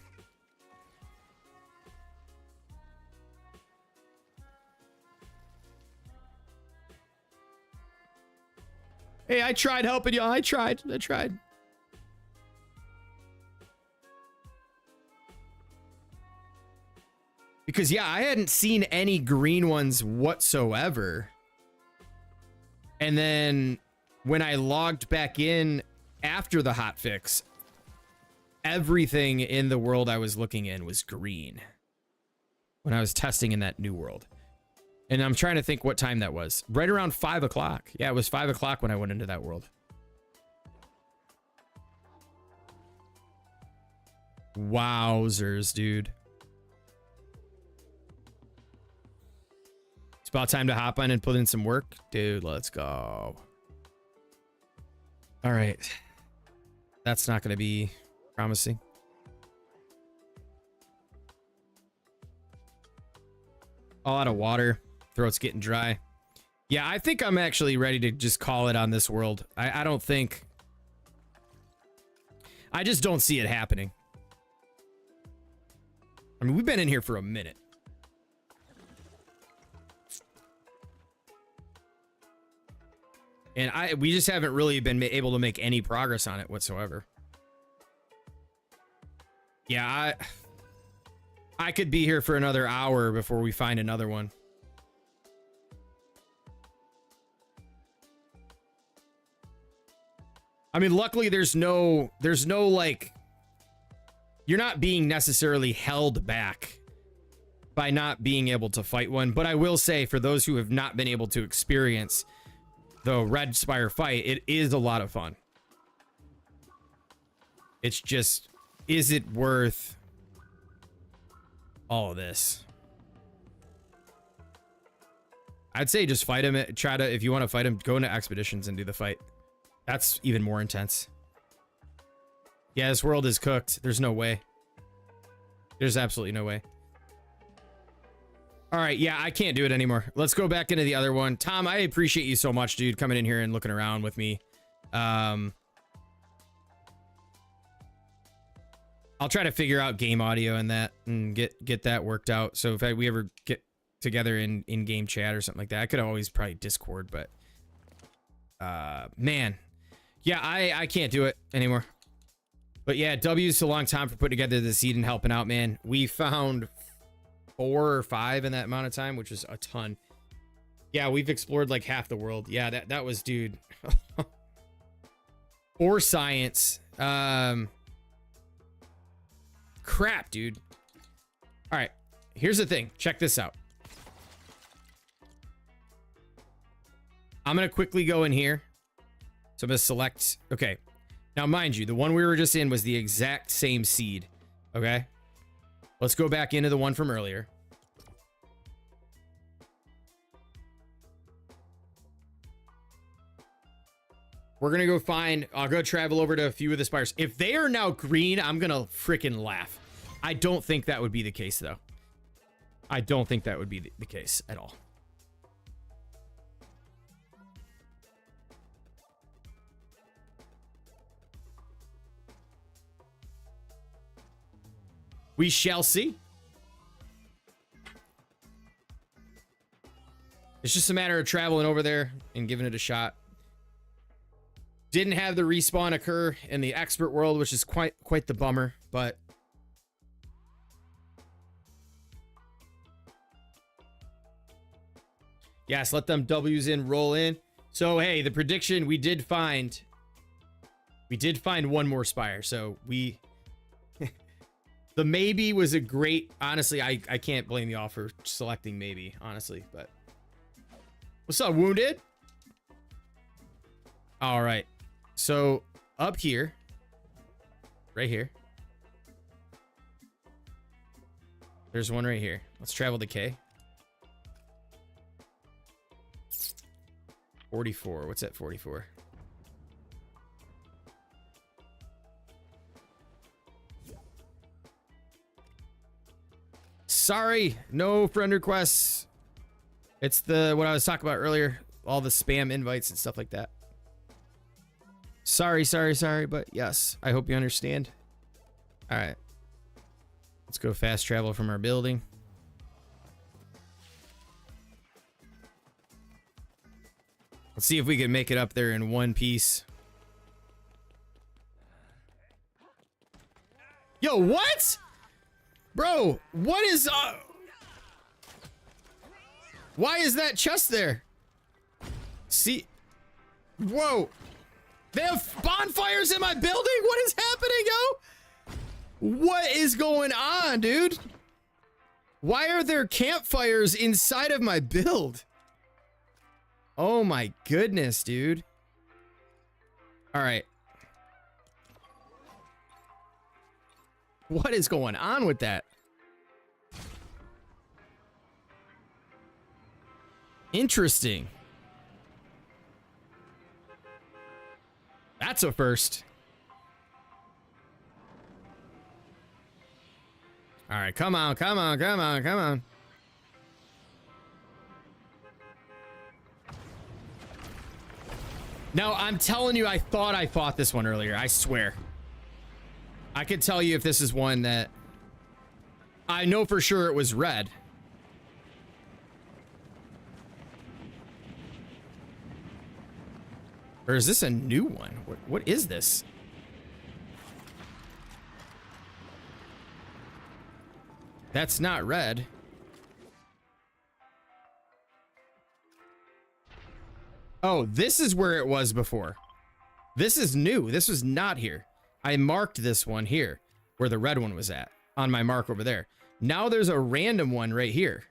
Hey, I tried helping you. I tried. Because, yeah, I hadn't seen any green ones whatsoever. And then when I logged back in after the hotfix, everything in the world I was looking in was green. When I was testing in that new world. And I'm trying to think what time that was. Right around 5 o'clock. Yeah, it was 5 o'clock when I went into that world. Wowzers, dude. It's about time to hop on and put in some work. Dude, let's go. All right. That's not going to be promising. All out of water. Throat's getting dry. Yeah, I think I'm actually ready to just call it on this world. I don't think... I just don't see it happening. I mean, we've been in here for a minute. And we just haven't really been able to make any progress on it whatsoever. Yeah, I could be here for another hour before we find another one. I mean, luckily there's no like, you're not being necessarily held back by not being able to fight one. But I will say, for those who have not been able to experience the red spire fight, it is a lot of fun. It's just, is it worth all of this? I'd say just fight him. Try to, if you want to fight him, go into expeditions and do the fight. That's even more intense. Yeah, this world is cooked. There's no way. There's absolutely no way. All right, yeah, I can't do it anymore. Let's go back into the other one. Tom, I appreciate you so much, dude, coming in here and looking around with me. I'll try to figure out game audio and that and get that worked out. So if we ever get together in game chat or something like that, I could always probably Discord, but man, yeah, I can't do it anymore. But yeah, W's a long time for putting together the seed and helping out, man. We found 4 or 5 in that amount of time, which is a ton. Yeah, we've explored like half the world. Yeah, that was, dude. Or science. Crap, dude. All right, here's the thing. Check this out. I'm gonna quickly go in here. So I'm gonna select, okay. Now, mind you, the one we were just in was the exact same seed, okay? Let's go back into the one from earlier. We're gonna go find, I'll go travel over to a few of the spires. If they are now green, I'm gonna freaking laugh. I don't think that would be the case, though. I don't think that would be the case at all. We shall see. It's just a matter of traveling over there and giving it a shot. Didn't have the respawn occur in the expert world, which is quite the bummer, but yes, let them W's in, roll in. So hey, the prediction, we did find one more spire. So we the maybe was a great, honestly, I can't blame y'all for selecting maybe, honestly, but what's up, Wounded? All right. So up here, right here, there's one right here. Let's travel to K. 44. What's that 44? Sorry, no friend requests. It's what I was talking about earlier, all the spam invites and stuff like that. Sorry, but yes, I hope you understand. All right. Let's go fast travel from our building. Let's see if we can make it up there in one piece. Yo, what? Bro, what is why is that chest there? See, whoa, they have bonfires in my building. What is happening, yo? What is going on, dude? Why are there campfires inside of my build? Oh my goodness, dude. All right. What is going on with that? Interesting. That's a first. All right, come on, come on. Now, I'm telling you, I thought I fought this one earlier. I swear. I could tell you if this is one that I know for sure it was red. Or is this a new one? What is this? That's not red. Oh, this is where it was before. This is new. This was not here. I marked this one here where the red one was at on my mark over there. Now there's a random one right here.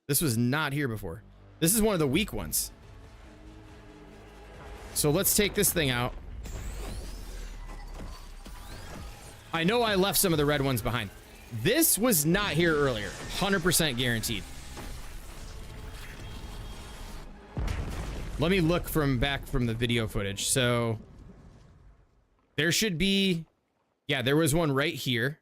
This was not here before. This is one of the weak ones. So let's take this thing out. I know I left some of the red ones behind. This was not here earlier. 100% guaranteed. Let me look back from the video footage. So there should be, yeah, there was one right here.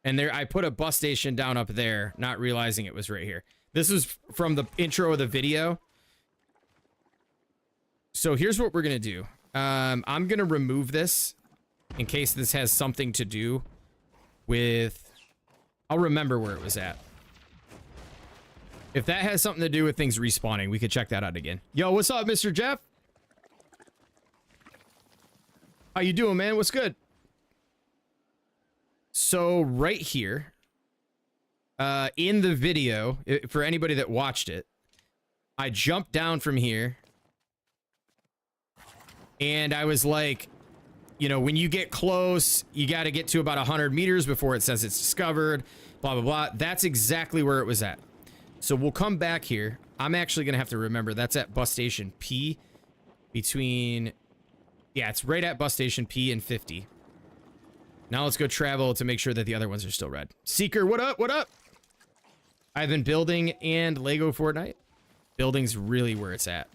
And there, I put a bus station down up there, not realizing it was right here. This is from the intro of the video. So here's what we're going to do. I'm going to remove this in case this has something to do with, I'll remember where it was at. If that has something to do with things respawning, we could check that out again. Yo, what's up, Mr. Jeff? How you doing, man? What's good? So right here, in the video, for anybody that watched it, I jumped down from here. And I was like, you know, when you get close, you got to get to about 100 meters before it says it's discovered, blah, blah, blah. That's exactly where it was at. So we'll come back here. I'm actually going to have to remember that's at bus station P between, yeah, it's right at bus station P and 50. Now let's go travel to make sure that the other ones are still red. Seeker, what up? What up? I've been building and LEGO Fortnite. Building's really where it's at.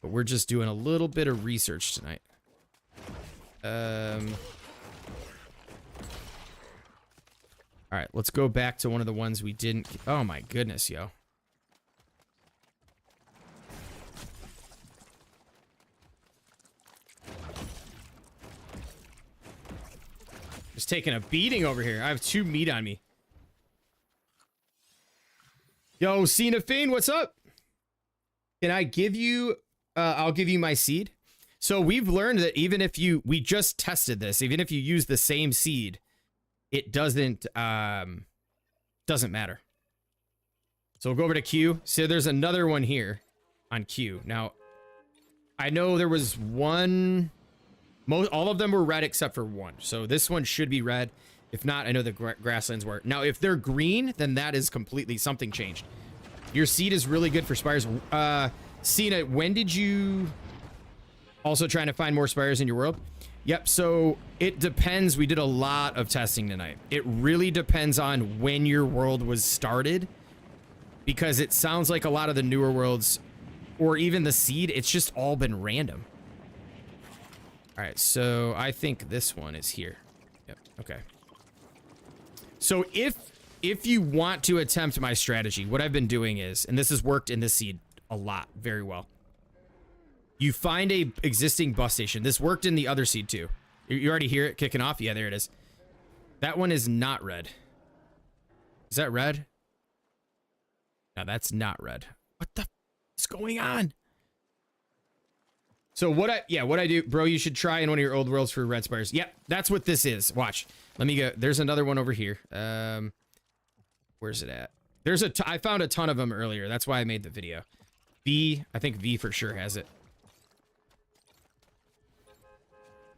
But we're just doing a little bit of research tonight. All right, let's go back to one of the ones we didn't. Oh my goodness, yo. Just taking a beating over here. I have 2 meat on me. Yo, Cena Fiend, what's up? Can I give you, I'll give you my seed. So we've learned that even if we just tested this, even if you use the same seed, it doesn't matter. So we'll go over to Q. So there's another one here on Q. Now, I know there was one, all of them were red except for one. So this one should be red. If not, I know the grasslands were. Now, if they're green, then that is completely, something changed. Your seed is really good for spires. Cena, when did you also trying to find more spires in your world? Yep, so it depends. We did a lot of testing tonight. It really depends on when your world was started, because it sounds like a lot of the newer worlds, or even the seed, it's just all been random. All right, so I think this one is here. Yep, okay. So if you want to attempt my strategy, what I've been doing is, and this has worked in this seed a lot, very well. You find a existing bus station. This worked in the other seed too. You already hear it kicking off? Yeah, there it is. That one is not red. Is that red? No, that's not red. What the f is going on? So what I do, bro, you should try in one of your old worlds for red spires. Yep, that's what this is. Watch. Let me go. There's another one over here. Where's it at? I found a ton of them earlier. That's why I made the video. V, I think V for sure has it.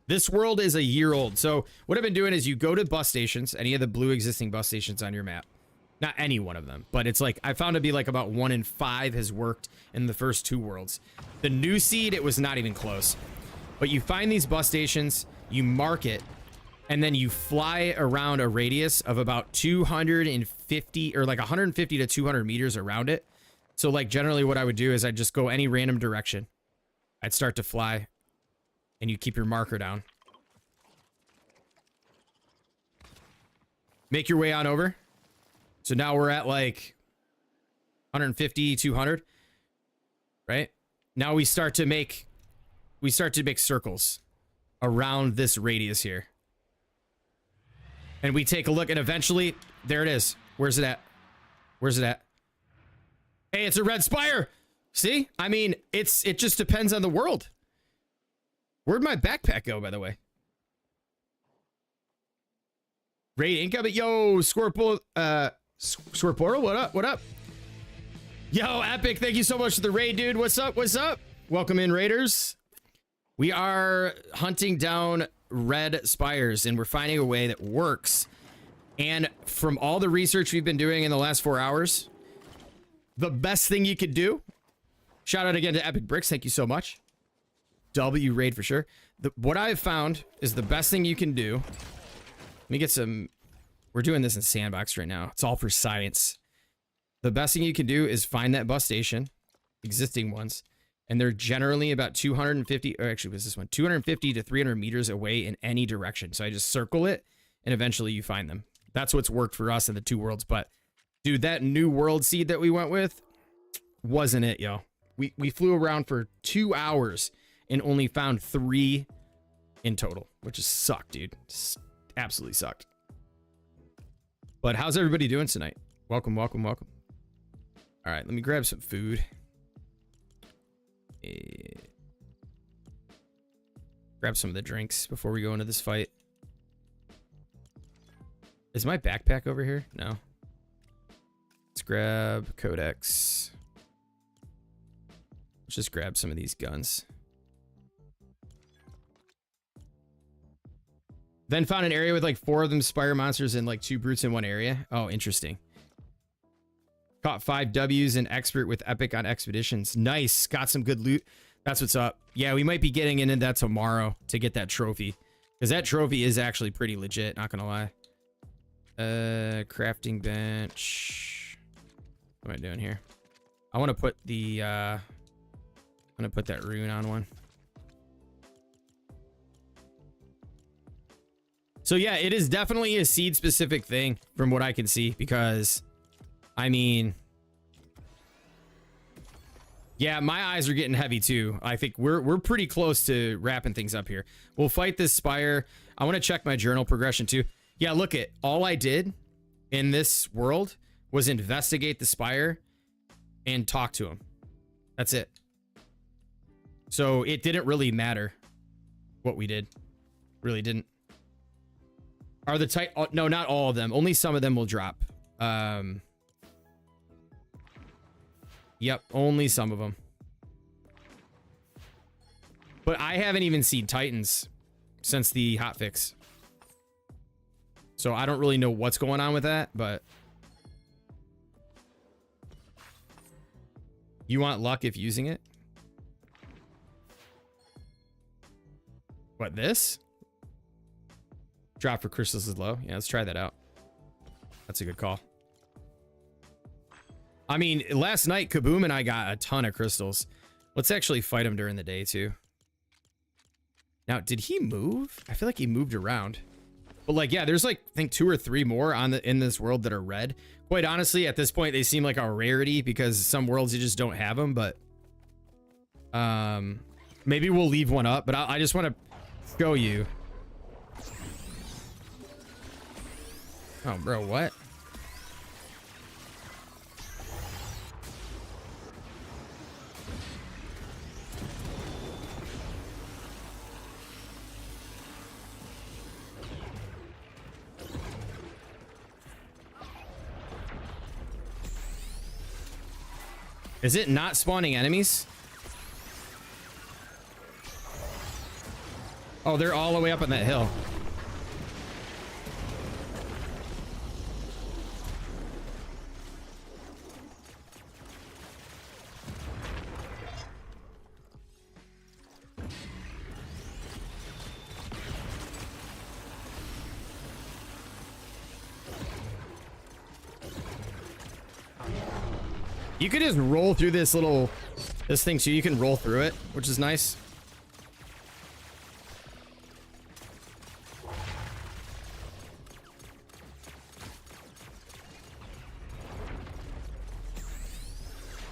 This world is a year old. So what I've been doing is you go to bus stations, any of the blue existing bus stations on your map. Not any one of them, but it's like, I found to be like about 1 in 5 has worked in the first 2 worlds. The new seed, it was not even close. But you find these bus stations, you mark it, and then you fly around a radius of about 250 or like 150 to 200 meters around it. So like generally what I would do is I'd just go any random direction. I'd start to fly and you keep your marker down. Make your way on over. So now we're at like 150, 200, right? Now we start to make we start to make circles around this radius here. And we take a look, and eventually, there it is. Where's it at? Where's it at? Hey, it's a red spire. See? I mean, it just depends on the world. Where'd my backpack go, by the way? Raid incoming. Yo, Scorportal, what up? What up? Yo, Epic, thank you so much for the raid, dude. What's up? What's up? Welcome in, raiders. We are hunting down red spires, and we're finding a way that works. And from all the research we've been doing in the last 4 hours, the best thing you could do, shout out again to Epic Bricks, thank you so much. W raid for sure. What I've found is the best thing you can do. Let me get some, we're doing this in sandbox right now. It's all for science. The best thing you can do is find that bus station, existing ones, and they're generally about 250, or actually, what's this one? 250 to 300 meters away in any direction. So I just circle it, and eventually you find them. That's what's worked for us in the two worlds. But, dude, that new world seed that we went with wasn't it, yo. We flew around for 2 hours and only found 3 in total, which just sucked, dude. Just absolutely sucked. But how's everybody doing tonight? Welcome, welcome, welcome. All right, let me grab some food. Grab some of the drinks before we go into this fight. Is my backpack over here? No. Let's grab codex. Let's just grab some of these guns. Then found an area with like 4 of them spire monsters and like 2 brutes in one area. Oh, interesting. Caught 5 W's and expert with epic on expeditions. Nice. Got some good loot. That's what's up. Yeah, we might be getting into that tomorrow to get that trophy. Because that trophy is actually pretty legit, not gonna lie. Crafting bench. What am I doing here? I want to put the I'm gonna put that rune on one. So yeah, it is definitely a seed specific thing from what I can see, because I mean, yeah, my eyes are getting heavy too. I think we're pretty close to wrapping things up here. We'll fight this spire. I want to check my journal progression too. Yeah, look it. All I did in this world was investigate the spire and talk to him. That's it. So it didn't really matter what we did. Really didn't. Are the tight? Oh, no, not all of them. Only some of them will drop. Yep, only some of them. But I haven't even seen Titans since the hotfix. So I don't really know what's going on with that, but you want luck if using it? What, this? Drop for crystals is low. Yeah, let's try that out. That's a good call. I mean, last night, Kaboom and I got a ton of crystals. Let's actually fight him during the day, too. Now, did he move? I feel like he moved around. But, like, yeah, there's, like, I think 2 or 3 more in this world that are red. Quite honestly, at this point, they seem like a rarity because some worlds you just don't have them, but... maybe we'll leave one up, but I just want to show you. Oh, bro, what? Is it not spawning enemies? Oh, they're all the way up on that hill. You could just roll through this thing, so you can roll through it, which is nice.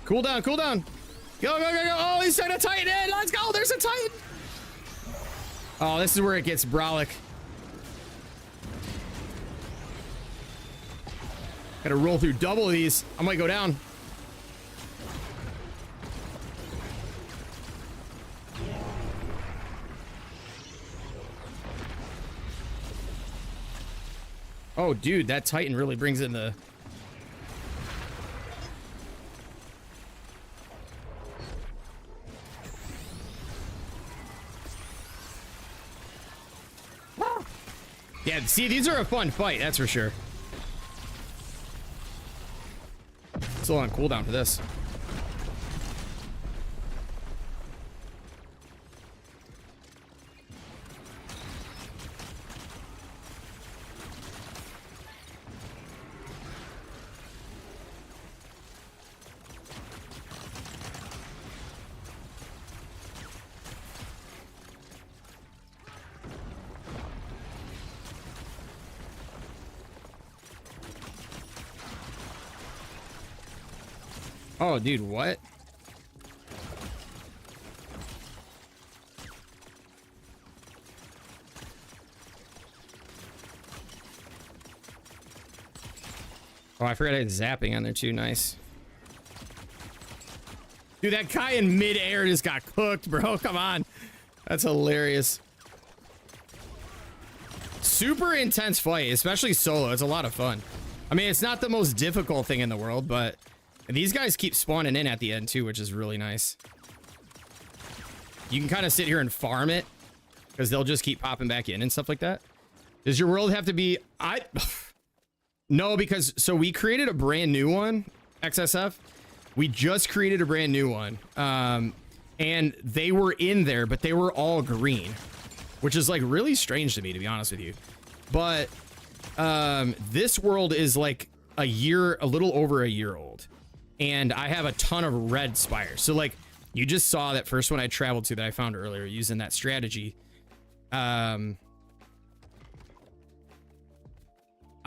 Cool down, cool down. Go, go, go, go. Oh, he's trying to tighten in. Let's go. There's a Titan. Oh, this is where it gets brolic. Gotta roll through double of these. I might go down. Oh, dude, that Titan really brings in the... Yeah, see, these are a fun fight, that's for sure. Still on cooldown for this. Oh, dude, what? Oh, I forgot I had zapping on there too. Nice. Dude, that guy in midair just got cooked, bro. Come on. That's hilarious. Super intense fight, especially solo. It's a lot of fun. I mean, it's not the most difficult thing in the world, but these guys keep spawning in at the end too, which is really nice. You can kind of sit here and farm it because they'll just keep popping back in and stuff like that. Does your world have to be... No, because... So we created a brand new one, XSF. We just created a brand new one. And they were in there, but they were all green, which is like really strange to me, to be honest with you. But this world is like a little over a year old. And I have a ton of red spires. So like you just saw that first one I traveled to that I found earlier using that strategy. I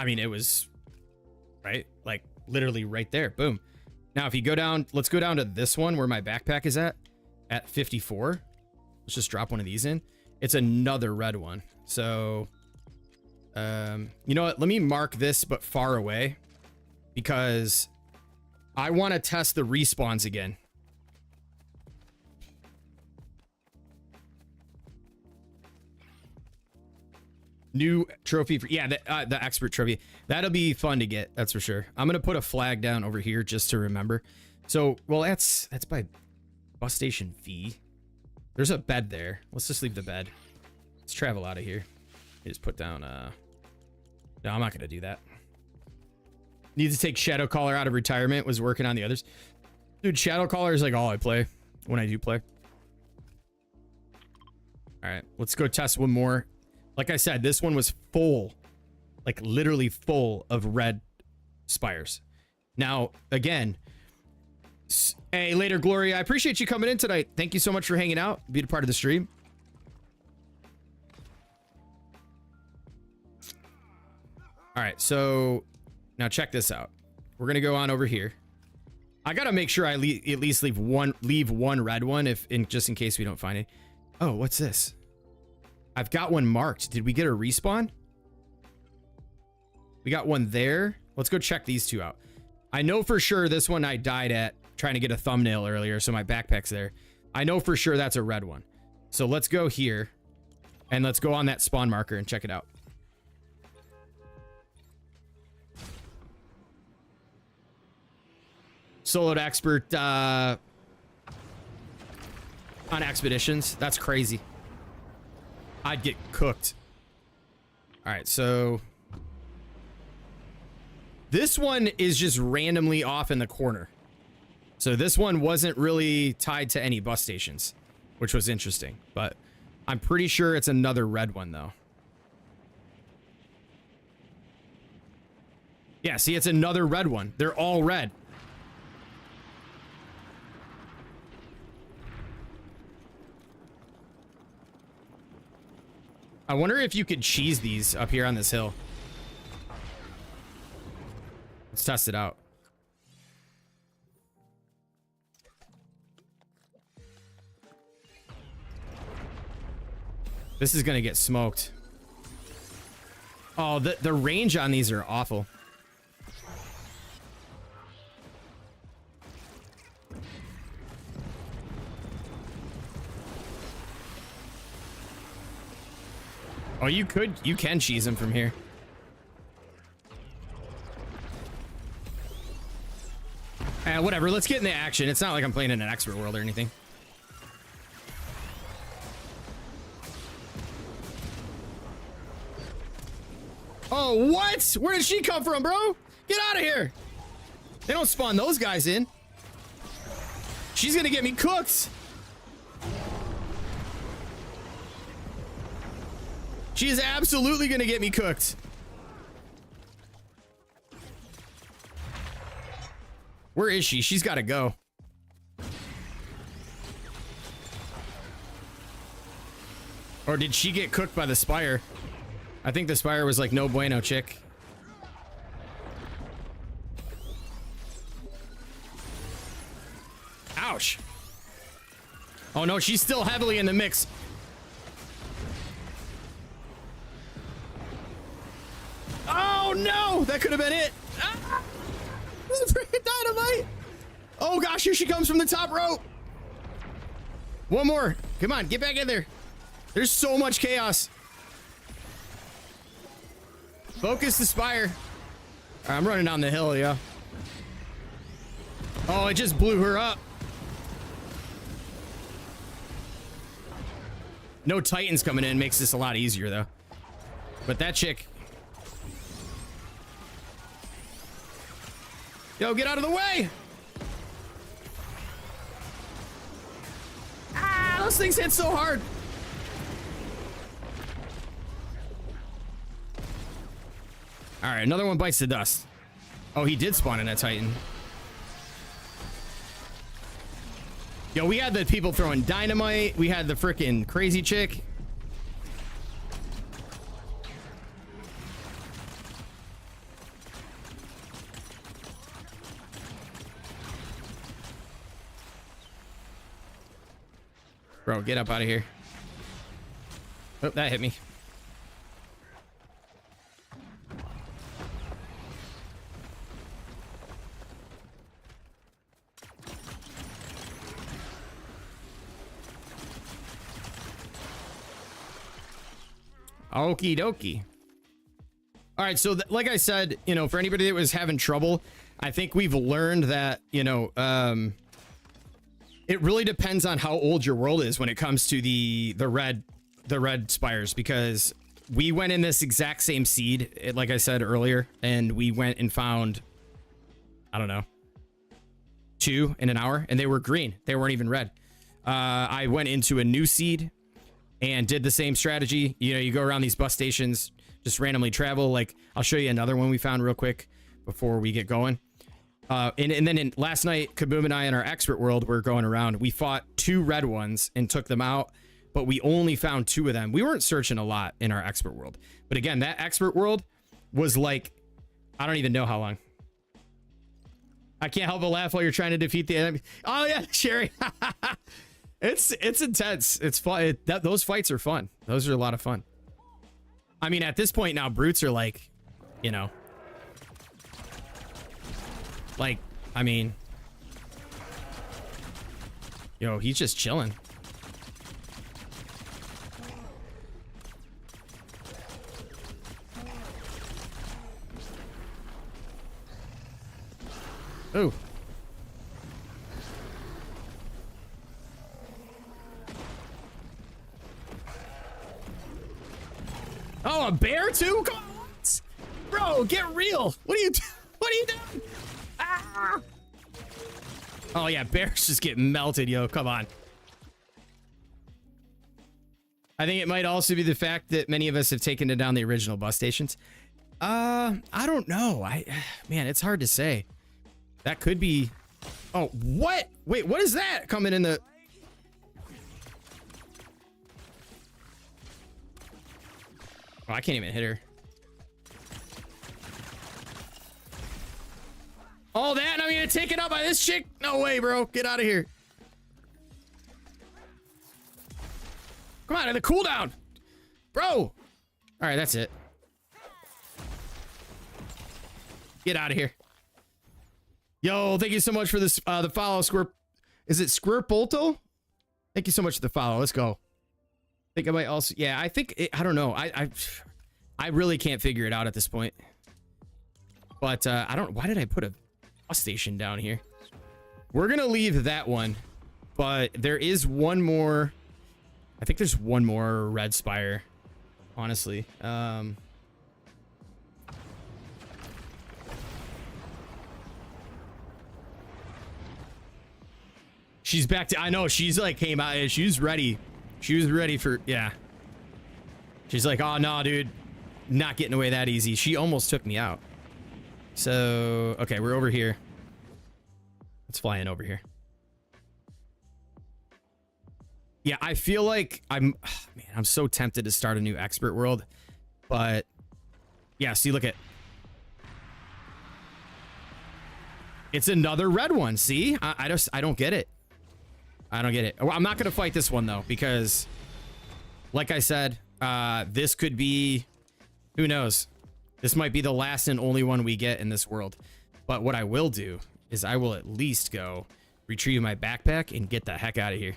mean, it was right, like literally right there. Boom. Now, if you go down, let's go down to this one where my backpack is at 54. Let's just drop one of these in. It's another red one. So, you know what? Let me mark this, but far away, because I want to test the respawns again. New trophy for, yeah, the expert trophy. That'll be fun to get, that's for sure. I'm gonna put a flag down over here just to remember. So, well, that's by bus station V. There's a bed there. Let's just leave the bed. Let's travel out of here. Just put down no, I'm not gonna do that. Need to take Shadow Caller out of retirement. Was working on the others. Dude, Shadow Caller is like all I play when I do play. All right, let's go test one more. Like I said, this one was full, like literally full of red spires. Now, again, hey, later, Gloria. I appreciate you coming in tonight. Thank you so much for hanging out, being a part of the stream. All right, so now check this out. We're gonna go on over here. I gotta make sure I at least leave one red one just in case we don't find it. Oh, what's this? I've got one marked. Did we get a respawn? We got one there. Let's go check these two out. I know for sure this one I died at trying to get a thumbnail earlier, so my backpack's there. I know for sure that's a red one. So let's go here and let's go on that spawn marker and check it out. Soloed expert on expeditions. That's crazy. I'd get cooked. All right, so this one is just randomly off in the corner. So this one wasn't really tied to any bus stations, which was interesting, but I'm pretty sure it's another red one though. Yeah, see, it's another red one. They're all red. I wonder if you could cheese these up here on this hill. Let's test it out. This is gonna get smoked. Oh, the range on these are awful. Oh, you can cheese him from here. Whatever, let's get into action. It's not like I'm playing in an expert world or anything. Oh, what? Where did she come from, bro? Get out of here. They don't spawn those guys in. She's gonna get me cooked. She is absolutely gonna get me cooked. Where is she? She's gotta go. Or did she get cooked by the Spire? I think the Spire was like, no bueno, chick. Ouch. Oh no, she's still heavily in the mix. Oh no, that could have been it. Ah! Freaking dynamite. Oh gosh, here she comes from the top rope. One more. Come on, get back in there. There's so much chaos. Focus the Spire. All right, I'm running down the hill, yeah. Oh, it just blew her up. No Titans coming in makes this a lot easier, though. But that chick... Yo, get out of the way! Ah, those things hit so hard. All right, another one bites the dust. Oh, he did spawn in a Titan. Yo, we had the people throwing dynamite. We had the freaking crazy chick. Bro, get up out of here. Oh, that hit me. Okie dokie. All right, so like I said, you know, for anybody that was having trouble, I think we've learned that, you know, it really depends on how old your world is when it comes to the red spires, because we went in this exact same seed, like I said earlier, and we went and found, I don't know, 2 in an hour, and they were green. They weren't even red. I went into a new seed and did the same strategy. You know, you go around these bus stations, just randomly travel. Like, I'll show you another one we found real quick before we get going. And then last night, Kaboom and I in our expert world were going around. We fought 2 red ones and took them out, but we only found 2 of them. We weren't searching a lot in our expert world. But again, that expert world was like, I don't even know how long. I can't help but laugh while you're trying to defeat the enemy. Oh yeah, Sherry. It's intense. It's fun. Those fights are fun. Those are a lot of fun. I mean, at this point now, brutes are like, you know, like, I mean, yo, he's just chilling. Ooh. Oh, a bear too? Come on, what? Bro, get real. What are you doing? Ah! Oh yeah, bears just get melted, yo. Come on. I think it might also be the fact that many of us have taken it down the original bus stations. I don't know. Man, it's hard to say. That could be. Oh, what? Wait, what is that coming in the? Oh, I can't even hit her. All that, and I'm gonna take it out by this chick? No way, bro. Get out of here. Come on, the cooldown. bro. All right, that's it. Get out of here. Yo, thank you so much for this. The follow, Squirt. Is it Squirtbolto? Thank you so much for the follow. Let's go. I think I might also. Yeah, I think. I don't know. I really can't figure it out at this point. But I don't. Why did I put a bus station down here? We're gonna leave that one, but there is one more. I think there's one more red spire. Honestly, she's back to. I know she's like came out. She's ready. She was ready for. Yeah. She's like, oh no, dude, not getting away that easy. She almost took me out. So okay, we're over here. Let's fly in over here. Yeah, I feel like I'm so tempted to start a new expert world, but yeah, see, look at. It's another red one. See, I don't get it. I don't get it. Well, I'm not gonna fight this one though, because like I said, this could be, who knows? This might be the last and only one we get in this world. But what I will do is I will at least go retrieve my backpack and get the heck out of here.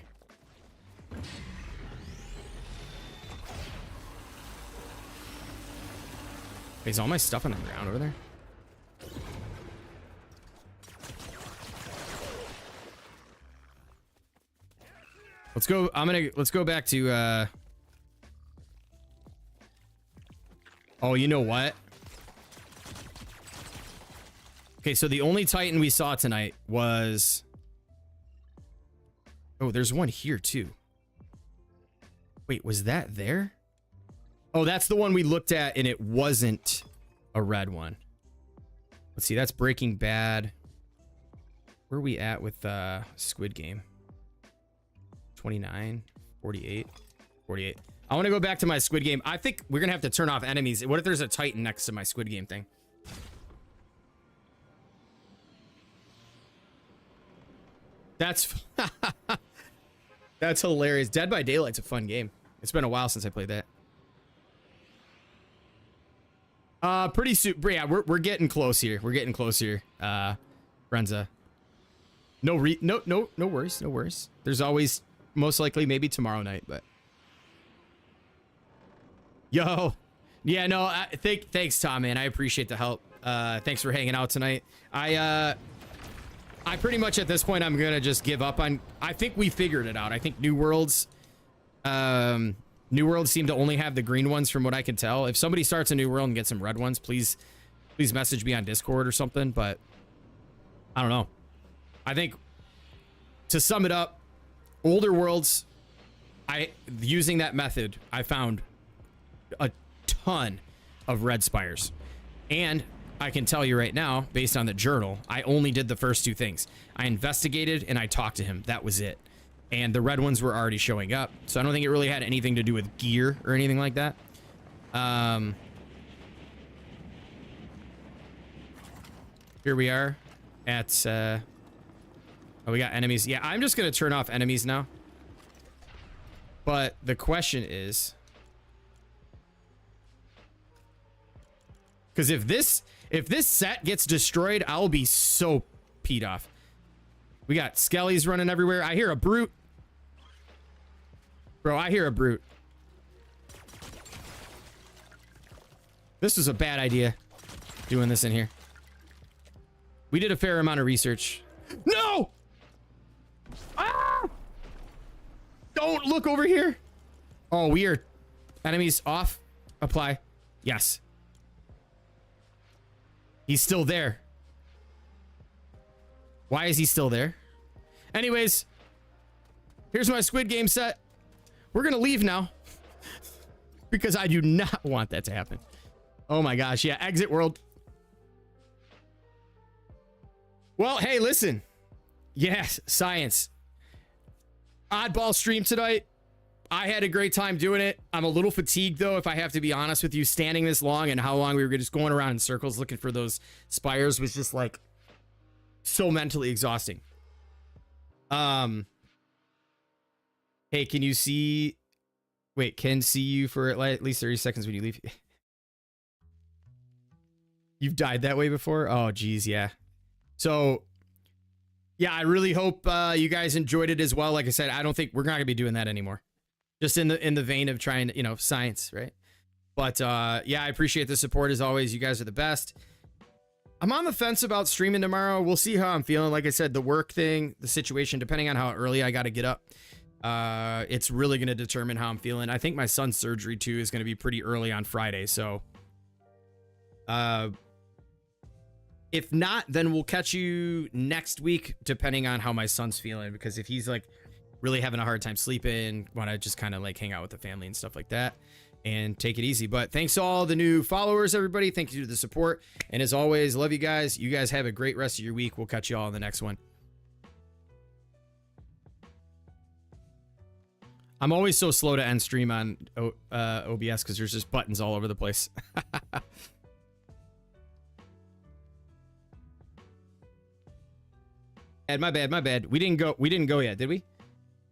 Is all my stuff on the ground over there? Let's go. Let's go back to oh, you know what? Okay, so the only Titan we saw tonight was, oh, there's one here too. Wait, was that there? Oh, that's the one we looked at and it wasn't a red one. Let's see, that's Breaking Bad. Where are we at with Squid Game? 29, 48, 48. I want to go back to my Squid Game. I think we're gonna have to turn off enemies. What if there's a Titan next to my Squid Game thing? That's that's hilarious. Dead by Daylight's a fun game. It's been a while since I played that. Pretty soon. Yeah, we're getting close here. We're getting close here. Renza. No worries. No worries. There's always most likely maybe tomorrow night, but. Yo. Yeah, no, thanks, Tom, man. I appreciate the help. Thanks for hanging out tonight. I pretty much at this point I'm gonna just give up on. I think we figured it out. I think New Worlds seem to only have the green ones from what I can tell. If somebody starts a new world and gets some red ones, please message me on Discord or something. But I don't know. I think to sum it up, older worlds, using that method, I found a ton of red spires. And I can tell you right now, based on the journal, I only did the first two things. I investigated and I talked to him. That was it. And the red ones were already showing up. So I don't think it really had anything to do with gear or anything like that. Here we are at, oh, we got enemies. Yeah, I'm just going to turn off enemies now. But the question is, because if this set gets destroyed, I'll be so peed off. We got skellies running everywhere. I hear a brute. Bro, I hear a brute. This is a bad idea, doing this in here. We did a fair amount of research. No! Ah! Don't look over here. Oh, weird. Enemies off. Apply. Yes. He's still there. Why is he still there? Anyways, here's my Squid Game set. We're gonna leave now because I do not want that to happen. Oh my gosh, yeah, exit world. Well, hey, listen. Yes, science. Oddball stream tonight. I had a great time doing it. I'm a little fatigued though, if I have to be honest with you. Standing this long and how long we were just going around in circles looking for those spires was just like so mentally exhausting. Hey, can you see? Wait, can see you for at least 30 seconds when you leave. You've died that way before? Oh, geez, yeah. So, yeah, I really hope you guys enjoyed it as well. Like I said, I don't think we're not gonna be doing that anymore. Just in the vein of trying, you know, science, right? But yeah, I appreciate the support as always. You guys are the best. I'm on the fence about streaming tomorrow. We'll see how I'm feeling. Like I said, the work thing, the situation, depending on how early I got to get up, it's really going to determine how I'm feeling. I think my son's surgery too is going to be pretty early on Friday. So if not, then we'll catch you next week, depending on how my son's feeling. Because if he's like really having a hard time sleeping, want to just kind of like hang out with the family and stuff like that and take it easy. But thanks to all the new followers, everybody. Thank you to the support. And as always, love you guys. You guys have a great rest of your week. We'll catch you all in the next one. I'm always so slow to end stream on OBS because there's just buttons all over the place. My bad. We didn't go yet, did we?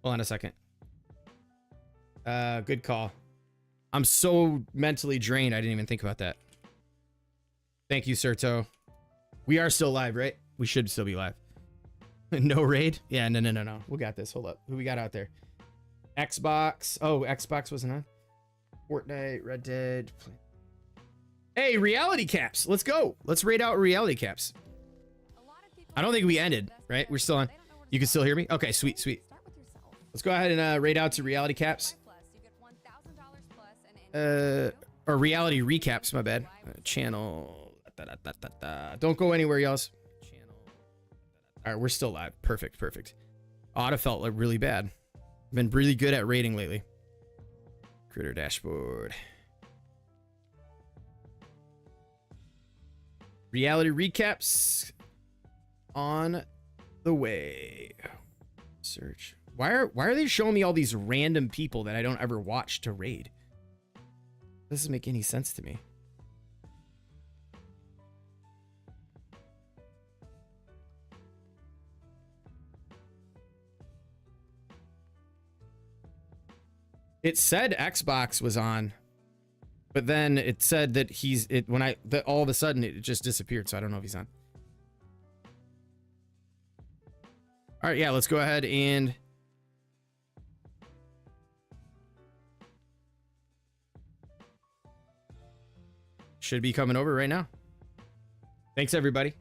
Hold on a second. Good call. I'm so mentally drained. I didn't even think about that. Thank you, Serto. We are still live, right? We should still be live. No raid? Yeah, no. We got this. Hold up. Who we got out there? Xbox. Oh, Xbox wasn't on. Fortnite, Red Dead. Hey, reality caps. Let's go. Let's raid out reality caps. I don't think we ended, right? We're still on. You can still hear me? Okay, sweet. Let's go ahead and raid out to reality caps. Or reality recaps, my bad. Channel. Don't go anywhere, y'all. All right, we're still live. Perfect. Auto felt like really bad. Been really good at rating lately. Critter dashboard. Reality recaps on the way. Search. Why are they showing me all these random people that I don't ever watch to raid? Doesn't make any sense to me. It said Xbox was on, but then it said that all of a sudden it just disappeared, so I don't know if he's on. All right, yeah, let's go ahead and should be coming over right now. Thanks, everybody.